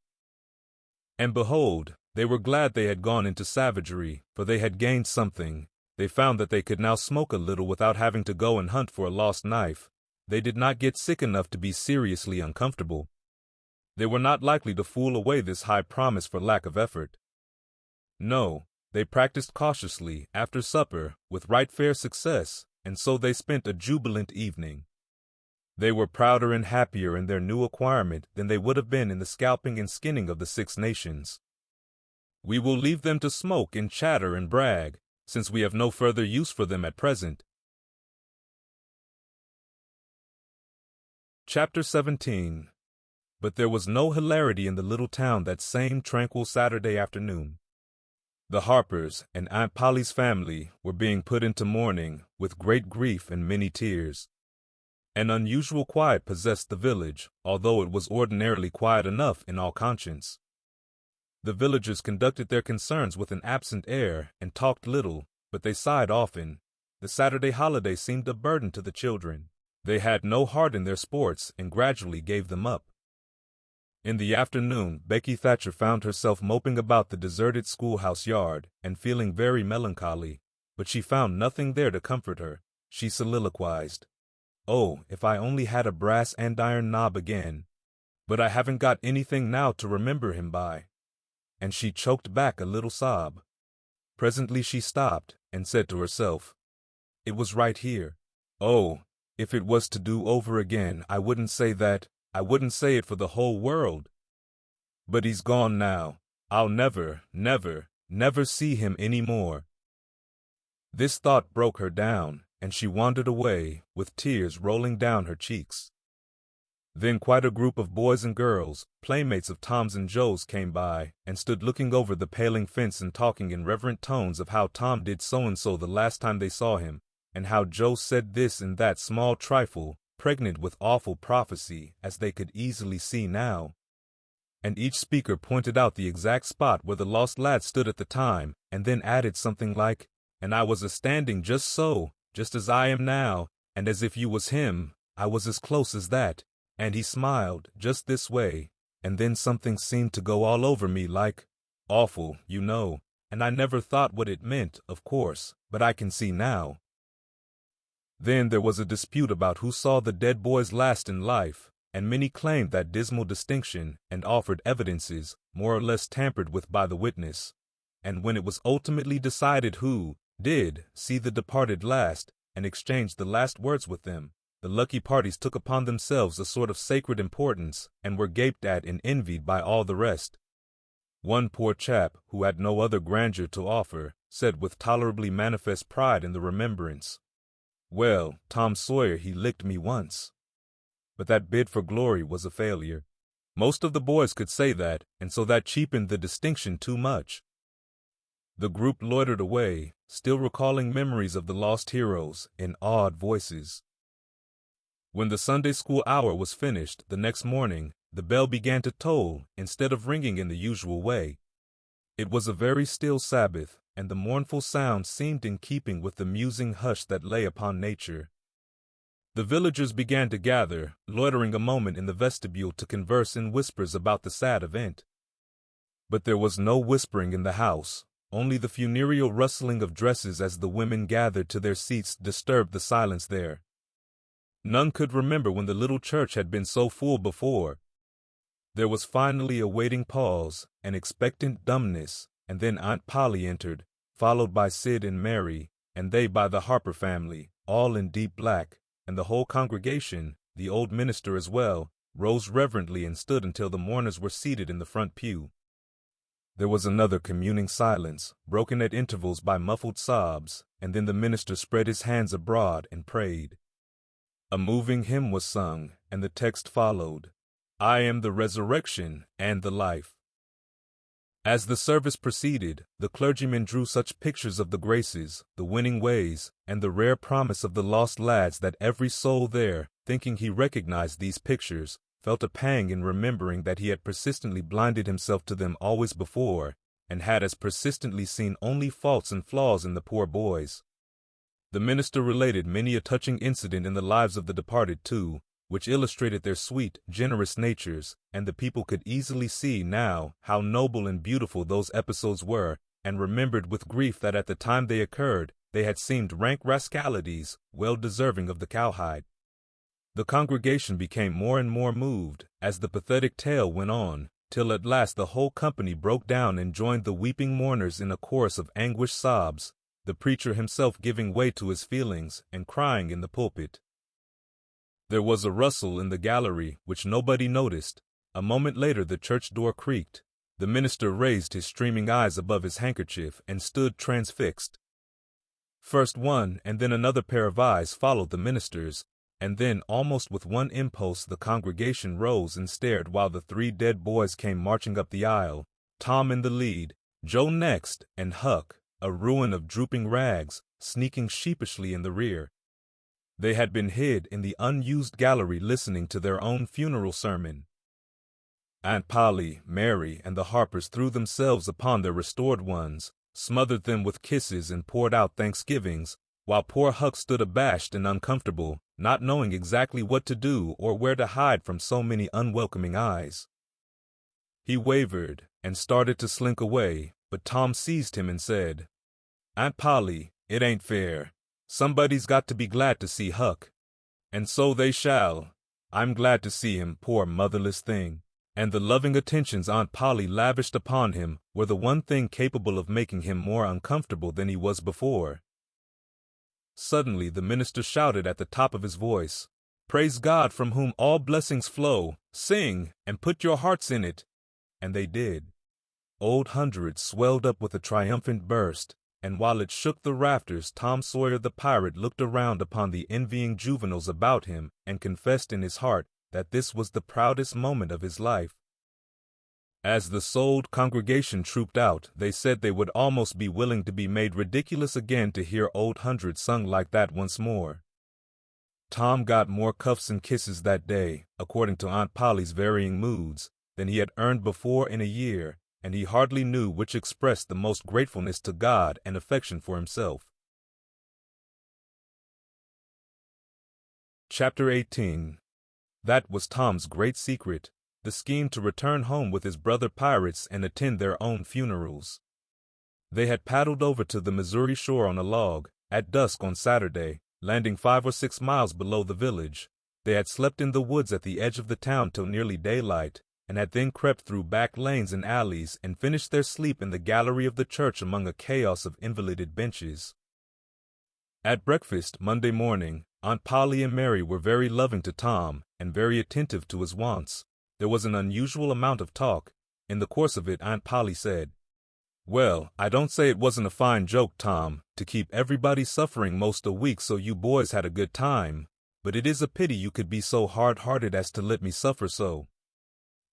And behold, they were glad they had gone into savagery, for they had gained something. They found that they could now smoke a little without having to go and hunt for a lost knife. They did not get sick enough to be seriously uncomfortable. They were not likely to fool away this high promise for lack of effort. No, they practiced cautiously, after supper, with right fair success, and so they spent a jubilant evening. They were prouder and happier in their new acquirement than they would have been in the scalping and skinning of the 6 nations. We will leave them to smoke and chatter and brag, since we have no further use for them at present. Chapter 17. But there was no hilarity in the little town that same tranquil Saturday afternoon. The Harpers and Aunt Polly's family were being put into mourning with great grief and many tears. An unusual quiet possessed the village, although it was ordinarily quiet enough in all conscience. The villagers conducted their concerns with an absent air and talked little, but they sighed often. The Saturday holiday seemed a burden to the children. They had no heart in their sports and gradually gave them up. In the afternoon, Becky Thatcher found herself moping about the deserted schoolhouse yard and feeling very melancholy, but she found nothing there to comfort her. She soliloquized, "Oh, if I only had a brass andiron knob again! But I haven't got anything now to remember him by." And she choked back a little sob. Presently she stopped and said to herself, "It was right here. Oh, if it was to do over again, I wouldn't say that. I wouldn't say it for the whole world. But he's gone now. I'll never, never, never see him any more." This thought broke her down, and she wandered away, with tears rolling down her cheeks. Then quite a group of boys and girls, playmates of Tom's and Joe's, came by and stood looking over the paling fence and talking in reverent tones of how Tom did so-and-so the last time they saw him, and how Joe said this and that small trifle, pregnant with awful prophecy, as they could easily see now. And each speaker pointed out the exact spot where the lost lad stood at the time, and then added something like, "And I was a-standing just so, just as I am now, and as if you was him, I was as close as that, and he smiled, just this way, and then something seemed to go all over me like, awful, you know, and I never thought what it meant, of course, but I can see now." Then there was a dispute about who saw the dead boys last in life, and many claimed that dismal distinction and offered evidences, more or less tampered with by the witness. And when it was ultimately decided who did see the departed last and exchanged the last words with them, the lucky parties took upon themselves a sort of sacred importance and were gaped at and envied by all the rest. One poor chap, who had no other grandeur to offer, said with tolerably manifest pride in the remembrance, "Well, Tom Sawyer, he licked me once." But that bid for glory was a failure. Most of the boys could say that, and so that cheapened the distinction too much. The group loitered away, still recalling memories of the lost heroes, in awed voices. When the Sunday school hour was finished the next morning, the bell began to toll instead of ringing in the usual way. It was a very still Sabbath, and the mournful sound seemed in keeping with the musing hush that lay upon nature. The villagers began to gather, loitering a moment in the vestibule to converse in whispers about the sad event. But there was no whispering in the house, only the funereal rustling of dresses as the women gathered to their seats disturbed the silence there. None could remember when the little church had been so full before. There was finally a waiting pause, an expectant dumbness, and then Aunt Polly entered, followed by Sid and Mary, and they by the Harper family, all in deep black, and the whole congregation, the old minister as well, rose reverently and stood until the mourners were seated in the front pew. There was another communing silence, broken at intervals by muffled sobs, and then the minister spread his hands abroad and prayed. A moving hymn was sung, and the text followed, "I am the resurrection and the life." As the service proceeded, the clergyman drew such pictures of the graces, the winning ways, and the rare promise of the lost lads that every soul there, thinking he recognized these pictures, felt a pang in remembering that he had persistently blinded himself to them always before, and had as persistently seen only faults and flaws in the poor boys. The minister related many a touching incident in the lives of the departed too, which illustrated their sweet, generous natures, and the people could easily see now how noble and beautiful those episodes were, and remembered with grief that at the time they occurred, they had seemed rank rascalities, well deserving of the cowhide. The congregation became more and more moved, as the pathetic tale went on, till at last the whole company broke down and joined the weeping mourners in a chorus of anguished sobs, the preacher himself giving way to his feelings and crying in the pulpit. There was a rustle in the gallery which nobody noticed. A moment later the church door creaked. The minister raised his streaming eyes above his handkerchief and stood transfixed. First one and then another pair of eyes followed the minister's, And then, almost with one impulse, the congregation rose and stared while the three dead boys came marching up the aisle, Tom in the lead, Joe next, and Huck, a ruin of drooping rags, sneaking sheepishly in the rear. They had been hid in the unused gallery listening to their own funeral sermon. Aunt Polly, Mary, and the Harpers threw themselves upon their restored ones, smothered them with kisses and poured out thanksgivings, while poor Huck stood abashed and uncomfortable, not knowing exactly what to do or where to hide from so many unwelcoming eyes. He wavered and started to slink away, but Tom seized him and said, "Aunt Polly, it ain't fair. Somebody's got to be glad to see Huck. And so they shall. I'm glad to see him, poor motherless thing." And the loving attentions Aunt Polly lavished upon him were the one thing capable of making him more uncomfortable than he was before. Suddenly the minister shouted at the top of his voice, "Praise God from whom all blessings flow. Sing, and put your hearts in it." And they did. Old Hundred swelled up with a triumphant burst, and while it shook the rafters, Tom Sawyer the pirate looked around upon the envying juveniles about him and confessed in his heart that this was the proudest moment of his life. As the souled congregation trooped out, they said they would almost be willing to be made ridiculous again to hear Old Hundred sung like that once more. Tom got more cuffs and kisses that day, according to Aunt Polly's varying moods, than he had earned before in a year, and he hardly knew which expressed the most gratefulness to God and affection for himself. Chapter 18. That was Tom's great secret, the scheme to return home with his brother pirates and attend their own funerals. They had paddled over to the Missouri shore on a log, at dusk on Saturday, landing 5 or 6 miles below the village. They had slept in the woods at the edge of the town till nearly daylight, and had then crept through back lanes and alleys and finished their sleep in the gallery of the church among a chaos of invalided benches. At breakfast Monday morning, Aunt Polly and Mary were very loving to Tom and very attentive to his wants. There was an unusual amount of talk. In the course of it, Aunt Polly said, "Well, I don't say it wasn't a fine joke, Tom, to keep everybody suffering most a week so you boys had a good time, but it is a pity you could be so hard-hearted as to let me suffer so.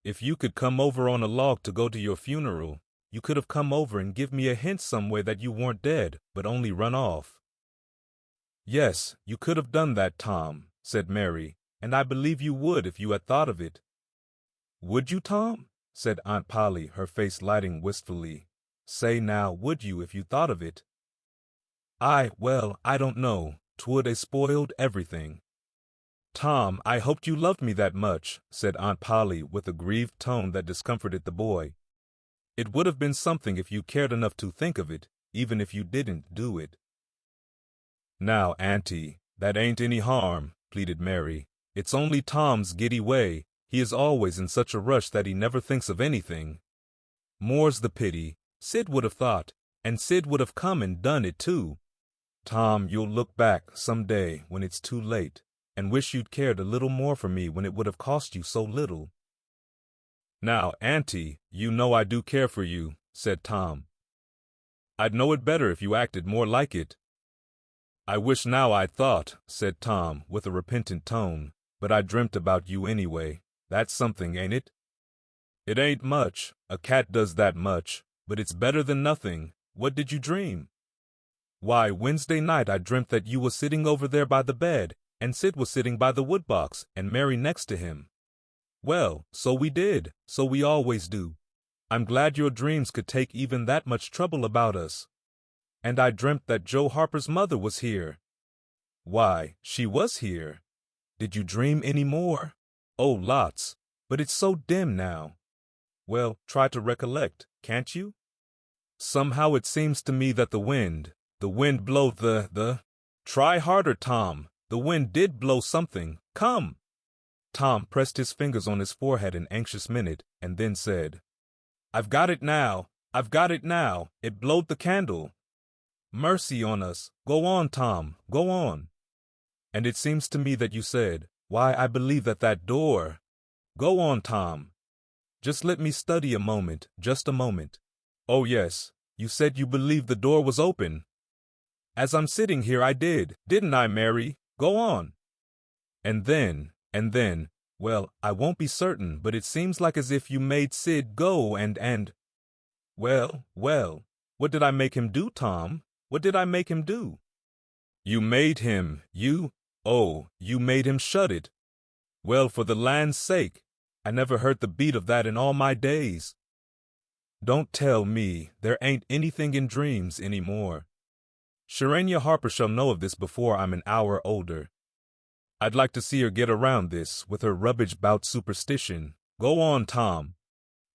If you could come over on a log to go to your funeral, you could have come over and give me a hint somewhere that you weren't dead, but only run off." "Yes, you could have done that, Tom," said Mary, "and I believe you would if you had thought of it." "Would you, Tom?" said Aunt Polly, her face lighting wistfully. "Say now, would you if you thought of it?" Well, I don't know. 'Twould a spoiled everything." "Tom, I hoped you loved me that much," said Aunt Polly with a grieved tone that discomforted the boy. "It would have been something if you cared enough to think of it, even if you didn't do it." "Now, Auntie, that ain't any harm," pleaded Mary. "It's only Tom's giddy way. He is always in such a rush that he never thinks of anything. More's the pity. Sid would have thought, and Sid would have come and done it too. Tom, you'll look back some day when it's too late, and wish you'd cared a little more for me when it would have cost you so little." "Now, Auntie, you know I do care for you," said Tom. "I'd know it better if you acted more like it." "I wish now I'd thought," said Tom, with a repentant tone, "but I dreamt about you anyway. That's something, ain't it?" "It ain't much. A cat does that much, but it's better than nothing. What did you dream?" "Why, Wednesday night I dreamt that you was sitting over there by the bed, and Sid was sitting by the woodbox, and Mary next to him." "Well, so we did, so we always do. I'm glad your dreams could take even that much trouble about us. And I dreamt that Joe Harper's mother was here." "Why, she was here. Did you dream any more?" "Oh, lots, but it's so dim now." "Well, try to recollect, can't you?" "Somehow it seems to me that the wind blow the Try harder, Tom. The wind did blow something. Come." Tom pressed his fingers on his forehead an anxious minute, and then said, I've got it now. It blowed the candle." "Mercy on us. Go on, Tom, go on." "And it seems to me that you said, 'Why, I believe that door—'" "Go on, Tom. Just let me study a moment, just a moment." "Oh, yes, you said you believed the door was open." "As I'm sitting here I did, didn't I, Mary? Go on." And then, well, I won't be certain, but it seems like as if you made Sid go well, what did I make him do, Tom? What did I make him do? You made him, you made him shut it. Well, for the land's sake, I never heard the beat of that in all my days. Don't tell me there ain't anything in dreams any more. Sharanya Harper shall know of this before I'm an hour older. I'd like to see her get around this with her rubbish bout superstition. Go on, Tom.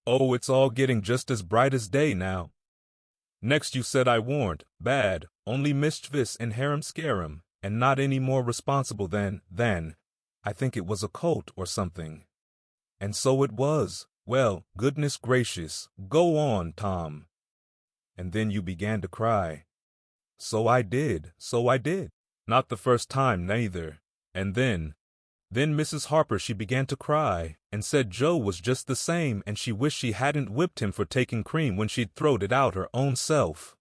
Oh, it's all getting just as bright as day now. Next you said I warn't bad, only mischievous and harum-scarum, and not any more responsible than, I think it was a colt or something. And so it was. Well, goodness gracious, go on, Tom. And then you began to cry. So I did. Not the first time, neither. And then Mrs. Harper, she began to cry, and said Joe was just the same, and she wished she hadn't whipped him for taking cream when she'd throwed it out her own self.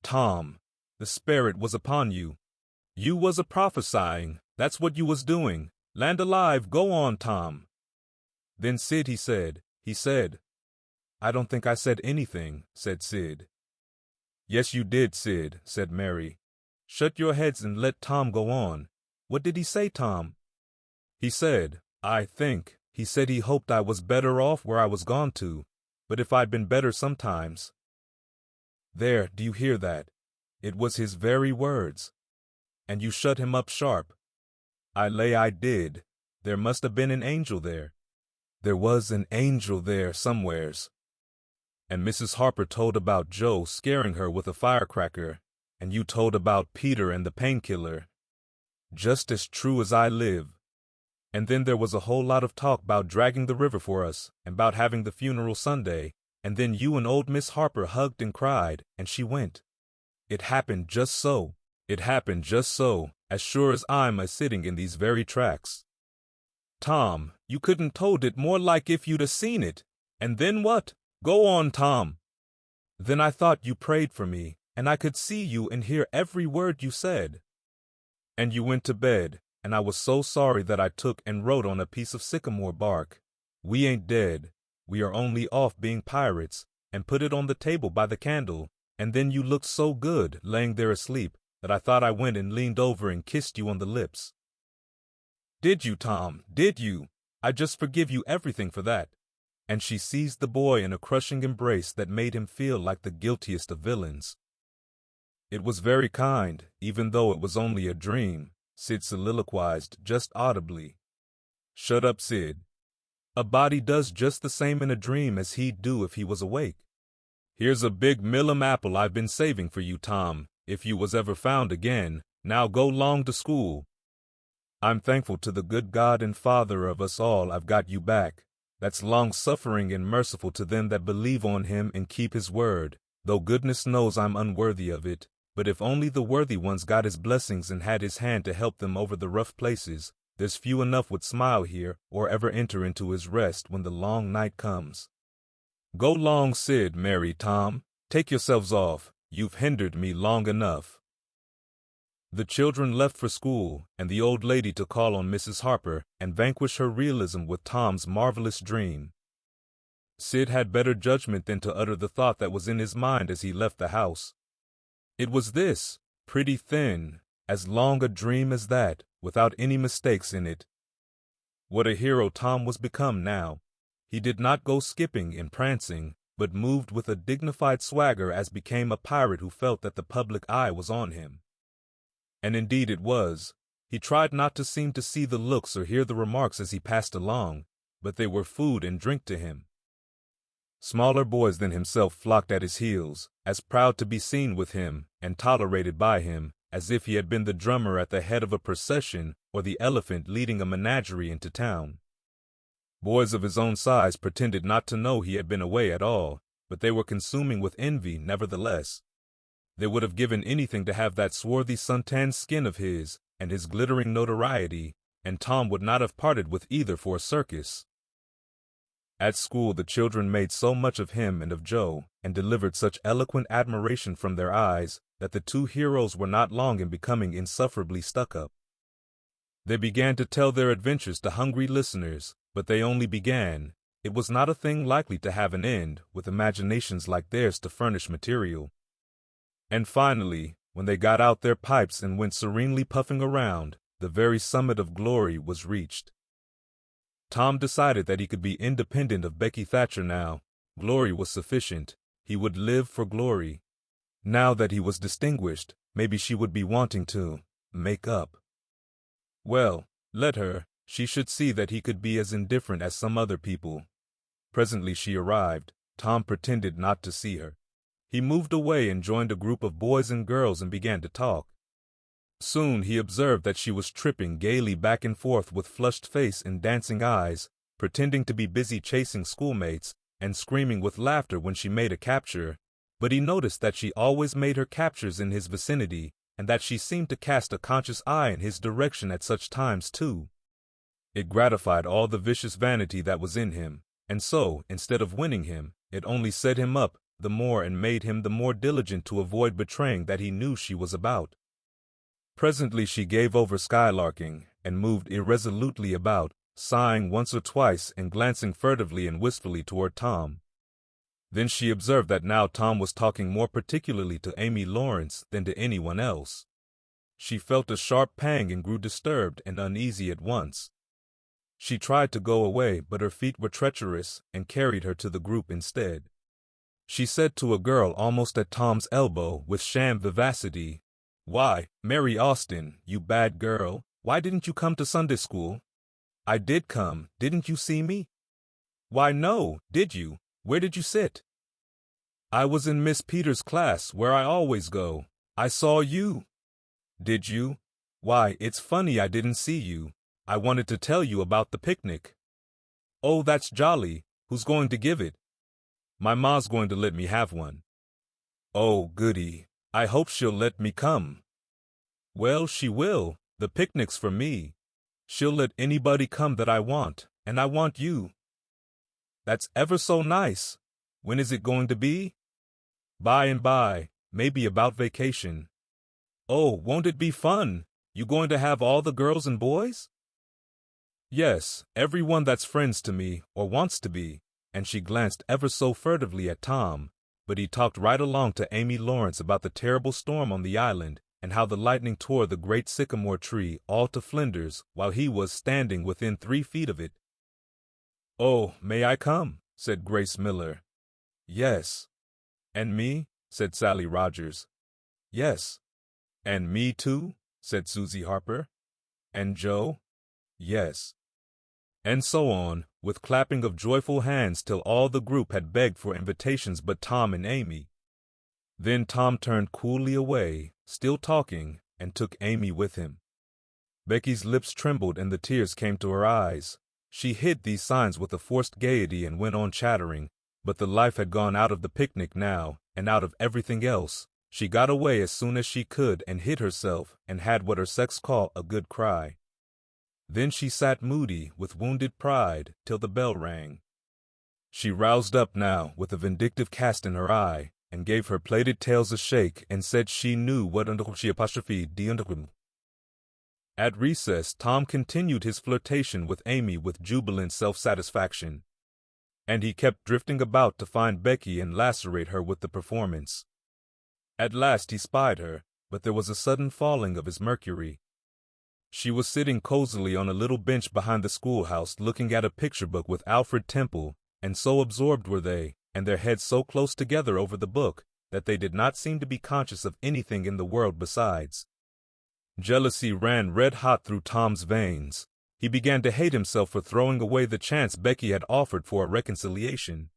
Tom, the spirit was upon you. You was a-prophesying, that's what you was doing. Land alive, go on, Tom. Then Sid, he said, I don't think I said anything, said Sid. Yes, you did, Sid, said Mary. Shut your heads and let Tom go on. What did he say, Tom? He said, he said he hoped I was better off where I was gone to, but if I'd been better sometimes. There, do you hear that? It was his very words. And you shut him up sharp. I lay I did. There must have been an angel there. There was an angel there somewheres. And Mrs. Harper told about Joe scaring her with a firecracker, and you told about Peter and the painkiller. Just as true as I live. And then there was a whole lot of talk about dragging the river for us, and about having the funeral Sunday, and then you and old Miss Harper hugged and cried, and she went. It happened just so, as sure as I'm a-sitting in these very tracks. Tom, you couldn't told it more like if you'd a-seen it. And then what? Go on, Tom. Then I thought you prayed for me, and I could see you and hear every word you said. And you went to bed, and I was so sorry that I took and wrote on a piece of sycamore bark, "We ain't dead, we are only off being pirates," and put it on the table by the candle, and then you looked so good, laying there asleep, that I thought I went and leaned over and kissed you on the lips. Did you, Tom? Did you? I just forgive you everything for that. And she seized the boy in a crushing embrace that made him feel like the guiltiest of villains. It was very kind, even though it was only a dream, Sid soliloquized just audibly. Shut up, Sid. A body does just the same in a dream as he'd do if he was awake. Here's a big millum apple I've been saving for you, Tom, if you was ever found again. Now go 'long to school. I'm thankful to the good God and Father of us all I've got you back. That's long-suffering and merciful to them that believe on him and keep his word, though goodness knows I'm unworthy of it. But if only the worthy ones got his blessings and had his hand to help them over the rough places, there's few enough would smile here or ever enter into his rest when the long night comes. Go 'long, Sid, Mary, Tom. Take yourselves off. You've hindered me long enough. The children left for school, and the old lady to call on Mrs. Harper and vanquish her realism with Tom's marvelous dream. Sid had better judgment than to utter the thought that was in his mind as he left the house. It was this, pretty thin, as long a dream as that, without any mistakes in it. What a hero Tom was become now. He did not go skipping and prancing, but moved with a dignified swagger as became a pirate who felt that the public eye was on him. And indeed it was. He tried not to seem to see the looks or hear the remarks as he passed along, but they were food and drink to him. Smaller boys than himself flocked at his heels, as proud to be seen with him and tolerated by him, as if he had been the drummer at the head of a procession or the elephant leading a menagerie into town. Boys of his own size pretended not to know he had been away at all, but they were consuming with envy nevertheless. They would have given anything to have that swarthy suntanned skin of his and his glittering notoriety, and Tom would not have parted with either for a circus. At school the children made so much of him and of Joe, and delivered such eloquent admiration from their eyes, that the two heroes were not long in becoming insufferably stuck up. They began to tell their adventures to hungry listeners, but they only began. It was not a thing likely to have an end, with imaginations like theirs to furnish material. And finally, when they got out their pipes and went serenely puffing around, the very summit of glory was reached. Tom decided that he could be independent of Becky Thatcher now. Glory was sufficient. He would live for glory. Now that he was distinguished, maybe she would be wanting to make up. Well, let her. She should see that he could be as indifferent as some other people. Presently she arrived. Tom pretended not to see her. He moved away and joined a group of boys and girls and began to talk. Soon he observed that she was tripping gaily back and forth with flushed face and dancing eyes, pretending to be busy chasing schoolmates, and screaming with laughter when she made a capture. But he noticed that she always made her captures in his vicinity, and that she seemed to cast a conscious eye in his direction at such times too. It gratified all the vicious vanity that was in him, and so, instead of winning him, it only set him up the more and made him the more diligent to avoid betraying that he knew she was about. Presently she gave over skylarking, and moved irresolutely about, sighing once or twice and glancing furtively and wistfully toward Tom. Then she observed that now Tom was talking more particularly to Amy Lawrence than to anyone else. She felt a sharp pang and grew disturbed and uneasy at once. She tried to go away, but her feet were treacherous and carried her to the group instead. She said to a girl almost at Tom's elbow with sham vivacity, "Why, Mary Austin, you bad girl, why didn't you come to Sunday school?" "I did come, didn't you see me?" "Why, no, did you? Where did you sit?" "I was in Miss Peters' class, where I always go. I saw you." "Did you? Why, it's funny I didn't see you. I wanted to tell you about the picnic." "Oh, that's jolly. Who's going to give it?" "My ma's going to let me have one." "Oh, goody. I hope she'll let me come." "Well, she will. The picnic's for me. She'll let anybody come that I want, and I want you." "That's ever so nice. When is it going to be?" "By and by, maybe about vacation." "Oh, won't it be fun? You going to have all the girls and boys?" "Yes, everyone that's friends to me, or wants to be," and she glanced ever so furtively at Tom, but he talked right along to Amy Lawrence about the terrible storm on the island, and how the lightning tore the great sycamore tree all to flinders while he was standing within 3 feet of it. "Oh, may I come?" said Grace Miller. "Yes." "And me?" said Sally Rogers. "Yes." "And me too?" said Susie Harper. "And Joe?" "Yes." And so on, with clapping of joyful hands till all the group had begged for invitations but Tom and Amy. Then Tom turned coolly away, still talking, and took Amy with him. Becky's lips trembled and the tears came to her eyes. She hid these signs with a forced gaiety and went on chattering, but the life had gone out of the picnic now, and out of everything else. She got away as soon as she could and hid herself and had what her sex call a good cry. Then she sat moody, with wounded pride, till the bell rang. She roused up now, with a vindictive cast in her eye, and gave her plaited tails a shake, and said she knew what she apostrophe d. At recess, Tom continued his flirtation with Amy with jubilant self-satisfaction, and he kept drifting about to find Becky and lacerate her with the performance. At last he spied her, but there was a sudden falling of his mercury. She was sitting cozily on a little bench behind the schoolhouse looking at a picture book with Alfred Temple, and so absorbed were they, and their heads so close together over the book, that they did not seem to be conscious of anything in the world besides. Jealousy ran red-hot through Tom's veins. He began to hate himself for throwing away the chance Becky had offered for a reconciliation.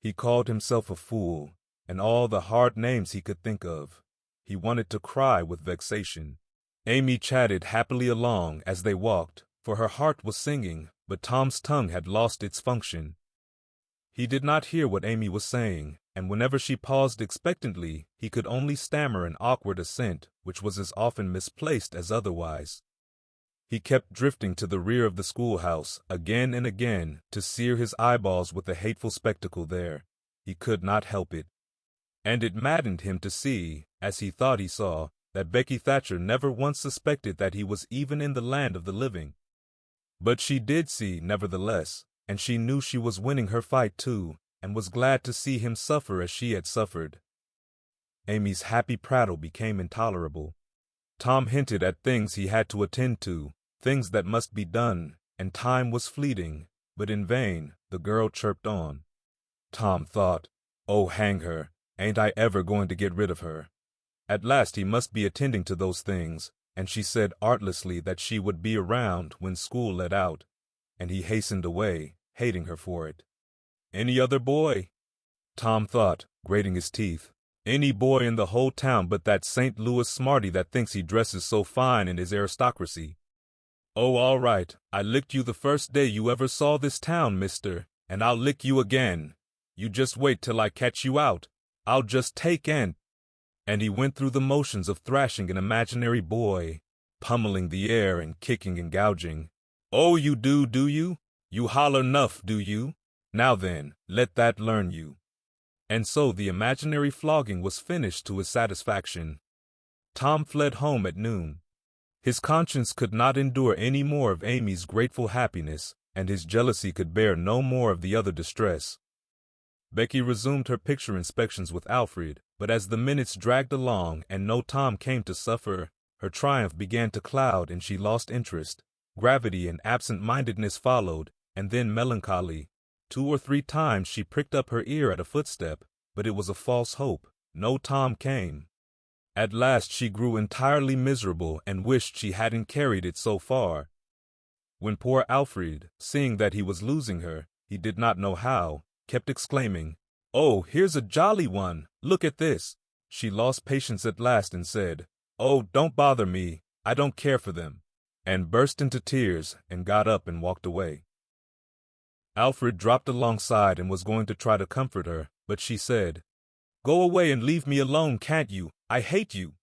He called himself a fool, and all the hard names he could think of. He wanted to cry with vexation. Amy chatted happily along as they walked, for her heart was singing, but Tom's tongue had lost its function. He did not hear what Amy was saying, and whenever she paused expectantly, he could only stammer an awkward assent, which was as often misplaced as otherwise. He kept drifting to the rear of the schoolhouse, again and again, to sear his eyeballs with the hateful spectacle there. He could not help it. And it maddened him to see, as he thought he saw, that Becky Thatcher never once suspected that he was even in the land of the living. But she did see, nevertheless, and she knew she was winning her fight too, and was glad to see him suffer as she had suffered. Amy's happy prattle became intolerable. Tom hinted at things he had to attend to, things that must be done, and time was fleeting, but in vain, the girl chirped on. Tom thought, "Oh, hang her, ain't I ever going to get rid of her?" At last he must be attending to those things, and she said artlessly that she would be around when school let out, and he hastened away, hating her for it. Any other boy? Tom thought, grating his teeth. Any boy in the whole town but that St. Louis smarty that thinks he dresses so fine in his aristocracy. Oh, all right, I licked you the first day you ever saw this town, mister, and I'll lick you again. You just wait till I catch you out. I'll just take and he went through the motions of thrashing an imaginary boy, pummeling the air and kicking and gouging. Oh, you do you? You holler 'nuff, do you? Now then, let that learn you. And so the imaginary flogging was finished to his satisfaction. Tom fled home at noon. His conscience could not endure any more of Amy's grateful happiness, and his jealousy could bear no more of the other distress. Becky resumed her picture inspections with Alfred, but as the minutes dragged along and no Tom came to suffer, her triumph began to cloud and she lost interest. Gravity and absent-mindedness followed, and then melancholy. 2 or 3 times she pricked up her ear at a footstep, but it was a false hope. No Tom came. At last she grew entirely miserable and wished she hadn't carried it so far. When poor Alfred, seeing that he was losing her, he did not know how, kept exclaiming, "Oh, here's a jolly one, look at this." She lost patience at last and said, "Oh, don't bother me, I don't care for them," and burst into tears and got up and walked away. Alfred dropped alongside and was going to try to comfort her, but she said, "Go away and leave me alone, can't you? I hate you."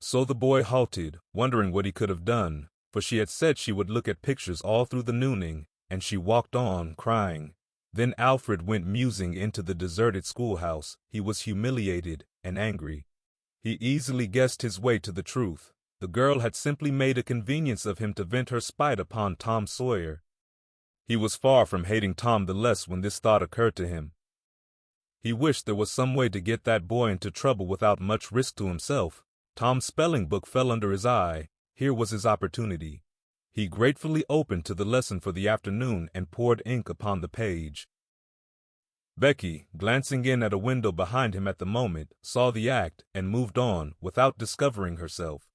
So the boy halted, wondering what he could have done, for she had said she would look at pictures all through the nooning, and she walked on, crying. Then Alfred went musing into the deserted schoolhouse. He was humiliated and angry. He easily guessed his way to the truth. The girl had simply made a convenience of him to vent her spite upon Tom Sawyer. He was far from hating Tom the less when this thought occurred to him. He wished there was some way to get that boy into trouble without much risk to himself. Tom's spelling book fell under his eye. Here was his opportunity. He gratefully opened to the lesson for the afternoon and poured ink upon the page. Becky, glancing in at a window behind him at the moment, saw the act and moved on without discovering herself.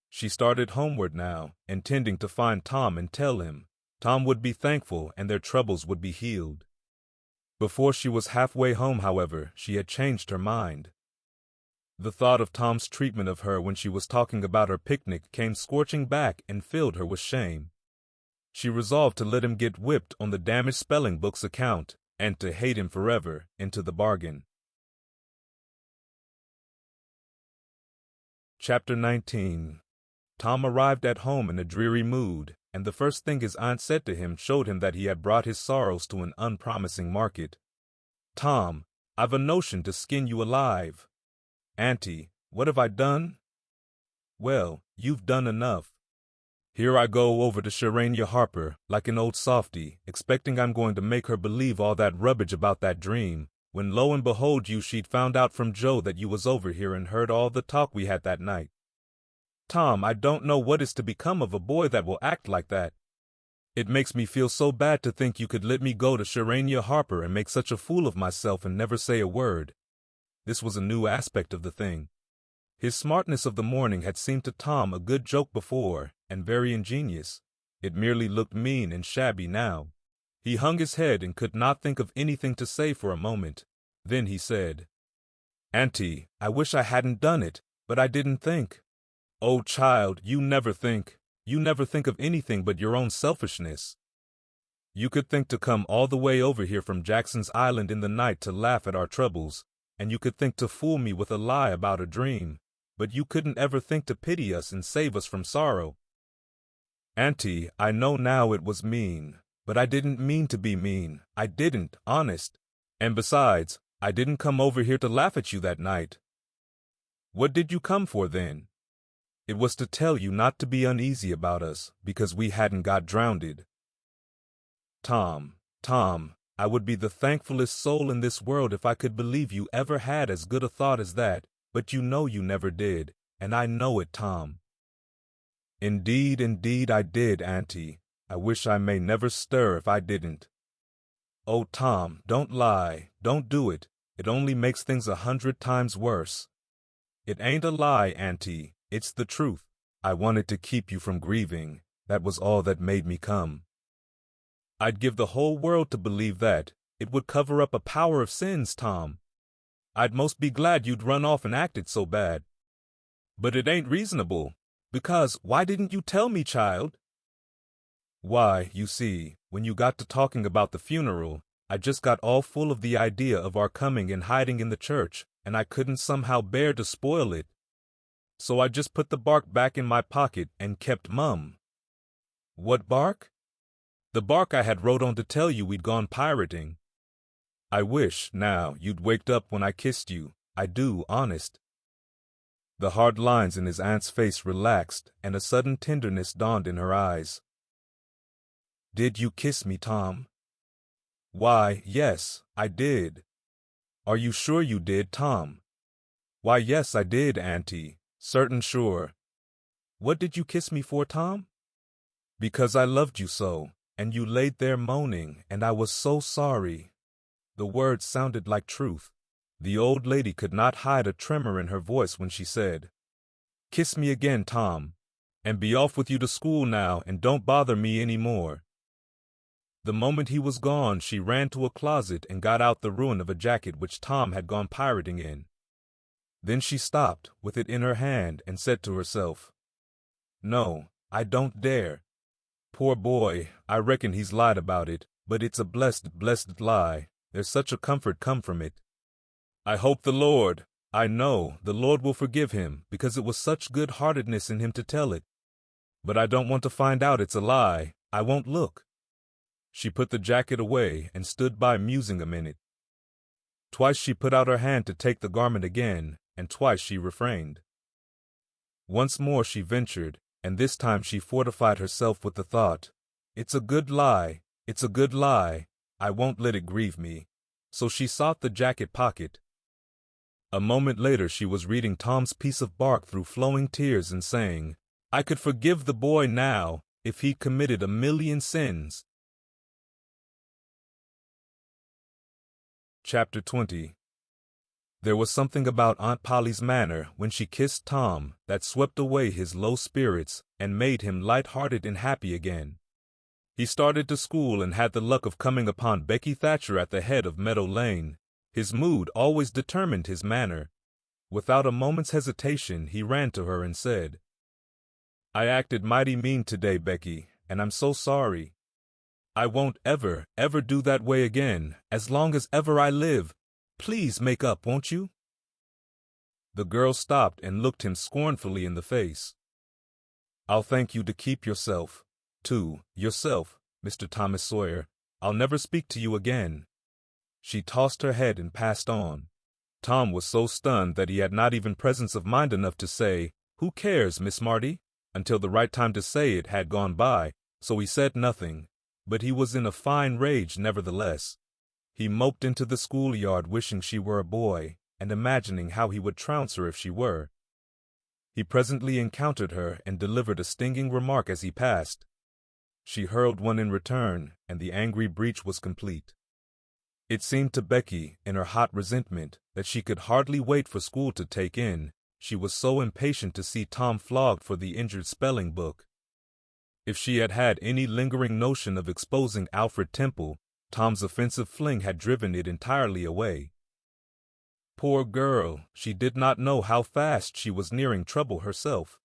She started homeward now, intending to find Tom and tell him. Tom would be thankful and their troubles would be healed. Before she was halfway home, however, she had changed her mind. The thought of Tom's treatment of her when she was talking about her picnic came scorching back and filled her with shame. She resolved to let him get whipped on the damaged spelling book's account, and to hate him forever into the bargain. Chapter 19. Tom arrived at home in a dreary mood, and the first thing his aunt said to him showed him that he had brought his sorrows to an unpromising market. "Tom, I've a notion to skin you alive." "Auntie, what have I done?" "Well, you've done enough. Here I go over to Sharania Harper, like an old softy, expecting I'm going to make her believe all that rubbish about that dream, when lo and behold she'd found out from Joe that you was over here and heard all the talk we had that night. Tom, I don't know what is to become of a boy that will act like that. It makes me feel so bad to think you could let me go to Sharania Harper and make such a fool of myself and never say a word." This was a new aspect of the thing. His smartness of the morning had seemed to Tom a good joke before, and very ingenious. It merely looked mean and shabby now. He hung his head and could not think of anything to say for a moment. Then he said, "Auntie, I wish I hadn't done it, but I didn't think." "Oh, child, you never think. You never think of anything but your own selfishness. You could think to come all the way over here from Jackson's Island in the night to laugh at our troubles, and you could think to fool me with a lie about a dream, but you couldn't ever think to pity us and save us from sorrow." "Auntie, I know now it was mean, but I didn't mean to be mean. I didn't, honest. And besides, I didn't come over here to laugh at you that night." "What did you come for then? It was to tell you not to be uneasy about us, because we hadn't got drowned. Tom, Tom, I would be the thankfulest soul in this world if I could believe you ever had as good a thought as that, but you know you never did, and I know it, Tom. Indeed, indeed I did, Auntie. I wish I may never stir if I didn't. Oh, Tom, don't lie, don't do it. It only makes things 100 times worse. It ain't a lie, Auntie, it's the truth. I wanted to keep you from grieving. That was all that made me come. I'd give the whole world to believe that. It would cover up a power of sins, Tom. I'd most be glad you'd run off and acted so bad. But it ain't reasonable, because why didn't you tell me, child? Why, you see, when you got to talking about the funeral, I just got all full of the idea of our coming and hiding in the church, and I couldn't somehow bear to spoil it. So I just put the bark back in my pocket and kept mum. What bark? The bark I had wrote on to tell you we'd gone pirating. I wish, now, you'd waked up when I kissed you. I do, honest. The hard lines in his aunt's face relaxed, and a sudden tenderness dawned in her eyes. Did you kiss me, Tom? Why, yes, I did. Are you sure you did, Tom? Why, yes, I did, Auntie. Certain sure. What did you kiss me for, Tom? Because I loved you so, and you laid there moaning, and I was so sorry. The words sounded like truth. The old lady could not hide a tremor in her voice when she said, Kiss me again, Tom, and be off with you to school now, and don't bother me any more. The moment he was gone, she ran to a closet and got out the ruin of a jacket which Tom had gone pirating in. Then she stopped, with it in her hand, and said to herself, No, I don't dare. Poor boy, I reckon he's lied about it, but it's a blessed, blessed lie. There's such a comfort come from it. I hope the Lord, I know, the Lord will forgive him, because it was such good-heartedness in him to tell it. But I don't want to find out it's a lie. I won't look. She put the jacket away and stood by musing a minute. Twice she put out her hand to take the garment again, and twice she refrained. Once more she ventured, and this time she fortified herself with the thought, It's a good lie, it's a good lie, I won't let it grieve me. So she sought the jacket pocket. A moment later she was reading Tom's piece of bark through flowing tears and saying, I could forgive the boy now, if he'd committed 1,000,000 sins. Chapter 20. There was something about Aunt Polly's manner when she kissed Tom that swept away his low spirits and made him light-hearted and happy again. He started to school and had the luck of coming upon Becky Thatcher at the head of Meadow Lane. His mood always determined his manner. Without a moment's hesitation, he ran to her and said, I acted mighty mean today, Becky, and I'm so sorry. I won't ever, ever do that way again, as long as ever I live. Please make up, won't you? The girl stopped and looked him scornfully in the face. I'll thank you to keep yourself. To yourself, Mr. Thomas Sawyer. I'll never speak to you again. She tossed her head and passed on. Tom was so stunned that he had not even presence of mind enough to say, Who cares, Miss Marty? Until the right time to say it had gone by, so he said nothing, but he was in a fine rage nevertheless. He moped into the schoolyard wishing she were a boy, and imagining how he would trounce her if she were. He presently encountered her and delivered a stinging remark as he passed. She hurled one in return, and the angry breach was complete. It seemed to Becky, in her hot resentment, that she could hardly wait for school to take in. She was so impatient to see Tom flogged for the injured spelling book. If she had had any lingering notion of exposing Alfred Temple, Tom's offensive fling had driven it entirely away. Poor girl, she did not know how fast she was nearing trouble herself.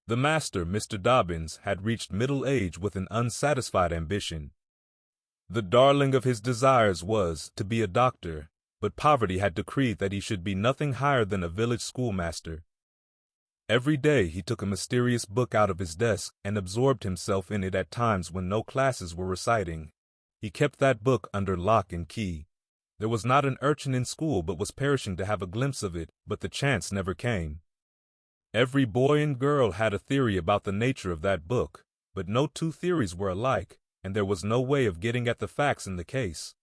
The master, Mr. Dobbins, had reached middle age with an unsatisfied ambition. The darling of his desires was to be a doctor, but poverty had decreed that he should be nothing higher than a village schoolmaster. Every day he took a mysterious book out of his desk and absorbed himself in it at times when no classes were reciting. He kept that book under lock and key. There was not an urchin in school but was perishing to have a glimpse of it, but the chance never came. Every boy and girl had a theory about the nature of that book, but no two theories were alike, and there was no way of getting at the facts in the case.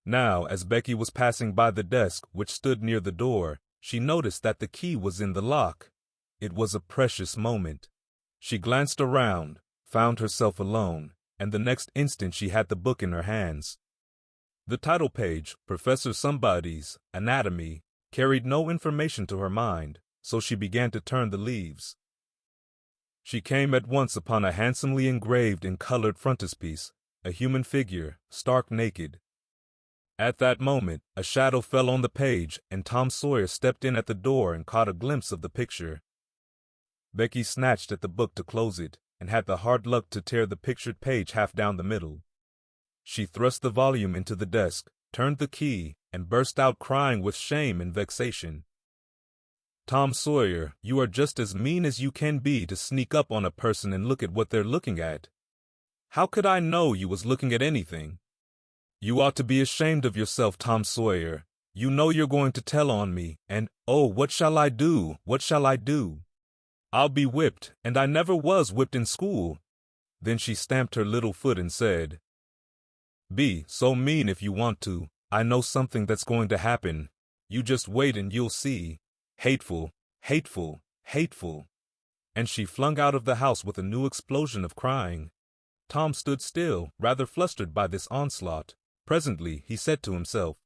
Now, as Becky was passing by the desk which stood near the door, she noticed that the key was in the lock. It was a precious moment. She glanced around, found herself alone, and the next instant she had the book in her hands. The title page, Professor Somebody's Anatomy, carried no information to her mind, so she began to turn the leaves. She came at once upon a handsomely engraved and colored frontispiece, a human figure, stark naked. At that moment, a shadow fell on the page, and Tom Sawyer stepped in at the door and caught a glimpse of the picture. Becky snatched at the book to close it, and had the hard luck to tear the pictured page half down the middle. She thrust the volume into the desk, turned the key, and burst out crying with shame and vexation. "Tom Sawyer, you are just as mean as you can be to sneak up on a person and look at what they're looking at. How could I know you was looking at anything? You ought to be ashamed of yourself, Tom Sawyer. You know you're going to tell on me, and, oh, what shall I do? What shall I do? I'll be whipped, and I never was whipped in school." Then she stamped her little foot and said, "Be so mean if you want to. I know something that's going to happen. You just wait and you'll see. Hateful, hateful, hateful." And she flung out of the house with a new explosion of crying. Tom stood still, rather flustered by this onslaught. Presently he said to himself,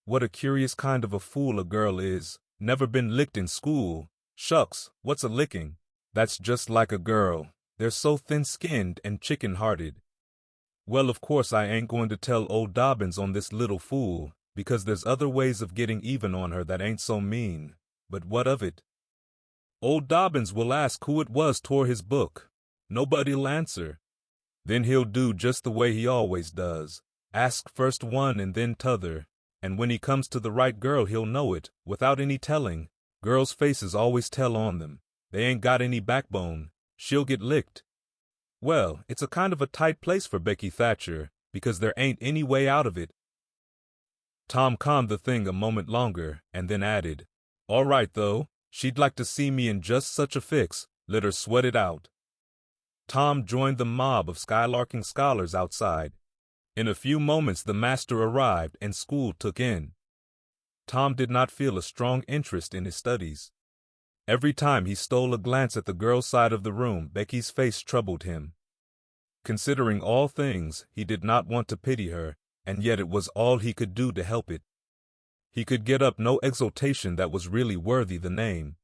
"What a curious kind of a fool a girl is. Never been licked in school. Shucks, what's a licking? That's just like a girl. They're so thin-skinned and chicken-hearted. Well, of course I ain't going to tell old Dobbins on this little fool, because there's other ways of getting even on her that ain't so mean. But what of it? Old Dobbins will ask who it was tore his book. Nobody'll answer. Then he'll do just the way he always does. Ask first one and then t'other, and when he comes to the right girl he'll know it, without any telling. Girls' faces always tell on them. They ain't got any backbone. She'll get licked. Well, it's a kind of a tight place for Becky Thatcher, because there ain't any way out of it." Tom conned the thing a moment longer, and then added, "All right, though. She'd like to see me in just such a fix. Let her sweat it out." Tom joined the mob of skylarking scholars outside. In a few moments the master arrived and school took in. Tom did not feel a strong interest in his studies. Every time he stole a glance at the girl's side of the room, Becky's face troubled him. Considering all things, he did not want to pity her, and yet it was all he could do to help it. He could get up no exultation that was really worthy the name.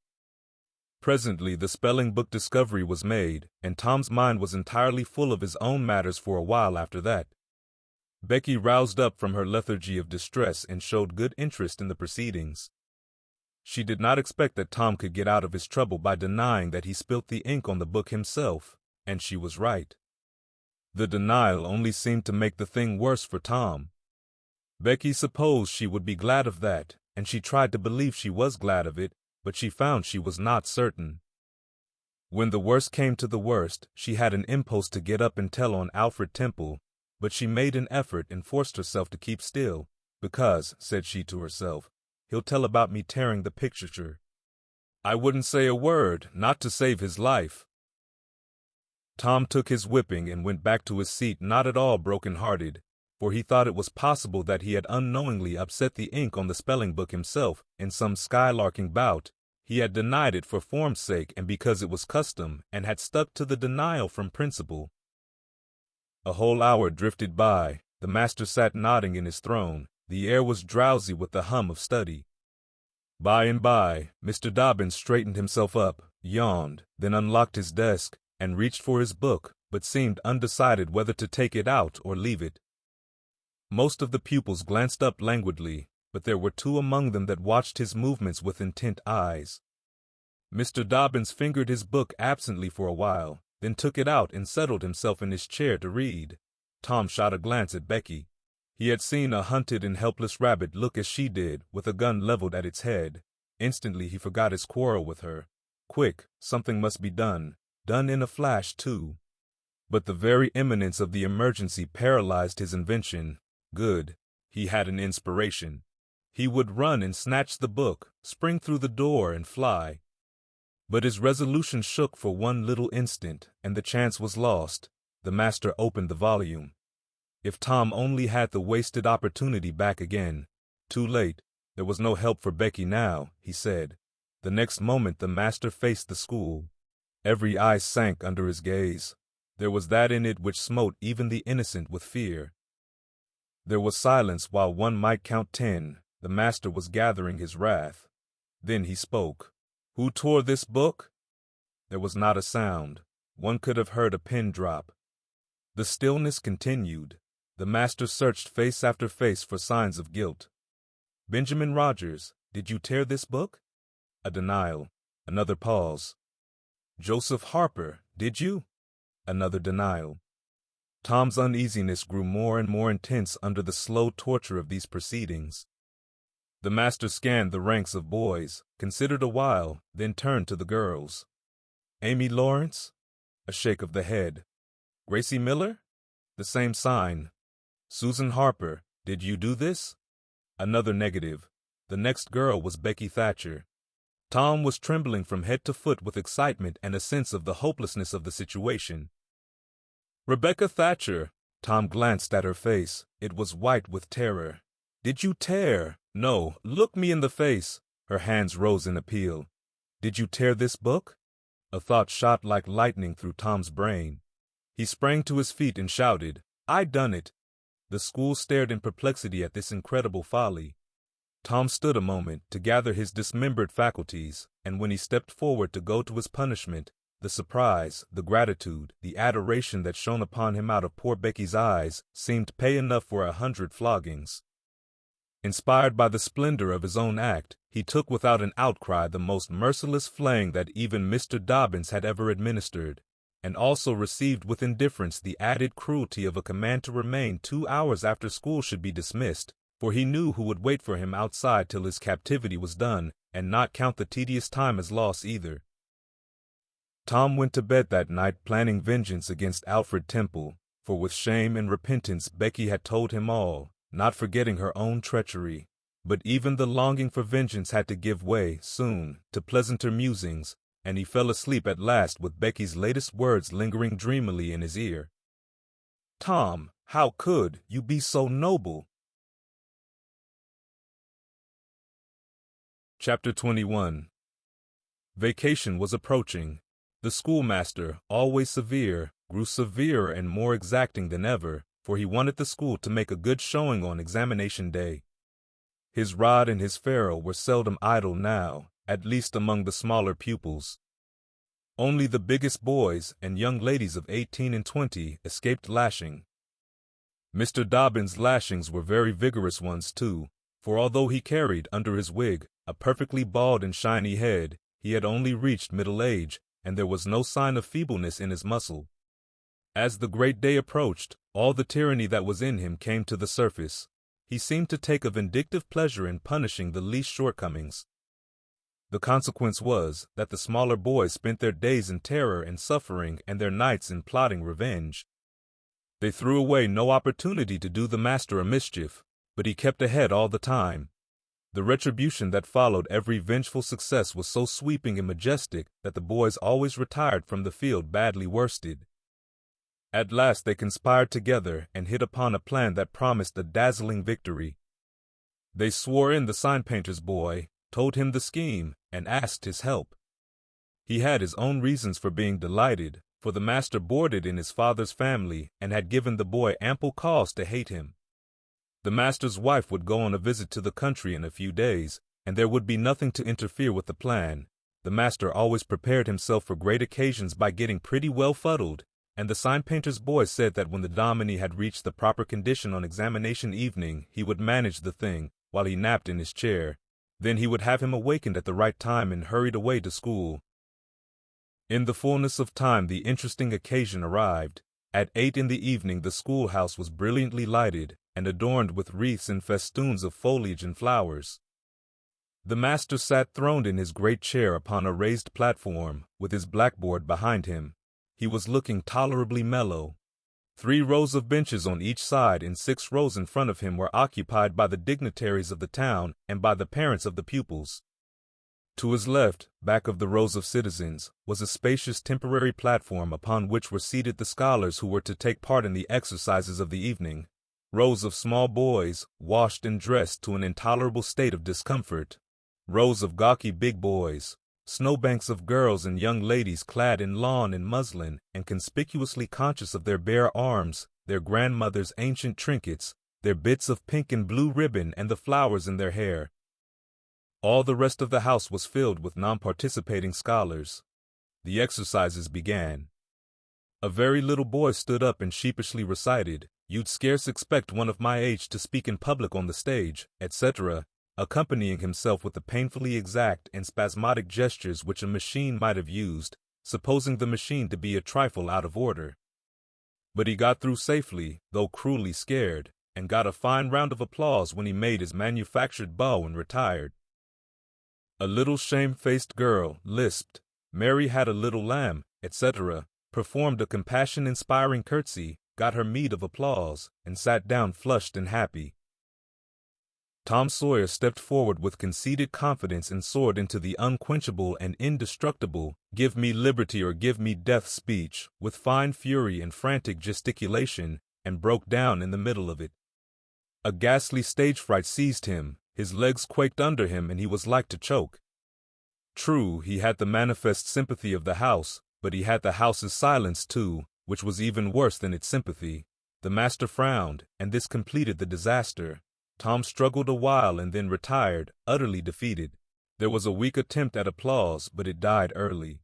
Presently the spelling book discovery was made, and Tom's mind was entirely full of his own matters for a while after that. Becky roused up from her lethargy of distress and showed good interest in the proceedings. She did not expect that Tom could get out of his trouble by denying that he spilt the ink on the book himself, and she was right. The denial only seemed to make the thing worse for Tom. Becky supposed she would be glad of that, and she tried to believe she was glad of it, but she found she was not certain. When the worst came to the worst, she had an impulse to get up and tell on Alfred Temple, but she made an effort and forced herself to keep still, because, said she to herself, he'll tell about me tearing the picture. I wouldn't say a word, not to save his life. Tom took his whipping and went back to his seat not at all broken-hearted, for he thought it was possible that he had unknowingly upset the ink on the spelling book himself in some skylarking bout. He had denied it for form's sake and because it was custom, and had stuck to the denial from principle. A whole hour drifted by. The master sat nodding in his throne. The air was drowsy with the hum of study. By and by, Mr. Dobbins straightened himself up, yawned, then unlocked his desk, and reached for his book, but seemed undecided whether to take it out or leave it. Most of the pupils glanced up languidly, but there were two among them that watched his movements with intent eyes. Mr. Dobbins fingered his book absently for a while, then took it out and settled himself in his chair to read. Tom shot a glance at Becky. He had seen a hunted and helpless rabbit look as she did, with a gun leveled at its head. Instantly he forgot his quarrel with her. Quick, something must be done. Done in a flash, too. But the very imminence of the emergency paralyzed his invention. Good. He had an inspiration. He would run and snatch the book, spring through the door and fly. But his resolution shook for one little instant, and the chance was lost. The master opened the volume. If Tom only had the wasted opportunity back again. Too late. There was no help for Becky now, he said. The next moment the master faced the school. Every eye sank under his gaze. There was that in it which smote even the innocent with fear. There was silence while one might count 10. The master was gathering his wrath. Then he spoke. "Who tore this book?" There was not a sound. One could have heard a pin drop. The stillness continued. The master searched face after face for signs of guilt. "Benjamin Rogers, did you tear this book?" A denial. Another pause. "Joseph Harper, did you?" Another denial. Tom's uneasiness grew more and more intense under the slow torture of these proceedings. The master scanned the ranks of boys, considered a while, then turned to the girls. "Amy Lawrence?" A shake of the head. "Gracie Miller?" The same sign. "Susan Harper, did you do this?" Another negative. The next girl was Becky Thatcher. Tom was trembling from head to foot with excitement and a sense of the hopelessness of the situation. "Rebecca Thatcher." Tom glanced at her face. It was white with terror. "Did you tear? No, look me in the face." Her hands rose in appeal. "Did you tear this book?" A thought shot like lightning through Tom's brain. He sprang to his feet and shouted, "I done it!" The school stared in perplexity at this incredible folly. Tom stood a moment to gather his dismembered faculties, and when he stepped forward to go to his punishment, the surprise, the gratitude, the adoration that shone upon him out of poor Becky's eyes seemed pay enough for 100 floggings. Inspired by the splendor of his own act, he took without an outcry the most merciless flaying that even Mr. Dobbins had ever administered, and also received with indifference the added cruelty of a command to remain 2 hours after school should be dismissed, for he knew who would wait for him outside till his captivity was done, and not count the tedious time as loss either. Tom went to bed that night planning vengeance against Alfred Temple, for with shame and repentance Becky had told him all, not forgetting her own treachery. But even the longing for vengeance had to give way, soon, to pleasanter musings, and he fell asleep at last with Becky's latest words lingering dreamily in his ear. "Tom, how could you be so noble?" Chapter 21. Vacation was approaching. The schoolmaster, always severe, grew severer and more exacting than ever, for he wanted the school to make a good showing on examination day. His rod and his ferule were seldom idle now, at least among the smaller pupils. Only the biggest boys and young ladies of 18 and 20 escaped lashing. Mr. Dobbins' lashings were very vigorous ones, too, for although he carried, under his wig, a perfectly bald and shiny head, he had only reached middle age, and there was no sign of feebleness in his muscle. As the great day approached, all the tyranny that was in him came to the surface. He seemed to take a vindictive pleasure in punishing the least shortcomings. The consequence was that the smaller boys spent their days in terror and suffering and their nights in plotting revenge. They threw away no opportunity to do the master a mischief, but he kept ahead all the time. The retribution that followed every vengeful success was so sweeping and majestic that the boys always retired from the field badly worsted. At last they conspired together and hit upon a plan that promised a dazzling victory. They swore in the sign-painter's boy, told him the scheme, and asked his help. He had his own reasons for being delighted, for the master boarded in his father's family and had given the boy ample cause to hate him. The master's wife would go on a visit to the country in a few days, and there would be nothing to interfere with the plan. The master always prepared himself for great occasions by getting pretty well fuddled, and the sign-painter's boy said that when the dominie had reached the proper condition on examination evening, he would manage the thing, while he napped in his chair. Then he would have him awakened at the right time and hurried away to school. In the fullness of time the interesting occasion arrived. At 8 in the evening the schoolhouse was brilliantly lighted, and adorned with wreaths and festoons of foliage and flowers. The master sat throned in his great chair upon a raised platform, with his blackboard behind him. He was looking tolerably mellow. 3 rows of benches on each side and 6 rows in front of him were occupied by the dignitaries of the town and by the parents of the pupils. To his left, back of the rows of citizens, was a spacious temporary platform upon which were seated the scholars who were to take part in the exercises of the evening. Rows of small boys, washed and dressed to an intolerable state of discomfort. Rows of gawky big boys. Snowbanks of girls and young ladies clad in lawn and muslin and conspicuously conscious of their bare arms, their grandmother's ancient trinkets, their bits of pink and blue ribbon and the flowers in their hair. All the rest of the house was filled with non-participating scholars. The exercises began. A very little boy stood up and sheepishly recited, "You'd scarce expect one of my age to speak in public on the stage," etc., accompanying himself with the painfully exact and spasmodic gestures which a machine might have used, supposing the machine to be a trifle out of order. But he got through safely, though cruelly scared, and got a fine round of applause when he made his manufactured bow and retired. A little shame-faced girl lisped, "Mary had a little lamb," etc., performed a compassion-inspiring curtsy, got her meed of applause, and sat down flushed and happy. Tom Sawyer stepped forward with conceited confidence and soared into the unquenchable and indestructible "Give me liberty or give me death" speech, with fine fury and frantic gesticulation, and broke down in the middle of it. A ghastly stage fright seized him, his legs quaked under him, and he was like to choke. True, he had the manifest sympathy of the house, but he had the house's silence too, which was even worse than its sympathy. The master frowned, and this completed the disaster. Tom struggled a while and then retired, utterly defeated. There was a weak attempt at applause, but it died early.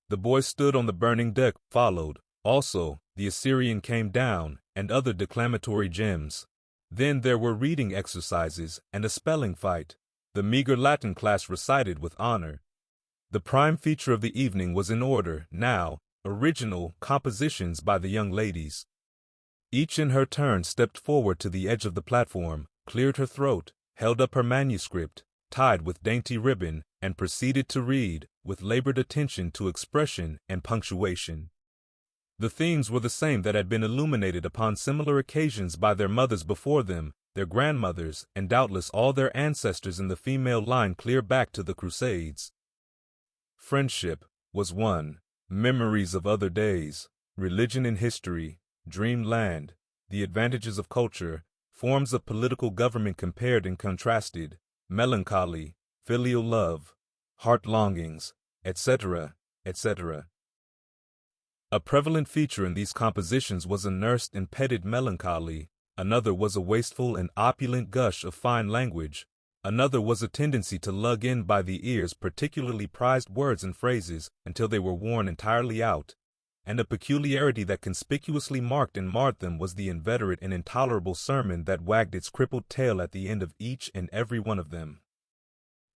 The boy stood on the burning deck, followed. Also, the Assyrian came down, and other declamatory gems. Then there were reading exercises and a spelling fight. The meager Latin class recited with honor. The prime feature of the evening was in order, now, original compositions by the young ladies. Each in her turn stepped forward to the edge of the platform, cleared her throat, held up her manuscript, tied with dainty ribbon, and proceeded to read, with labored attention to expression and punctuation. The themes were the same that had been illuminated upon similar occasions by their mothers before them, their grandmothers, and doubtless all their ancestors in the female line clear back to the Crusades. Friendship was one, memories of other days, religion and history, dreamland, the advantages of culture, forms of political government compared and contrasted, melancholy, filial love, heart longings, etc., etc. A prevalent feature in these compositions was a nursed and petted melancholy, another was a wasteful and opulent gush of fine language, another was a tendency to lug in by the ears particularly prized words and phrases until they were worn entirely out, and a peculiarity that conspicuously marked and marred them was the inveterate and intolerable sermon that wagged its crippled tail at the end of each and every one of them.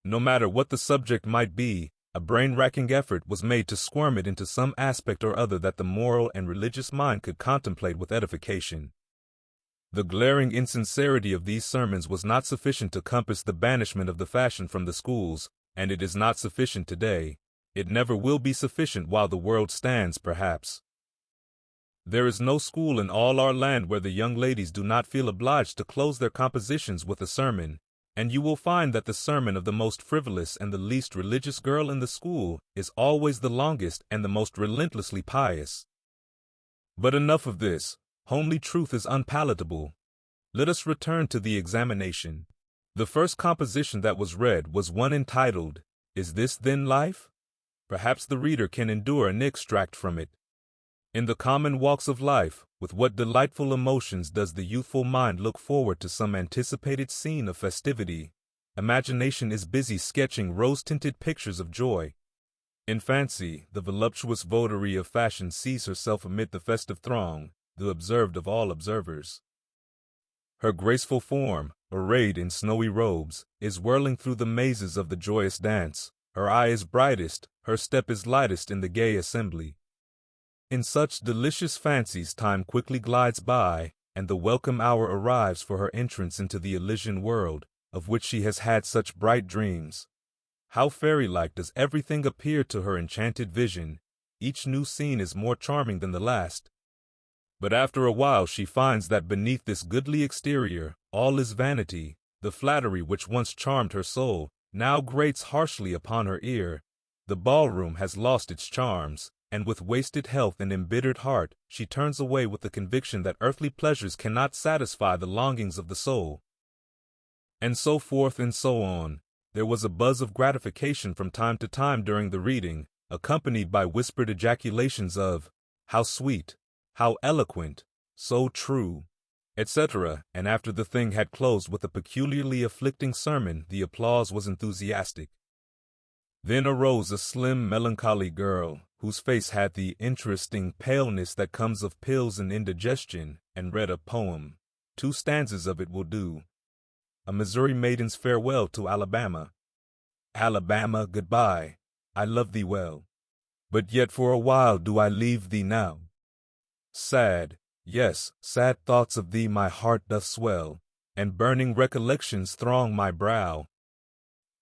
No matter what the subject might be, a brain-racking effort was made to squirm it into some aspect or other that the moral and religious mind could contemplate with edification. The glaring insincerity of these sermons was not sufficient to compass the banishment of the fashion from the schools, and it is not sufficient today. It never will be sufficient while the world stands, perhaps. There is no school in all our land where the young ladies do not feel obliged to close their compositions with a sermon, and you will find that the sermon of the most frivolous and the least religious girl in the school is always the longest and the most relentlessly pious. But enough of this. Homely truth is unpalatable. Let us return to the examination. The first composition that was read was one entitled, "Is This Then Life?" Perhaps the reader can endure an extract from it. In the common walks of life, with what delightful emotions does the youthful mind look forward to some anticipated scene of festivity. Imagination is busy sketching rose-tinted pictures of joy. In fancy, the voluptuous votary of fashion sees herself amid the festive throng, the observed of all observers. Her graceful form, arrayed in snowy robes, is whirling through the mazes of the joyous dance. Her eye is brightest, her step is lightest in the gay assembly. In such delicious fancies time quickly glides by, and the welcome hour arrives for her entrance into the Elysian world, of which she has had such bright dreams. How fairy-like does everything appear to her enchanted vision! Each new scene is more charming than the last. But after a while she finds that beneath this goodly exterior, all is vanity. The flattery which once charmed her soul now grates harshly upon her ear. The ballroom has lost its charms, and with wasted health and embittered heart, she turns away with the conviction that earthly pleasures cannot satisfy the longings of the soul. And so forth and so on. There was a buzz of gratification from time to time during the reading, accompanied by whispered ejaculations of, "How sweet! How eloquent! So true!" etc., and after the thing had closed with a peculiarly afflicting sermon, the applause was enthusiastic. Then arose a slim, melancholy girl, whose face had the interesting paleness that comes of pills and indigestion, and read a poem. 2 stanzas of it will do. A Missouri maiden's farewell to Alabama. Alabama, goodbye, I love thee well, but yet for a while do I leave thee now. Sad, yes, sad thoughts of thee my heart doth swell, and burning recollections throng my brow.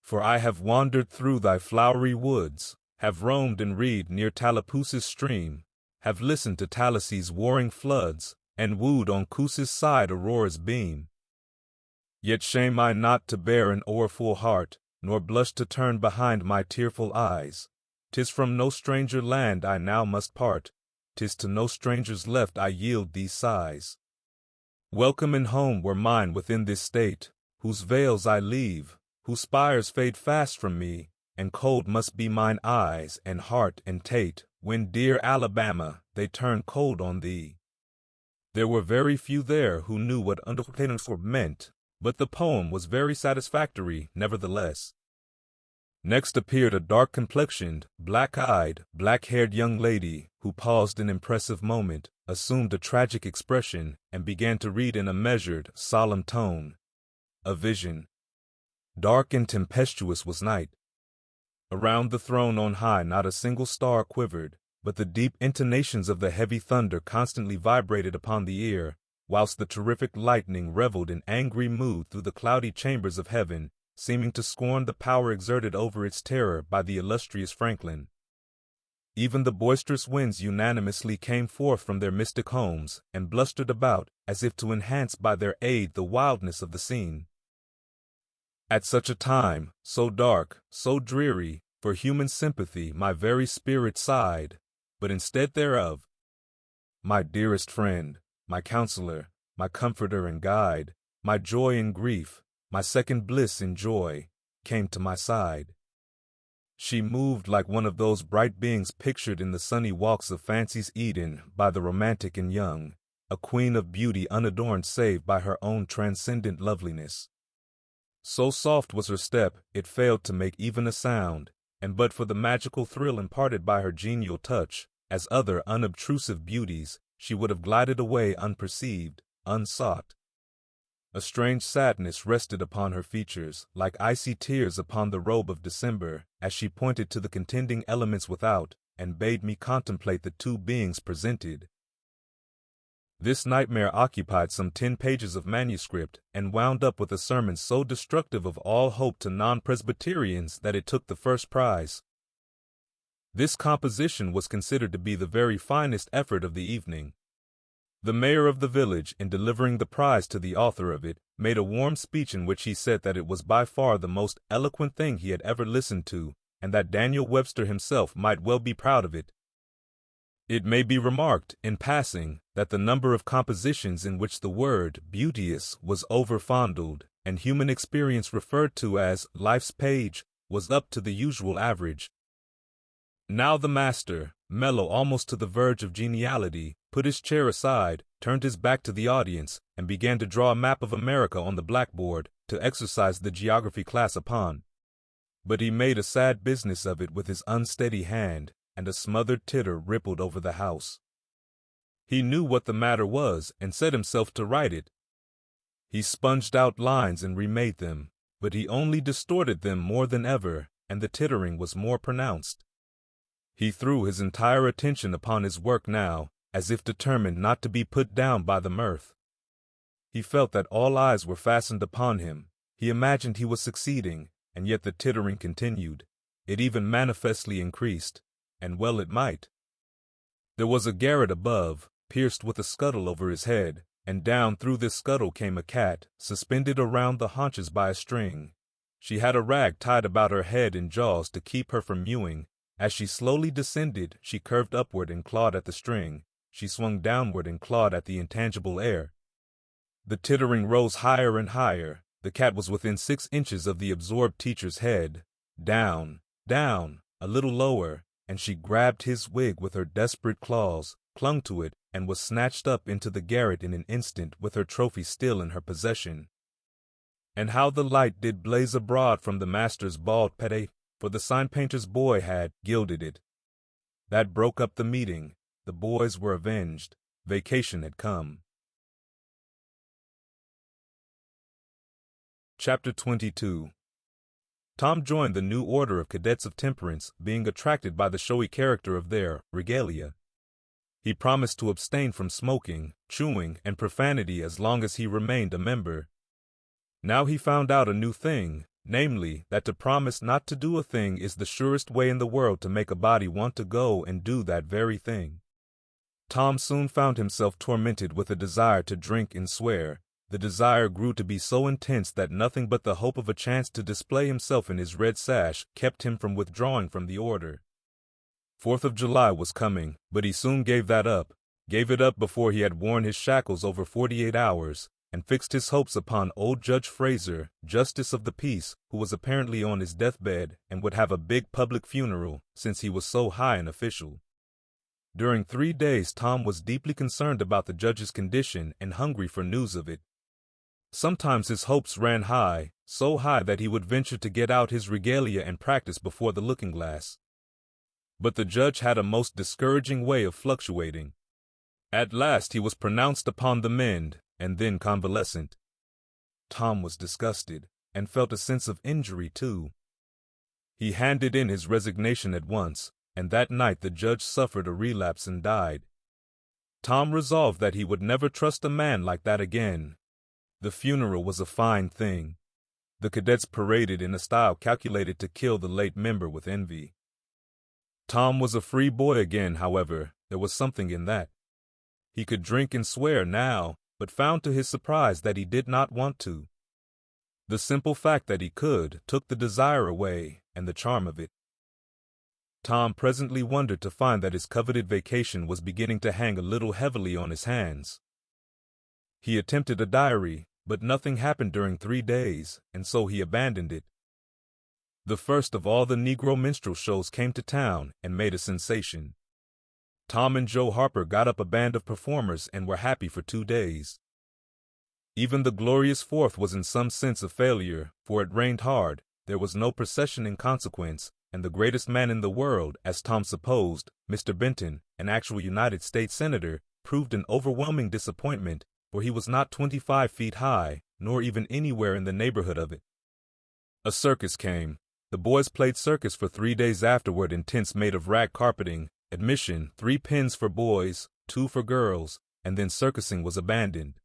For I have wandered through thy flowery woods, have roamed and reed near Tallapoose's stream, have listened to Tallahassee warring floods, and wooed on Coose's side Aurora's beam. Yet shame I not to bear an o'erfull heart, nor blush to turn behind my tearful eyes. 'Tis from no stranger land I now must part, 'tis to no stranger's left I yield these sighs. Welcome and home were mine within this state, whose veils I leave, whose spires fade fast from me, and cold must be mine eyes and heart and tate, when, dear Alabama, they turn cold on thee. There were very few there who knew what undertakings meant, but the poem was very satisfactory, nevertheless. Next appeared a dark-complexioned, black-eyed, black-haired young lady, who paused an impressive moment, assumed a tragic expression, and began to read in a measured, solemn tone. A vision. Dark and tempestuous was night. Around the throne on high not a single star quivered, but the deep intonations of the heavy thunder constantly vibrated upon the ear, whilst the terrific lightning reveled in angry mood through the cloudy chambers of heaven, seeming to scorn the power exerted over its terror by the illustrious Franklin. Even the boisterous winds unanimously came forth from their mystic homes, and blustered about, as if to enhance by their aid the wildness of the scene. At such a time, so dark, so dreary, for human sympathy my very spirit sighed, but instead thereof, my dearest friend, my counselor, my comforter and guide, my joy in grief, my second bliss in joy, came to my side. She moved like one of those bright beings pictured in the sunny walks of fancy's Eden by the romantic and young, a queen of beauty unadorned save by her own transcendent loveliness. So soft was her step, it failed to make even a sound, and but for the magical thrill imparted by her genial touch, as other unobtrusive beauties, she would have glided away unperceived, unsought. A strange sadness rested upon her features, like icy tears upon the robe of December, as she pointed to the contending elements without, and bade me contemplate the 2 beings presented. This nightmare occupied some 10 pages of manuscript, and wound up with a sermon so destructive of all hope to non-Presbyterians that it took the first prize. This composition was considered to be the very finest effort of the evening. The mayor of the village, in delivering the prize to the author of it, made a warm speech in which he said that it was by far the most eloquent thing he had ever listened to, and that Daniel Webster himself might well be proud of it. It may be remarked, in passing, that the number of compositions in which the word beauteous was over-fondled, and human experience referred to as life's page, was up to the usual average. Now the master, mellow almost to the verge of geniality, put his chair aside, turned his back to the audience, and began to draw a map of America on the blackboard, to exercise the geography class upon. But he made a sad business of it with his unsteady hand, and a smothered titter rippled over the house. He knew what the matter was, and set himself to write it. He sponged out lines and remade them, but he only distorted them more than ever, and the tittering was more pronounced. He threw his entire attention upon his work now, as if determined not to be put down by the mirth. He felt that all eyes were fastened upon him. He imagined he was succeeding, and yet the tittering continued. It even manifestly increased, and well it might. There was a garret above, pierced with a scuttle over his head, and down through this scuttle came a cat, suspended around the haunches by a string. She had a rag tied about her head and jaws to keep her from mewing. As she slowly descended, she curved upward and clawed at the string. She swung downward and clawed at the intangible air. The tittering rose higher and higher. The cat was within 6 inches of the absorbed teacher's head. Down, down, a little lower, and she grabbed his wig with her desperate claws, clung to it, and was snatched up into the garret in an instant with her trophy still in her possession. And how the light did blaze abroad from the master's bald pate, for the sign-painter's boy had gilded it. That broke up the meeting. The boys were avenged. Vacation had come. Chapter 22. Tom joined the new order of cadets of temperance, being attracted by the showy character of their regalia. He promised to abstain from smoking, chewing, and profanity as long as he remained a member. Now he found out a new thing, namely, that to promise not to do a thing is the surest way in the world to make a body want to go and do that very thing. Tom soon found himself tormented with a desire to drink and swear. The desire grew to be so intense that nothing but the hope of a chance to display himself in his red sash kept him from withdrawing from the order. 4th of July was coming, but he soon gave that up, gave it up before he had worn his shackles over 48 hours, and fixed his hopes upon old Judge Fraser, Justice of the Peace, who was apparently on his deathbed and would have a big public funeral, since he was so high an official. During 3 days Tom was deeply concerned about the judge's condition and hungry for news of it. Sometimes his hopes ran high, so high that he would venture to get out his regalia and practice before the looking-glass. But the judge had a most discouraging way of fluctuating. At last he was pronounced upon the mend, and then convalescent. Tom was disgusted, and felt a sense of injury too. He handed in his resignation at once, and that night the judge suffered a relapse and died. Tom resolved that he would never trust a man like that again. The funeral was a fine thing. The cadets paraded in a style calculated to kill the late member with envy. Tom was a free boy again, however. There was something in that. He could drink and swear now, but found to his surprise that he did not want to. The simple fact that he could took the desire away and the charm of it. Tom presently wondered to find that his coveted vacation was beginning to hang a little heavily on his hands. He attempted a diary, but nothing happened during 3 days, and so he abandoned it. The first of all the Negro minstrel shows came to town and made a sensation. Tom and Joe Harper got up a band of performers and were happy for 2 days. Even the glorious 4th was in some sense a failure, for it rained hard, there was no procession in consequence, and the greatest man in the world, as Tom supposed, Mr. Benton, an actual United States Senator, proved an overwhelming disappointment, for he was not 25 feet high, nor even anywhere in the neighborhood of it. A circus came. The boys played circus for 3 days afterward in tents made of rag carpeting. Admission, 3 pins for boys, 2 for girls, and then circusing was abandoned.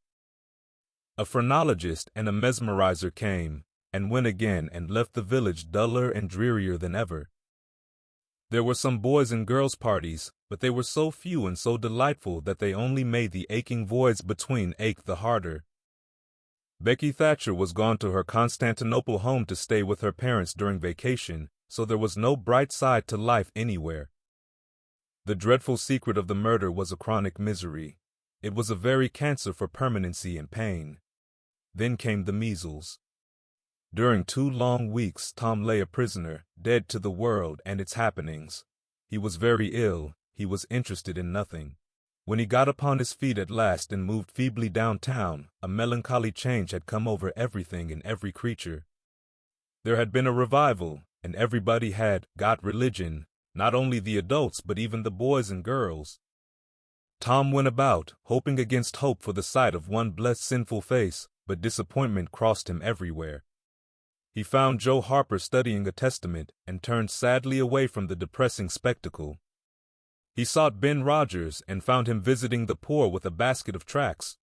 A phrenologist and a mesmerizer came, and went again and left the village duller and drearier than ever. There were some boys and girls' parties, but they were so few and so delightful that they only made the aching voids between ache the harder. Becky Thatcher was gone to her Constantinople home to stay with her parents during vacation, so there was no bright side to life anywhere. The dreadful secret of the murder was a chronic misery. It was a very cancer for permanency and pain. Then came the measles. During 2 long weeks Tom lay a prisoner, dead to the world and its happenings. He was very ill, he was interested in nothing. When he got upon his feet at last and moved feebly downtown, a melancholy change had come over everything and every creature. There had been a revival, and everybody had got religion, not only the adults but even the boys and girls. Tom went about, hoping against hope for the sight of one blessed sinful face, but disappointment crossed him everywhere. He found Joe Harper studying a testament and turned sadly away from the depressing spectacle. He sought Ben Rogers and found him visiting the poor with a basket of tracts.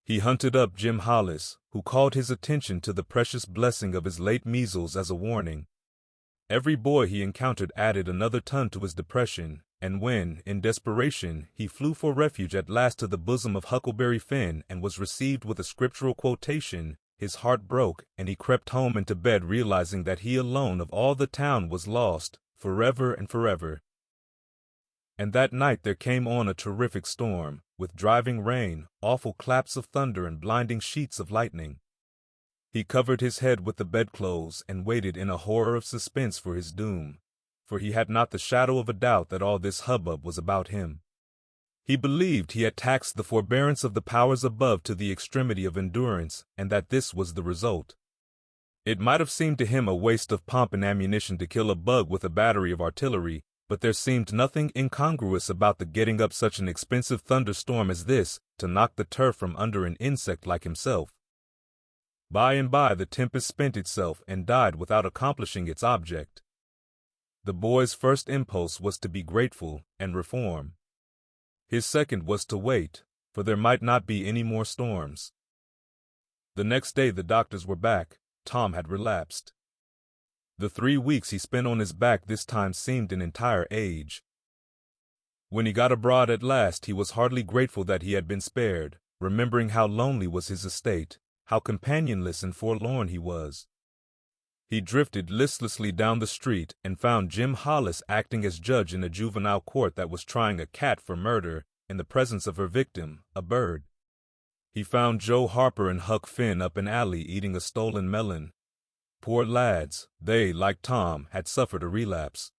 He hunted up Jim Hollis, who called his attention to the precious blessing of his late measles as a warning. Every boy he encountered added another ton to his depression, and when, in desperation, he flew for refuge at last to the bosom of Huckleberry Finn and was received with a scriptural quotation, his heart broke, and he crept home into bed realizing that he alone of all the town was lost, forever and forever. And that night there came on a terrific storm, with driving rain, awful claps of thunder, and blinding sheets of lightning. He covered his head with the bedclothes and waited in a horror of suspense for his doom, for he had not the shadow of a doubt that all this hubbub was about him. He believed he had taxed the forbearance of the powers above to the extremity of endurance, and that this was the result. It might have seemed to him a waste of pomp and ammunition to kill a bug with a battery of artillery, but there seemed nothing incongruous about the getting up such an expensive thunderstorm as this to knock the turf from under an insect like himself. By and by the tempest spent itself and died without accomplishing its object. The boy's first impulse was to be grateful and reform. His second was to wait, for there might not be any more storms. The next day the doctors were back. Tom had relapsed. The 3 weeks he spent on his back this time seemed an entire age. When he got abroad at last, he was heartily grateful that he had been spared, remembering how lonely was his estate, how companionless and forlorn he was. He drifted listlessly down the street and found Jim Hollis acting as judge in a juvenile court that was trying a cat for murder in the presence of her victim, a bird. He found Joe Harper and Huck Finn up an alley eating a stolen melon. Poor lads, they, like Tom, had suffered a relapse.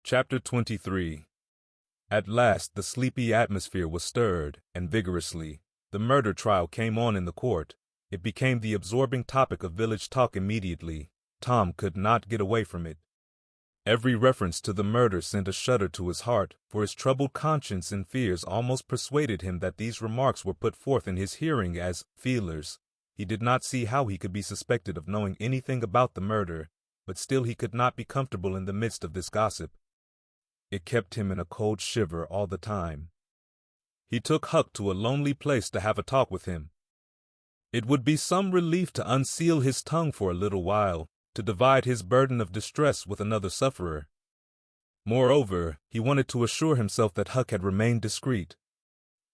Chapter 23. At last the sleepy atmosphere was stirred, and vigorously. The murder trial came on in the court. It became the absorbing topic of village talk immediately. Tom could not get away from it. Every reference to the murder sent a shudder to his heart, for his troubled conscience and fears almost persuaded him that these remarks were put forth in his hearing as feelers. He did not see how he could be suspected of knowing anything about the murder, but still he could not be comfortable in the midst of this gossip. It kept him in a cold shiver all the time. He took Huck to a lonely place to have a talk with him. It would be some relief to unseal his tongue for a little while, to divide his burden of distress with another sufferer. Moreover, he wanted to assure himself that Huck had remained discreet.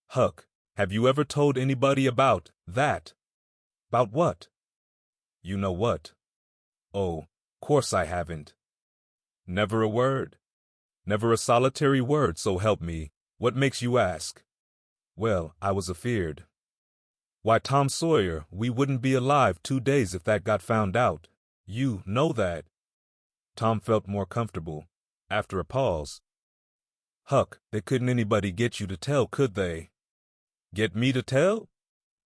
"Huck, have you ever told anybody about that?" "About what?" "You know what." "Oh, course I haven't." "Never a word?" "Never a solitary word, so help me. What makes you ask?" "Well, I was afeard." "Why, Tom Sawyer, we wouldn't be alive 2 days if that got found out. You know that." Tom felt more comfortable. After a pause. "Huck, they couldn't anybody get you to tell, could they?" "Get me to tell?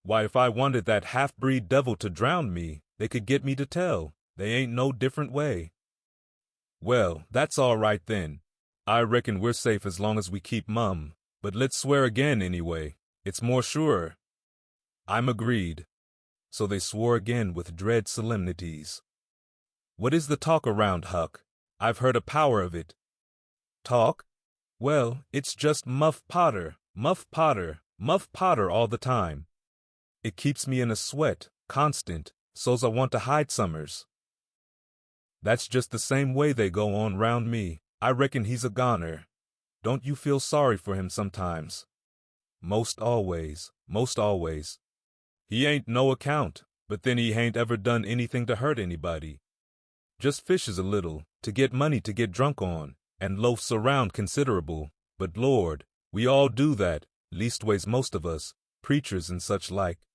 Why, if I wanted that half-breed devil to drown me, they could get me to tell. They ain't no different way." "Well, that's all right then. I reckon we're safe as long as we keep mum, but let's swear again anyway. It's more sure." "I'm agreed." So they swore again with dread solemnities. "What is the talk around, Huck? I've heard a power of it." "Talk? Well, it's just Muff Potter, Muff Potter, Muff Potter all the time. It keeps me in a sweat, constant, so's I want to hide summers." "That's just the same way they go on round me. I reckon he's a goner. Don't you feel sorry for him sometimes?" "Most always, most always. He ain't no account, but then he hain't ever done anything to hurt anybody. Just fishes a little, to get money to get drunk on, and loafs around considerable, but Lord, we all do that, leastways most of us, preachers and such like.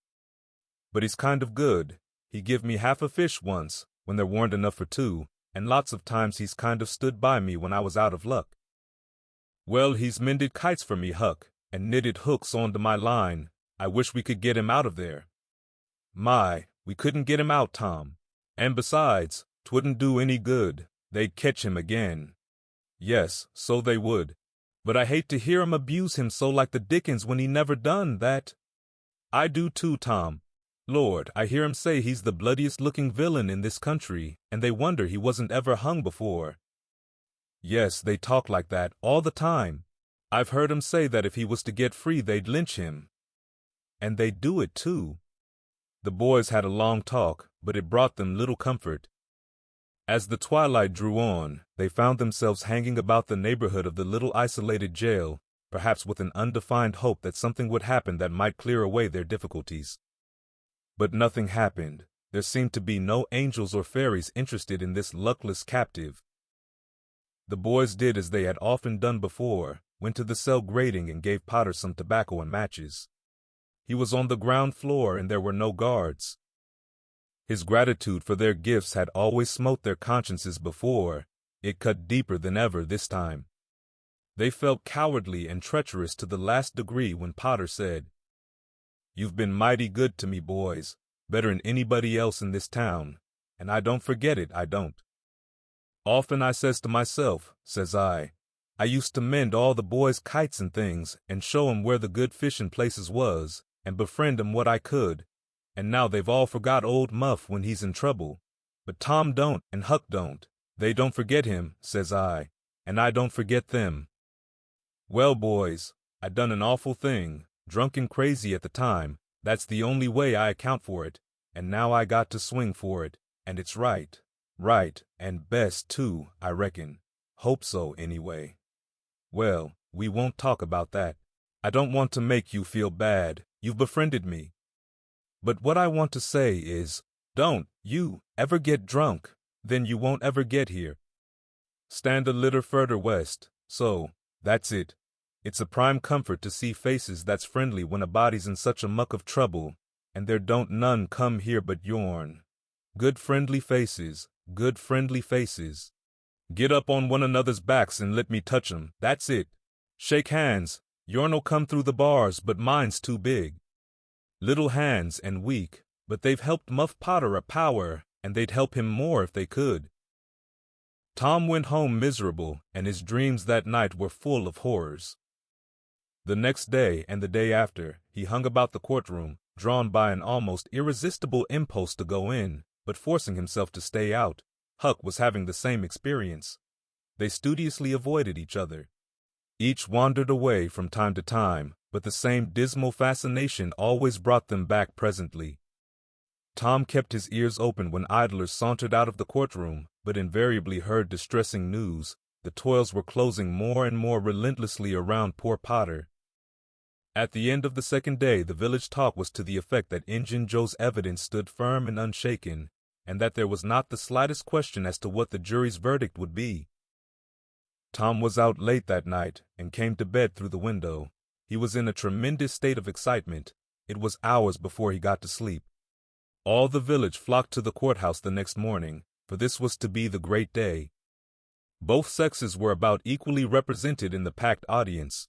But he's kind of good. He give me half a fish once, when there warn't enough for 2, and lots of times he's kind of stood by me when I was out of luck. Well, he's mended kites for me, Huck, and knitted hooks onto my line. I wish we could get him out of there." "My, we couldn't get him out, Tom. And besides, 'twouldn't do any good. They'd catch him again." "Yes, so they would. But I hate to hear 'em abuse him so like the Dickens when he never done that." "I do too, Tom. Lord, I hear 'em say he's the bloodiest-looking villain in this country, and they wonder he wasn't ever hung before." "Yes, they talk like that all the time. I've heard 'em say that if he was to get free they'd lynch him. And they'd do it, too." The boys had a long talk, but it brought them little comfort. As the twilight drew on, they found themselves hanging about the neighborhood of the little isolated jail, perhaps with an undefined hope that something would happen that might clear away their difficulties. But nothing happened. There seemed to be no angels or fairies interested in this luckless captive. The boys did as they had often done before, went to the cell grating and gave Potter some tobacco and matches. He was on the ground floor and there were no guards. His gratitude for their gifts had always smote their consciences before. It cut deeper than ever this time. They felt cowardly and treacherous to the last degree when Potter said, "You've been mighty good to me, boys, better'n anybody else in this town, and I don't forget it, I don't. Often I says to myself, says I used to mend all the boys' kites and things, and show 'em where the good fishin' places was, and befriend 'em what I could, and now they've all forgot old Muff when he's in trouble. But Tom don't, and Huck don't. They don't forget him, says I, and I don't forget them. Well, boys, I done an awful thing, drunk and crazy at the time, that's the only way I account for it, and now I got to swing for it, and it's right, and best, too, I reckon. Hope so, anyway. Well, we won't talk about that. I don't want to make you feel bad, you've befriended me. But what I want to say is, don't you ever get drunk, then you won't ever get here. Stand a little further west, so, that's it. It's a prime comfort to see faces that's friendly when a body's in such a muck of trouble, and there don't none come here but yourn. Good friendly faces, good friendly faces. Get up on one another's backs and let me touch 'em, that's it. Shake hands, yourn'll come through the bars, but mine's too big. Little hands and weak, but they've helped Muff Potter a power, and they'd help him more if they could. Tom went home miserable, and his dreams that night were full of horrors. The next day and the day after, he hung about the courtroom, drawn by an almost irresistible impulse to go in, but forcing himself to stay out. Huck was having the same experience. They studiously avoided each other. Each wandered away from time to time, but the same dismal fascination always brought them back presently. Tom kept his ears open when idlers sauntered out of the courtroom, but invariably heard distressing news. The toils were closing more and more relentlessly around poor Potter. At the end of the second day, the village talk was to the effect that Injun Joe's evidence stood firm and unshaken, and that there was not the slightest question as to what the jury's verdict would be. Tom was out late that night and came to bed through the window. He was in a tremendous state of excitement. It was hours before he got to sleep. All the village flocked to the courthouse the next morning, for this was to be the great day. Both sexes were about equally represented in the packed audience.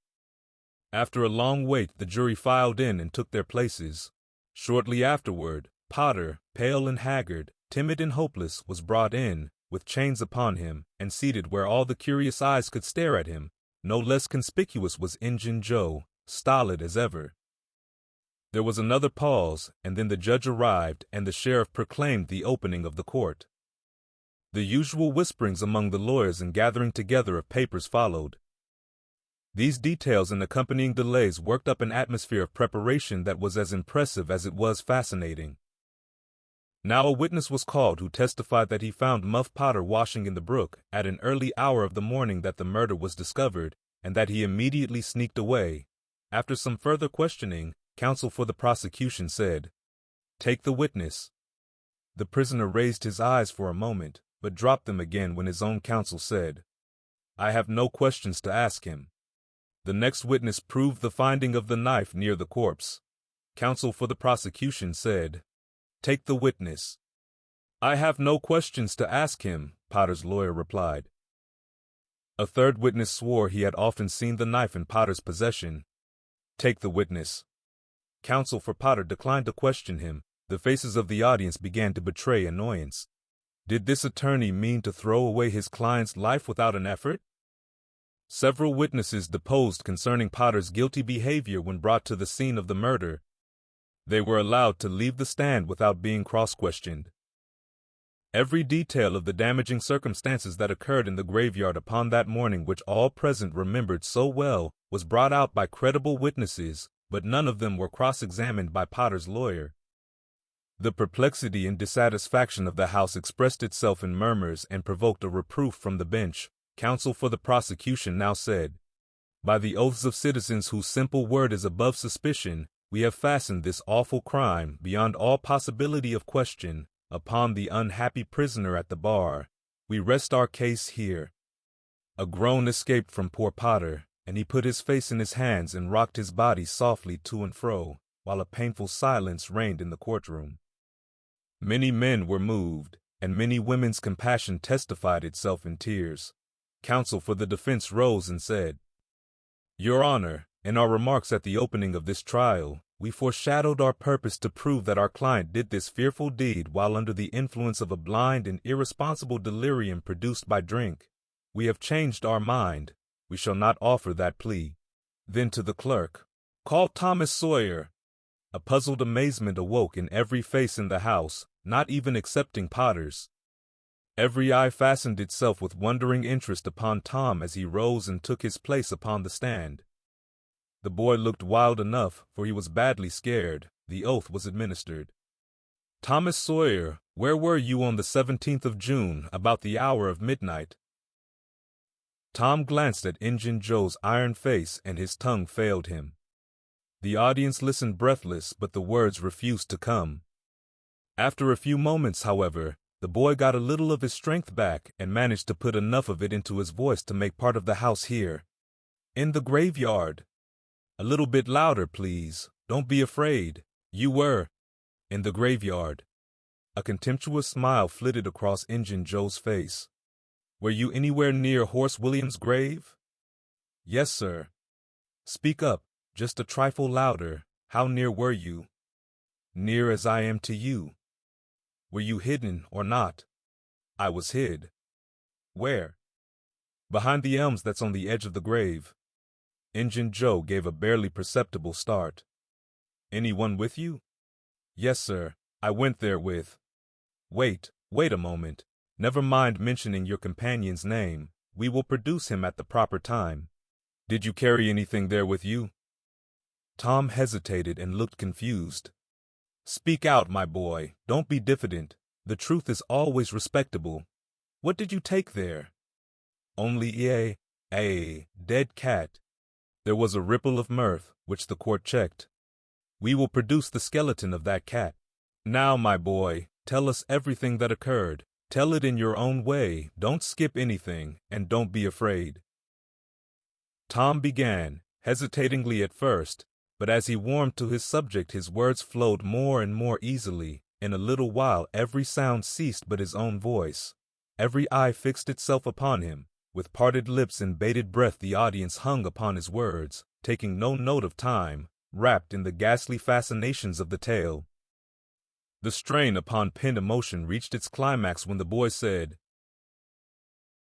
After a long wait, the jury filed in and took their places. Shortly afterward, Potter, pale and haggard, timid and hopeless, was brought in, with chains upon him, and seated where all the curious eyes could stare at him. No less conspicuous was Injun Joe, stolid as ever. There was another pause, and then the judge arrived, and the sheriff proclaimed the opening of the court. The usual whisperings among the lawyers and gathering together of papers followed. These details and accompanying delays worked up an atmosphere of preparation that was as impressive as it was fascinating. Now a witness was called who testified that he found Muff Potter washing in the brook at an early hour of the morning that the murder was discovered, and that he immediately sneaked away. After some further questioning, counsel for the prosecution said, "Take the witness." The prisoner raised his eyes for a moment, but dropped them again when his own counsel said, "I have no questions to ask him." The next witness proved the finding of the knife near the corpse. Counsel for the prosecution said, "Take the witness." "I have no questions to ask him," Potter's lawyer replied. A third witness swore he had often seen the knife in Potter's possession. "Take the witness." Counsel for Potter declined to question him. The faces of the audience began to betray annoyance. Did this attorney mean to throw away his client's life without an effort? Several witnesses deposed concerning Potter's guilty behavior when brought to the scene of the murder. They were allowed to leave the stand without being cross-questioned. Every detail of the damaging circumstances that occurred in the graveyard upon that morning, which all present remembered so well, was brought out by credible witnesses, but none of them were cross-examined by Potter's lawyer. The perplexity and dissatisfaction of the house expressed itself in murmurs and provoked a reproof from the bench. Counsel for the prosecution now said, By the oaths of citizens whose simple word is above suspicion, we have fastened this awful crime, beyond all possibility of question, upon the unhappy prisoner at the bar. We rest our case here." A groan escaped from poor Potter, and he put his face in his hands and rocked his body softly to and fro, while a painful silence reigned in the courtroom. Many men were moved, and many women's compassion testified itself in tears. Counsel for the defense rose and said, "Your Honor, in our remarks at the opening of this trial, we foreshadowed our purpose to prove that our client did this fearful deed while under the influence of a blind and irresponsible delirium produced by drink. We have changed our mind. We shall not offer that plea." Then to the clerk, "Call Thomas Sawyer." A puzzled amazement awoke in every face in the house, not even excepting Potter's. Every eye fastened itself with wondering interest upon Tom as he rose and took his place upon the stand. The boy looked wild enough, for he was badly scared. The oath was administered. "Thomas Sawyer, where were you on the 17th of June, about the hour of midnight?" Tom glanced at Injun Joe's iron face, and his tongue failed him. The audience listened breathless, but the words refused to come. After a few moments, however, the boy got a little of his strength back and managed to put enough of it into his voice to make part of the house hear. "In the graveyard." "A little bit louder, please. Don't be afraid." "You were." "In the graveyard." A contemptuous smile flitted across Injun Joe's face. "Were you anywhere near Horse William's grave?" "Yes, sir." "Speak up, just a trifle louder. How near were you?" "Near as I am to you." "Were you hidden or not?" "I was hid." "Where?" "Behind the elms that's on the edge of the grave." Injun Joe gave a barely perceptible start. "Anyone with you?" "Yes, sir. I went there with—" Wait a moment. Never mind mentioning your companion's name. We will produce him at the proper time. Did you carry anything there with you?" Tom hesitated and looked confused. "Speak out, my boy. Don't be diffident. The truth is always respectable. What did you take there?" "Only a dead cat." There was a ripple of mirth, which the court checked. "We will produce the skeleton of that cat. Now, my boy, tell us everything that occurred. Tell it in your own way. Don't skip anything, and don't be afraid." Tom began, hesitatingly at first, but as he warmed to his subject his words flowed more and more easily. In a little while every sound ceased but his own voice. Every eye fixed itself upon him. With parted lips and bated breath the audience hung upon his words, taking no note of time, wrapped in the ghastly fascinations of the tale. The strain upon pent emotion reached its climax when the boy said,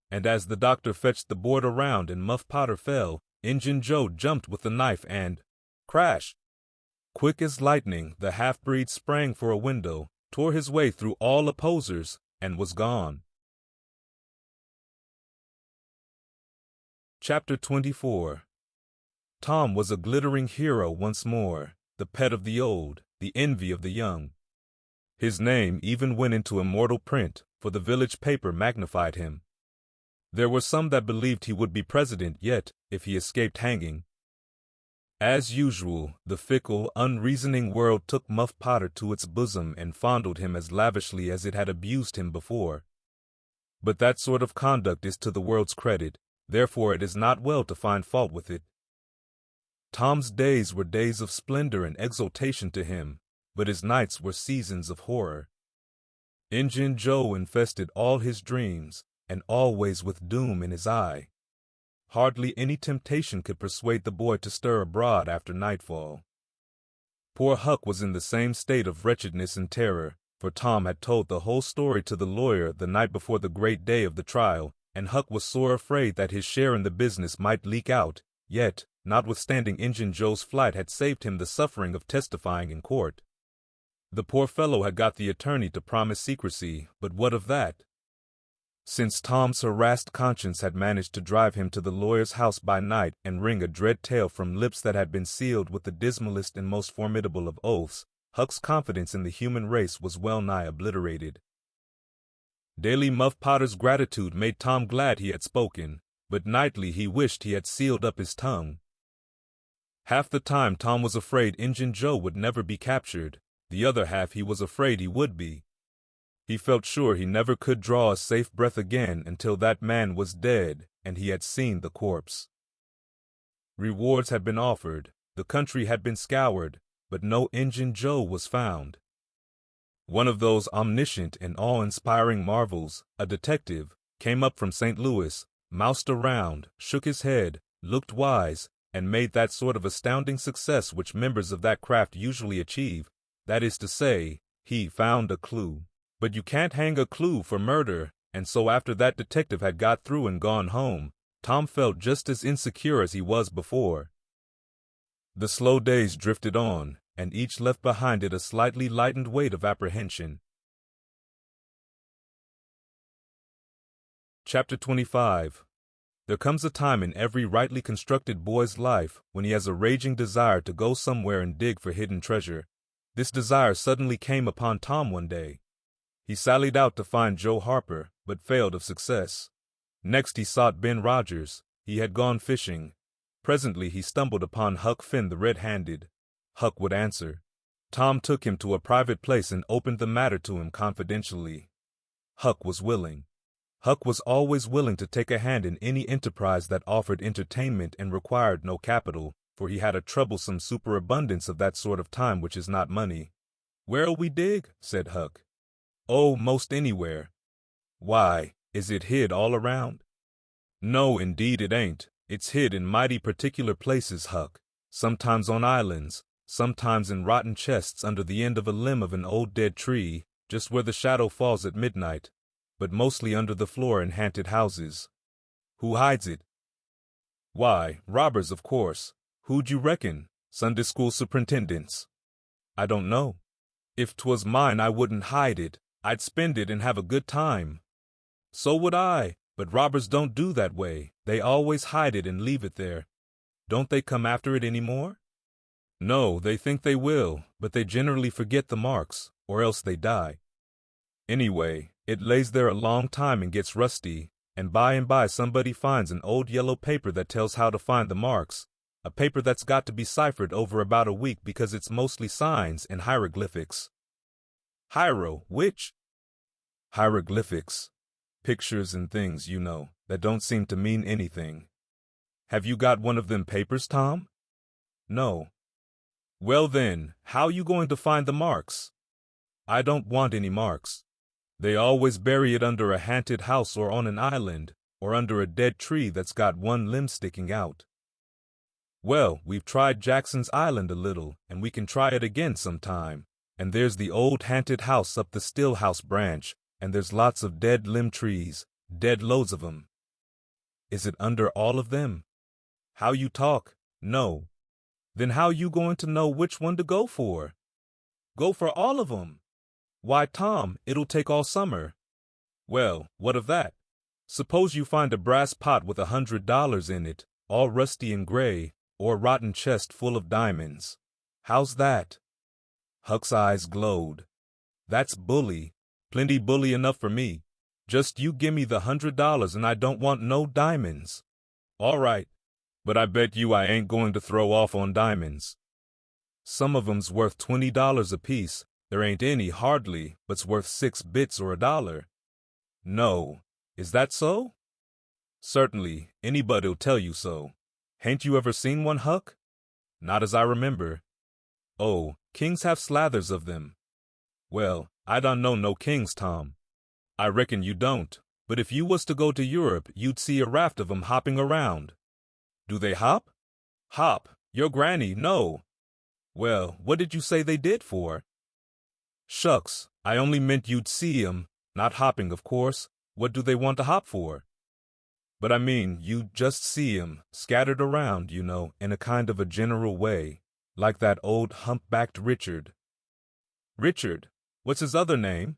"And as the doctor fetched the board around and Muff Potter fell, Injun Joe jumped with the knife and— crash!" Quick as lightning, the half-breed sprang for a window, tore his way through all opposers, and was gone. Chapter 24. Tom was a glittering hero once more, the pet of the old, the envy of the young. His name even went into immortal print, for the village paper magnified him. There were some that believed he would be president yet, if he escaped hanging. As usual, the fickle, unreasoning world took Muff Potter to its bosom and fondled him as lavishly as it had abused him before. But that sort of conduct is to the world's credit. Therefore it is not well to find fault with it. Tom's days were days of splendor and exultation to him, but his nights were seasons of horror. Injun Joe infested all his dreams, and always with doom in his eye. Hardly any temptation could persuade the boy to stir abroad after nightfall. Poor Huck was in the same state of wretchedness and terror, for Tom had told the whole story to the lawyer the night before the great day of the trial, and Huck was sore afraid that his share in the business might leak out, yet, notwithstanding Injun Joe's flight had saved him the suffering of testifying in court. The poor fellow had got the attorney to promise secrecy, but what of that? Since Tom's harassed conscience had managed to drive him to the lawyer's house by night and wring a dread tale from lips that had been sealed with the dismalest and most formidable of oaths, Huck's confidence in the human race was well nigh obliterated. Daily Muff Potter's gratitude made Tom glad he had spoken, but nightly he wished he had sealed up his tongue. Half the time Tom was afraid Injun Joe would never be captured, the other half he was afraid he would be. He felt sure he never could draw a safe breath again until that man was dead and he had seen the corpse. Rewards had been offered, the country had been scoured, but no Injun Joe was found. One of those omniscient and awe-inspiring marvels, a detective, came up from St. Louis, moused around, shook his head, looked wise, and made that sort of astounding success which members of that craft usually achieve, that is to say, he found a clue. But you can't hang a clue for murder, and so after that detective had got through and gone home, Tom felt just as insecure as he was before. The slow days drifted on, and each left behind it a slightly lightened weight of apprehension. Chapter 25. There comes a time in every rightly constructed boy's life when he has a raging desire to go somewhere and dig for hidden treasure. This desire suddenly came upon Tom one day. He sallied out to find Joe Harper, but failed of success. Next he sought Ben Rogers. He had gone fishing. Presently he stumbled upon Huck Finn the red-handed. Huck would answer. Tom took him to a private place and opened the matter to him confidentially. Huck was willing. Huck was always willing to take a hand in any enterprise that offered entertainment and required no capital, for he had a troublesome superabundance of that sort of time which is not money. "Where'll we dig?" said Huck. "Oh, most anywhere." "Why, is it hid all around?" "No, indeed it ain't. It's hid in mighty particular places, Huck. Sometimes on islands, sometimes in rotten chests under the end of a limb of an old dead tree, just where the shadow falls at midnight, but mostly under the floor in haunted houses." "Who hides it?" "Why, robbers, of course. Who'd you reckon? Sunday school superintendents?" "I don't know. If 'twas mine I wouldn't hide it. I'd spend it and have a good time." "So would I, but robbers don't do that way. They always hide it and leave it there." "Don't they come after it any more?" "No, they think they will, but they generally forget the marks, or else they die. Anyway, it lays there a long time and gets rusty, and by somebody finds an old yellow paper that tells how to find the marks, a paper that's got to be ciphered over about a week because it's mostly signs and hieroglyphics." Which? "Hieroglyphics. Pictures and things, you know, that don't seem to mean anything." "Have you got one of them papers, Tom?" "No." "Well then, how you going to find the marks?" "I don't want any marks. They always bury it under a haunted house or on an island, or under a dead tree that's got one limb sticking out." "Well, we've tried Jackson's Island a little, and we can try it again sometime. And there's the old haunted house up the Stillhouse branch, and there's lots of dead limb trees, dead loads of 'em." "Is it under all of them?" "How you talk. No." "Then how you going to know which one to go for?" "Go for all of 'em." "Why, Tom, it'll take all summer." "Well, what of that? Suppose you find a brass pot with $100 in it, all rusty and gray, or a rotten chest full of diamonds. How's that?" Huck's eyes glowed. "That's bully. Plenty bully enough for me. Just you gimme the $100 and I don't want no diamonds." "All right. But I bet you I ain't going to throw off on diamonds." "Some of 'em's worth $20 apiece. There ain't any, hardly, but's worth 6 bits or $1. "No. Is that so?" "Certainly. Anybody'll tell you so. Hain't you ever seen one, Huck?" "Not as I remember." "Oh, kings have slathers of them." "Well, I don't know no kings, Tom." "I reckon you don't, but if you was to go to Europe, you'd see a raft of 'em hopping around." "Do they hop?" "Hop? Your granny, no." "Well, what did you say they did for?" "Shucks, I only meant you'd see 'em, not hopping, of course. What do they want to hop for?" "But I mean, you'd just see 'em, scattered around, you know, in a kind of a general way, like that old humpbacked Richard." "Richard? What's his other name?"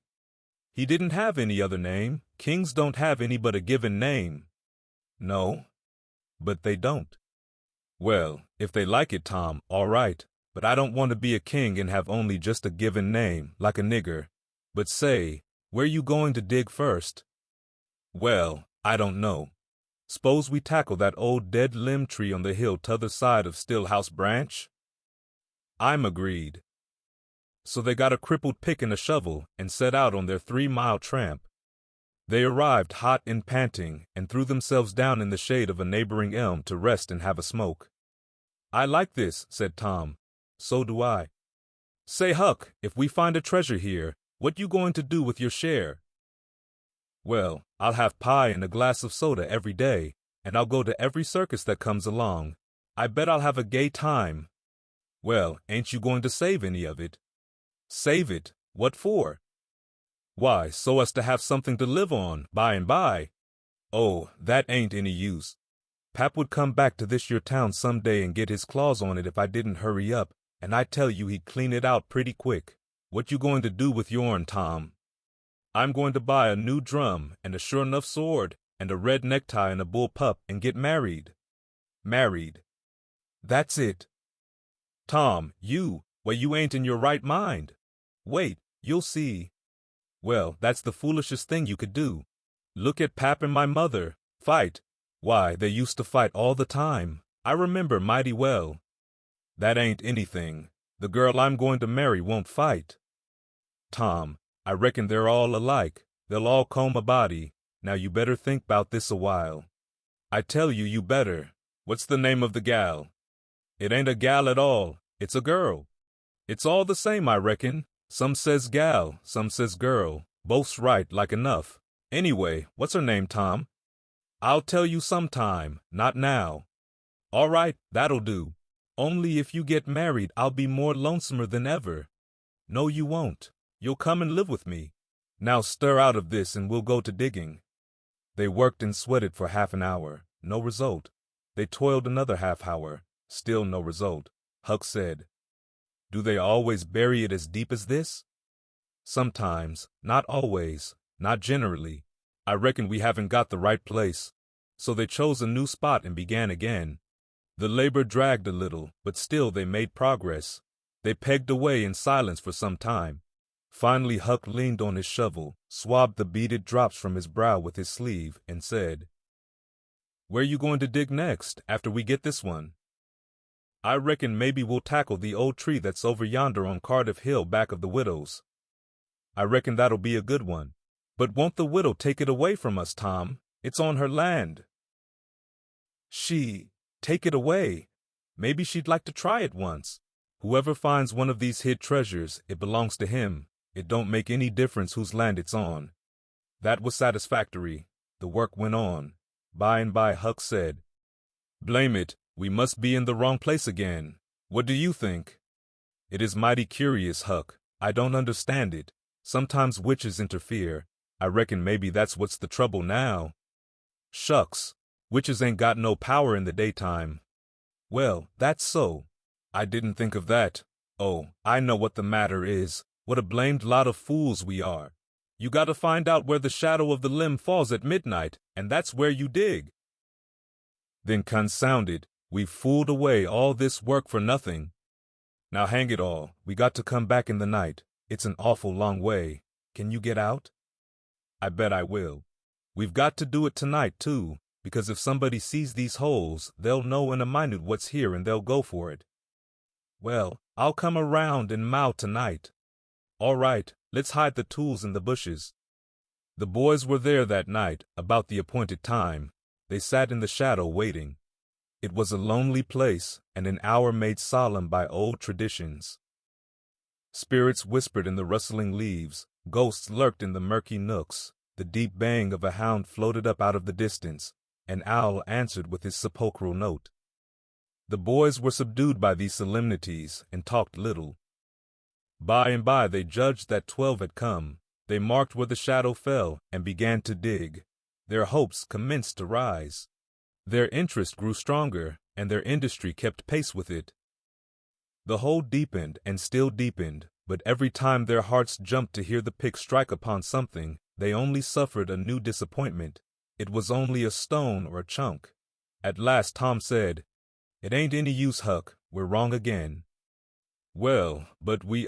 "He didn't have any other name. Kings don't have any but a given name." "No, but they don't." "Well, if they like it, Tom, all right. But I don't want to be a king and have only just a given name, like a nigger. But say, where you going to dig first?" "Well, I don't know." S'pose we tackle that old dead limb tree on the hill t'other side of Stillhouse Branch? I'm agreed. So they got a crippled pick and a shovel and set out on their 3-mile tramp. They arrived hot and panting and threw themselves down in the shade of a neighboring elm to rest and have a smoke. I like this, said Tom. So do I. Say, Huck, if we find a treasure here, what you going to do with your share? Well, I'll have pie and a glass of soda every day, and I'll go to every circus that comes along. I bet I'll have a gay time. Well, ain't you going to save any of it? Save it? What for? Why, so as to have something to live on by and by. Oh, that ain't any use. Pap would come back to this your town some day and get his claws on it if I didn't hurry up, and I tell you he'd clean it out pretty quick. What you going to do with yourn, Tom? I'm going to buy a new drum and a sure enough sword and a red necktie and a bull pup and get married. Married. That's it. Tom, well, you ain't in your right mind. Wait, you'll see. Well, that's the foolishest thing you could do. Look at Pap and my mother. Fight. Why, they used to fight all the time. I remember mighty well. That ain't anything. The girl I'm going to marry won't fight. Tom, I reckon they're all alike. They'll all comb a body. Now you better think 'bout this a while. I tell you, you better. What's the name of the gal? It ain't a gal at all. It's a girl. It's all the same, I reckon. Some says gal, some says girl. Both's right, like enough. Anyway, what's her name, Tom? I'll tell you sometime, not now. All right, that'll do. Only if you get married, I'll be more lonesomer than ever. No, you won't. You'll come and live with me. Now stir out of this and we'll go to digging. They worked and sweated for half an hour. No result. They toiled another half hour. Still no result. Huck said, Do they always bury it as deep as this? Sometimes. Not always. Not generally. I reckon we haven't got the right place. So they chose a new spot and began again. The labor dragged a little, but still they made progress. They pegged away in silence for some time. Finally Huck leaned on his shovel, swabbed the beaded drops from his brow with his sleeve, and said, Where you going to dig next, after we get this one? I reckon maybe we'll tackle the old tree that's over yonder on Cardiff Hill back of the widow's. I reckon that'll be a good one. But won't the widow take it away from us, Tom? It's on her land. She take it away? Maybe she'd like to try it once. Whoever finds one of these hid treasures, it belongs to him. It don't make any difference whose land it's on. That was satisfactory. The work went on. By and by Huck said, Blame it, we must be in the wrong place again. What do you think? It is mighty curious, Huck. I don't understand it. Sometimes witches interfere. I reckon maybe that's what's the trouble now. Shucks, witches ain't got no power in the daytime. Well, that's so. I didn't think of that. Oh, I know what the matter is. What a blamed lot of fools we are. You gotta find out where the shadow of the limb falls at midnight, and that's where you dig. Then confound, we've fooled away all this work for nothing. Now hang it all, we got to come back in the night. It's an awful long way. Can you get out? I bet I will. We've got to do it tonight, too, because if somebody sees these holes, they'll know in a minute what's here and they'll go for it. Well, I'll come around and mow tonight. All right, let's hide the tools in the bushes. The boys were there that night, about the appointed time. They sat in the shadow waiting. It was a lonely place, and an hour made solemn by old traditions. Spirits whispered in the rustling leaves, ghosts lurked in the murky nooks, the deep baying of a hound floated up out of the distance, an owl answered with his sepulchral note. The boys were subdued by these solemnities, and talked little. By and by they judged that 12 had come. They marked where the shadow fell, and began to dig. Their hopes commenced to rise. Their interest grew stronger, and their industry kept pace with it. The hole deepened and still deepened, but every time their hearts jumped to hear the pick strike upon something, they only suffered a new disappointment. It was only a stone or a chunk. At last Tom said, It ain't any use, Huck. We're wrong again. Well, but we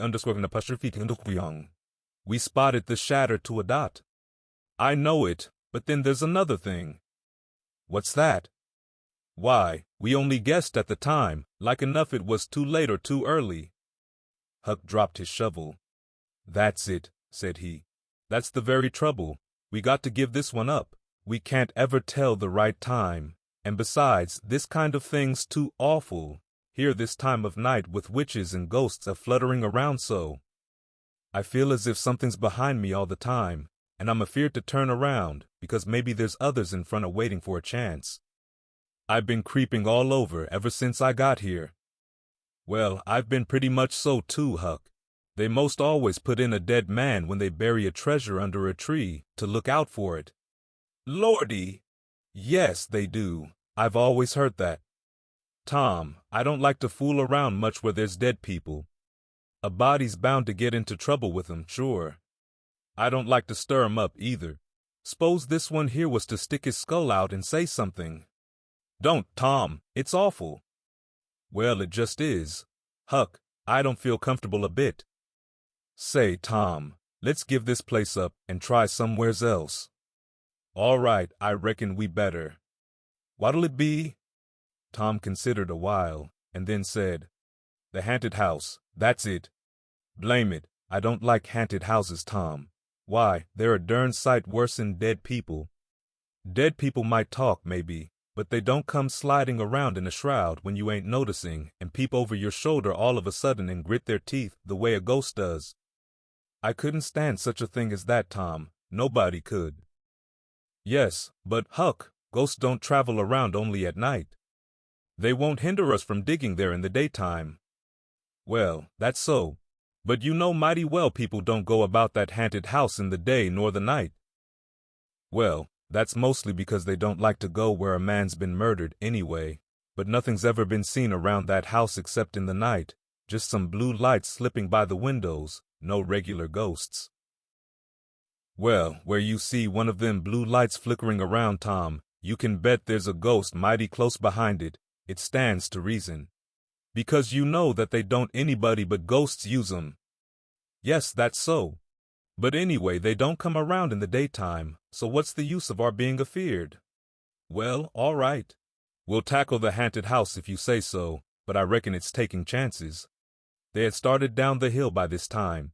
We spotted the shatter to a dot. I know it, but then there's another thing. What's that? Why, we only guessed at the time, like enough it was too late or too early. Huck dropped his shovel. That's it, said he. That's the very trouble. We got to give this one up. We can't ever tell the right time. And besides, this kind of thing's too awful. Here this time of night with witches and ghosts a-fluttering around so. I feel as if something's behind me all the time, and I'm afeard to turn around, because maybe there's others in front waiting for a chance. I've been creeping all over ever since I got here. Well, I've been pretty much so too, Huck. They most always put in a dead man when they bury a treasure under a tree, to look out for it. Lordy! Yes, they do. I've always heard that. Tom, I don't like to fool around much where there's dead people. A body's bound to get into trouble with 'em, sure. I don't like to stir 'em up, either. S'pose this one here was to stick his skull out and say something. Don't, Tom, it's awful. Well, it just is. Huck, I don't feel comfortable a bit. Say, Tom, let's give this place up and try somewheres else. All right, I reckon we better. What'll it be? Tom considered a while, and then said, The haunted house, that's it. Blame it, I don't like haunted houses, Tom. Why, they're a darn sight worse'n dead people. Dead people might talk, maybe, but they don't come sliding around in a shroud when you ain't noticing and peep over your shoulder all of a sudden and grit their teeth the way a ghost does. I couldn't stand such a thing as that, Tom. Nobody could. Yes, but, Huck, ghosts don't travel around only at night. They won't hinder us from digging there in the daytime. Well, that's so. But you know mighty well people don't go about that haunted house in the day nor the night. Well, that's mostly because they don't like to go where a man's been murdered anyway, but nothing's ever been seen around that house except in the night, just some blue lights slipping by the windows, no regular ghosts. Well, where you see one of them blue lights flickering around, Tom, you can bet there's a ghost mighty close behind it. It stands to reason. Because you know that they don't anybody but ghosts use 'em. Yes, that's so. But anyway, they don't come around in the daytime, so what's the use of our being afeard? Well, all right. We'll tackle the haunted house if you say so, but I reckon it's taking chances. They had started down the hill by this time.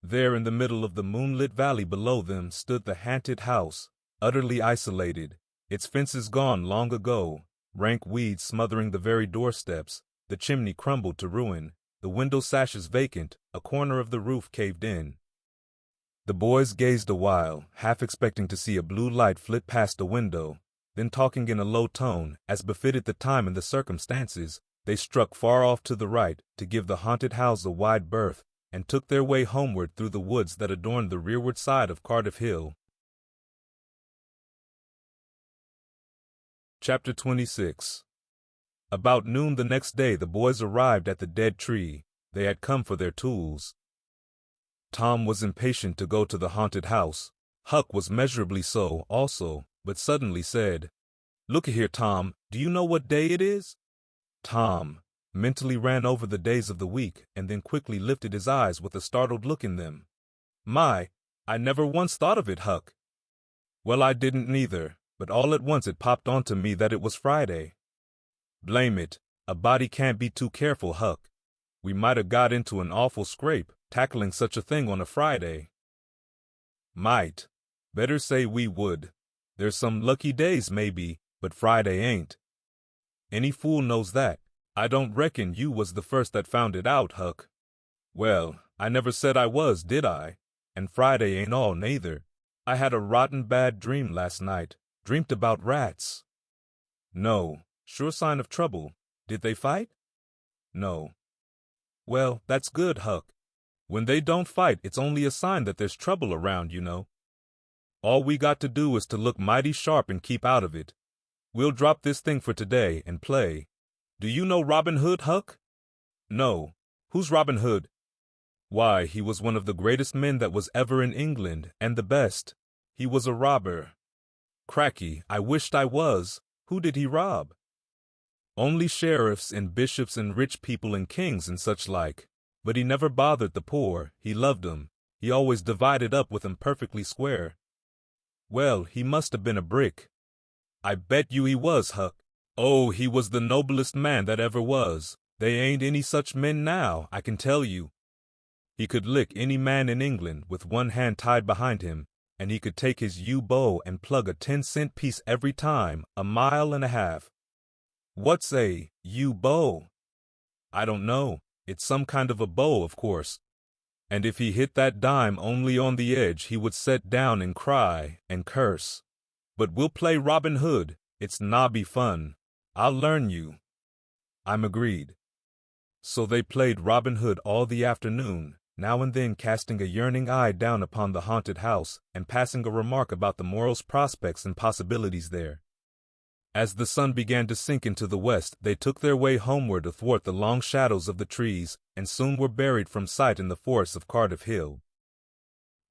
There in the middle of the moonlit valley below them stood the haunted house, utterly isolated, its fences gone long ago, rank weeds smothering the very doorsteps, the chimney crumbled to ruin, the window sashes vacant, a corner of the roof caved in. The boys gazed a while, half expecting to see a blue light flit past a window, then talking in a low tone, as befitted the time and the circumstances, they struck far off to the right to give the haunted house a wide berth, and took their way homeward through the woods that adorned the rearward side of Cardiff Hill. Chapter 26. About noon the next day the boys arrived at the dead tree. They had come for their tools. Tom was impatient to go to the haunted house. Huck was measurably so also, but suddenly said, "Look here, Tom, do you know what day it is?" Tom mentally ran over the days of the week and then quickly lifted his eyes with a startled look in them. "My, I never once thought of it, Huck." "Well, I didn't neither, but all at once it popped onto me that it was Friday." "Blame it, a body can't be too careful, Huck. We might have got into an awful scrape, tackling such a thing on a Friday." "Might. Better say we would. There's some lucky days, maybe, but Friday ain't. Any fool knows that. I don't reckon you was the first that found it out, Huck." "Well, I never said I was, did I? And Friday ain't all, neither. I had a rotten bad dream last night. Dreamt about rats." "No. Sure sign of trouble. Did they fight?" "No." "Well, that's good, Huck. When they don't fight, it's only a sign that there's trouble around, you know. All we got to do is to look mighty sharp and keep out of it. We'll drop this thing for today and play. Do you know Robin Hood, Huck?" "No. Who's Robin Hood?" "Why, he was one of the greatest men that was ever in England, and the best. He was a robber." "Cracky, I wished I was. Who did he rob?" "Only sheriffs and bishops and rich people and kings and such like. But he never bothered the poor. He loved 'em. He always divided up with 'em perfectly square." "Well, he must have been a brick." I bet you he was, Huck. Oh, he was the noblest man that ever was. They ain't any such men now, I can tell you. He could lick any man in England with one hand tied behind him, and he could take his yew bow and plug a 10-cent piece every time, 1.5 miles. What's a yew bow? I don't know. It's some kind of a bow, of course. And if he hit that dime only on the edge, he would set down and cry and curse. But we'll play Robin Hood. It's nobby fun. I'll learn you. I'm agreed. So they played Robin Hood all the afternoon, now and then casting a yearning eye down upon the haunted house and passing a remark about the morrow's prospects and possibilities there. As the sun began to sink into the west, they took their way homeward athwart the long shadows of the trees and soon were buried from sight in the forests of Cardiff Hill.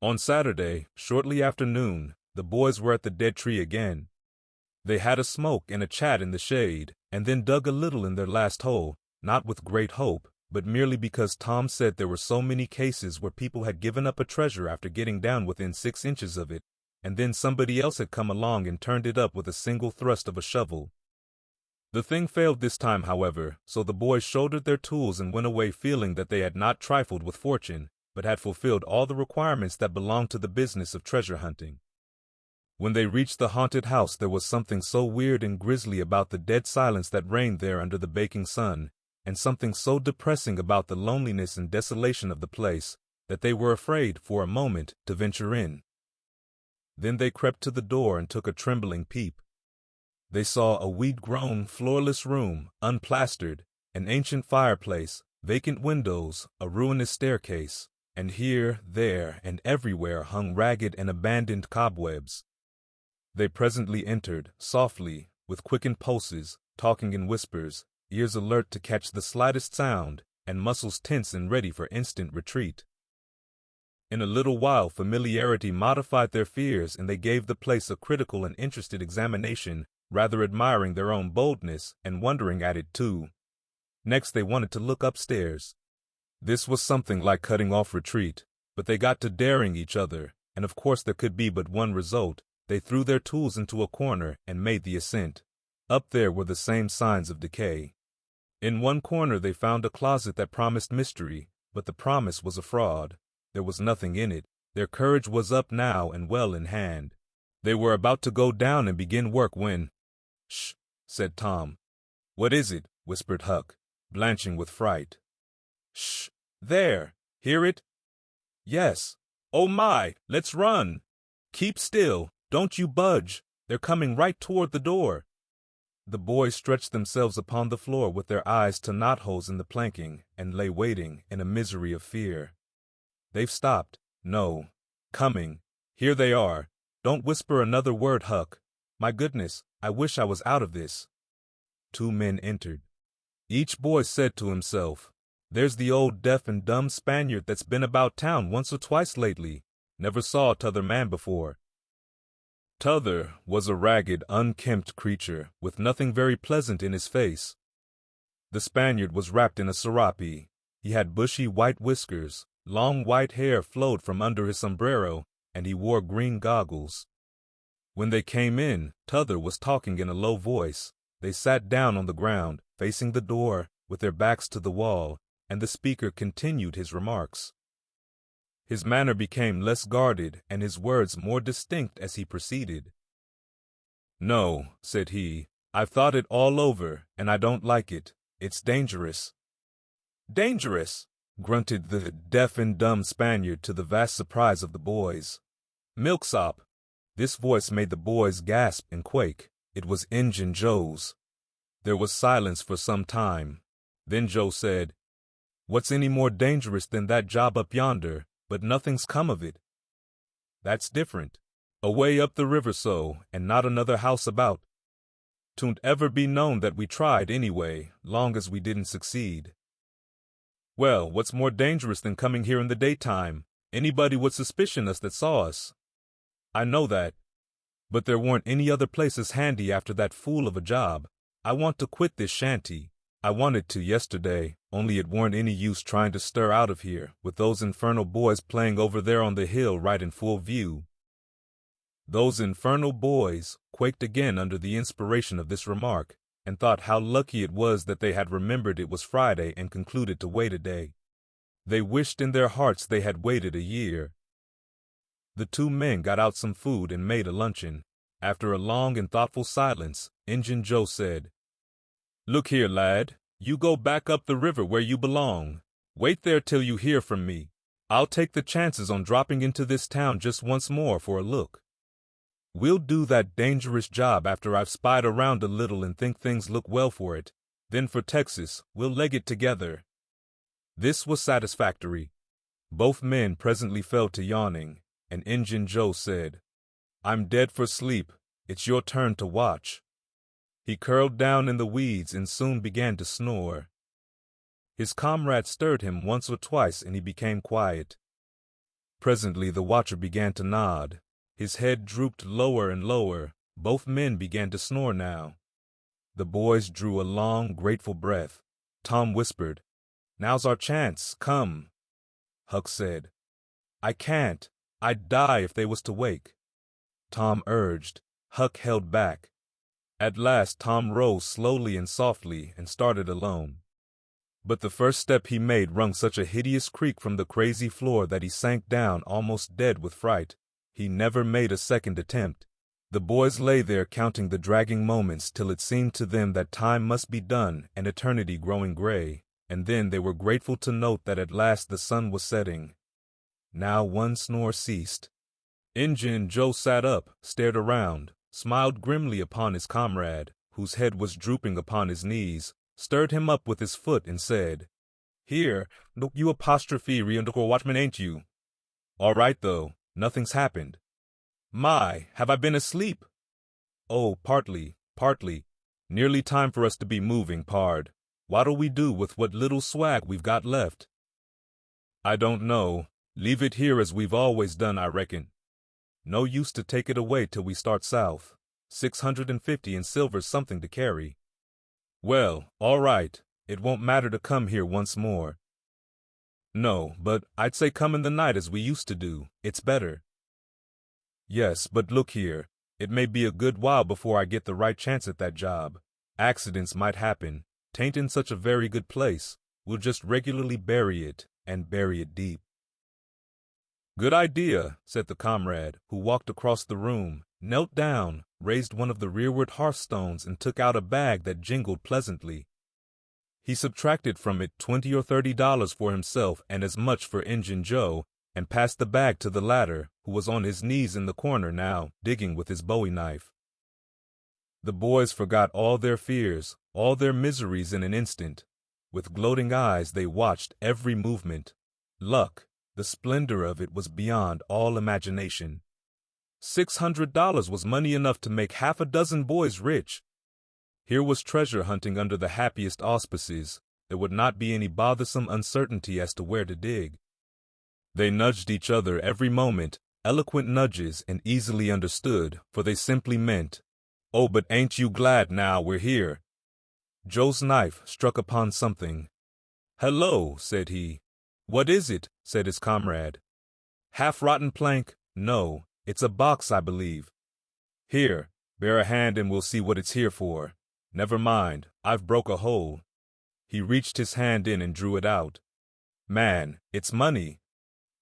On Saturday, shortly after noon, the boys were at the dead tree again. They had a smoke and a chat in the shade, and then dug a little in their last hole, not with great hope, but merely because Tom said there were so many cases where people had given up a treasure after getting down within 6 inches of it, and then somebody else had come along and turned it up with a single thrust of a shovel. The thing failed this time, however, so the boys shouldered their tools and went away feeling that they had not trifled with fortune, but had fulfilled all the requirements that belonged to the business of treasure hunting. When they reached the haunted house, there was something so weird and grisly about the dead silence that reigned there under the baking sun, and something so depressing about the loneliness and desolation of the place, that they were afraid, for a moment, to venture in. Then they crept to the door and took a trembling peep. They saw a weed-grown, floorless room, unplastered, an ancient fireplace, vacant windows, a ruinous staircase, and here, there, and everywhere hung ragged and abandoned cobwebs. They presently entered, softly, with quickened pulses, talking in whispers, ears alert to catch the slightest sound, and muscles tense and ready for instant retreat. In a little while familiarity modified their fears, and they gave the place a critical and interested examination, rather admiring their own boldness, and wondering at it too. Next they wanted to look upstairs. This was something like cutting off retreat, but they got to daring each other, and of course there could be but one result. They threw their tools into a corner and made the ascent. Up there were the same signs of decay. In one corner they found a closet that promised mystery, but the promise was a fraud. There was nothing in it. Their courage was up now and well in hand. They were about to go down and begin work when— "Shh," said Tom. "What is it?" whispered Huck, blanching with fright. "Shh, there. Hear it?" "Yes." "Oh my, let's run." "Keep still. Don't you budge. They're coming right toward the door." The boys stretched themselves upon the floor with their eyes to knotholes in the planking, and lay waiting in a misery of fear. "They've stopped. No. Coming. Here they are. Don't whisper another word, Huck. My goodness, I wish I was out of this." 2 men entered. Each boy said to himself, "There's the old deaf and dumb Spaniard that's been about town once or twice lately. Never saw t'other man before." T'other was a ragged, unkempt creature, with nothing very pleasant in his face. The Spaniard was wrapped in a serape. He had bushy white whiskers, long white hair flowed from under his sombrero, and he wore green goggles. When they came in, T'other was talking in a low voice. They sat down on the ground, facing the door, with their backs to the wall, and the speaker continued his remarks. His manner became less guarded, and his words more distinct as he proceeded. "No," said he, "I've thought it all over, and I don't like it. It's dangerous." "Dangerous?" grunted the deaf and dumb Spaniard to the vast surprise of the boys. "Milksop." This voice made the boys gasp and quake. It was Injun Joe's. There was silence for some time. Then Joe said, "What's any more dangerous than that job up yonder? But nothing's come of it." "That's different. Away up the river so, and not another house about. 'Twon't ever be known that we tried anyway, long as we didn't succeed." "Well, what's more dangerous than coming here in the daytime? Anybody would suspicion us that saw us." "I know that. But there weren't any other places handy after that fool of a job. I want to quit this shanty. I wanted to yesterday, only it weren't any use trying to stir out of here, with those infernal boys playing over there on the hill right in full view." Those infernal boys quaked again under the inspiration of this remark, and thought how lucky it was that they had remembered it was Friday and concluded to wait a day. They wished in their hearts they had waited a year. The two men got out some food and made a luncheon. After a long and thoughtful silence, Injun Joe said, "Look here, lad, you go back up the river where you belong. Wait there till you hear from me. I'll take the chances on dropping into this town just once more for a look. We'll do that dangerous job after I've spied around a little and think things look well for it. Then for Texas, we'll leg it together." This was satisfactory. Both men presently fell to yawning, and Injun Joe said, "I'm dead for sleep. It's your turn to watch." He curled down in the weeds and soon began to snore. His comrade stirred him once or twice and he became quiet. Presently the watcher began to nod. His head drooped lower and lower. Both men began to snore now. The boys drew a long, grateful breath. Tom whispered, "Now's our chance, come." Huck said, "I can't. I'd die if they was to wake." Tom urged. Huck held back. At last Tom rose slowly and softly and started alone. But the first step he made wrung such a hideous creak from the crazy floor that he sank down almost dead with fright. He never made a second attempt. The boys lay there counting the dragging moments till it seemed to them that time must be done and eternity growing gray, and then they were grateful to note that at last the sun was setting. Now one snore ceased. Injun Joe sat up, stared around, smiled grimly upon his comrade, whose head was drooping upon his knees, stirred him up with his foot and said, "Here, look you apostrophe re-undercore watchman, ain't you? All right, though. Nothing's happened." "My, have I been asleep?" "Oh, partly. Nearly time for us to be moving, pard. What'll we do with what little swag we've got left?" "I don't know. Leave it here as we've always done, I reckon. No use to take it away till we start south. 650 in silver's something to carry." "Well, all right. It won't matter to come here once more." "No, but I'd say come in the night as we used to do. It's better." "Yes, but look here. It may be a good while before I get the right chance at that job. Accidents might happen. 'Tain't in such a very good place. We'll just regularly bury it, and bury it deep." "Good idea," said the comrade, who walked across the room, knelt down, raised one of the rearward hearthstones and took out a bag that jingled pleasantly. He subtracted from it $20 or $30 for himself and as much for Injun Joe, and passed the bag to the latter, who was on his knees in the corner now, digging with his bowie knife. The boys forgot all their fears, all their miseries in an instant. With gloating eyes they watched every movement. Luck, the splendor of it was beyond all imagination. $600 was money enough to make half a dozen boys rich. Here was treasure hunting under the happiest auspices. There would not be any bothersome uncertainty as to where to dig. They nudged each other every moment, eloquent nudges and easily understood, for they simply meant, "Oh, but ain't you glad now we're here?" Joe's knife struck upon something. "Hello," said he. "What is it?" said his comrade. "Half-rotten plank? No, it's a box, I believe." "Here, bear a hand and we'll see what it's here for. Never mind, I've broke a hole." He reached his hand in and drew it out. "Man, it's money."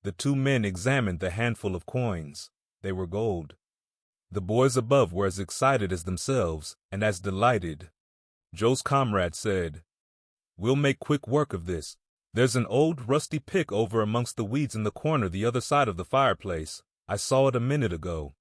The two men examined the handful of coins. They were gold. The boys above were as excited as themselves, and as delighted. Joe's comrade said, "We'll make quick work of this. There's an old rusty pick over amongst the weeds in the corner the other side of the fireplace. I saw it a minute ago."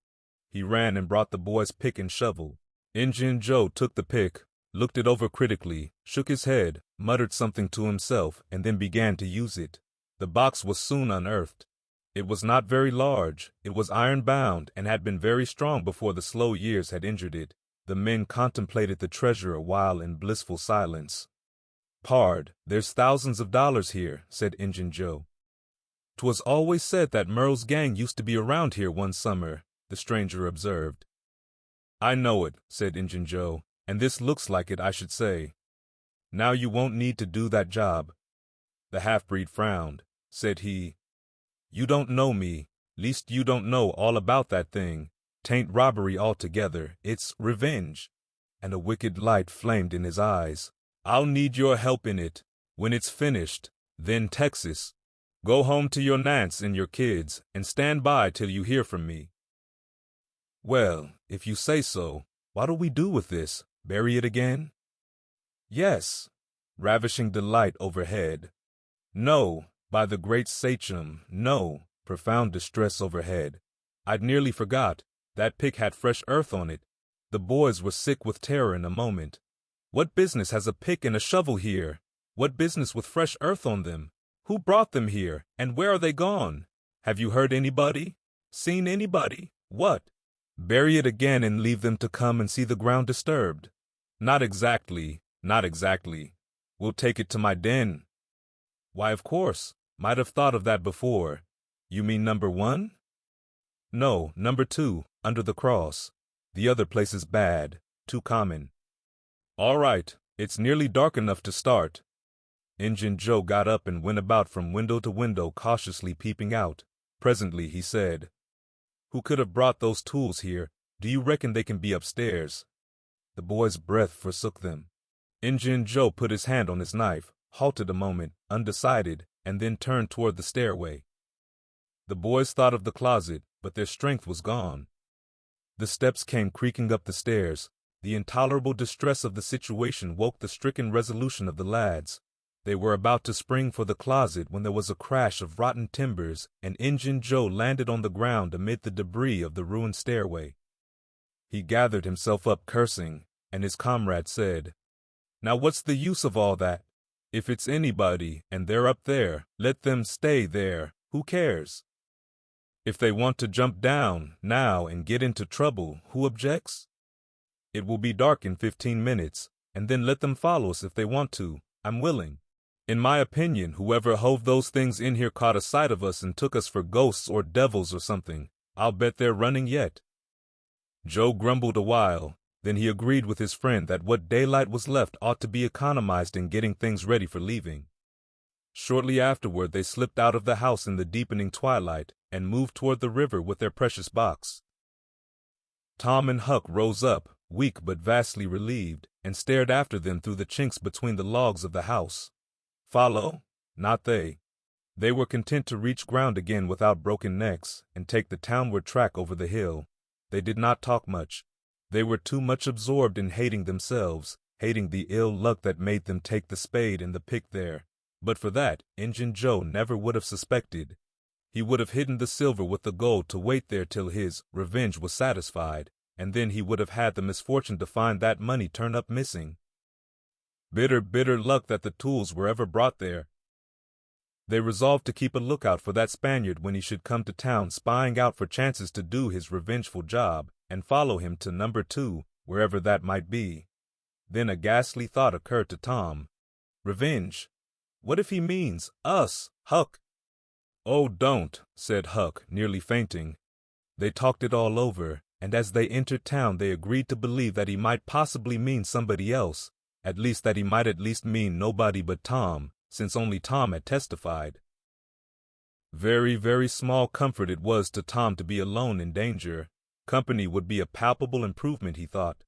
He ran and brought the boys' pick and shovel. Injun Joe took the pick, looked it over critically, shook his head, muttered something to himself, and then began to use it. The box was soon unearthed. It was not very large, it was iron-bound, and had been very strong before the slow years had injured it. The men contemplated the treasure a while in blissful silence. "Pard, there's thousands of dollars here," said Injun Joe. "'Twas always said that Merle's gang used to be around here one summer," the stranger observed. "I know it," said Injun Joe, "and this looks like it, I should say. Now you won't need to do that job." The half-breed frowned. Said he, "You don't know me, least you don't know all about that thing. 'Tain't robbery altogether, it's revenge. And a wicked light flamed in his eyes. I'll need your help in it. When it's finished, then Texas. Go home to your Nance and your kids, and stand by till you hear from me. Well, if you say so, what'll we do with this? Bury it again? Yes. Ravishing delight overhead. No, by the great sachem, no. Profound distress overhead. I'd nearly forgot. That pick had fresh earth on it. The boys were sick with terror in a moment. What business has a pick and a shovel here? What business with fresh earth on them? Who brought them here, and where are they gone? Have you heard anybody? Seen anybody? What? Bury it again and leave them to come and see the ground disturbed? Not exactly, not exactly. We'll take it to my den. Why, of course. Might have thought of that before. You mean number 1? No, number 2, under the cross. The other place is bad, too common. All right, it's nearly dark enough to start. Injun Joe got up and went about from window to window, cautiously peeping out. Presently he said, "Who could have brought those tools here? Do you reckon they can be upstairs?" The boys' breath forsook them. Injun Joe put his hand on his knife, halted a moment, undecided, and then turned toward the stairway. The boys thought of the closet, but their strength was gone. The steps came creaking up the stairs. The intolerable distress of the situation woke the stricken resolution of the lads. They were about to spring for the closet when there was a crash of rotten timbers, and Injun Joe landed on the ground amid the debris of the ruined stairway. He gathered himself up cursing, and his comrade said, "Now what's the use of all that? If it's anybody, and they're up there, let them stay there. Who cares? If they want to jump down now and get into trouble, who objects? It will be dark in 15 minutes, and then let them follow us if they want to. I'm willing. In my opinion, whoever hove those things in here caught a sight of us and took us for ghosts or devils or something. I'll bet they're running yet." Joe grumbled a while, then he agreed with his friend that what daylight was left ought to be economized in getting things ready for leaving. Shortly afterward they slipped out of the house in the deepening twilight and moved toward the river with their precious box. Tom and Huck rose up, weak but vastly relieved, and stared after them through the chinks between the logs of the house. Follow? Not they. They were content to reach ground again without broken necks and take the townward track over the hill. They did not talk much. They were too much absorbed in hating themselves, hating the ill luck that made them take the spade and the pick there. But for that, Injun Joe never would have suspected. He would have hidden the silver with the gold to wait there till his revenge was satisfied, and then he would have had the misfortune to find that money turn up missing. Bitter, bitter luck that the tools were ever brought there. They resolved to keep a lookout for that Spaniard when he should come to town, spying out for chances to do his revengeful job, and follow him to number 2, wherever that might be. Then a ghastly thought occurred to Tom. Revenge. What if he means us, Huck? "Oh, don't," said Huck, nearly fainting. They talked it all over, and as they entered town they agreed to believe that he might possibly mean somebody else, at least that he might at least mean nobody but Tom, since only Tom had testified. Very, very small comfort it was to Tom to be alone in danger. Company would be a palpable improvement, he thought.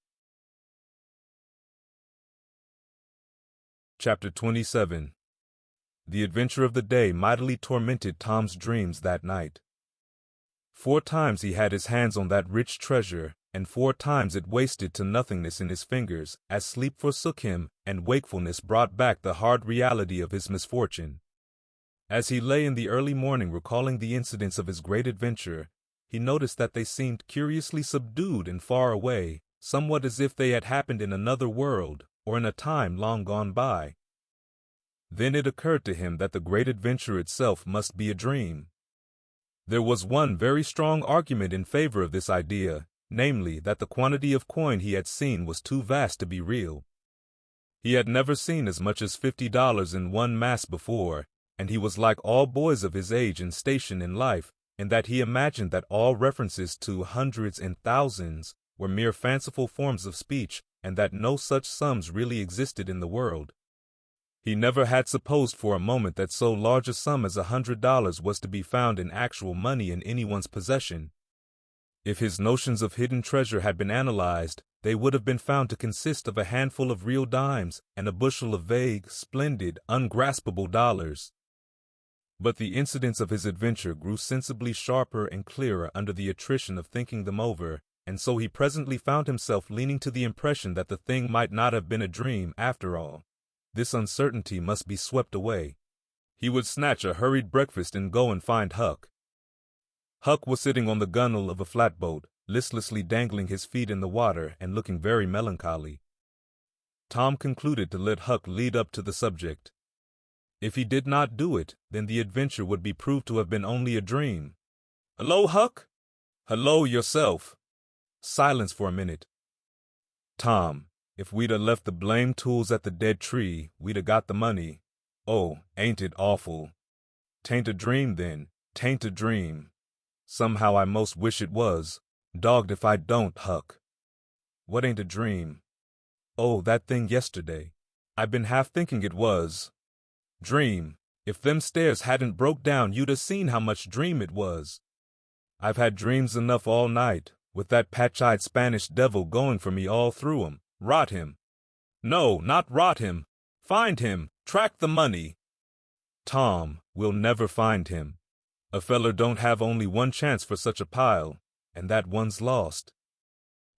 Chapter 27. The adventure of the day mightily tormented Tom's dreams that night. 4 times he had his hands on that rich treasure, and 4 times it wasted to nothingness in his fingers, as sleep forsook him and wakefulness brought back the hard reality of his misfortune. As he lay in the early morning recalling the incidents of his great adventure, he noticed that they seemed curiously subdued and far away, somewhat as if they had happened in another world or in a time long gone by. Then it occurred to him that the great adventure itself must be a dream. There was one very strong argument in favor of this idea, namely, that the quantity of coin he had seen was too vast to be real. He had never seen as much as $50 in one mass before, and he was like all boys of his age and station in life, in that he imagined that all references to hundreds and thousands were mere fanciful forms of speech, and that no such sums really existed in the world. He never had supposed for a moment that so large a sum as $100 was to be found in actual money in anyone's possession. If his notions of hidden treasure had been analyzed, they would have been found to consist of a handful of real dimes and a bushel of vague, splendid, ungraspable dollars. But the incidents of his adventure grew sensibly sharper and clearer under the attrition of thinking them over, and so he presently found himself leaning to the impression that the thing might not have been a dream after all. This uncertainty must be swept away. He would snatch a hurried breakfast and go and find Huck. Huck was sitting on the gunwale of a flatboat, listlessly dangling his feet in the water and looking very melancholy. Tom concluded to let Huck lead up to the subject. If he did not do it, then the adventure would be proved to have been only a dream. "Hello, Huck?" "Hello, yourself." Silence for a minute. "Tom, if we'd 'a' left the blamed tools at the dead tree, we'd 'a' got the money. Oh, ain't it awful?" "'Tain't a dream, then. 'Tain't a dream." "Somehow I most wish it was. Dogged if I don't, Huck." "What ain't a dream?" "Oh, that thing yesterday. I've been half thinking it was." "Dream? If them stairs hadn't broke down, you'd 'a' seen how much dream it was." "I've had dreams enough all night, with that patch-eyed Spanish devil going for me all through 'em. Rot him." "No, not rot him. Find him. Track the money." "Tom, we'll never find him. A feller don't have only one chance for such a pile, and that one's lost.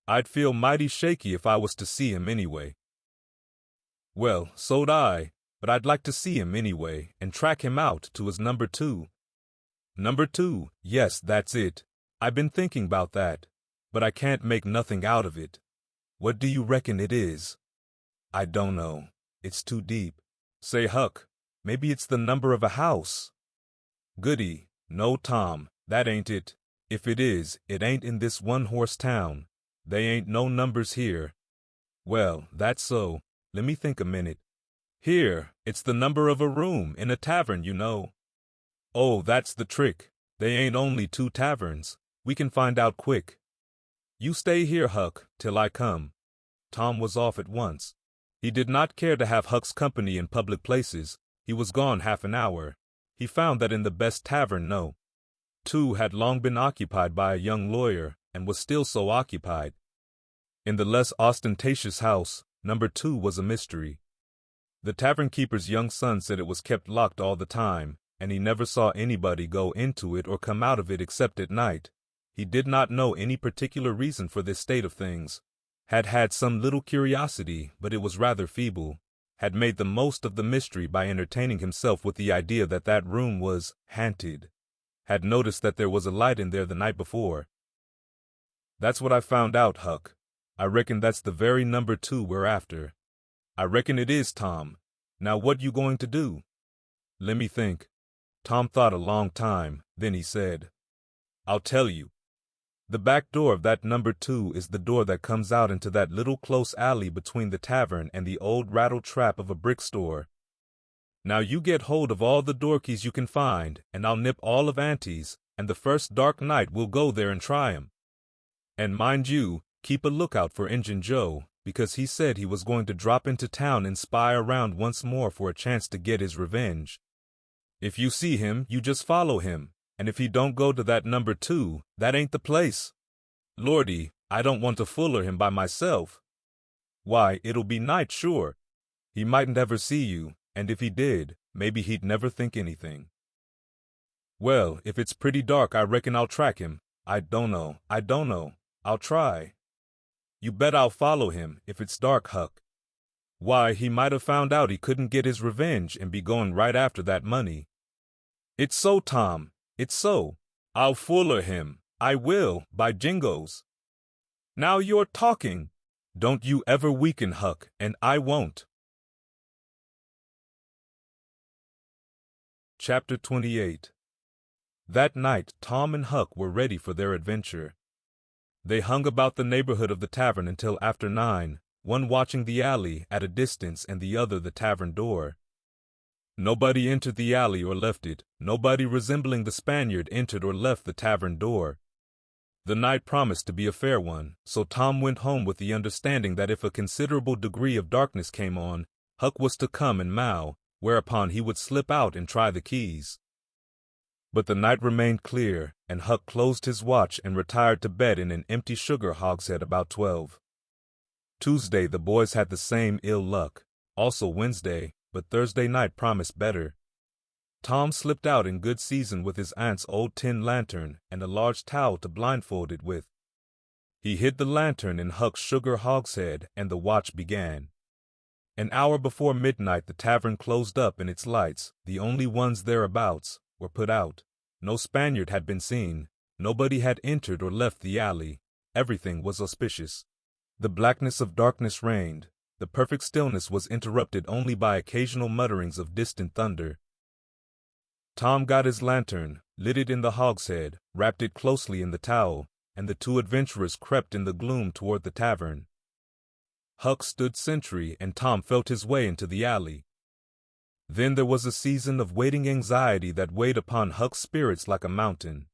I'd feel mighty shaky if I was to see him anyway." "Well, so'd I, but I'd like to see him anyway, and track him out to his number 2. "Number 2, yes, that's it. I've been thinking about that, but I can't make nothing out of it." "What do you reckon it is?" "I don't know. It's too deep." "Say, Huck, maybe it's the number of a house." "Goody. No, Tom, that ain't it. If it is, it ain't in this one-horse town. They ain't no numbers here." "Well, that's so. Let me think a minute. Here, it's the number of a room in a tavern, you know." "Oh, that's the trick. They ain't only 2 taverns. We can find out quick. You stay here, Huck, till I come." Tom was off at once. He did not care to have Huck's company in public places. He was gone half an hour. He found that in the best tavern, No. 2 had long been occupied by a young lawyer, and was still so occupied. In the less ostentatious house, number 2 was a mystery. The tavern keeper's young son said it was kept locked all the time, and he never saw anybody go into it or come out of it except at night. He did not know any particular reason for this state of things, had some little curiosity, but it was rather feeble, had made the most of the mystery by entertaining himself with the idea that that room was haunted, had noticed that there was a light in there the night before. "That's what I found out, Huck. I reckon that's the very number 2 we're after." "I reckon it is, Tom. Now what you going to do?" "Let me think." Tom thought a long time, then he said, "I'll tell you. The back door of that number 2 is the door that comes out into that little close alley between the tavern and the old rattle-trap of a brick store. Now you get hold of all the door keys you can find, and I'll nip all of Auntie's, and the first dark night we'll go there and try 'em. And mind you, keep a lookout for Injun Joe, because he said he was going to drop into town and spy around once more for a chance to get his revenge. If you see him, you just follow him, and if he don't go to that number 2, that ain't the place. Lordy, I don't want to fuller him by myself. Why, it'll be night, sure. He mightn't ever see you, and if he did, maybe he'd never think anything." "Well, if it's pretty dark, I reckon I'll track him. I don't know. I'll try." "You bet I'll follow him, if it's dark, Huck." "Why, he might have found out he couldn't get his revenge and be going right after that money." "It's so, Tom. It's so. I'll fuller him. I will, by jingoes." "Now you're talking." "Don't you ever weaken, Huck, and I won't." Chapter 28. That night Tom and Huck were ready for their adventure. They hung about the neighborhood of the tavern until after 9, one watching the alley at a distance and the other the tavern door. Nobody entered the alley or left it. Nobody resembling the Spaniard entered or left the tavern door. The night promised to be a fair one, so Tom went home with the understanding that if a considerable degree of darkness came on, Huck was to come and mow, whereupon he would slip out and try the keys. But the night remained clear, and Huck closed his watch and retired to bed in an empty sugar hogshead about 12. Tuesday the boys had the same ill luck, also Wednesday, but Thursday night promised better. Tom slipped out in good season with his aunt's old tin lantern and a large towel to blindfold it with. He hid the lantern in Huck's sugar hogshead, and the watch began. An hour before midnight the tavern closed up and its lights, the only ones thereabouts, were put out. No Spaniard had been seen, nobody had entered or left the alley, everything was auspicious. The blackness of darkness reigned, the perfect stillness was interrupted only by occasional mutterings of distant thunder. Tom got his lantern, lit it in the hogshead, wrapped it closely in the towel, and the two adventurers crept in the gloom toward the tavern. Huck stood sentry, and Tom felt his way into the alley. Then there was a season of waiting anxiety that weighed upon Huck's spirits like a mountain.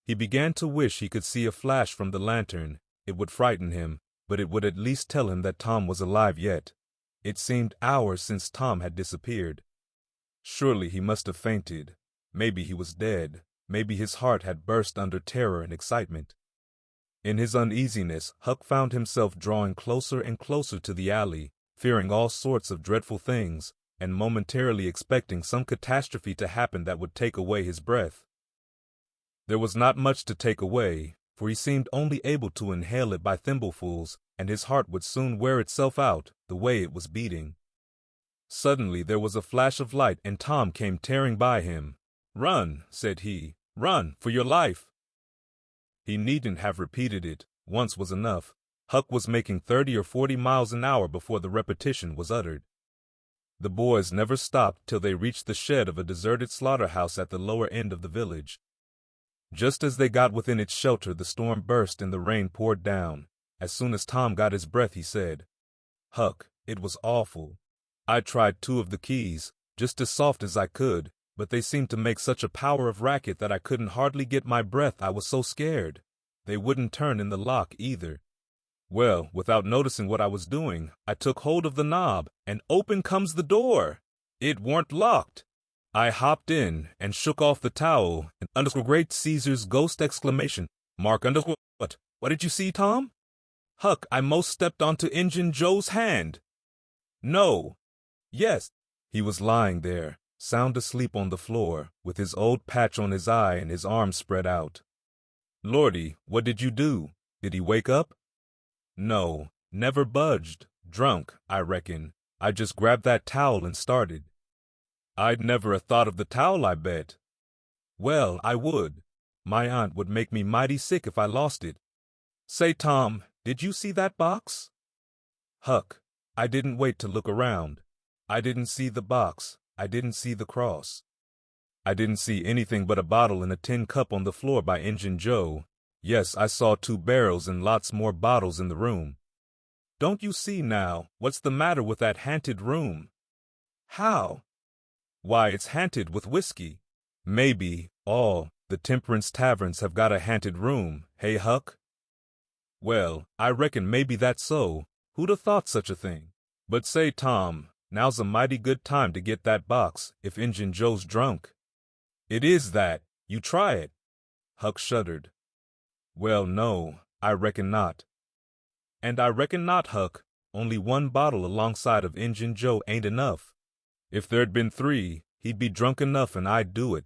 He began to wish he could see a flash from the lantern. It would frighten him, but it would at least tell him that Tom was alive yet. It seemed hours since Tom had disappeared. Surely he must have fainted. Maybe he was dead. Maybe his heart had burst under terror and excitement. In his uneasiness, Huck found himself drawing closer and closer to the alley, fearing all sorts of dreadful things, and momentarily expecting some catastrophe to happen that would take away his breath. There was not much to take away, for he seemed only able to inhale it by thimblefuls, and his heart would soon wear itself out, the way it was beating. Suddenly there was a flash of light, and Tom came tearing by him. "Run," said he, "run, for your life." He needn't have repeated it, once was enough. Huck was making 30 or 40 miles an hour before the repetition was uttered. The boys never stopped till they reached the shed of a deserted slaughterhouse at the lower end of the village. Just as they got within its shelter, the storm burst and the rain poured down. As soon as Tom got his breath, he said, "Huck, it was awful. I tried 2 of the keys, just as soft as I could, but they seemed to make such a power of racket that I couldn't hardly get my breath. I was so scared. They wouldn't turn in the lock either. Well, without noticing what I was doing, I took hold of the knob, and open comes the door. It weren't locked. I hopped in and shook off the towel, and underscore great Caesar's ghost exclamation, Mark underscore, what did you see, Tom? Huck, I most stepped onto Injun Joe's hand. No. Yes. He was lying there, sound asleep on the floor, with his old patch on his eye and his arms spread out. Lordy, what did you do? Did he wake up? No, never budged. Drunk, I reckon. I just grabbed that towel and started. I'd never a thought of the towel, I bet. Well, I would. My aunt would make me mighty sick if I lost it. Say, Tom, did you see that box? Huck, I didn't wait to look around. I didn't see the box. I didn't see the cross. I didn't see anything but a bottle and a tin cup on the floor by Injun Joe. Yes, I saw 2 barrels and lots more bottles in the room. Don't you see now, what's the matter with that haunted room? How? Why, it's haunted with whiskey. Maybe all the temperance taverns have got a haunted room, hey, Huck? Well, I reckon maybe that's so. Who'd have thought such a thing? But say, Tom, now's a mighty good time to get that box, if Injun Joe's drunk. It is that. You try it. Huck shuddered. Well, no, I reckon not. And I reckon not, Huck. Only 1 bottle alongside of Injun Joe ain't enough. If there'd been 3, he'd be drunk enough and I'd do it.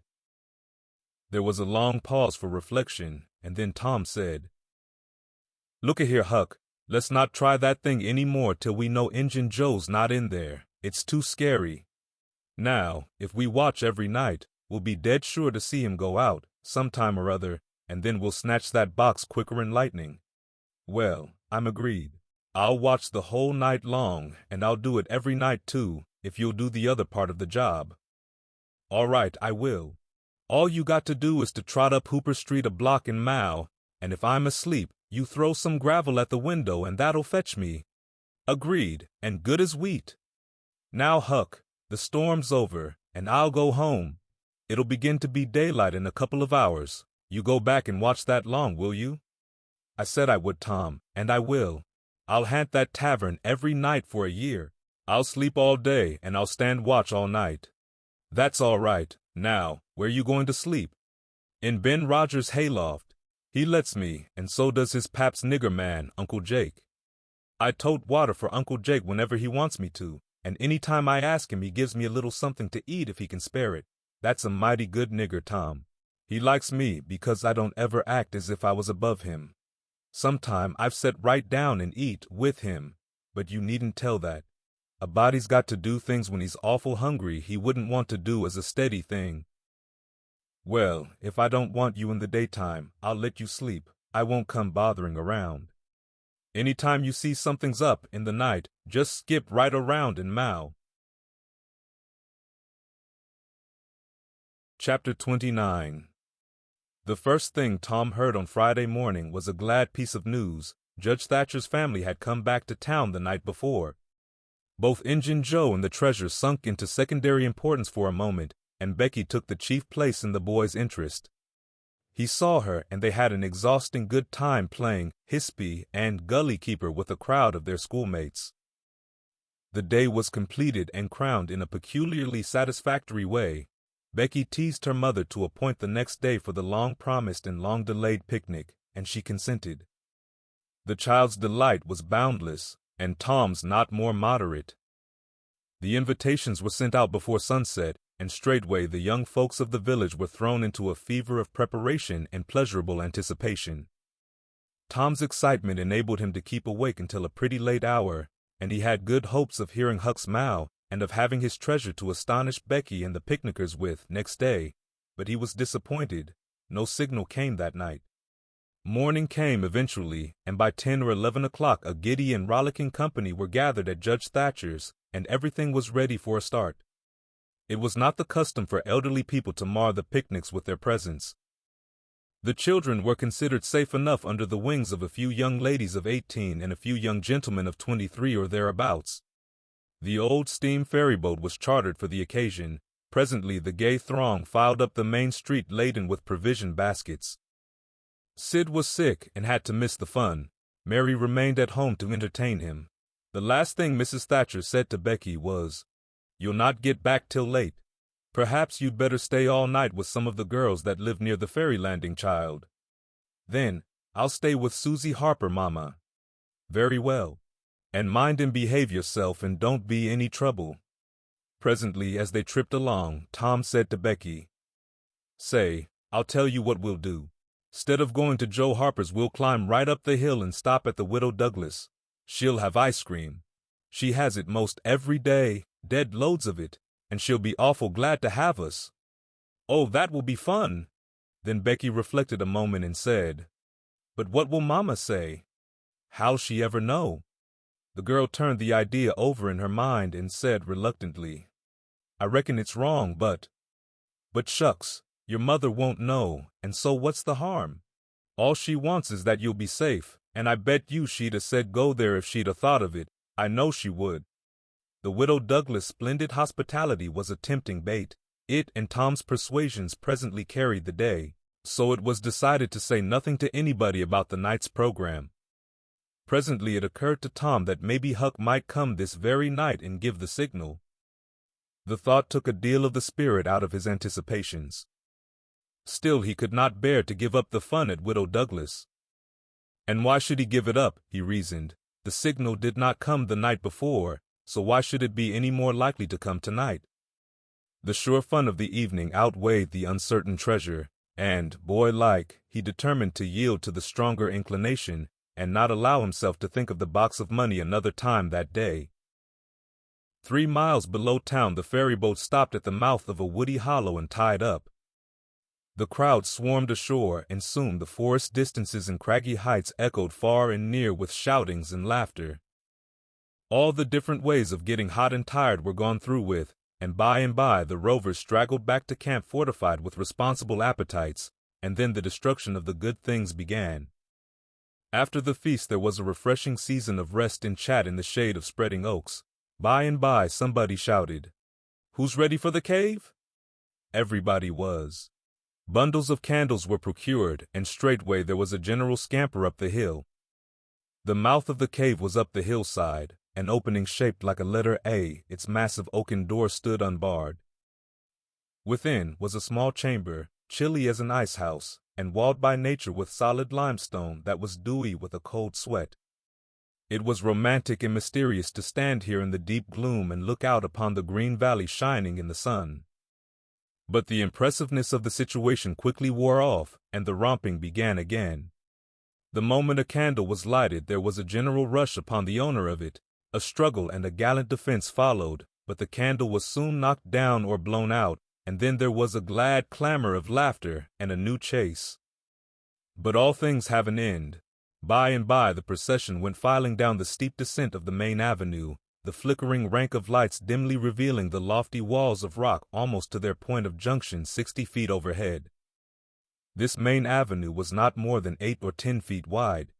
There was a long pause for reflection, and then Tom said, Look-a here, Huck. Let's not try that thing any more till we know Injun Joe's not in there. It's too scary. Now, if we watch every night, we'll be dead sure to see him go out, sometime or other, and then we'll snatch that box quicker'n lightning. Well, I'm agreed. I'll watch the whole night long, and I'll do it every night too, if you'll do the other part of the job. All right, I will. All you got to do is to trot up Hooper Street a block and mile, and if I'm asleep, you throw some gravel at the window and that'll fetch me. Agreed, and good as wheat. Now, Huck, the storm's over, and I'll go home. It'll begin to be daylight in a couple of hours. You go back and watch that long, will you? I said I would, Tom, and I will. I'll haunt that tavern every night for a year. I'll sleep all day, and I'll stand watch all night. That's all right. Now, where you going to sleep? In Ben Rogers' hayloft. He lets me, and so does his pap's nigger man, Uncle Jake. I tote water for Uncle Jake whenever he wants me to, and any time I ask him he gives me a little something to eat if he can spare it. That's a mighty good nigger, Tom. He likes me because I don't ever act as if I was above him. Sometime I've set right down and eat with him, but you needn't tell that. A body's got to do things when he's awful hungry he wouldn't want to do as a steady thing. Well, if I don't want you in the daytime, I'll let you sleep. I won't come bothering around. Anytime you see something's up in the night, just skip right around and meow. Chapter 29. The first thing Tom heard on Friday morning was a glad piece of news. Judge Thatcher's family had come back to town the night before. Both Injun Joe and the treasure sunk into secondary importance for a moment, and Becky took the chief place in the boy's interest. He saw her, and they had an exhausting good time playing hispy and gully keeper with a crowd of their schoolmates. The day was completed and crowned in a peculiarly satisfactory way. Becky teased her mother to appoint the next day for the long-promised and long-delayed picnic, and she consented. The child's delight was boundless, and Tom's not more moderate. The invitations were sent out before sunset, and straightway the young folks of the village were thrown into a fever of preparation and pleasurable anticipation. Tom's excitement enabled him to keep awake until a pretty late hour, and he had good hopes of hearing Huck's mow and of having his treasure to astonish Becky and the picnickers with next day, but he was disappointed. No signal came that night. Morning came eventually, and by 10 or 11 o'clock a giddy and rollicking company were gathered at Judge Thatcher's, and everything was ready for a start. It was not the custom for elderly people to mar the picnics with their presence. The children were considered safe enough under the wings of a few young ladies of 18 and a few young gentlemen of 23 or thereabouts. The old steam ferryboat was chartered for the occasion. Presently the gay throng filed up the main street laden with provision baskets. Sid was sick and had to miss the fun. Mary remained at home to entertain him. The last thing Mrs. Thatcher said to Becky was, "You'll not get back till late. Perhaps you'd better stay all night with some of the girls that live near the ferry landing, child." "Then, I'll stay with Susie Harper, Mama." "Very well. And mind and behave yourself and don't be any trouble." Presently, as they tripped along, Tom said to Becky, "Say, I'll tell you what we'll do. 'Stead of going to Joe Harper's, we'll climb right up the hill and stop at the Widow Douglas. She'll have ice cream. She has it most every day, dead loads of it, and she'll be awful glad to have us." "Oh, that will be fun." Then Becky reflected a moment and said, "But what will Mama say? How'll she ever know?" The girl turned the idea over in her mind and said reluctantly, "I reckon it's wrong, but shucks, your mother won't know, and so what's the harm? All she wants is that you'll be safe, and I bet you she'd 'a' said go there if she'd 'a' thought of it. I know she would." The Widow Douglas' splendid hospitality was a tempting bait. It and Tom's persuasions presently carried the day, so it was decided to say nothing to anybody about the night's program. Presently it occurred to Tom that maybe Huck might come this very night and give the signal. The thought took a deal of the spirit out of his anticipations. Still he could not bear to give up the fun at Widow Douglas. And why should he give it up, he reasoned. The signal did not come the night before, so why should it be any more likely to come tonight? The sure fun of the evening outweighed the uncertain treasure, and, boy-like, he determined to yield to the stronger inclination and not allow himself to think of the box of money another time that day. 3 miles below town the ferryboat stopped at the mouth of a woody hollow and tied up. The crowd swarmed ashore, and soon the forest distances and craggy heights echoed far and near with shoutings and laughter. All the different ways of getting hot and tired were gone through with, and by the rovers straggled back to camp fortified with responsible appetites, and then the destruction of the good things began. After the feast there was a refreshing season of rest and chat in the shade of spreading oaks. By somebody shouted, "Who's ready for the cave?" Everybody was. Bundles of candles were procured, and straightway there was a general scamper up the hill. The mouth of the cave was up the hillside, an opening shaped like a letter A. Its massive oaken door stood unbarred. Within was a small chamber, chilly as an ice house, and walled by nature with solid limestone that was dewy with a cold sweat. It was romantic and mysterious to stand here in the deep gloom and look out upon the green valley shining in the sun. But the impressiveness of the situation quickly wore off, and the romping began again. The moment a candle was lighted, there was a general rush upon the owner of it. A struggle and a gallant defense followed, but the candle was soon knocked down or blown out, and then there was a glad clamor of laughter and a new chase. But all things have an end. By and by the procession went filing down the steep descent of the main avenue, the flickering rank of lights dimly revealing the lofty walls of rock almost to their point of junction 60 feet overhead. This main avenue was not more than 8 or 10 feet wide.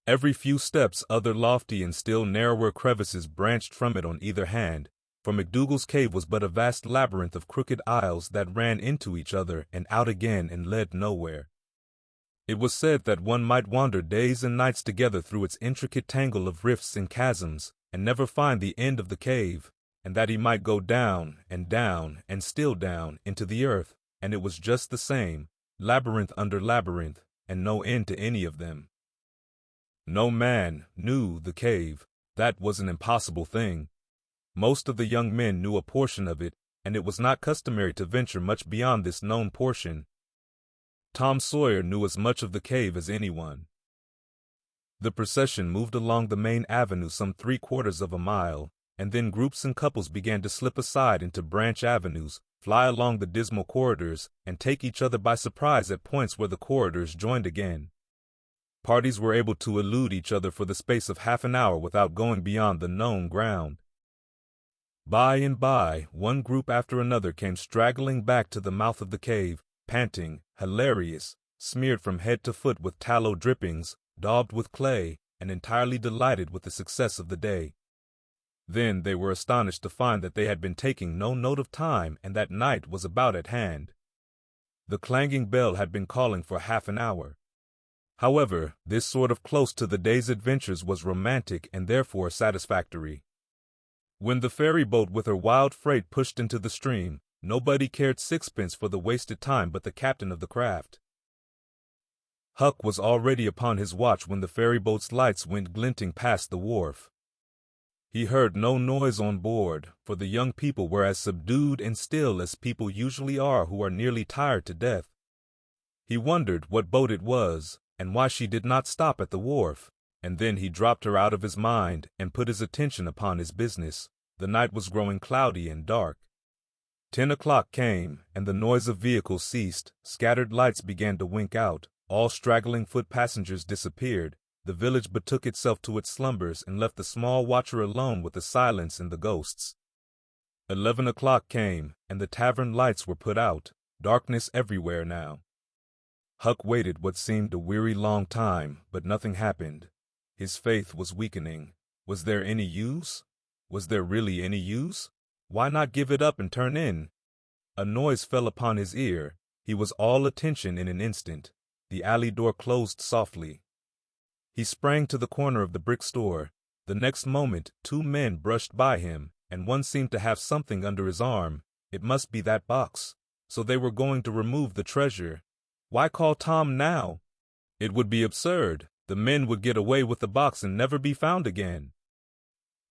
Every few steps other lofty and still narrower crevices branched from it on either hand, for McDougal's cave was but a vast labyrinth of crooked aisles that ran into each other and out again and led nowhere. It was said that one might wander days and nights together through its intricate tangle of rifts and chasms, and never find the end of the cave, and that he might go down and still down into the earth, and it was just the same, labyrinth under labyrinth, and no end to any of them. No man knew the cave. That was an impossible thing. Most of the young men knew a portion of it, and it was not customary to venture much beyond this known portion. Tom Sawyer knew as much of the cave as anyone. The procession moved along the main avenue some 3/4 of a mile, and then groups and couples began to slip aside into branch avenues, fly along the dismal corridors, and take each other by surprise at points where the corridors joined again. Parties were able to elude each other for the space of half an hour without going beyond the known ground. By and by, one group after another came straggling back to the mouth of the cave, panting, hilarious, smeared from head to foot with tallow drippings, daubed with clay, and entirely delighted with the success of the day. Then they were astonished to find that they had been taking no note of time and that night was about at hand. The clanging bell had been calling for half an hour. However, this sort of close to the day's adventures was romantic and therefore satisfactory. When the ferry boat with her wild freight pushed into the stream, nobody cared sixpence for the wasted time but the captain of the craft. Huck was already upon his watch when the ferry boat's lights went glinting past the wharf. He heard no noise on board, for the young people were as subdued and still as people usually are who are nearly tired to death. He wondered what boat it was, and why she did not stop at the wharf, and then he dropped her out of his mind and put his attention upon his business. The night was growing cloudy and dark. 10 o'clock came, and the noise of vehicles ceased, scattered lights began to wink out, all straggling foot passengers disappeared, the village betook itself to its slumbers and left the small watcher alone with the silence and the ghosts. 11 o'clock came, and the tavern lights were put out, darkness everywhere now. Huck waited what seemed a weary long time, but nothing happened. His faith was weakening. Was there any use? Was there really any use? Why not give it up and turn in? A noise fell upon his ear. He was all attention in an instant. The alley door closed softly. He sprang to the corner of the brick store. The next moment 2 men brushed by him, and one seemed to have something under his arm. It must be that box. So they were going to remove the treasure. Why call Tom now? It would be absurd. The men would get away with the box and never be found again.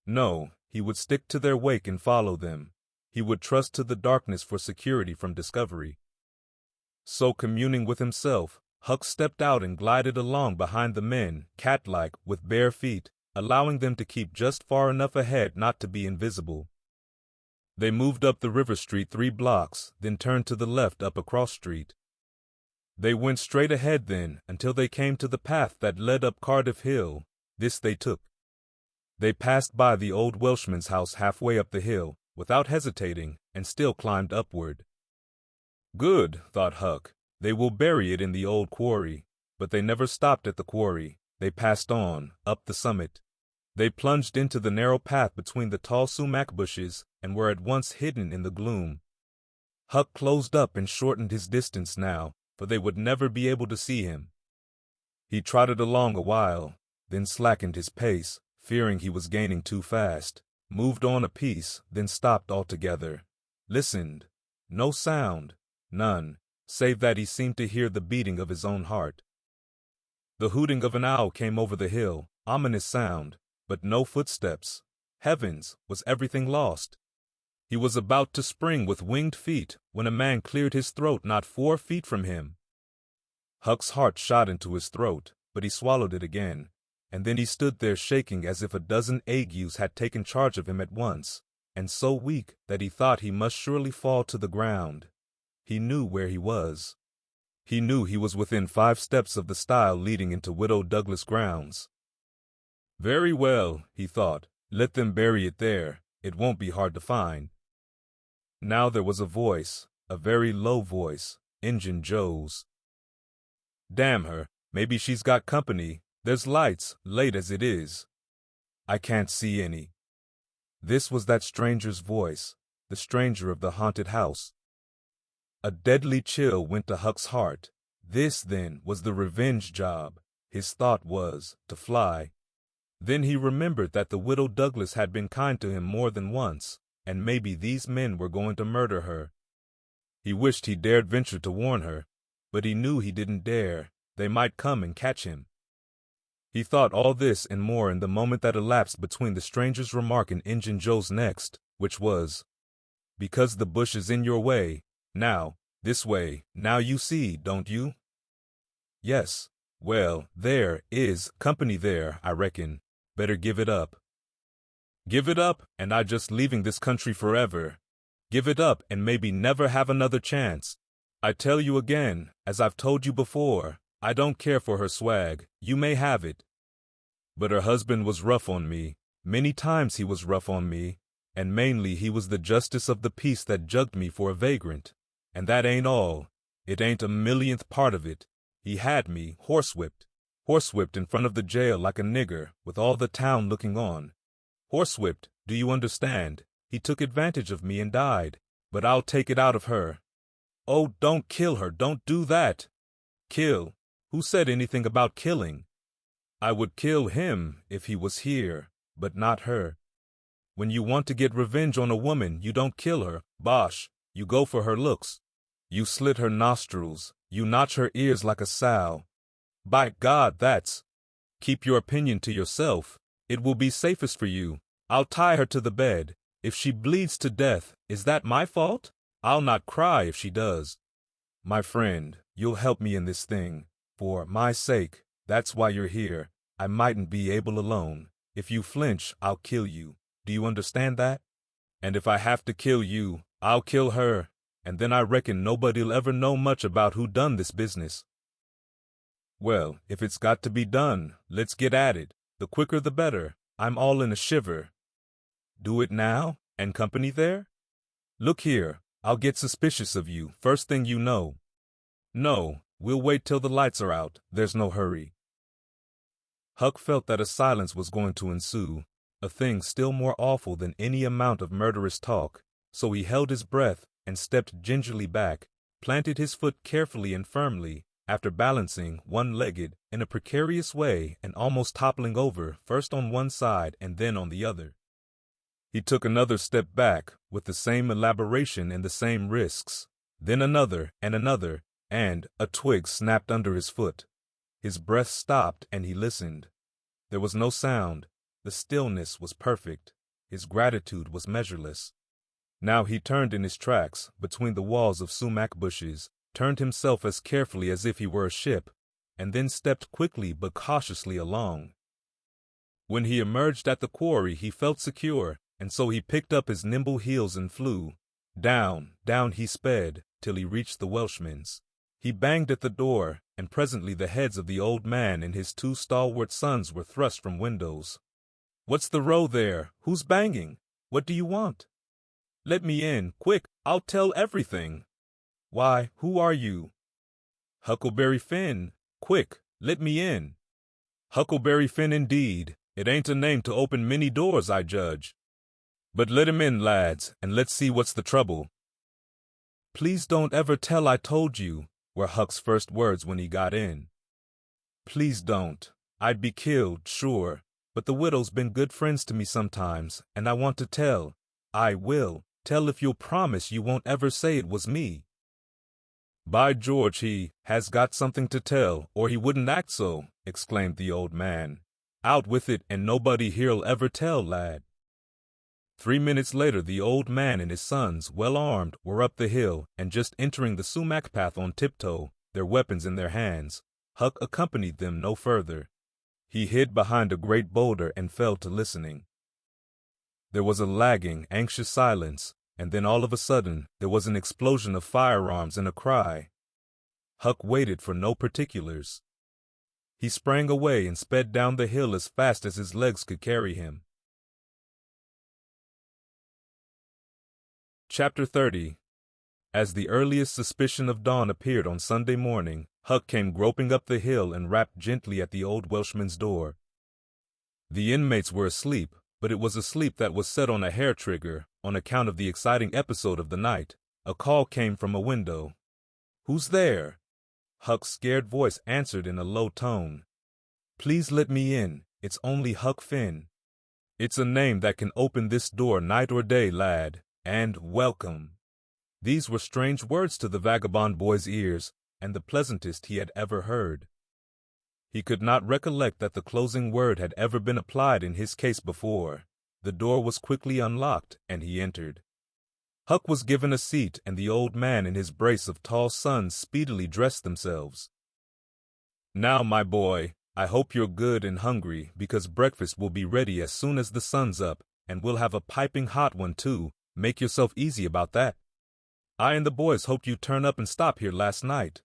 No, he would stick to their wake and follow them. He would trust to the darkness for security from discovery. So communing with himself, Huck stepped out and glided along behind the men, cat-like, with bare feet, allowing them to keep just far enough ahead not to be invisible. They moved up the river street 3 blocks, then turned to the left up a cross street. They went straight ahead then, until they came to the path that led up Cardiff Hill. This they took. They passed by the old Welshman's house halfway up the hill, without hesitating, and still climbed upward. Good, thought Huck. They will bury it in the old quarry. But they never stopped at the quarry. They passed on, up the summit. They plunged into the narrow path between the tall sumac bushes, and were at once hidden in the gloom. Huck closed up and shortened his distance now, for they would never be able to see him. He trotted along a while, then slackened his pace, fearing he was gaining too fast, moved on a piece, then stopped altogether, listened. No sound, none, save that he seemed to hear the beating of his own heart. The hooting of an owl came over the hill, ominous sound, but no footsteps. Heavens, was everything lost? He was about to spring with winged feet when a man cleared his throat not 4 feet from him. Huck's heart shot into his throat, but he swallowed it again, and then he stood there shaking as if a dozen agues had taken charge of him at once, and so weak that he thought he must surely fall to the ground. He knew where he was. He knew he was within 5 steps of the stile leading into Widow Douglas' grounds. Very well, he thought, let them bury it there, it won't be hard to find. Now there was a voice, a very low voice, Injun Joe's. Damn her, maybe she's got company, there's lights, late as it is. I can't see any. This was that stranger's voice, the stranger of the haunted house. A deadly chill went to Huck's heart. This, then, was the revenge job. His thought was, to fly. Then he remembered that the Widow Douglas had been kind to him more than once, and maybe these men were going to murder her. He wished he dared venture to warn her, but he knew he didn't dare. They might come and catch him. He thought all this and more in the moment that elapsed between the stranger's remark and Injun Joe's next, which was, "Because the bush is in your way, now, this way, now you see, don't you?" "Yes. Well, there is company there, I reckon. Better give it up." "Give it up, and I just leaving this country forever. Give it up and maybe never have another chance. I tell you again, as I've told you before, I don't care for her swag, you may have it. But her husband was rough on me, many times he was rough on me, and mainly he was the justice of the peace that jugged me for a vagrant. And that ain't all, it ain't a millionth part of it. He had me horsewhipped in front of the jail like a nigger, with all the town looking on. Horsewhipped, do you understand? He took advantage of me and died, but I'll take it out of her. Oh, don't kill her, don't do that. Kill? Who said anything about killing? I would kill him if he was here, but not her. When you want to get revenge on a woman, you don't kill her, bosh, you go for her looks. You slit her nostrils, you notch her ears like a sow. By God, that's. Keep your opinion to yourself. It will be safest for you. I'll tie her to the bed. If she bleeds to death, is that my fault? I'll not cry if she does. My friend, you'll help me in this thing. For my sake, that's why you're here. I mightn't be able alone. If you flinch, I'll kill you. Do you understand that? And if I have to kill you, I'll kill her. And then I reckon nobody'll ever know much about who done this business. Well, if it's got to be done, let's get at it. The quicker the better. I'm all in a shiver. Do it now? And company there? Look here, I'll get suspicious of you, first thing you know. No, we'll wait till the lights are out, there's no hurry. Huck felt that a silence was going to ensue, a thing still more awful than any amount of murderous talk, so he held his breath and stepped gingerly back, planted his foot carefully and firmly, after balancing, one-legged, in a precarious way and almost toppling over, first on one side and then on the other. He took another step back, with the same elaboration and the same risks, then another, and a twig snapped under his foot. His breath stopped and he listened. There was no sound. The stillness was perfect. His gratitude was measureless. Now he turned in his tracks, between the walls of sumac bushes, turned himself as carefully as if he were a ship, and then stepped quickly but cautiously along. When he emerged at the quarry he felt secure, and so he picked up his nimble heels and flew. Down, down he sped, till he reached the Welshman's. He banged at the door, and presently the heads of the old man and his 2 stalwart sons were thrust from windows. "What's the row there? Who's banging? What do you want?" "Let me in, quick, I'll tell everything." "Why, who are you?" "Huckleberry Finn. Quick, let me in." "Huckleberry Finn indeed. It ain't a name to open many doors, I judge. But let him in, lads, and let's see what's the trouble." "Please don't ever tell I told you," were Huck's first words when he got in. "Please don't. I'd be killed, sure, but the widow's been good friends to me sometimes, and I want to tell. I will. Tell if you'll promise you won't ever say it was me." "By George, he has got something to tell, or he wouldn't act so," exclaimed the old man. "Out with it, and nobody here'll ever tell, lad." 3 minutes later, the old man and his sons, well armed, were up the hill, and just entering the sumac path on tiptoe, their weapons in their hands. Huck accompanied them no further. He hid behind a great boulder and fell to listening. There was a lagging, anxious silence, and then all of a sudden, there was an explosion of firearms and a cry. Huck waited for no particulars. He sprang away and sped down the hill as fast as his legs could carry him. Chapter 30. As the earliest suspicion of dawn appeared on Sunday morning, Huck came groping up the hill and rapped gently at the old Welshman's door. The inmates were asleep, but it was a sleep that was set on a hair trigger, on account of the exciting episode of the night. A call came from a window. "Who's there?" Huck's scared voice answered in a low tone. "Please let me in. It's only Huck Finn." "It's a name that can open this door night or day, lad, and welcome." These were strange words to the vagabond boy's ears, and the pleasantest he had ever heard. He could not recollect that the closing word had ever been applied in his case before. The door was quickly unlocked, and he entered. Huck was given a seat, and the old man and his brace of tall sons speedily dressed themselves. "Now, my boy, I hope you're good and hungry, because breakfast will be ready as soon as the sun's up, and we'll have a piping hot one, too. Make yourself easy about that. I and the boys hoped you'd turn up and stop here last night."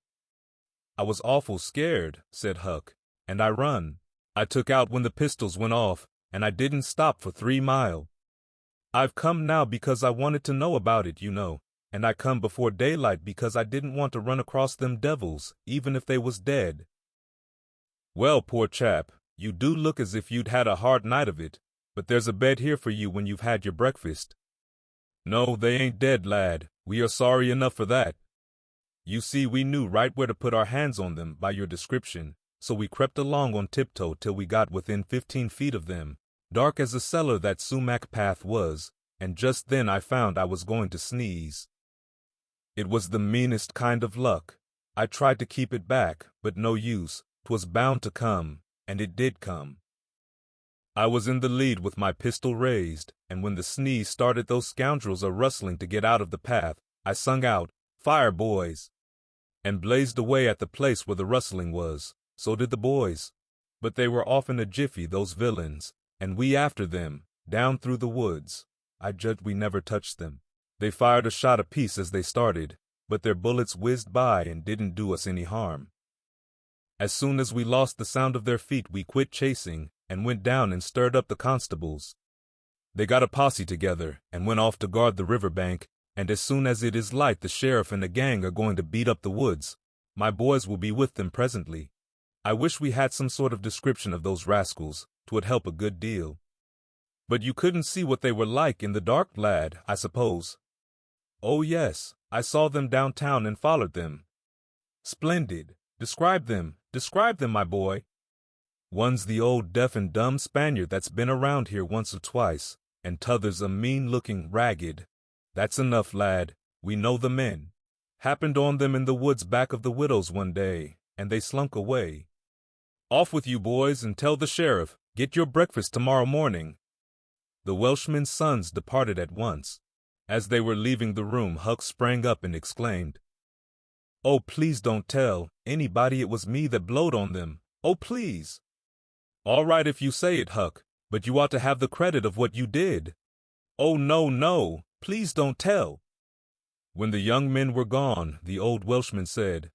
"I was awful scared," said Huck, "and I run. I took out when the pistols went off, and I didn't stop for 3 miles. I've come now because I wanted to know about it, you know, and I come before daylight because I didn't want to run across them devils, even if they was dead." "Well, poor chap, you do look as if you'd had a hard night of it, but there's a bed here for you when you've had your breakfast." "No, they ain't dead, lad. We are sorry enough for that. You see, we knew right where to put our hands on them by your description, so we crept along on tiptoe till we got within 15 feet of them. Dark as a cellar that sumac path was, and just then I found I was going to sneeze. It was the meanest kind of luck. I tried to keep it back, but no use. 'Twas bound to come, and it did come. I was in the lead with my pistol raised, and when the sneeze started those scoundrels a-rustling to get out of the path, I sung out, 'Fire, boys!' and blazed away at the place where the rustling was. So did the boys. But they were off in a jiffy, those villains, and we after them, down through the woods. I judge we never touched them. They fired a shot apiece as they started, but their bullets whizzed by and didn't do us any harm. As soon as we lost the sound of their feet, we quit chasing, and went down and stirred up the constables. They got a posse together, and went off to guard the river bank, and as soon as it is light the sheriff and a gang are going to beat up the woods. My boys will be with them presently. I wish we had some sort of description of those rascals. 'Twould help a good deal." "But you couldn't see what they were like in the dark, lad, I suppose?" "Oh, yes, I saw them downtown and followed them." "Splendid. Describe them, my boy." "One's the old deaf and dumb Spaniard that's been around here once or twice, and t'other's a mean-looking ragged. That's enough, lad. We know the men. Happened on them in the woods back of the widow's one day, and they slunk away. Off with you, boys, and tell the sheriff. Get your breakfast tomorrow morning." The Welshman's sons departed at once. As they were leaving the room, Huck sprang up and exclaimed, "Oh, please don't tell anybody it was me that blowed on them. Oh, please." "All right if you say it, Huck, but you ought to have the credit of what you did." "Oh, no, no, please don't tell." When the young men were gone, the old Welshman said,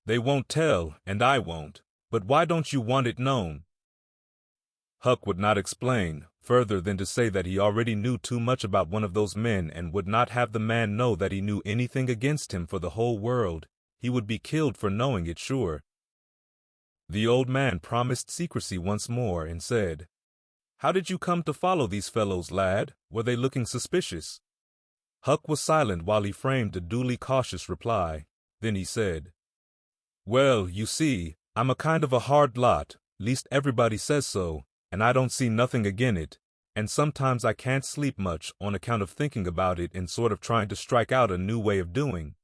"They won't tell, and I won't, but why don't you want it known?" Huck would not explain, further than to say that he already knew too much about one of those men and would not have the man know that he knew anything against him for the whole world. He would be killed for knowing it, sure. The old man promised secrecy once more and said, "How did you come to follow these fellows, lad? Were they looking suspicious?" Huck was silent while he framed a duly cautious reply. Then he said, "Well, you see, I'm a kind of a hard lot, least everybody says so, and I don't see nothing agin it, and sometimes I can't sleep much on account of thinking about it and sort of trying to strike out a new way of doing.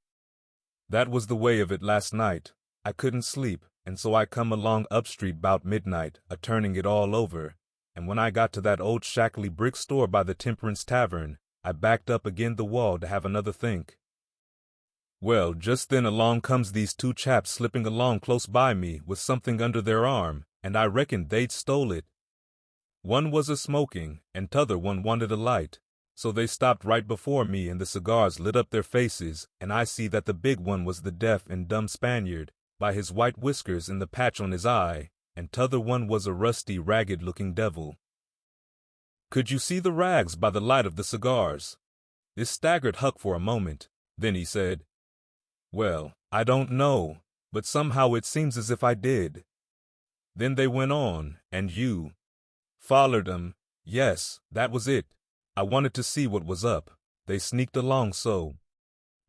That was the way of it last night. I couldn't sleep, and so I come along up street 'bout midnight, a-turning it all over, and when I got to that old shackly brick store by the Temperance Tavern, I backed up agin the wall to have another think. Well, just then along comes these two chaps slipping along close by me with something under their arm, and I reckoned they'd stole it. One was a-smoking, and t'other one wanted a light, so they stopped right before me and the cigars lit up their faces, and I see that the big one was the deaf and dumb Spaniard, by his white whiskers and the patch on his eye, and t'other one was a rusty, ragged-looking devil. Could you see the rags by the light of the cigars? This staggered Huck for a moment. Then he said, "Well, I don't know, but somehow it seems as if I did." Then they went on, and you follered 'em. Yes, that was it. I wanted to see what was up. They sneaked along so.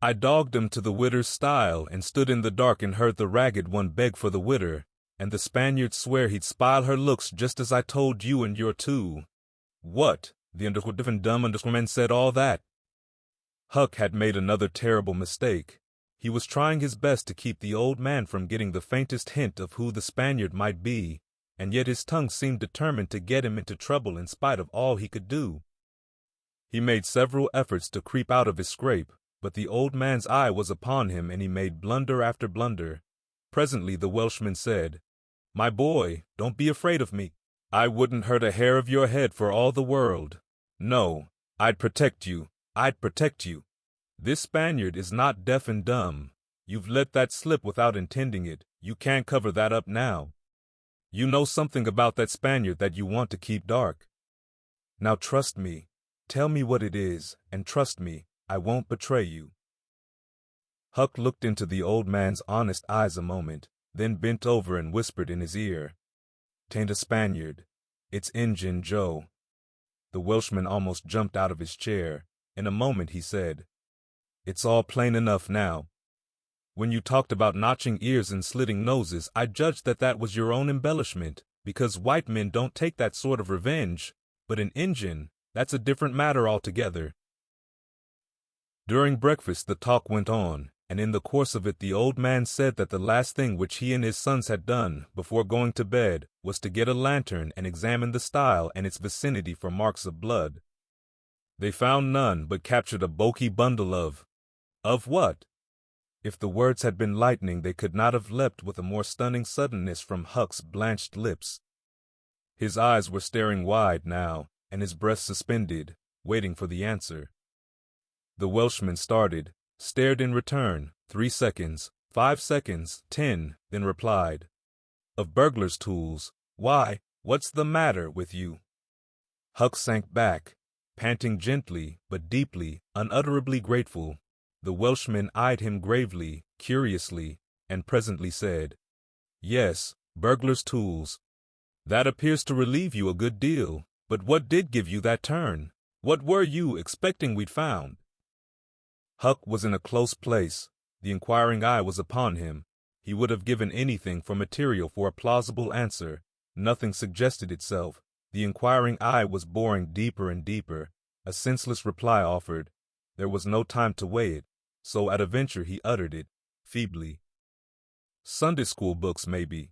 I dogged 'em to the widder's stile and stood in the dark and heard the ragged one beg for the widder, and the Spaniard swear he'd spile her looks just as I told you and your two. What? The different dumb men said all that. Huck had made another terrible mistake. He was trying his best to keep the old man from getting the faintest hint of who the Spaniard might be, and yet his tongue seemed determined to get him into trouble in spite of all he could do. He made several efforts to creep out of his scrape, but the old man's eye was upon him and he made blunder after blunder. Presently the Welshman said, "My boy, don't be afraid of me. I wouldn't hurt a hair of your head for all the world. No, I'd protect you. I'd protect you. This Spaniard is not deaf and dumb. You've let that slip without intending it. You can't cover that up now. You know something about that Spaniard that you want to keep dark. Now trust me. Tell me what it is, and trust me, I won't betray you." Huck looked into the old man's honest eyes a moment, then bent over and whispered in his ear, "'Tain't a Spaniard. It's Injun Joe." The Welshman almost jumped out of his chair. In a moment he said, "It's all plain enough now. When you talked about notching ears and slitting noses, I judged that that was your own embellishment, because white men don't take that sort of revenge, but an Injun, that's a different matter altogether." During breakfast the talk went on, and in the course of it the old man said that the last thing which he and his sons had done before going to bed was to get a lantern and examine the stile and its vicinity for marks of blood. They found none, but captured a bulky bundle of what? If the words had been lightning, they could not have leapt with a more stunning suddenness from Huck's blanched lips. His eyes were staring wide now, and his breath suspended, waiting for the answer. The Welshman started, stared in return, 3 seconds, 5 seconds, 10, then replied, "Of burglar's tools. Why, what's the matter with you?" Huck sank back, panting gently, but deeply, unutterably grateful. The Welshman eyed him gravely, curiously, and presently said, "Yes, burglar's tools. That appears to relieve you a good deal, but what did give you that turn? What were you expecting we'd found?" Huck was in a close place. The inquiring eye was upon him. He would have given anything for material for a plausible answer. Nothing suggested itself. The inquiring eye was boring deeper and deeper. A senseless reply offered. There was no time to weigh it, so at a venture he uttered it, feebly. "Sunday school books, maybe."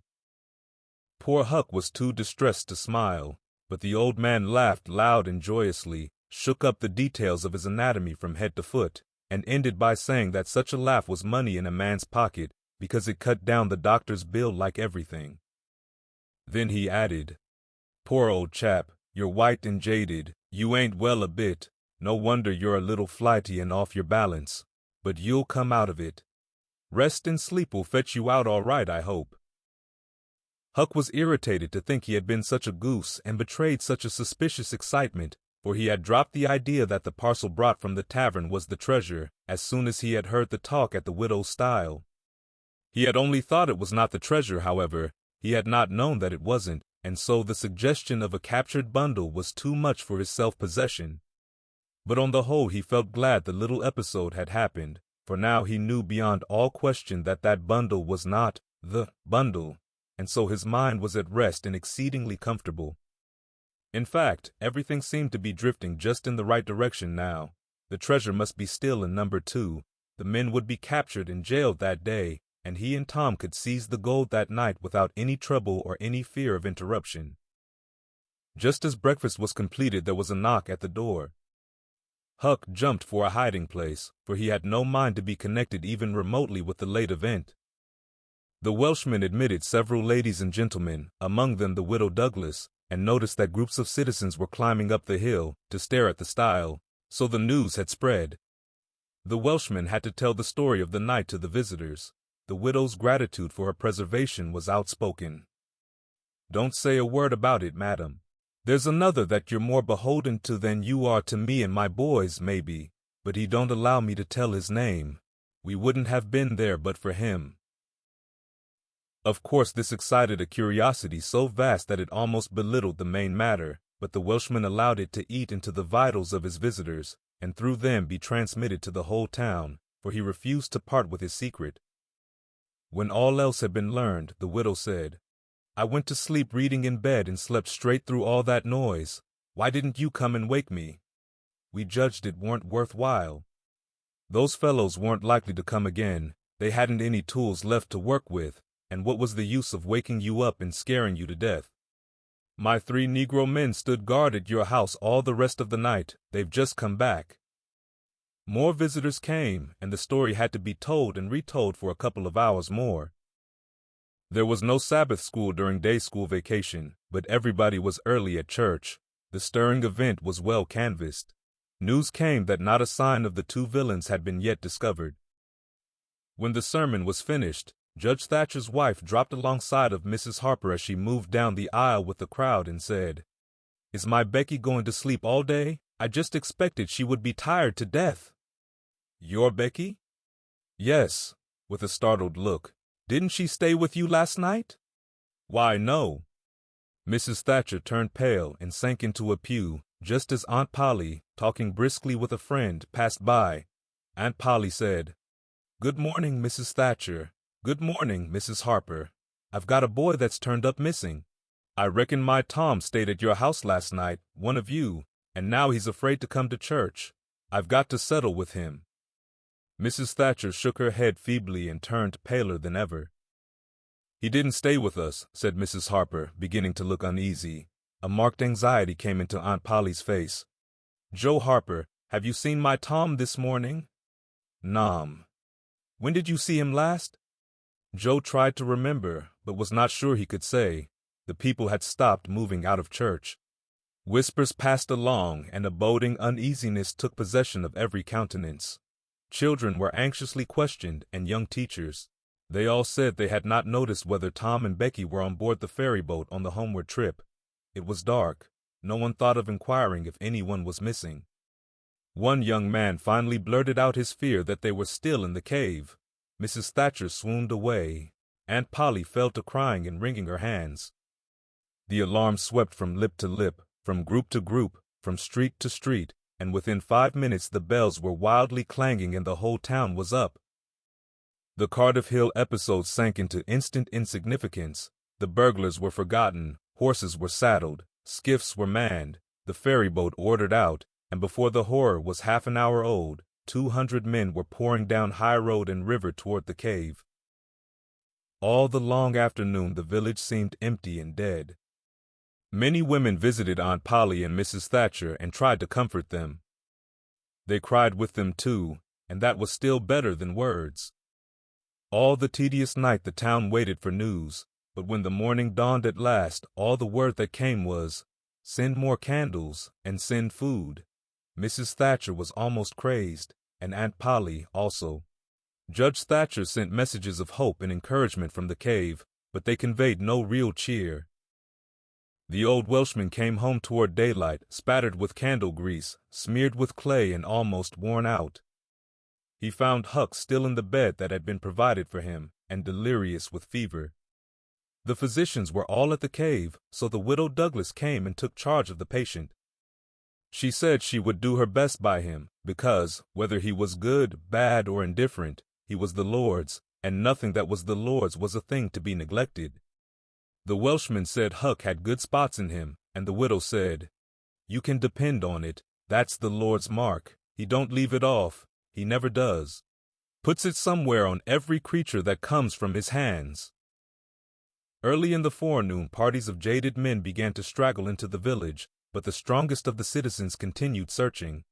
Poor Huck was too distressed to smile, but the old man laughed loud and joyously, shook up the details of his anatomy from head to foot, and ended by saying that such a laugh was money in a man's pocket, because it cut down the doctor's bill like everything. Then he added, "Poor old chap, you're white and jaded, you ain't well a bit, no wonder you're a little flighty and off your balance, but you'll come out of it. Rest and sleep will fetch you out all right, I hope." Huck was irritated to think he had been such a goose and betrayed such a suspicious excitement, for he had dropped the idea that the parcel brought from the tavern was the treasure as soon as he had heard the talk at the widow's stile. He had only thought it was not the treasure, however. He had not known that it wasn't, and so the suggestion of a captured bundle was too much for his self-possession. But on the whole he felt glad the little episode had happened, for now he knew beyond all question that that bundle was not the bundle, and so his mind was at rest and exceedingly comfortable. In fact, everything seemed to be drifting just in the right direction now. The treasure must be still in number 2. The men would be captured and jailed that day, and he and Tom could seize the gold that night without any trouble or any fear of interruption. Just as breakfast was completed, there was a knock at the door. Huck jumped for a hiding place, for he had no mind to be connected even remotely with the late event. The Welshman admitted several ladies and gentlemen, among them the widow Douglas, and noticed that groups of citizens were climbing up the hill to stare at the stile, so the news had spread. The Welshman had to tell the story of the night to the visitors. The widow's gratitude for her preservation was outspoken. "Don't say a word about it, madam. There's another that you're more beholden to than you are to me and my boys, maybe, but he don't allow me to tell his name. We wouldn't have been there but for him." Of course, this excited a curiosity so vast that it almost belittled the main matter, but the Welshman allowed it to eat into the vitals of his visitors, and through them be transmitted to the whole town, for he refused to part with his secret. When all else had been learned, the widow said, "I went to sleep reading in bed and slept straight through all that noise. Why didn't you come and wake me? We judged it weren't worthwhile. Those fellows weren't likely to come again. They hadn't any tools left to work with, and what was the use of waking you up and scaring you to death? My 3 Negro men stood guard at your house all the rest of the night. They've just come back." More visitors came, and the story had to be told and retold for a couple of hours more. There was no Sabbath school during day school vacation, but everybody was early at church. The stirring event was well canvassed. News came that not a sign of the 2 villains had been yet discovered. When the sermon was finished, Judge Thatcher's wife dropped alongside of Mrs. Harper as she moved down the aisle with the crowd and said, "Is my Becky going to sleep all day? I just expected she would be tired to death." "Your Becky?" "Yes," with a startled look. "Didn't she stay with you last night?" "Why, no." Mrs. Thatcher turned pale and sank into a pew, just as Aunt Polly, talking briskly with a friend, passed by. Aunt Polly said, "Good morning, Mrs. Thatcher. Good morning, Mrs. Harper. I've got a boy that's turned up missing. I reckon my Tom stayed at your house last night, one of you, and now he's afraid to come to church. I've got to settle with him." Mrs. Thatcher shook her head feebly and turned paler than ever. "He didn't stay with us," said Mrs. Harper, beginning to look uneasy. A marked anxiety came into Aunt Polly's face. "Joe Harper, have you seen my Tom this morning?" "Nom." "When did you see him last?" Joe tried to remember, but was not sure he could say. The people had stopped moving out of church. Whispers passed along, and a boding uneasiness took possession of every countenance. Children were anxiously questioned, and young teachers. They all said they had not noticed whether Tom and Becky were on board the ferry boat on the homeward trip. It was dark. No one thought of inquiring if anyone was missing. One young man finally blurted out his fear that they were still in the cave. Mrs. Thatcher swooned away. Aunt Polly fell to crying and wringing her hands. The alarm swept from lip to lip, from group to group, from street to street, and within 5 minutes the bells were wildly clanging and the whole town was up. The Cardiff Hill episode sank into instant insignificance. The burglars were forgotten, horses were saddled, skiffs were manned, the ferry boat ordered out, and before the horror was half an hour old, 200 men were pouring down high road and river toward the cave. All the long afternoon the village seemed empty and dead. Many women visited Aunt Polly and Mrs. Thatcher and tried to comfort them. They cried with them too, and that was still better than words. All the tedious night the town waited for news, but when the morning dawned at last, all the word that came was, "Send more candles and send food." Mrs. Thatcher was almost crazed, and Aunt Polly also. Judge Thatcher sent messages of hope and encouragement from the cave, but they conveyed no real cheer. The old Welshman came home toward daylight, spattered with candle grease, smeared with clay, and almost worn out. He found Huck still in the bed that had been provided for him, and delirious with fever. The physicians were all at the cave, so the widow Douglas came and took charge of the patient. She said she would do her best by him, because, whether he was good, bad, or indifferent, he was the Lord's, and nothing that was the Lord's was a thing to be neglected. The Welshman said Huck had good spots in him, and the widow said, "You can depend on it, that's the Lord's mark. He don't leave it off, he never does. Puts it somewhere on every creature that comes from his hands." Early in the forenoon, parties of jaded men began to straggle into the village, but the strongest of the citizens continued searching.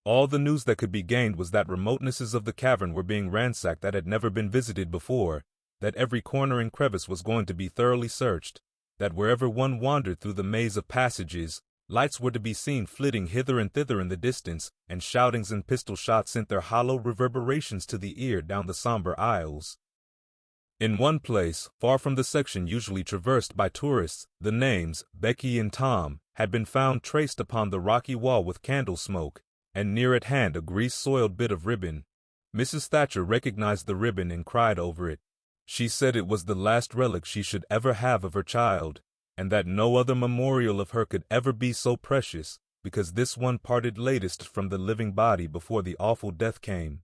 All the news that could be gained was that remotenesses of the cavern were being ransacked that had never been visited before, that every corner and crevice was going to be thoroughly searched, that wherever one wandered through the maze of passages, lights were to be seen flitting hither and thither in the distance, and shoutings and pistol shots sent their hollow reverberations to the ear down the somber aisles. In one place, far from the section usually traversed by tourists, the names, Becky and Tom, had been found traced upon the rocky wall with candle smoke, and near at hand a grease-soiled bit of ribbon. Mrs. Thatcher recognized the ribbon and cried over it. She said it was the last relic she should ever have of her child, and that no other memorial of her could ever be so precious, because this one parted latest from the living body before the awful death came.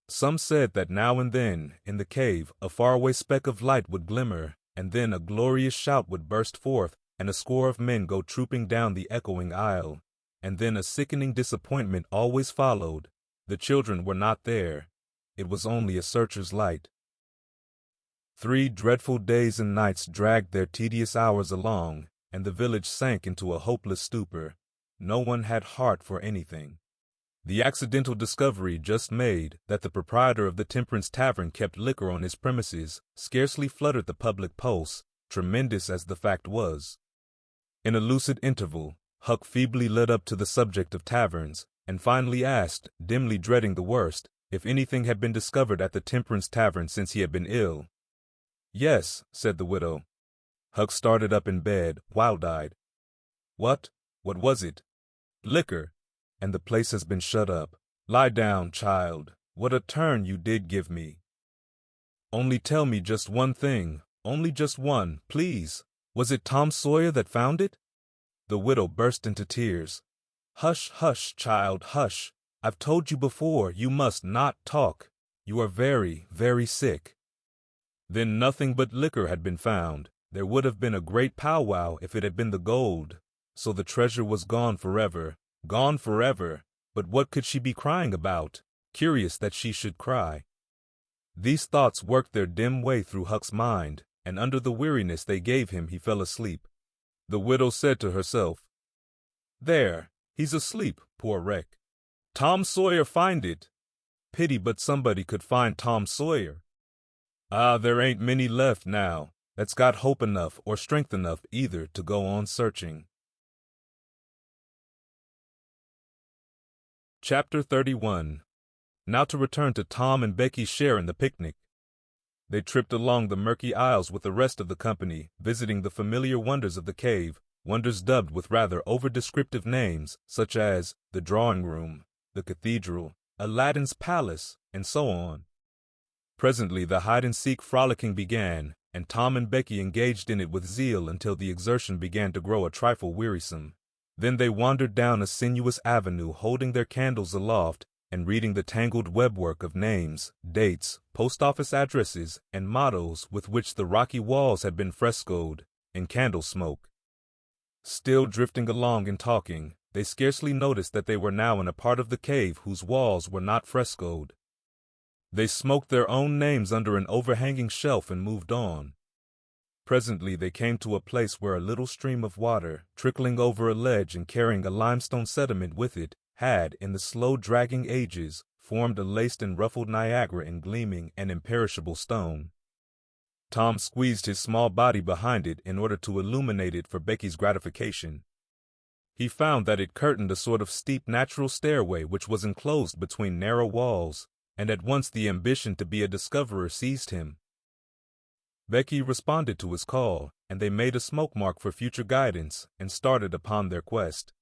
Some said that now and then, in the cave, a faraway speck of light would glimmer, and then a glorious shout would burst forth, and a score of men go trooping down the echoing aisle. And then a sickening disappointment always followed. The children were not there. It was only a searcher's light. 3 dreadful days and nights dragged their tedious hours along, and the village sank into a hopeless stupor. No one had heart for anything. The accidental discovery just made, that the proprietor of the Temperance Tavern kept liquor on his premises, scarcely fluttered the public pulse, tremendous as the fact was. In a lucid interval, Huck feebly led up to the subject of taverns, and finally asked, dimly dreading the worst, if anything had been discovered at the Temperance Tavern since he had been ill. "Yes," said the widow. Huck started up in bed, wild-eyed. "What? What was it?" "Liquor, and the place has been shut up. Lie down, child. What a turn you did give me. Only tell me just one thing, only just one, please. Was it Tom Sawyer that found it?" The widow burst into tears. "Hush, hush, child, hush. I've told you before, you must not talk. You are very, very sick." Then nothing but liquor had been found. There would have been a great powwow if it had been the gold. So the treasure was gone forever. Gone forever. But what could she be crying about? Curious that she should cry. These thoughts worked their dim way through Huck's mind, and under the weariness they gave him he fell asleep. The widow said to herself, "There, he's asleep, poor wreck. Tom Sawyer find it. Pity but somebody could find Tom Sawyer. Ah, there ain't many left now that's got hope enough or strength enough either to go on searching." Chapter 31. Now to return to Tom and Becky's share in the picnic. They tripped along the murky aisles with the rest of the company, visiting the familiar wonders of the cave, wonders dubbed with rather over-descriptive names, such as the drawing room, the cathedral, Aladdin's palace, and so on. Presently the hide-and-seek frolicking began, and Tom and Becky engaged in it with zeal until the exertion began to grow a trifle wearisome. Then they wandered down a sinuous avenue, holding their candles aloft, and reading the tangled webwork of names, dates, post-office addresses, and mottos with which the rocky walls had been frescoed, in candle smoke. Still drifting along and talking, they scarcely noticed that they were now in a part of the cave whose walls were not frescoed. They smoked their own names under an overhanging shelf and moved on. Presently they came to a place where a little stream of water, trickling over a ledge and carrying a limestone sediment with it, had, in the slow dragging ages, formed a laced and ruffled Niagara in gleaming and imperishable stone. Tom squeezed his small body behind it in order to illuminate it for Becky's gratification. He found that it curtained a sort of steep natural stairway which was enclosed between narrow walls, and at once the ambition to be a discoverer seized him. Becky responded to his call, and they made a smoke mark for future guidance, and started upon their quest.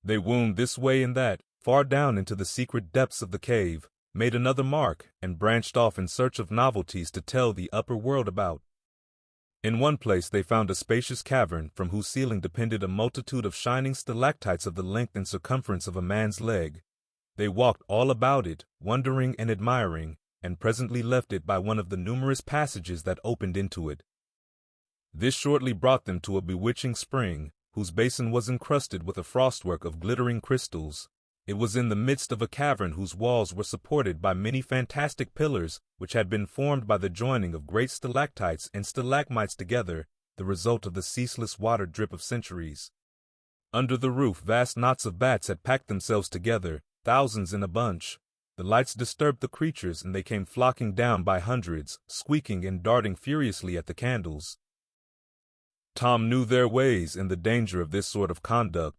They wound this way and that, far down into the secret depths of the cave, made another mark, and branched off in search of novelties to tell the upper world about. In one place they found a spacious cavern from whose ceiling depended a multitude of shining stalactites of the length and circumference of a man's leg. They walked all about it, wondering and admiring, and presently left it by one of the numerous passages that opened into it. This shortly brought them to a bewitching spring, whose basin was encrusted with a frostwork of glittering crystals. It was in the midst of a cavern whose walls were supported by many fantastic pillars, which had been formed by the joining of great stalactites and stalagmites together, the result of the ceaseless water drip of centuries. Under the roof, vast knots of bats had packed themselves together, thousands in a bunch. The lights disturbed the creatures, and they came flocking down by hundreds, squeaking and darting furiously at the candles. Tom knew their ways and the danger of this sort of conduct.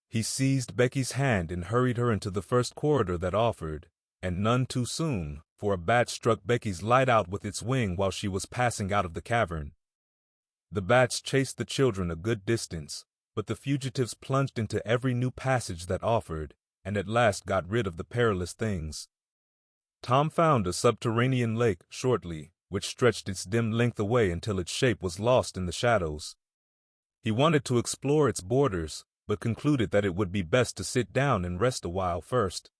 He seized Becky's hand and hurried her into the first corridor that offered, and none too soon, for a bat struck Becky's light out with its wing while she was passing out of the cavern. The bats chased the children a good distance, but the fugitives plunged into every new passage that offered, and at last got rid of the perilous things. Tom found a subterranean lake shortly, which stretched its dim length away until its shape was lost in the shadows. He wanted to explore its borders, but concluded that it would be best to sit down and rest a while first.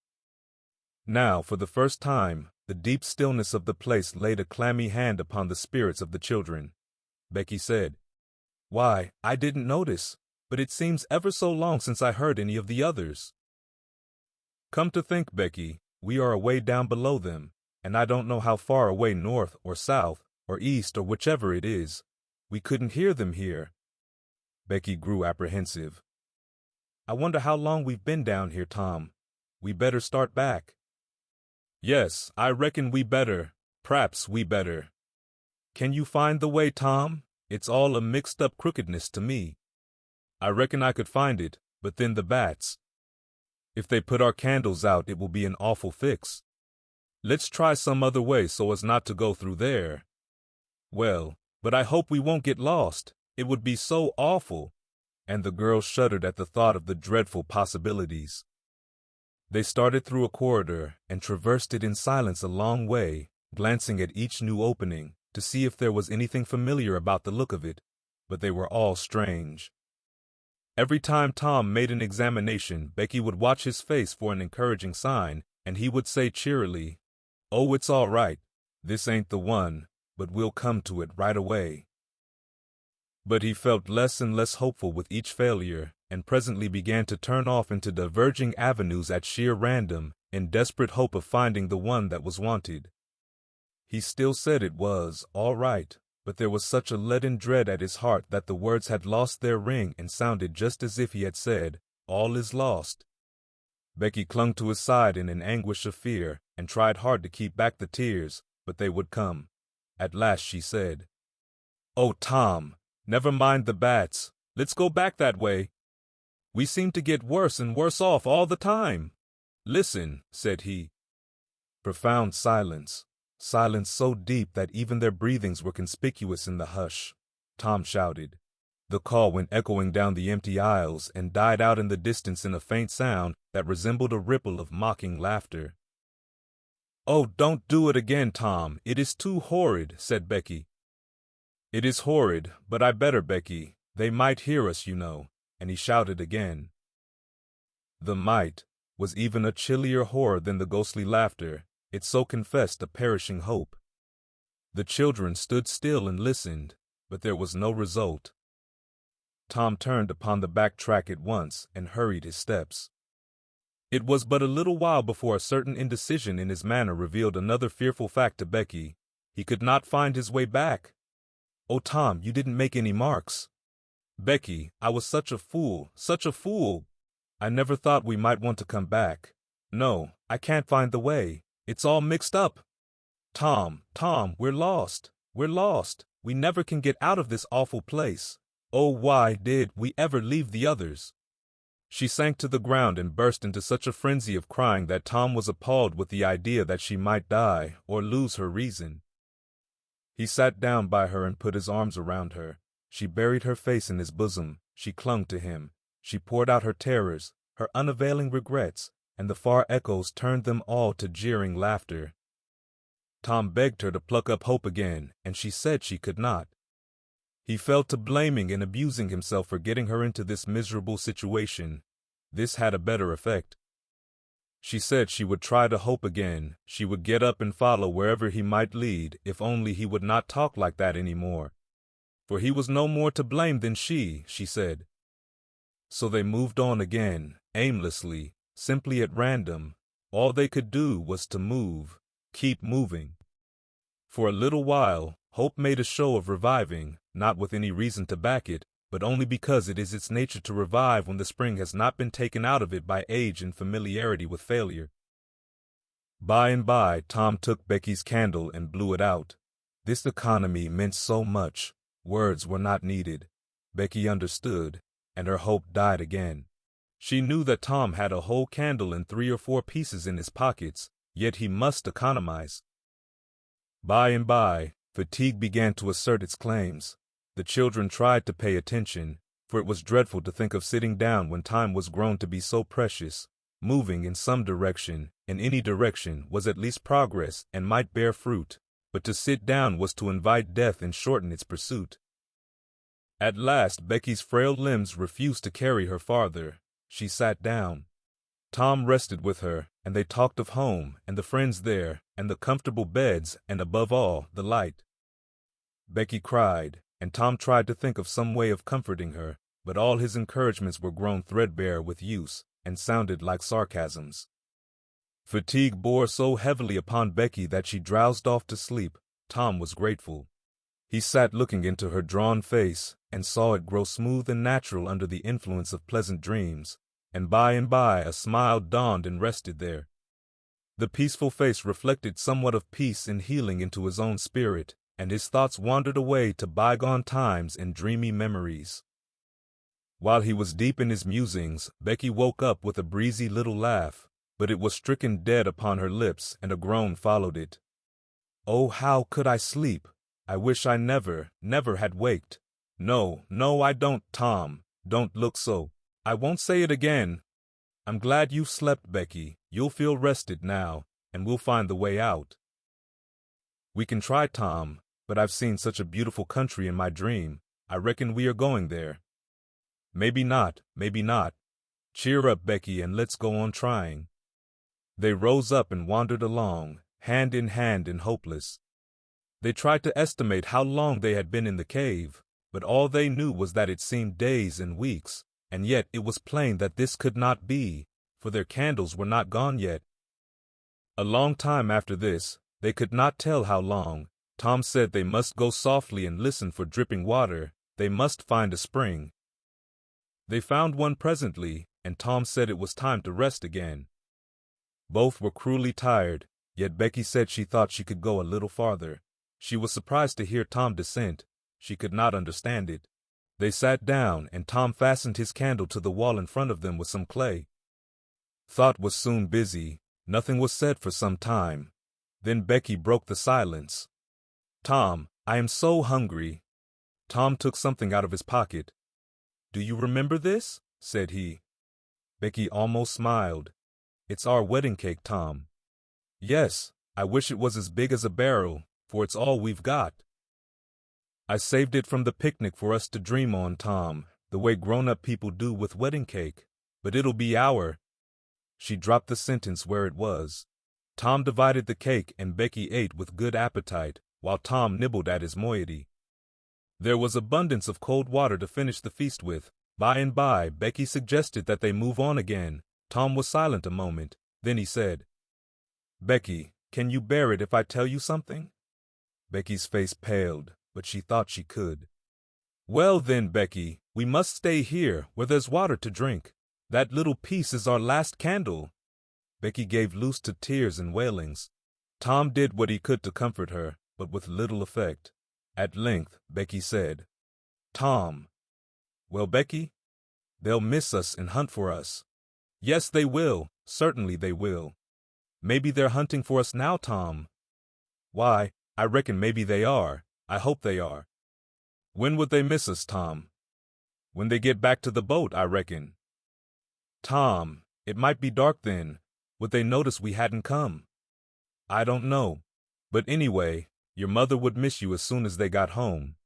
Now, for the first time, the deep stillness of the place laid a clammy hand upon the spirits of the children. Becky said, "Why, I didn't notice, but it seems ever so long since I heard any of the others." "Come to think, Becky, we are away down below them, and I don't know how far away north or south or east or whichever it is. We couldn't hear them here." Becky grew apprehensive. "I wonder how long we've been down here, Tom. We better start back." "Yes, I reckon we better. P'raps we better. Can you find the way, Tom? It's all a mixed-up crookedness to me." "I reckon I could find it, but then the bats. If they put our candles out, it will be an awful fix. Let's try some other way so as not to go through there." "Well, but I hope we won't get lost. It would be so awful." And the girl shuddered at the thought of the dreadful possibilities. They started through a corridor and traversed it in silence a long way, glancing at each new opening to see if there was anything familiar about the look of it, but they were all strange. Every time Tom made an examination, Becky would watch his face for an encouraging sign, and he would say cheerily, "Oh, it's all right. This ain't the one, but we'll come to it right away." But he felt less and less hopeful with each failure, and presently began to turn off into diverging avenues at sheer random, in desperate hope of finding the one that was wanted. He still said it was all right, but there was such a leaden dread at his heart that the words had lost their ring and sounded just as if he had said, "All is lost." Becky clung to his side in an anguish of fear, and tried hard to keep back the tears, but they would come. At last she said, "Oh, Tom, never mind the bats. Let's go back that way. We seem to get worse and worse off all the time." "Listen," said he. Profound silence. Silence so deep that even their breathings were conspicuous in the hush. Tom shouted. The call went echoing down the empty aisles and died out in the distance in a faint sound that resembled a ripple of mocking laughter. "Oh, don't do it again, Tom. It is too horrid," said Becky. "It is horrid, but I better, Becky. They might hear us, you know," and he shouted again. The might was even a chillier horror than the ghostly laughter. It so confessed a perishing hope. The children stood still and listened, but there was no result. Tom turned upon the back track at once and hurried his steps. It was but a little while before a certain indecision in his manner revealed another fearful fact to Becky. He could not find his way back. "Oh, Tom, you didn't make any marks." "Becky, I was such a fool, such a fool. I never thought we might want to come back. No, I can't find the way. It's all mixed up. Tom, we're lost. We're lost. We never can get out of this awful place. Oh, why did we ever leave the others?" She sank to the ground and burst into such a frenzy of crying that Tom was appalled with the idea that she might die or lose her reason. He sat down by her and put his arms around her. She buried her face in his bosom. She clung to him. She poured out her terrors, her unavailing regrets, and the far echoes turned them all to jeering laughter. Tom begged her to pluck up hope again, and she said she could not. He fell to blaming and abusing himself for getting her into this miserable situation. This had a better effect. She said she would try to hope again. She would get up and follow wherever he might lead, if only he would not talk like that any more. for he was no more to blame than she said. So they moved on again, aimlessly, simply at random. All they could do was to move, keep moving. For a little while, hope made a show of reviving, not with any reason to back it, but only because it is its nature to revive when the spring has not been taken out of it by age and familiarity with failure. By and by, Tom took Becky's candle and blew it out. This economy meant so much. Words were not needed. Becky understood, and her hope died again. She knew that Tom had a whole candle and 3 or 4 pieces in his pockets, yet he must economize. By and by, fatigue began to assert its claims. The children tried to pay attention, for it was dreadful to think of sitting down when time was grown to be so precious. Moving in some direction, in any direction, was at least progress and might bear fruit, but to sit down was to invite death and shorten its pursuit. At last, Becky's frail limbs refused to carry her farther. She sat down. Tom rested with her, and they talked of home, and the friends there, and the comfortable beds, and above all, the light. Becky cried, and Tom tried to think of some way of comforting her, but all his encouragements were grown threadbare with use, and sounded like sarcasms. Fatigue bore so heavily upon Becky that she drowsed off to sleep. Tom was grateful. He sat looking into her drawn face, and saw it grow smooth and natural under the influence of pleasant dreams, and by a smile dawned and rested there. The peaceful face reflected somewhat of peace and healing into his own spirit, and his thoughts wandered away to bygone times and dreamy memories. While he was deep in his musings, Becky woke up with a breezy little laugh, but it was stricken dead upon her lips, and a groan followed it. "Oh, how could I sleep? I wish I never had waked. No, I don't, Tom. Don't look so. I won't say it again. I'm glad you've slept, Becky. You'll feel rested now, and we'll find the way out." "We can try, Tom, but I've seen such a beautiful country in my dream. I reckon we are going there." Maybe not. Cheer up, Becky, and let's go on trying." They rose up and wandered along, hand in hand and hopeless. They tried to estimate how long they had been in the cave, but all they knew was that it seemed days and weeks, and yet it was plain that this could not be, for their candles were not gone yet. A long time after this, they could not tell how long, Tom said they must go softly and listen for dripping water. They must find a spring. They found one presently, and Tom said it was time to rest again. Both were cruelly tired, yet Becky said she thought she could go a little farther. She was surprised to hear Tom dissent. She could not understand it. They sat down, and Tom fastened his candle to the wall in front of them with some clay. Thought was soon busy. Nothing was said for some time. Then Becky broke the silence. "Tom, I am so hungry." Tom took something out of his pocket. "Do you remember this?" said he. Becky almost smiled. "It's our wedding cake, Tom." "Yes, I wish it was as big as a barrel, for it's all we've got. I saved it from the picnic for us to dream on, Tom, the way grown-up people do with wedding cake. But it'll be our—" She dropped the sentence where it was. Tom divided the cake, and Becky ate with good appetite, while Tom nibbled at his moiety. There was abundance of cold water to finish the feast with. By and by, Becky suggested that they move on again. Tom was silent a moment. Then he said, "Becky, can you bear it if I tell you something?" Becky's face paled, but she thought she could. "Well then, Becky, we must stay here, where there's water to drink. That little piece is our last candle." Becky gave loose to tears and wailings. Tom did what he could to comfort her, but with little effect. At length, Becky said, "Tom." "Well, Becky?" "They'll miss us and hunt for us." "Yes, they will. Certainly they will." "Maybe they're hunting for us now, Tom." "Why, I reckon maybe they are. I hope they are." "When would they miss us, Tom?" "When they get back to the boat, I reckon." "Tom, it might be dark then. Would they notice we hadn't come?" "I don't know. But anyway, your mother would miss you as soon as they got home."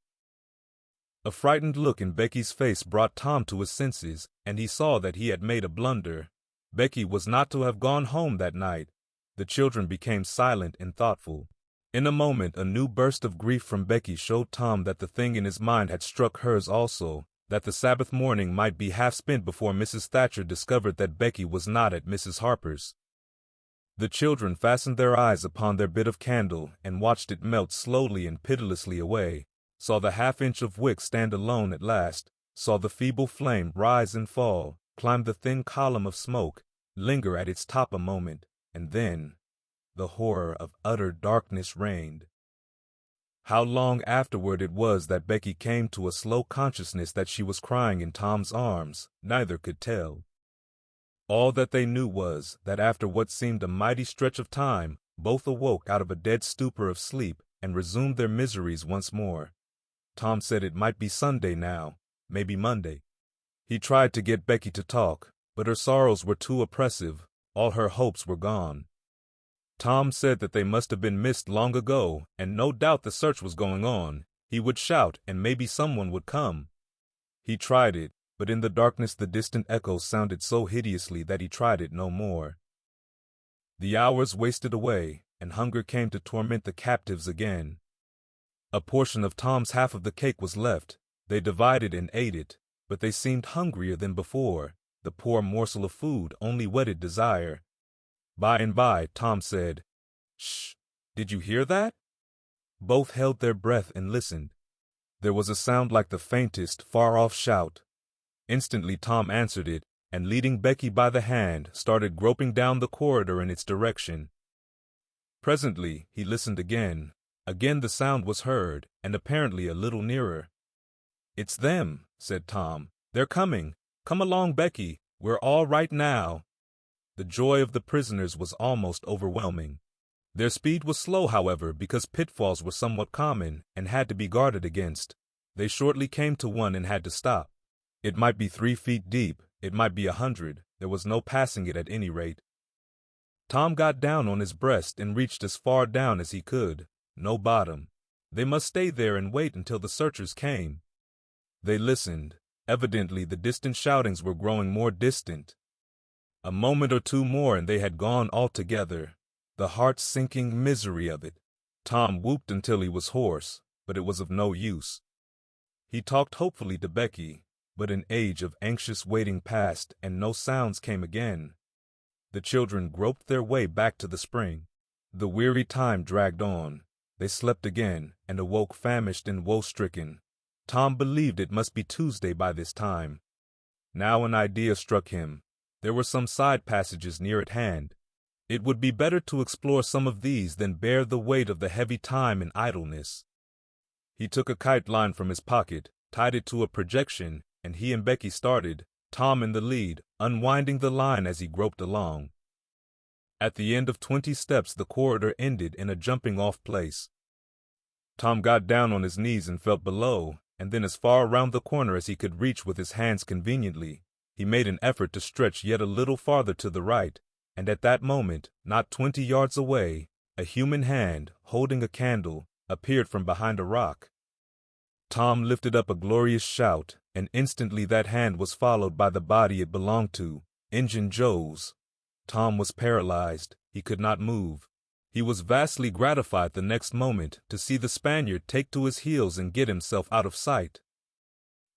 A frightened look in Becky's face brought Tom to his senses, and he saw that he had made a blunder. Becky was not to have gone home that night. The children became silent and thoughtful. In a moment, a new burst of grief from Becky showed Tom that the thing in his mind had struck hers also, that the Sabbath morning might be half spent before Mrs. Thatcher discovered that Becky was not at Mrs. Harper's. The children fastened their eyes upon their bit of candle and watched it melt slowly and pitilessly away, saw the half-inch of wick stand alone at last, saw the feeble flame rise and fall, climb the thin column of smoke, linger at its top a moment, and then the horror of utter darkness reigned. How long afterward it was that Becky came to a slow consciousness that she was crying in Tom's arms, neither could tell. All that they knew was that after what seemed a mighty stretch of time, both awoke out of a dead stupor of sleep and resumed their miseries once more. Tom said it might be Sunday now, maybe Monday. He tried to get Becky to talk, but her sorrows were too oppressive, all her hopes were gone. Tom said that they must have been missed long ago, and no doubt the search was going on. He would shout, and maybe someone would come. He tried it, but in the darkness the distant echoes sounded so hideously that he tried it no more. The hours wasted away, and hunger came to torment the captives again. A portion of Tom's half of the cake was left. They divided and ate it, but they seemed hungrier than before. The poor morsel of food only whetted desire. By and by, Tom said, "Shh! Did you hear that?" Both held their breath and listened. There was a sound like the faintest, far-off shout. Instantly Tom answered it, and leading Becky by the hand, started groping down the corridor in its direction. Presently, he listened again. Again the sound was heard, and apparently a little nearer. "It's them," said Tom. "They're coming. Come along, Becky. We're all right now." The joy of the prisoners was almost overwhelming. Their speed was slow, however, because pitfalls were somewhat common and had to be guarded against. They shortly came to one and had to stop. It might be 3 feet deep, it might be 100, there was no passing it at any rate. Tom got down on his breast and reached as far down as he could. No bottom. They must stay there and wait until the searchers came. They listened. Evidently the distant shoutings were growing more distant. A moment or two more and they had gone altogether. The heart-sinking misery of it. Tom whooped until he was hoarse, but it was of no use. He talked hopefully to Becky, but an age of anxious waiting passed and no sounds came again. The children groped their way back to the spring. The weary time dragged on. They slept again and awoke famished and woe-stricken. Tom believed it must be Tuesday by this time. Now an idea struck him. There were some side passages near at hand. It would be better to explore some of these than bear the weight of the heavy time in idleness. He took a kite line from his pocket, tied it to a projection, and he and Becky started, Tom in the lead, unwinding the line as he groped along. At the end of 20 steps the corridor ended in a jumping-off place. Tom got down on his knees and felt below, and then as far around the corner as he could reach with his hands conveniently. He made an effort to stretch yet a little farther to the right, and at that moment, not 20 yards away, a human hand, holding a candle, appeared from behind a rock. Tom lifted up a glorious shout, and instantly that hand was followed by the body it belonged to, Injun Joe's. Tom was paralyzed. He could not move. He was vastly gratified the next moment to see the Spaniard take to his heels and get himself out of sight.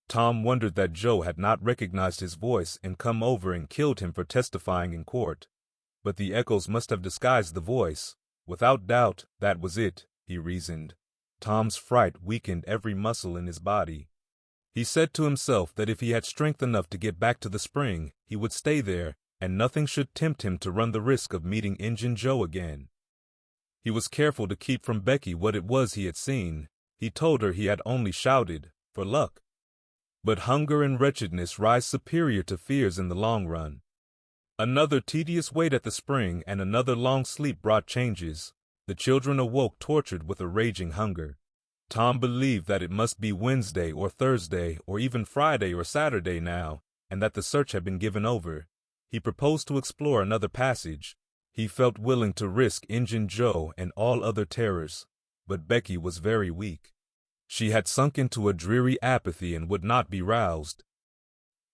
Tom wondered that Joe had not recognized his voice and come over and killed him for testifying in court. But the echoes must have disguised the voice. Without doubt, that was it, he reasoned. Tom's fright weakened every muscle in his body. He said to himself that if he had strength enough to get back to the spring, he would stay there, and nothing should tempt him to run the risk of meeting Injun Joe again. He was careful to keep from Becky what it was he had seen. He told her he had only shouted, for luck. But hunger and wretchedness rise superior to fears in the long run. Another tedious wait at the spring and another long sleep brought changes. The children awoke tortured with a raging hunger. Tom believed that it must be Wednesday or Thursday or even Friday or Saturday now, and that the search had been given over. He proposed to explore another passage. He felt willing to risk Injun Joe and all other terrors, but Becky was very weak. She had sunk into a dreary apathy and would not be roused.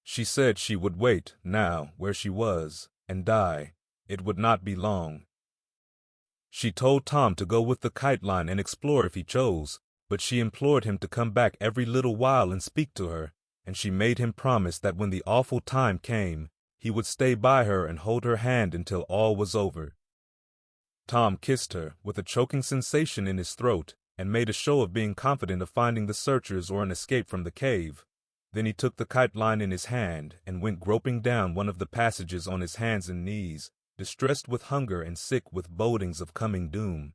She said she would wait, now, where she was, and die. It would not be long. She told Tom to go with the kite line and explore if he chose, but she implored him to come back every little while and speak to her, and she made him promise that when the awful time came, he would stay by her and hold her hand until all was over. Tom kissed her, with a choking sensation in his throat, and made a show of being confident of finding the searchers or an escape from the cave. Then he took the kite line in his hand and went groping down one of the passages on his hands and knees, distressed with hunger and sick with bodings of coming doom.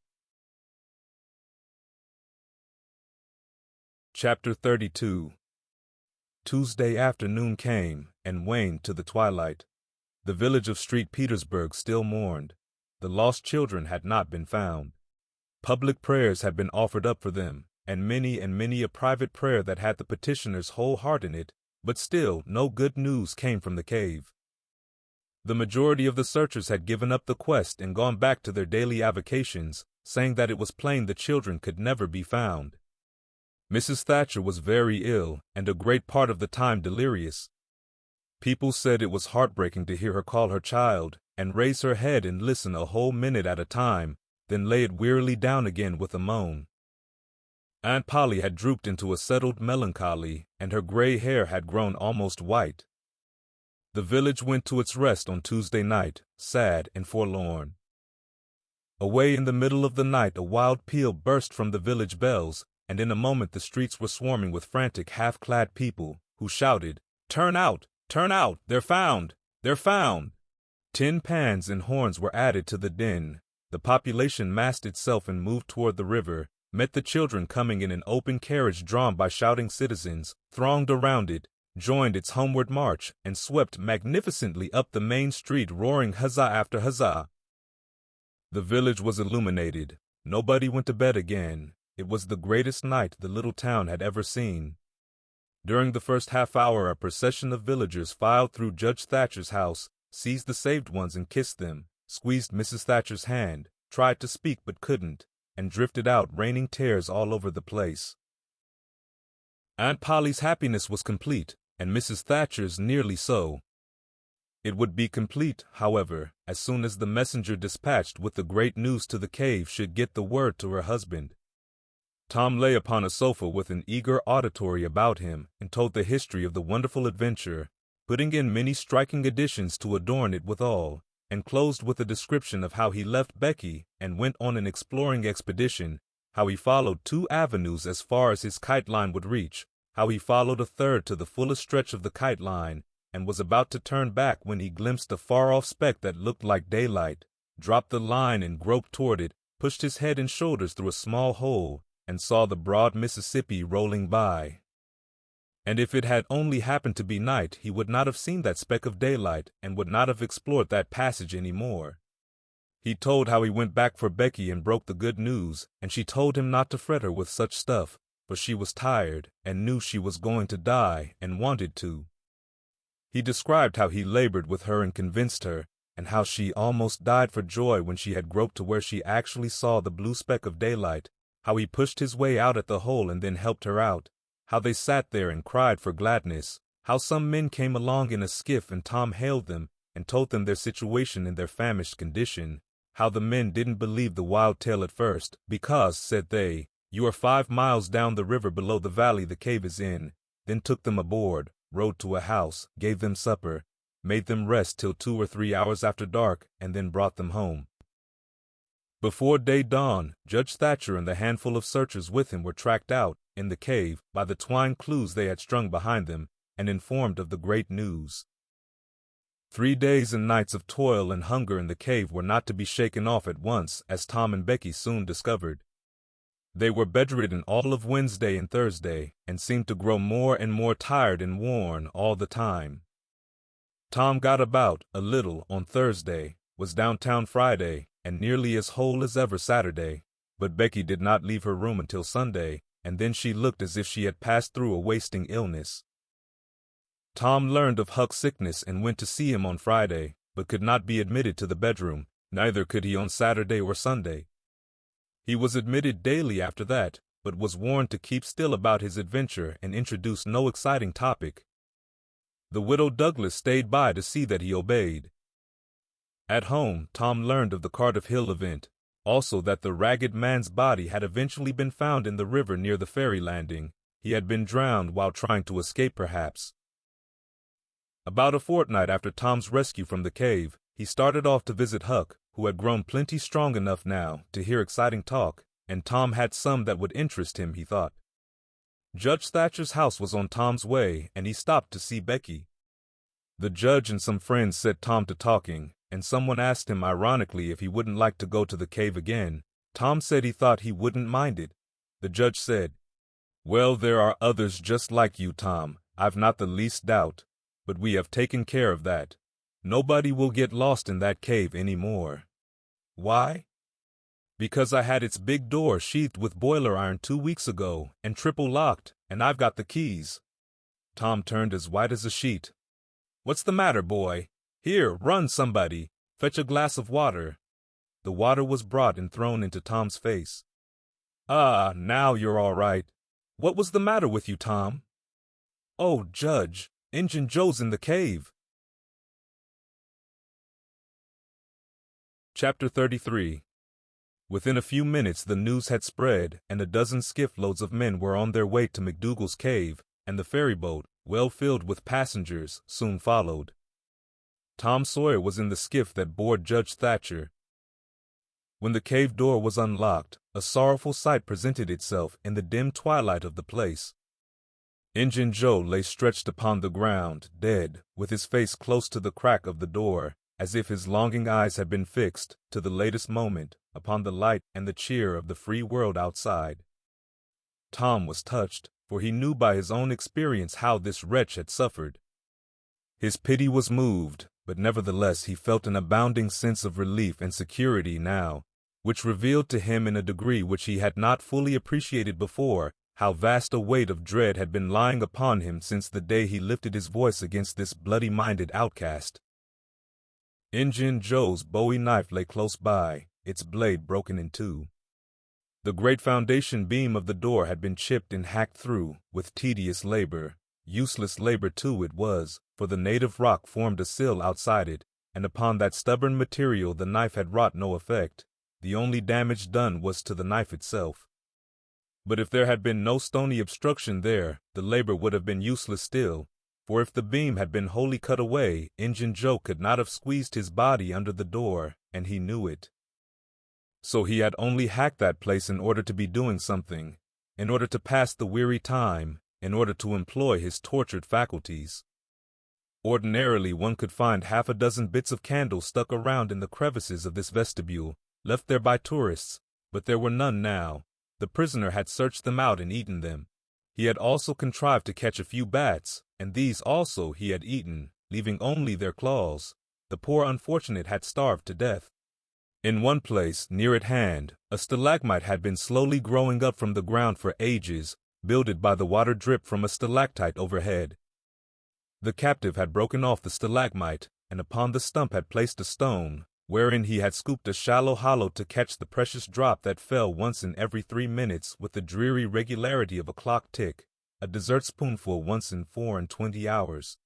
Chapter 32. Tuesday afternoon came and waned to the twilight. The village of Street Petersburg still mourned. The lost children had not been found. Public prayers had been offered up for them, and many a private prayer that had the petitioner's whole heart in it, but still no good news came from the cave. The majority of the searchers had given up the quest and gone back to their daily avocations, saying that it was plain the children could never be found. Mrs. Thatcher was very ill, and a great part of the time delirious. People said it was heartbreaking to hear her call her child, and raise her head and listen a whole minute at a time, then lay it wearily down again with a moan. Aunt Polly had drooped into a settled melancholy, and her gray hair had grown almost white. The village went to its rest on Tuesday night, sad and forlorn. Away in the middle of the night a wild peal burst from the village bells, and in a moment the streets were swarming with frantic half-clad people, who shouted, "Turn out! Turn out! They're found! They're found!" Tin pans and horns were added to the din. The population massed itself and moved toward the river, met the children coming in an open carriage drawn by shouting citizens, thronged around it, joined its homeward march, and swept magnificently up the main street roaring huzzah after huzzah. The village was illuminated. Nobody went to bed again. It was the greatest night the little town had ever seen. During the first half hour a procession of villagers filed through Judge Thatcher's house, seized the saved ones and kissed them, squeezed Mrs. Thatcher's hand, tried to speak but couldn't, and drifted out raining tears all over the place. Aunt Polly's happiness was complete, and Mrs. Thatcher's nearly so. It would be complete, however, as soon as the messenger dispatched with the great news to the cave should get the word to her husband. Tom lay upon a sofa with an eager auditory about him and told the history of the wonderful adventure, putting in many striking additions to adorn it withal, and closed with a description of how he left Becky and went on an exploring expedition, how he followed 2 avenues as far as his kite line would reach, how he followed a third to the fullest stretch of the kite line, and was about to turn back when he glimpsed a far-off speck that looked like daylight, dropped the line and groped toward it, pushed his head and shoulders through a small hole, and saw the broad Mississippi rolling by. And if it had only happened to be night, he would not have seen that speck of daylight and would not have explored that passage any more. He told how he went back for Becky and broke the good news, and she told him not to fret her with such stuff, for she was tired and knew she was going to die and wanted to. He described how he labored with her and convinced her, and how she almost died for joy when she had groped to where she actually saw the blue speck of daylight, how he pushed his way out at the hole and then helped her out, how they sat there and cried for gladness, how some men came along in a skiff and Tom hailed them and told them their situation and their famished condition, how the men didn't believe the wild tale at first, because, said they, "You are 5 miles down the river below the valley the cave is in," then took them aboard, rode to a house, gave them supper, made them rest till 2 or 3 hours after dark, and then brought them home. Before day dawn, Judge Thatcher and the handful of searchers with him were tracked out, in the cave, by the twine clues they had strung behind them, and informed of the great news. 3 days and nights of toil and hunger in the cave were not to be shaken off at once, as Tom and Becky soon discovered. They were bedridden all of Wednesday and Thursday, and seemed to grow more and more tired and worn all the time. Tom got about a little on Thursday, was downtown Friday, and nearly as whole as ever Saturday, but Becky did not leave her room until Sunday, and then she looked as if she had passed through a wasting illness. Tom learned of Huck's sickness and went to see him on Friday, but could not be admitted to the bedroom, neither could he on Saturday or Sunday. He was admitted daily after that, but was warned to keep still about his adventure and introduce no exciting topic. The widow Douglas stayed by to see that he obeyed. At home, Tom learned of the Cardiff Hill event, Also that the ragged man's body had eventually been found in the river near the ferry landing. He had been drowned while trying to escape, perhaps. About a fortnight after Tom's rescue from the cave, he started off to visit Huck, who had grown plenty strong enough now to hear exciting talk, and Tom had some that would interest him, he thought. Judge Thatcher's house was on Tom's way, and he stopped to see Becky. The judge and some friends set Tom to talking, and someone asked him ironically if he wouldn't like to go to the cave again. Tom said he thought he wouldn't mind it. The judge said, "Well, there are others just like you, Tom, I've not the least doubt, but we have taken care of that. Nobody will get lost in that cave any more." "Why?" "Because I had its big door sheathed with boiler iron 2 weeks ago and triple locked, and I've got the keys." Tom turned as white as a sheet. "What's the matter, boy? Here, run, somebody. Fetch a glass of water." The water was brought and thrown into Tom's face. "Ah, now you're all right. What was the matter with you, Tom?" "Oh, Judge, Injun Joe's in the cave." Chapter 33. Within a few minutes the news had spread, and a dozen skiff-loads of men were on their way to McDougal's cave, and the ferryboat, well filled with passengers, soon followed. Tom Sawyer was in the skiff that bore Judge Thatcher. When the cave door was unlocked, a sorrowful sight presented itself in the dim twilight of the place. Injun Joe lay stretched upon the ground, dead, with his face close to the crack of the door, as if his longing eyes had been fixed, to the latest moment, upon the light and the cheer of the free world outside. Tom was touched, for he knew by his own experience how this wretch had suffered. His pity was moved, but nevertheless he felt an abounding sense of relief and security now, which revealed to him in a degree which he had not fully appreciated before, how vast a weight of dread had been lying upon him since the day he lifted his voice against this bloody-minded outcast. Injun Joe's bowie knife lay close by, its blade broken in two. The great foundation beam of the door had been chipped and hacked through, with tedious labor. Useless labor, too, it was, for the native rock formed a sill outside it, and upon that stubborn material the knife had wrought no effect. The only damage done was to the knife itself. But if there had been no stony obstruction there, the labor would have been useless still, for if the beam had been wholly cut away, Injun Joe could not have squeezed his body under the door, and he knew it. So he had only hacked that place in order to be doing something, in order to pass the weary time, in order to employ his tortured faculties. Ordinarily one could find half a dozen bits of candle stuck around in the crevices of this vestibule, left there by tourists, but there were none now. The prisoner had searched them out and eaten them. He had also contrived to catch a few bats, and these also he had eaten, leaving only their claws. The poor unfortunate had starved to death. In one place, near at hand, a stalagmite had been slowly growing up from the ground for ages, builded by the water drip from a stalactite overhead. The captive had broken off the stalagmite, and upon the stump had placed a stone, wherein he had scooped a shallow hollow to catch the precious drop that fell once in every 3 minutes with the dreary regularity of a clock tick, a dessertspoonful once in 24 hours.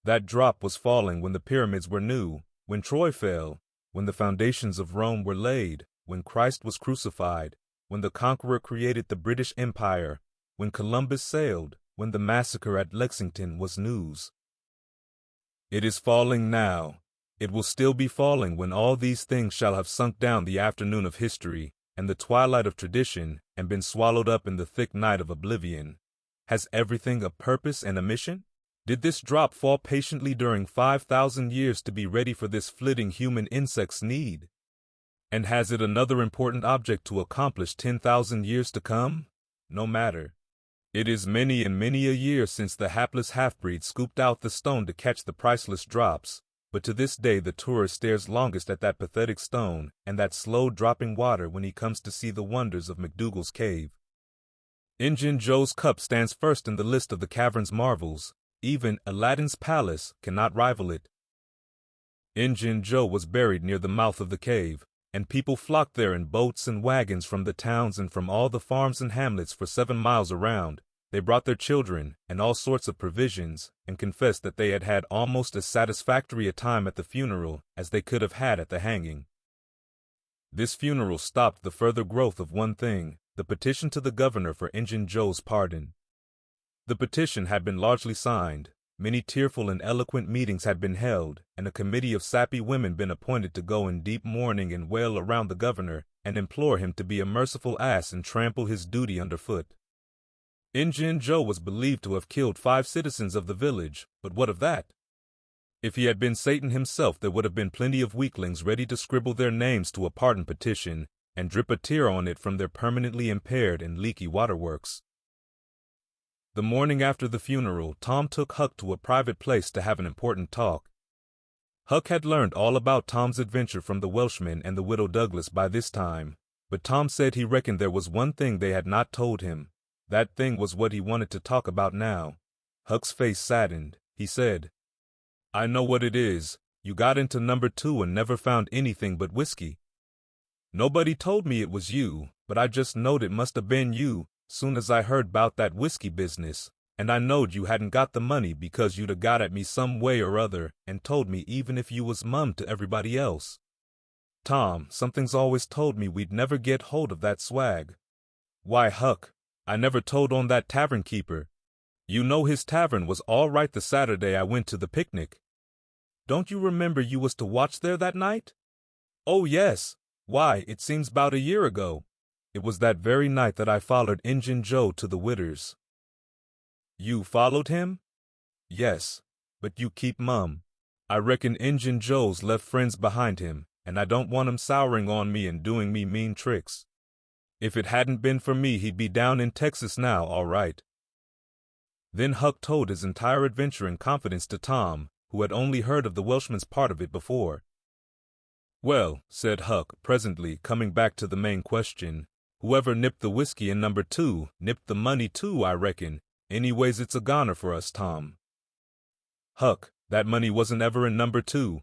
That drop was falling when the pyramids were new, when Troy fell, when the foundations of Rome were laid, when Christ was crucified, when the conqueror created the British Empire, when Columbus sailed, when the massacre at Lexington was news. It is falling now. It will still be falling when all these things shall have sunk down the afternoon of history, and the twilight of tradition, and been swallowed up in the thick night of oblivion. Has everything a purpose and a mission? Did this drop fall patiently during 5,000 years to be ready for this flitting human insect's need? And has it another important object to accomplish 10,000 years to come? No matter. It is many and many a year since the hapless half-breed scooped out the stone to catch the priceless drops, but to this day the tourist stares longest at that pathetic stone and that slow-dropping water when he comes to see the wonders of McDougal's cave. Injun Joe's cup stands first in the list of the cavern's marvels. Even Aladdin's palace cannot rival it. Injun Joe was buried near the mouth of the cave, and people flocked there in boats and wagons from the towns and from all the farms and hamlets for 7 miles around. They brought their children and all sorts of provisions, and confessed that they had had almost as satisfactory a time at the funeral as they could have had at the hanging. This funeral stopped the further growth of one thing, the petition to the governor for Injun Joe's pardon. The petition had been largely signed, many tearful and eloquent meetings had been held, and a committee of sappy women been appointed to go in deep mourning and wail around the governor and implore him to be a merciful ass and trample his duty underfoot. Injun Joe was believed to have killed 5 citizens of the village, but what of that? If he had been Satan himself, there would have been plenty of weaklings ready to scribble their names to a pardon petition and drip a tear on it from their permanently impaired and leaky waterworks. The morning after the funeral, Tom took Huck to a private place to have an important talk. Huck had learned all about Tom's adventure from the Welshman and the widow Douglas by this time, but Tom said he reckoned there was one thing they had not told him. That thing was what he wanted to talk about now. Huck's face saddened. He said, "I know what it is. You got into number 2 and never found anything but whiskey. Nobody told me it was you, but I just knowed it must have been you soon as I heard 'bout that whiskey business, and I knowed you hadn't got the money because you'd 'a got at me some way or other and told me even if you was mum to everybody else. Tom, something's always told me we'd never get hold of that swag. Why, Huck, I never told on that tavern keeper. You know his tavern was all right the Saturday I went to the picnic. Don't you remember you was to watch there that night? Oh, yes. Why, it seems 'bout a year ago. It was that very night that I followed Injun Joe to the Witters." "You followed him?" "Yes, but you keep mum. I reckon Injun Joe's left friends behind him, and I don't want 'em souring on me and doing me mean tricks. If it hadn't been for me, he'd be down in Texas now, all right." Then Huck told his entire adventure in confidence to Tom, who had only heard of the Welshman's part of it before. "Well," said Huck, presently coming back to the main question, "whoever nipped the whiskey in number 2 nipped the money too, I reckon. Anyways, it's a goner for us, Tom." "Huck, that money wasn't ever in number 2.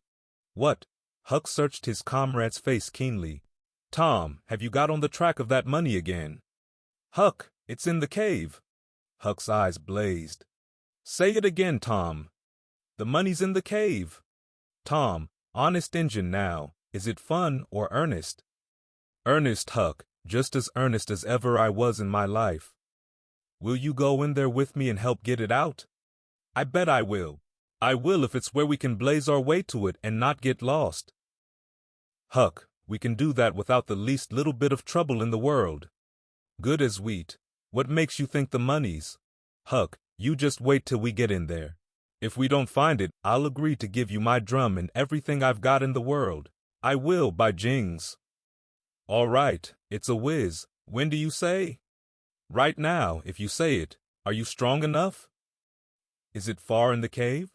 "What?" Huck searched his comrade's face keenly. "Tom, have you got on the track of that money again?" "Huck, it's in the cave." Huck's eyes blazed. "Say it again, Tom." "The money's in the cave." "Tom, honest Injun now, is it fun or earnest?" "Earnest, Huck, just as earnest as ever I was in my life." "Will you go in there with me and help get it out?" "I bet I will. I will if it's where we can blaze our way to it and not get lost." "Huck, we can do that without the least little bit of trouble in the world." "Good as wheat. What makes you think the money's?" "Huck, you just wait till we get in there. If we don't find it, I'll agree to give you my drum and everything I've got in the world. I will, by jings." "All right, it's a whiz. When do you say?" "Right now, if you say it. Are you strong enough?" "Is it far in the cave?"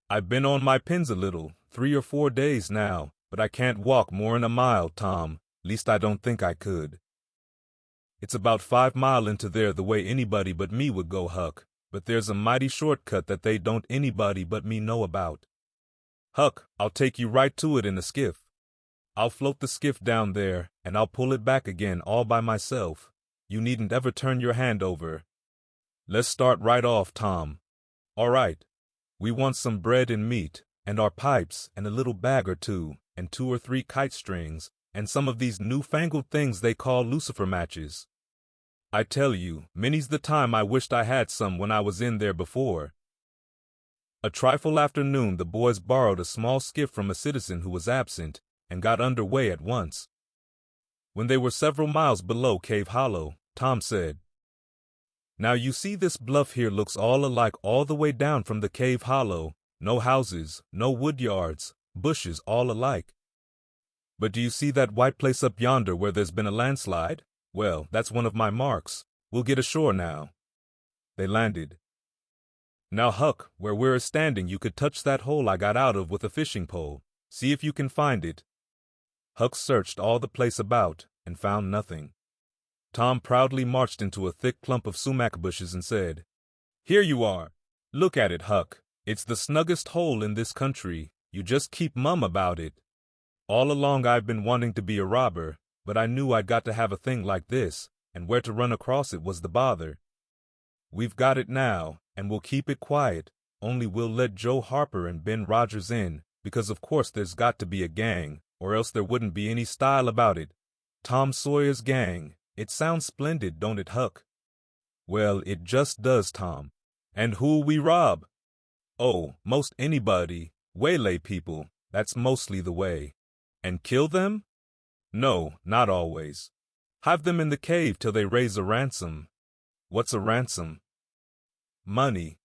"I've been on my pins a little, 3 or 4 days now, but I can't walk more'n a mile, Tom. Least I don't think I could." "It's about 5 mile into there the way anybody but me would go, Huck, but there's a mighty shortcut that they don't anybody but me know about." "Huck, I'll take you right to it in a skiff. I'll float the skiff down there, and I'll pull it back again all by myself. You needn't ever turn your hand over. Let's start right off, Tom." "All right. We want some bread and meat, and our pipes, and a little bag or 2, and 2 or 3 kite strings, and some of these newfangled things they call lucifer matches. I tell you, many's the time I wished I had some when I was in there before." A trifle after noon the boys borrowed a small skiff from a citizen who was absent, and got under way at once. When they were several miles below Cave Hollow, Tom said, "Now you see this bluff here looks all alike all the way down from the Cave Hollow, no houses, no wood yards, bushes all alike. But do you see that white place up yonder where there's been a landslide? Well, that's one of my marks. We'll get ashore now." They landed. "Now, Huck, where we're standing you could touch that hole I got out of with a fishing pole. See if you can find it." Huck searched all the place about, and found nothing. Tom proudly marched into a thick clump of sumac bushes and said, "Here you are. Look at it, Huck. It's the snuggest hole in this country. You just keep mum about it. All along I've been wanting to be a robber, but I knew I'd got to have a thing like this, and where to run across it was the bother. We've got it now, and we'll keep it quiet, only we'll let Joe Harper and Ben Rogers in, because of course there's got to be a gang, or else there wouldn't be any style about it, Tom Sawyer's Gang. It sounds splendid, don't it, Huck? Well, it just does, Tom. And who'll we rob? Oh, most anybody. Waylay people. That's mostly the way. And kill them? No, not always. Hive them in the cave till they raise a ransom. What's a ransom? Money.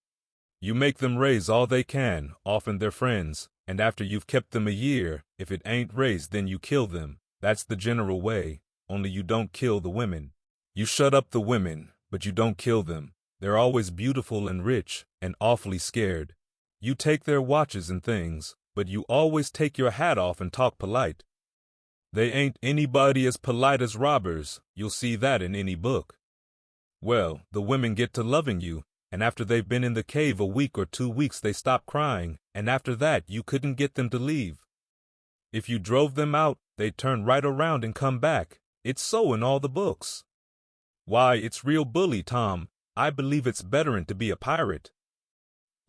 You make them raise all they can, often their friends, and after you've kept them a year, if it ain't raised, then you kill them. That's the general way, only you don't kill the women. You shut up the women, but you don't kill them. They're always beautiful and rich, and awfully scared. You take their watches and things, but you always take your hat off and talk polite. They ain't anybody as polite as robbers, you'll see that in any book. Well, the women get to loving you, and after they've been in the cave a week or 2 weeks they stop crying, and after that you couldn't get them to leave. If you drove them out, they'd turn right around and come back. It's so in all the books. Why, it's real bully, Tom. I believe it's better'n to be a pirate.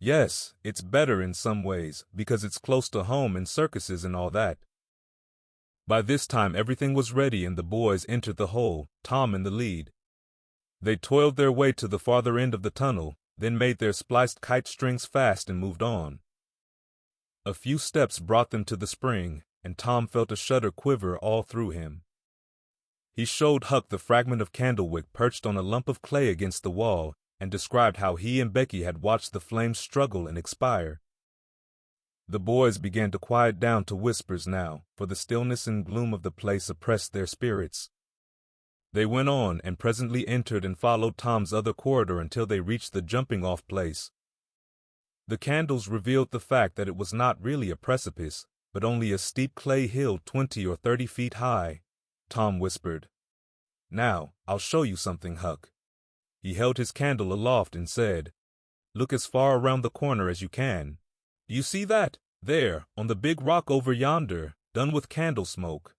Yes, it's better in some ways, because it's close to home and circuses and all that. By this time everything was ready and the boys entered the hole, Tom in the lead. They toiled their way to the farther end of the tunnel, then made their spliced kite strings fast and moved on. A few steps brought them to the spring, and Tom felt a shudder quiver all through him. He showed Huck the fragment of candlewick perched on a lump of clay against the wall, and described how he and Becky had watched the flames struggle and expire. The boys began to quiet down to whispers now, for the stillness and gloom of the place oppressed their spirits. They went on and presently entered and followed Tom's other corridor until they reached the jumping-off place. The candles revealed the fact that it was not really a precipice, but only a steep clay hill 20 or 30 feet high. Tom whispered, "Now, I'll show you something, Huck." He held his candle aloft and said, "Look as far around the corner as you can. Do you see that? There, on the big rock over yonder, done with candle smoke.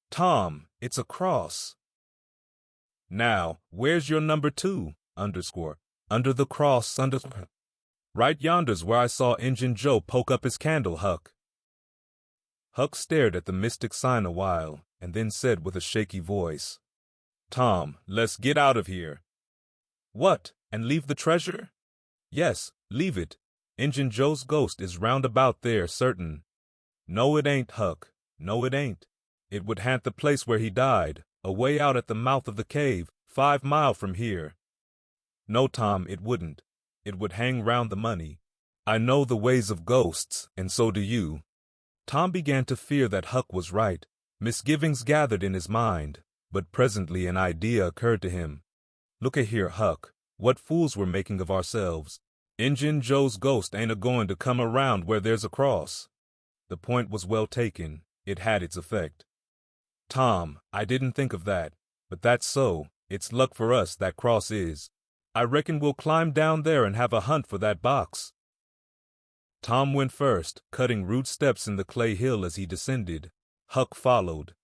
Tom, it's a cross. Now, where's your number 2, underscore, under the cross, underscore. Right yonder's where I saw Injun Joe poke up his candle, Huck." Huck stared at the mystic sign a while, and then said with a shaky voice, "Tom, let's get out of here." "What, and leave the treasure?" "Yes, leave it. Injun Joe's ghost is round about there, certain." "No, it ain't, Huck. No, it ain't. It would haunt the place where he died, away out at the mouth of the cave, 5 mile from here." "No, Tom, it wouldn't. It would hang round the money. I know the ways of ghosts, and so do you." Tom began to fear that Huck was right. Misgivings gathered in his mind, but presently an idea occurred to him. "Look-a-here, Huck, what fools we're making of ourselves. Injun Joe's ghost ain't a-going to come around where there's a cross." The point was well taken. It had its effect. "Tom, I didn't think of that, but that's so. It's luck for us, that cross is. I reckon we'll climb down there and have a hunt for that box." Tom went first, cutting rude steps in the clay hill as he descended. Huck followed.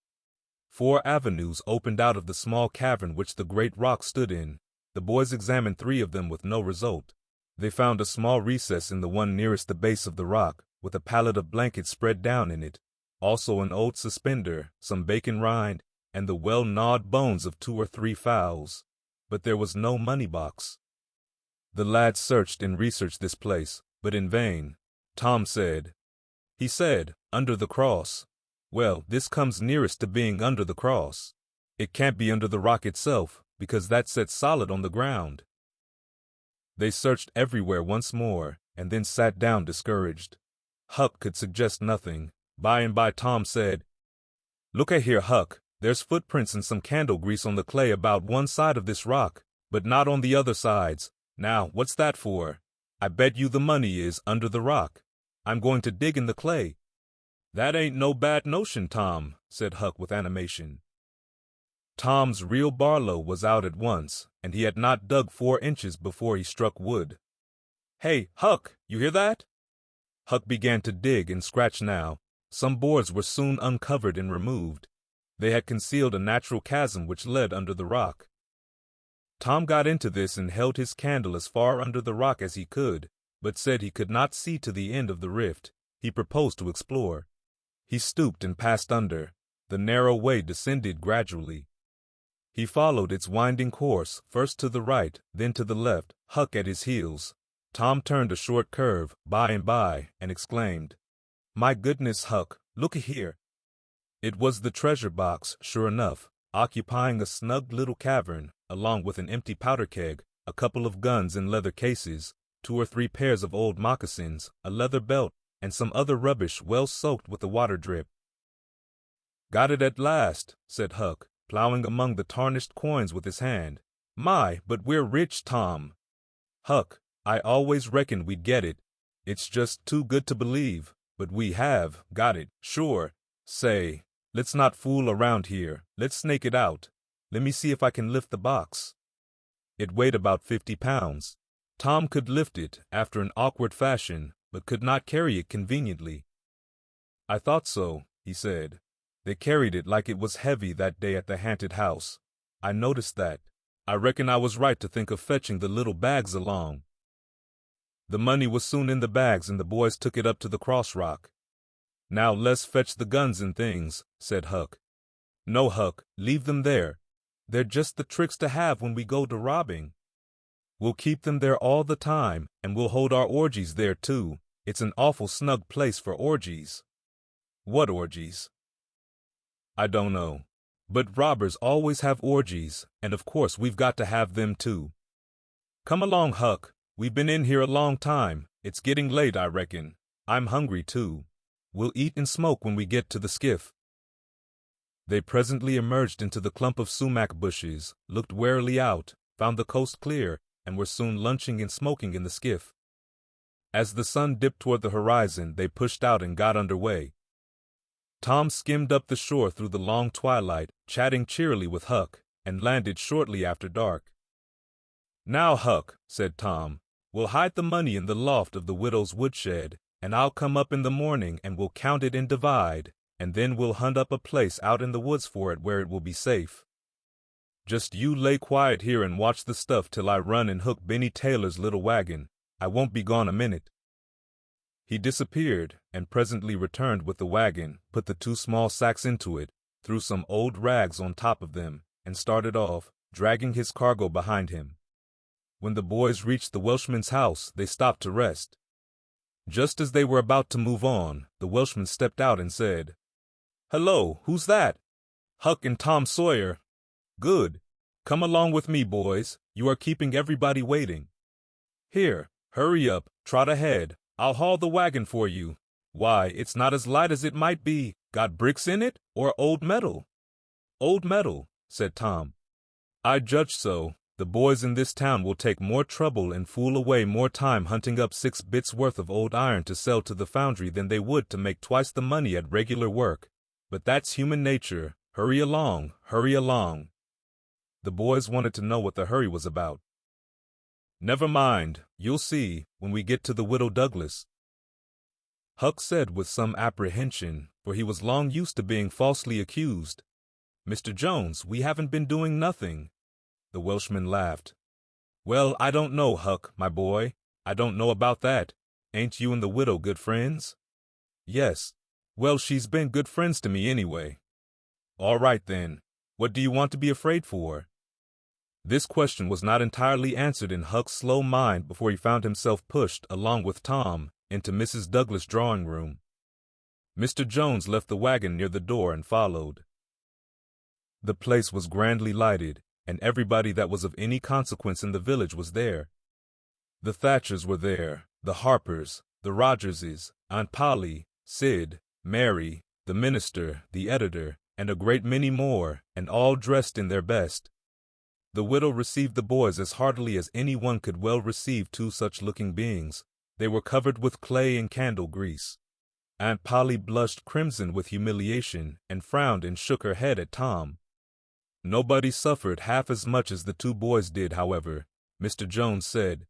4 avenues opened out of the small cavern which the great rock stood in. The boys examined 3 of them with no result. They found a small recess in the one nearest the base of the rock, with a pallet of blankets spread down in it, also an old suspender, some bacon rind, and the well-gnawed bones of 2 or 3 fowls. But there was no money box. The lads searched and researched this place, but in vain. Tom said, "Under the cross." Well, this comes nearest to being under the cross. It can't be under the rock itself, because that's set solid on the ground. They searched everywhere once more, and then sat down discouraged. Huck could suggest nothing. By and by Tom said, "Look-a-here, Huck, there's footprints and some candle grease on the clay about one side of this rock, but not on the other sides. Now, what's that for? I bet you the money is under the rock. I'm going to dig in the clay." "That ain't no bad notion, Tom," said Huck with animation. Tom's real Barlow was out at once, and he had not dug 4 inches before he struck wood. "Hey, Huck, you hear that?" Huck began to dig and scratch now. Some boards were soon uncovered and removed. They had concealed a natural chasm which led under the rock. Tom got into this and held his candle as far under the rock as he could, but said he could not see to the end of the rift. He proposed to explore. He stooped and passed under. The narrow way descended gradually. He followed its winding course, first to the right, then to the left, Huck at his heels. Tom turned a short curve, by and by, and exclaimed, "My goodness, Huck, look here!" It was the treasure box, sure enough, occupying a snug little cavern, along with an empty powder keg, a couple of guns in leather cases, 2 or 3 pairs of old moccasins, a leather belt, and some other rubbish well soaked with the water drip. "Got it at last," said Huck, plowing among the tarnished coins with his hand. "My, but we're rich, Tom." "Huck, I always reckoned we'd get it. It's just too good to believe, but we have got it, sure. Say, let's not fool around here. Let's snake it out. Let me see if I can lift the box." It weighed about 50 pounds. Tom could lift it after an awkward fashion, but could not carry it conveniently. "I thought so," he said. "They carried it like it was heavy that day at the haunted house. I noticed that. I reckon I was right to think of fetching the little bags along." The money was soon in the bags, and the boys took it up to the cross rock. "Now let's fetch the guns and things," said Huck. "No, Huck, leave them there. They're just the tricks to have when we go to robbing. We'll keep them there all the time, and we'll hold our orgies there, too. It's an awful snug place for orgies." "What orgies?" "I don't know. But robbers always have orgies, and of course we've got to have them, too. Come along, Huck. We've been in here a long time. It's getting late, I reckon. I'm hungry, too. We'll eat and smoke when we get to the skiff." They presently emerged into the clump of sumac bushes, looked warily out, found the coast clear, and were soon lunching and smoking in the skiff. As the sun dipped toward the horizon, they pushed out and got under way. Tom skimmed up the shore through the long twilight, chatting cheerily with Huck, and landed shortly after dark. "Now, Huck," said Tom, "we'll hide the money in the loft of the widow's woodshed, and I'll come up in the morning and we'll count it and divide, and then we'll hunt up a place out in the woods for it where it will be safe. Just you lay quiet here and watch the stuff till I run and hook Benny Taylor's little wagon. I won't be gone a minute." He disappeared, and presently returned with the wagon, put the 2 small sacks into it, threw some old rags on top of them, and started off, dragging his cargo behind him. When the boys reached the Welshman's house, they stopped to rest. Just as they were about to move on, the Welshman stepped out and said, "Hello, who's that?" "Huck and Tom Sawyer." "Good. Come along with me, boys. You are keeping everybody waiting. Here, hurry up, trot ahead. I'll haul the wagon for you. Why, it's not as light as it might be. Got bricks in it, or old metal?" "Old metal," said Tom. "I judge so. The boys in this town will take more trouble and fool away more time hunting up 6 bits worth of old iron to sell to the foundry than they would to make twice the money at regular work. But that's human nature. Hurry along, hurry along." The boys wanted to know what the hurry was about. "Never mind, you'll see, when we get to the Widow Douglas," Huck said with some apprehension, for he was long used to being falsely accused. "Mr. Jones, we haven't been doing nothing." The Welshman laughed. "Well, I don't know, Huck, my boy. I don't know about that. Ain't you and the widow good friends?" "Yes." "Well, she's been good friends to me anyway." "All right, then. What do you want to be afraid for?" This question was not entirely answered in Huck's slow mind before he found himself pushed, along with Tom, into Mrs. Douglas' drawing room. Mr. Jones left the wagon near the door and followed. The place was grandly lighted, and everybody that was of any consequence in the village was there. The Thatchers were there, the Harpers, the Rogerses, Aunt Polly, Sid, Mary, the minister, the editor, and a great many more, and all dressed in their best. The widow received the boys as heartily as any one could well receive 2 such-looking beings. They were covered with clay and candle grease. Aunt Polly blushed crimson with humiliation, and frowned and shook her head at Tom. Nobody suffered half as much as the 2 boys did, however. Mr. Jones said,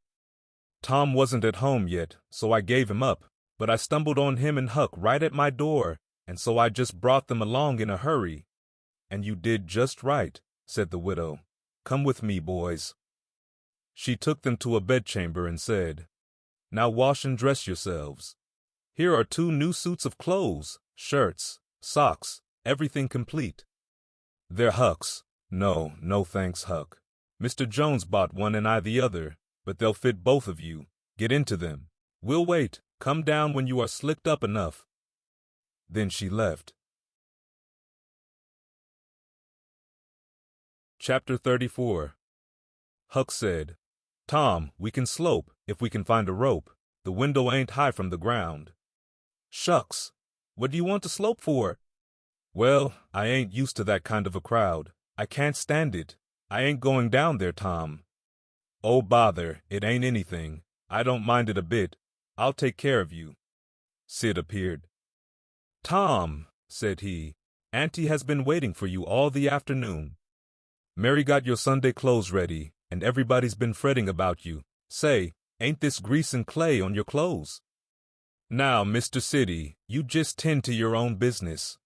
"Tom wasn't at home yet, so I gave him up, but I stumbled on him and Huck right at my door, and so I just brought them along in a hurry." "And you did just right," said the widow. "Come with me, boys." She took them to a bedchamber and said, "Now wash and dress yourselves. Here are 2 new suits of clothes, shirts, socks, everything complete. They're Huck's. No, no thanks, Huck. Mr. Jones bought one and I the other, but they'll fit both of you. Get into them. We'll wait. Come down when you are slicked up enough. Then she left. Chapter 34. Huck said, Tom, we can slope, if we can find a rope. The window ain't high from the ground. Shucks. What do you want to slope for? Well, I ain't used to that kind of a crowd. I can't stand it. I ain't going down there, Tom. Oh, bother, it ain't anything. I don't mind it a bit. I'll take care of you. Sid appeared. Tom, said he, Auntie has been waiting for you all the afternoon. Mary got your Sunday clothes ready, and everybody's been fretting about you. Say, ain't this grease and clay on your clothes? Now, Mr. City, you just tend to your own business.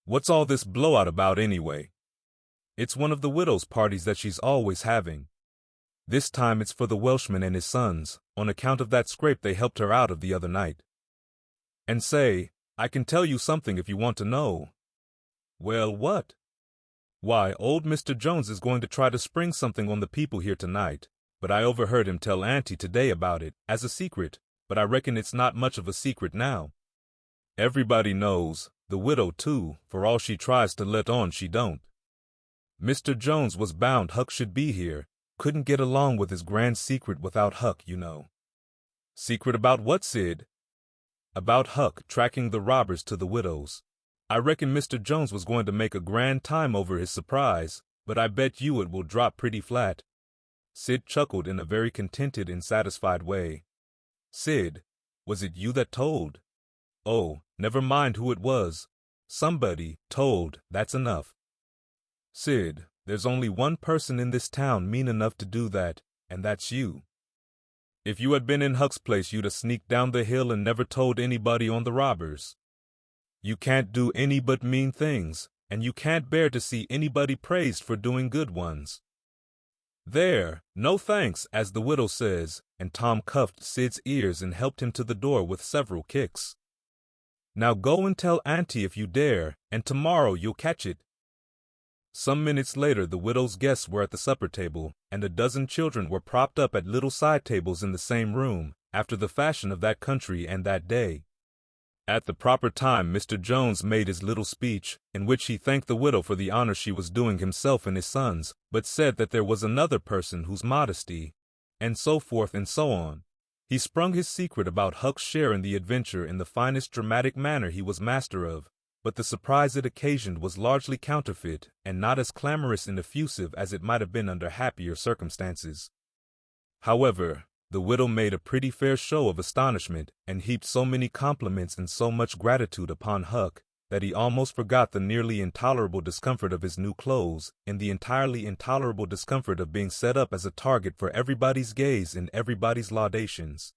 What's all this blowout about anyway? It's one of the widow's parties that she's always having. This time it's for the Welshman and his sons, on account of that scrape they helped her out of the other night. And say, I can tell you something if you want to know. Well, what? Why, old Mr. Jones is going to try to spring something on the people here tonight, but I overheard him tell Auntie today about it, as a secret, but I reckon it's not much of a secret now. Everybody knows, the widow too, for all she tries to let on she don't. Mr. Jones was bound Huck should be here, couldn't get along with his grand secret without Huck, you know. Secret about what, Sid? About Huck tracking the robbers to the widow's. I reckon Mr. Jones was going to make a grand time over his surprise, but I bet you it will drop pretty flat. Sid chuckled in a very contented and satisfied way. Sid, was it you that told? Oh, never mind who it was. Somebody told, that's enough. Sid, there's only one person in this town mean enough to do that, and that's you. If you had been in Huck's place, you'd have sneaked down the hill and never told anybody on the robbers. You can't do any but mean things, and you can't bear to see anybody praised for doing good ones. There, no thanks, as the widow says, and Tom cuffed Sid's ears and helped him to the door with several kicks. Now go and tell Auntie if you dare, and tomorrow you'll catch it. Some minutes later the widow's guests were at the supper table, and a dozen children were propped up at little side tables in the same room, after the fashion of that country and that day. At the proper time Mr. Jones made his little speech, in which he thanked the widow for the honor she was doing himself and his sons, but said that there was another person whose modesty, and so forth and so on. He sprung his secret about Huck's share in the adventure in the finest dramatic manner he was master of, but the surprise it occasioned was largely counterfeit and not as clamorous and effusive as it might have been under happier circumstances. However, the widow made a pretty fair show of astonishment and heaped so many compliments and so much gratitude upon Huck that he almost forgot the nearly intolerable discomfort of his new clothes in the entirely intolerable discomfort of being set up as a target for everybody's gaze and everybody's laudations.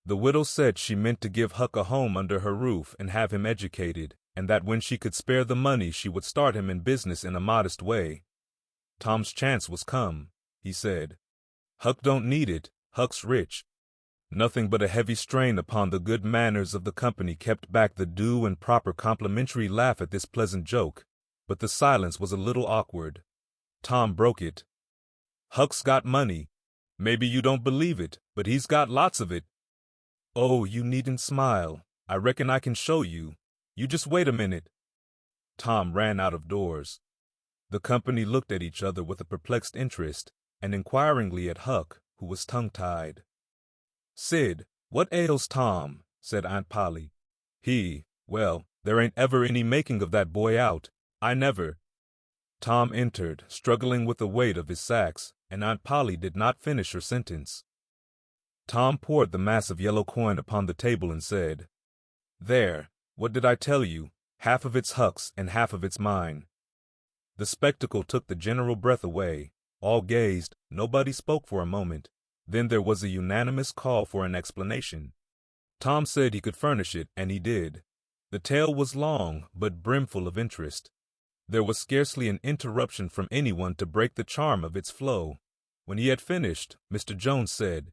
The widow said she meant to give Huck a home under her roof and have him educated, and that when she could spare the money she would start him in business in a modest way. Tom's chance was come, he said. Huck don't need it, Huck's rich. Nothing but a heavy strain upon the good manners of the company kept back the due and proper complimentary laugh at this pleasant joke, but the silence was a little awkward. Tom broke it. Huck's got money. Maybe you don't believe it, but he's got lots of it. Oh, you needn't smile. I reckon I can show you. You just wait a minute. Tom ran out of doors. The company looked at each other with a perplexed interest, and inquiringly at Huck, who was tongue-tied. Sid, what ails Tom? Said Aunt Polly. Well, there ain't ever any making of that boy out. I never. Tom entered, struggling with the weight of his sacks, and Aunt Polly did not finish her sentence. Tom poured the mass of yellow coin upon the table and said, There, what did I tell you? Half of it's Huck's and half of it's mine. The spectacle took the general breath away. All gazed, nobody spoke for a moment. Then there was a unanimous call for an explanation. Tom said he could furnish it, and he did. The tale was long, but brimful of interest. There was scarcely an interruption from anyone to break the charm of its flow. When he had finished, Mr. Jones said,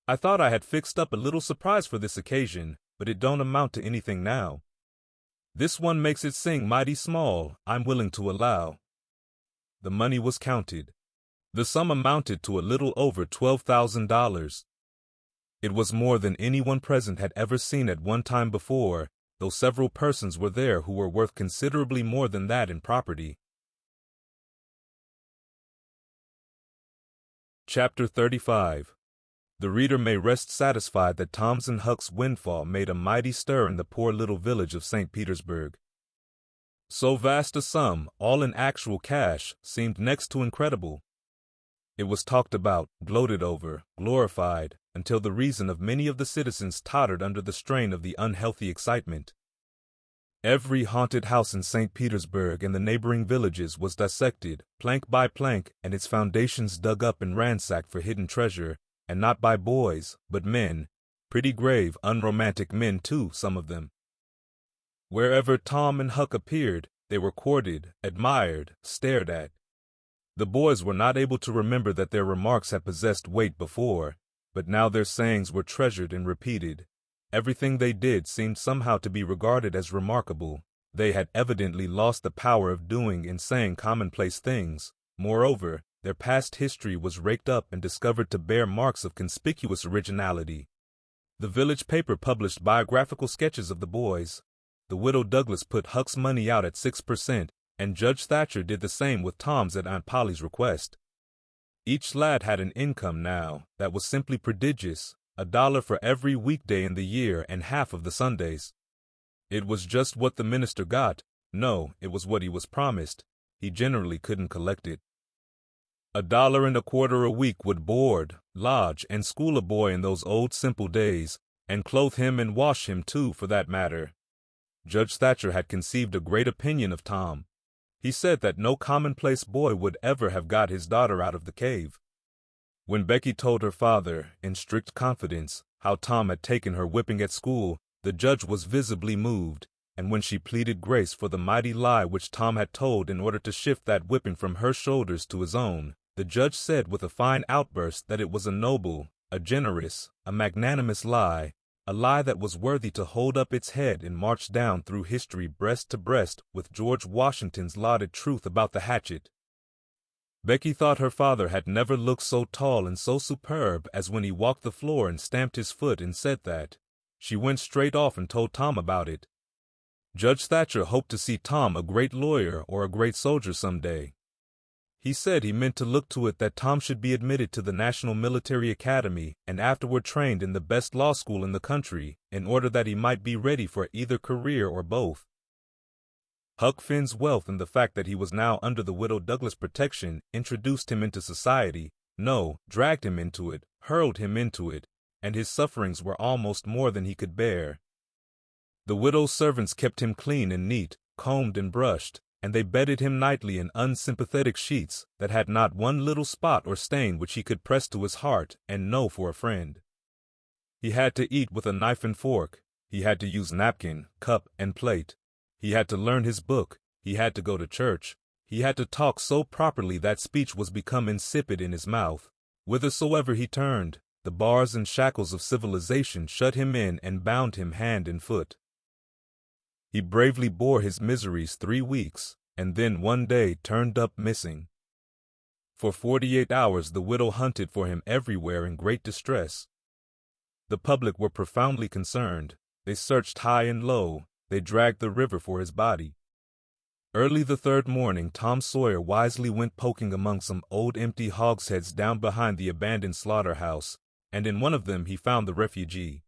I thought I had fixed up a little surprise for this occasion, but it don't amount to anything now. This one makes it sing mighty small, I'm willing to allow. The money was counted. The sum amounted to a little over $12,000. It was more than anyone present had ever seen at one time before, though several persons were there who were worth considerably more than that in property. Chapter 35. The reader may rest satisfied that Tom's and Huck's windfall made a mighty stir in the poor little village of St. Petersburg. So vast a sum, all in actual cash, seemed next to incredible. It was talked about, gloated over, glorified, until the reason of many of the citizens tottered under the strain of the unhealthy excitement. Every haunted house in St. Petersburg and the neighboring villages was dissected, plank by plank, and its foundations dug up and ransacked for hidden treasure, and not by boys, but men, pretty grave, unromantic men too, some of them. Wherever Tom and Huck appeared, they were courted, admired, stared at. The boys were not able to remember that their remarks had possessed weight before, but now their sayings were treasured and repeated. Everything they did seemed somehow to be regarded as remarkable. They had evidently lost the power of doing and saying commonplace things. Moreover, their past history was raked up and discovered to bear marks of conspicuous originality. The village paper published biographical sketches of the boys. The widow Douglas put Huck's money out at 6%, and Judge Thatcher did the same with Tom's at Aunt Polly's request. Each lad had an income now that was simply prodigious, $1 for every weekday in the year and half of the Sundays. It was just what the minister got. No, it was what he was promised. He generally couldn't collect it. $1.25 a week would board, lodge, and school a boy in those old simple days, and clothe him and wash him too, for that matter. Judge Thatcher had conceived a great opinion of Tom. He said that no commonplace boy would ever have got his daughter out of the cave. When Becky told her father, in strict confidence, how Tom had taken her whipping at school, the judge was visibly moved, and when she pleaded grace for the mighty lie which Tom had told in order to shift that whipping from her shoulders to his own, the judge said with a fine outburst that it was a noble, a generous, a magnanimous lie, a lie that was worthy to hold up its head and march down through history breast to breast with George Washington's lauded truth about the hatchet. Becky thought her father had never looked so tall and so superb as when he walked the floor and stamped his foot and said that. She went straight off and told Tom about it. Judge Thatcher hoped to see Tom a great lawyer or a great soldier some day. He said he meant to look to it that Tom should be admitted to the National Military Academy and afterward trained in the best law school in the country, in order that he might be ready for either career or both. Huck Finn's wealth and the fact that he was now under the widow Douglas' protection introduced him into society, dragged him into it, hurled him into it, and his sufferings were almost more than he could bear. The widow's servants kept him clean and neat, combed and brushed, and they bedded him nightly in unsympathetic sheets that had not one little spot or stain which he could press to his heart and know for a friend. He had to eat with a knife and fork. He had to use napkin, cup, and plate. He had to learn his book. He had to go to church. He had to talk so properly that speech was become insipid in his mouth. Whithersoever he turned, the bars and shackles of civilization shut him in and bound him hand and foot. He bravely bore his miseries 3 weeks, and then one day turned up missing. For 48 hours the widow hunted for him everywhere in great distress. The public were profoundly concerned. They searched high and low. They dragged the river for his body. Early the third morning Tom Sawyer wisely went poking among some old empty hogsheads down behind the abandoned slaughterhouse, and in one of them he found the refugee.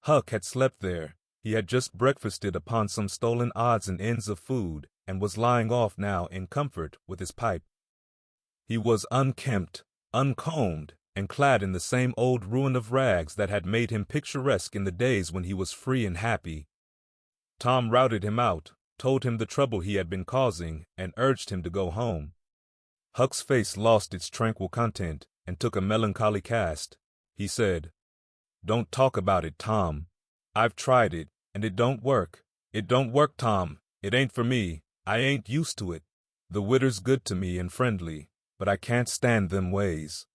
Huck had slept there. He had just breakfasted upon some stolen odds and ends of food, and was lying off now in comfort with his pipe. He was unkempt, uncombed, and clad in the same old ruin of rags that had made him picturesque in the days when he was free and happy. Tom routed him out, told him the trouble he had been causing, and urged him to go home. Huck's face lost its tranquil content, and took a melancholy cast. He said, "Don't talk about it, Tom. I've tried it, and it don't work. It don't work, Tom. It ain't for me. I ain't used to it. The widder's good to me and friendly, but I can't stand them ways.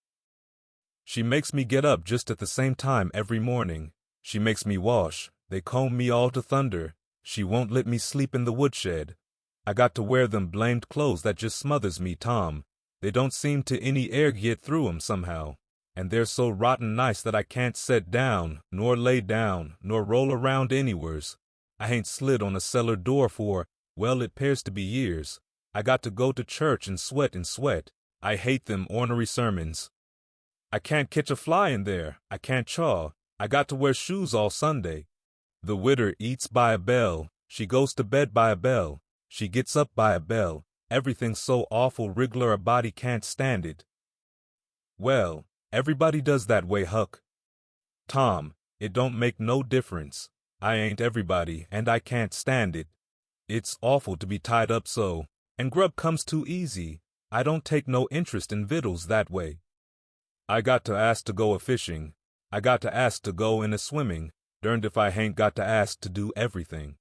She makes me get up just at the same time every morning. She makes me wash. They comb me all to thunder. She won't let me sleep in the woodshed. I got to wear them blamed clothes that just smothers me, Tom. They don't seem to any air get through 'em somehow. And they're so rotten nice that I can't set down, nor lay down, nor roll around anywheres. I ain't slid on a cellar door for, well, it 'pears to be years. I got to go to church and sweat and sweat. I hate them ornery sermons. I can't catch a fly in there. I can't chaw. I got to wear shoes all Sunday. The widder eats by a bell. She goes to bed by a bell. She gets up by a bell. Everything's so awful wriggler a body can't stand it. Well, everybody does that way, Huck. Tom, it don't make no difference. I ain't everybody, and I can't stand it. It's awful to be tied up so, and grub comes too easy. I don't take no interest in victuals that way. I got to ask to go a-fishing. I got to ask to go in a-swimming. Derned if I hain't got to ask to do everything.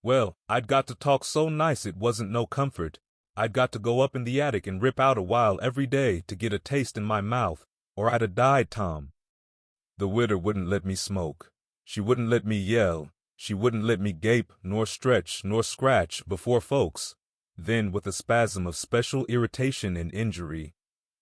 Well, I'd got to talk so nice it wasn't no comfort. I'd got to go up in the attic and rip out a while every day to get a taste in my mouth, or I'd a died, Tom. The widder wouldn't let me smoke. She wouldn't let me yell. She wouldn't let me gape, nor stretch, nor scratch before folks. Then, with a spasm of special irritation and injury,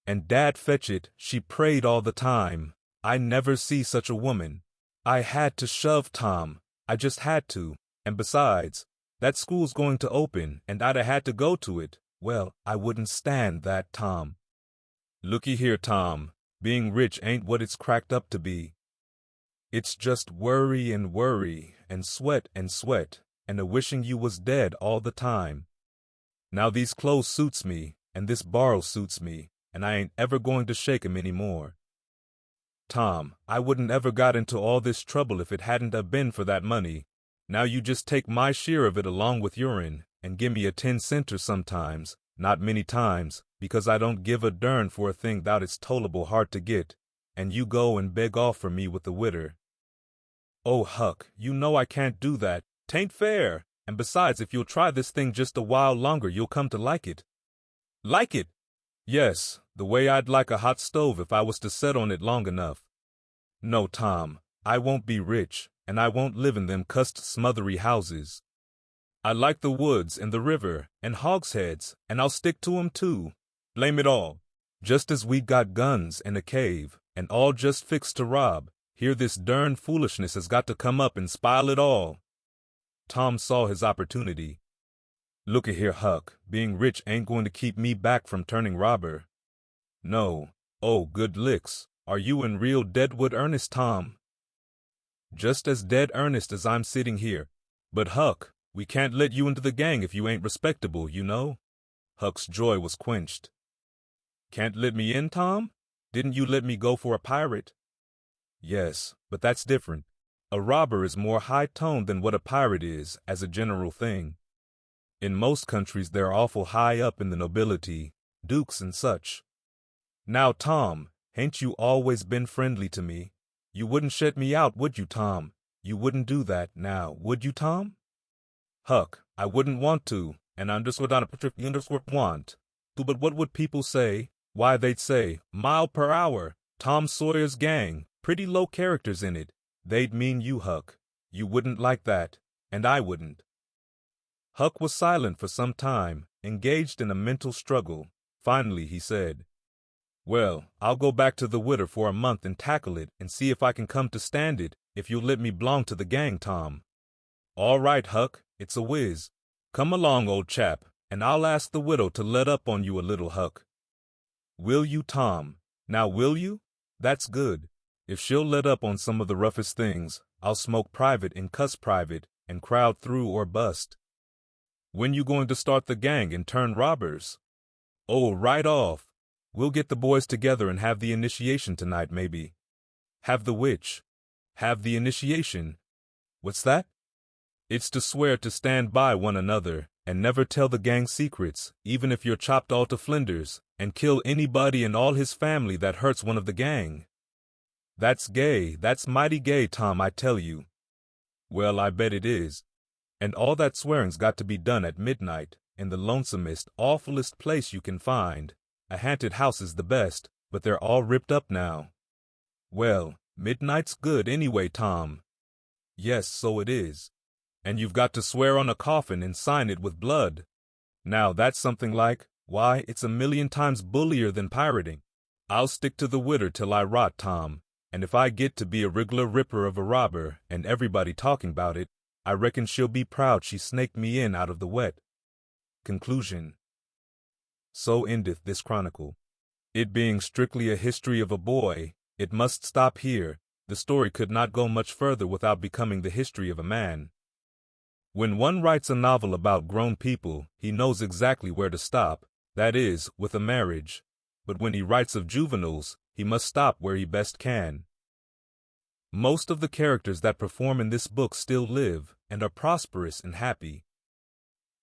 and Dad fetch it, she prayed all the time. I never see such a woman. I had to shove, Tom. I just had to. And besides, that school's going to open, and I'd a had to go to it. Well, I wouldn't stand that, Tom. Looky here, Tom. Being rich ain't what it's cracked up to be. It's just worry, and sweat, and a wishing you was dead all the time. Now these clothes suits me, and this barrel suits me, and I ain't ever going to shake 'em any more. Tom, I wouldn't ever got into all this trouble if it hadn't a been for that money. Now you just take my share of it along with your'n, and give me a 10-center sometimes, not many times, because I don't give a dern for a thing thou it's tolerable hard to get, and you go and beg off for me with the widder. Oh, Huck, you know I can't do that. 'Tain't fair, and besides, if you'll try this thing just a while longer, you'll come to like it. Like it? Yes, the way I'd like a hot stove if I was to set on it long enough. No, Tom, I won't be rich, and I won't live in them cussed smothery houses. I like the woods and the river and hogsheads, and I'll stick to 'em too. Blame it all. Just as we got guns and a cave, and all just fixed to rob, here this dern foolishness has got to come up and spile it all. Tom saw his opportunity. Looky here, Huck, being rich ain't going to keep me back from turning robber. No. Oh, good licks. Are you in real deadwood earnest, Tom? Just as dead earnest as I'm sitting here. But, Huck, we can't let you into the gang if you ain't respectable, you know. Huck's joy was quenched. Can't let me in, Tom? Didn't you let me go for a pirate? Yes, but that's different. A robber is more high-toned than what a pirate is, as a general thing. In most countries they're awful high up in the nobility, dukes and such. Now, Tom, hain't you always been friendly to me? You wouldn't shut me out, would you, Tom? You wouldn't do that, now, would you, Tom? Huck, I wouldn't want to, and I understood on a want to, but what would people say? Why, they'd say, mile per hour, Tom Sawyer's gang, pretty low characters in it. They'd mean you, Huck. You wouldn't like that, and I wouldn't. Huck was silent for some time, engaged in a mental struggle. Finally, he said, Well, I'll go back to the widder for a month and tackle it and see if I can come to stand it, if you'll let me belong to the gang, Tom. All right, Huck, it's a whiz. Come along, old chap, and I'll ask the widow to let up on you a little, Huck. Will you, Tom? Now will you? That's good. If she'll let up on some of the roughest things, I'll smoke private and cuss private and crowd through or bust. When you going to start the gang and turn robbers? Oh, right off. We'll get the boys together and have the initiation tonight, maybe. Have the which? Have the initiation. What's that? It's to swear to stand by one another and never tell the gang secrets, even if you're chopped all to flinders, and kill anybody and all his family that hurts one of the gang. That's gay, that's mighty gay, Tom, I tell you. Well, I bet it is. And all that swearing's got to be done at midnight, in the lonesomest, awfulest place you can find. A haunted house is the best, but they're all ripped up now. Well, midnight's good anyway, Tom. Yes, so it is. And you've got to swear on a coffin and sign it with blood. Now that's something like, why, it's a million times bullier than pirating. I'll stick to the widder till I rot, Tom, and if I get to be a regular ripper of a robber and everybody talking about it, I reckon she'll be proud she snaked me in out of the wet. Conclusion. So endeth this chronicle. It being strictly a history of a boy, it must stop here. The story could not go much further without becoming the history of a man. When one writes a novel about grown people, he knows exactly where to stop, that is, with a marriage. But when he writes of juveniles, he must stop where he best can. Most of the characters that perform in this book still live, and are prosperous and happy.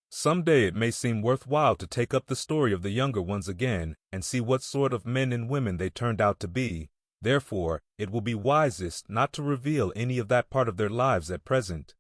Someday it may seem worthwhile to take up the story of the younger ones again and see what sort of men and women they turned out to be. Therefore, it will be wisest not to reveal any of that part of their lives at present.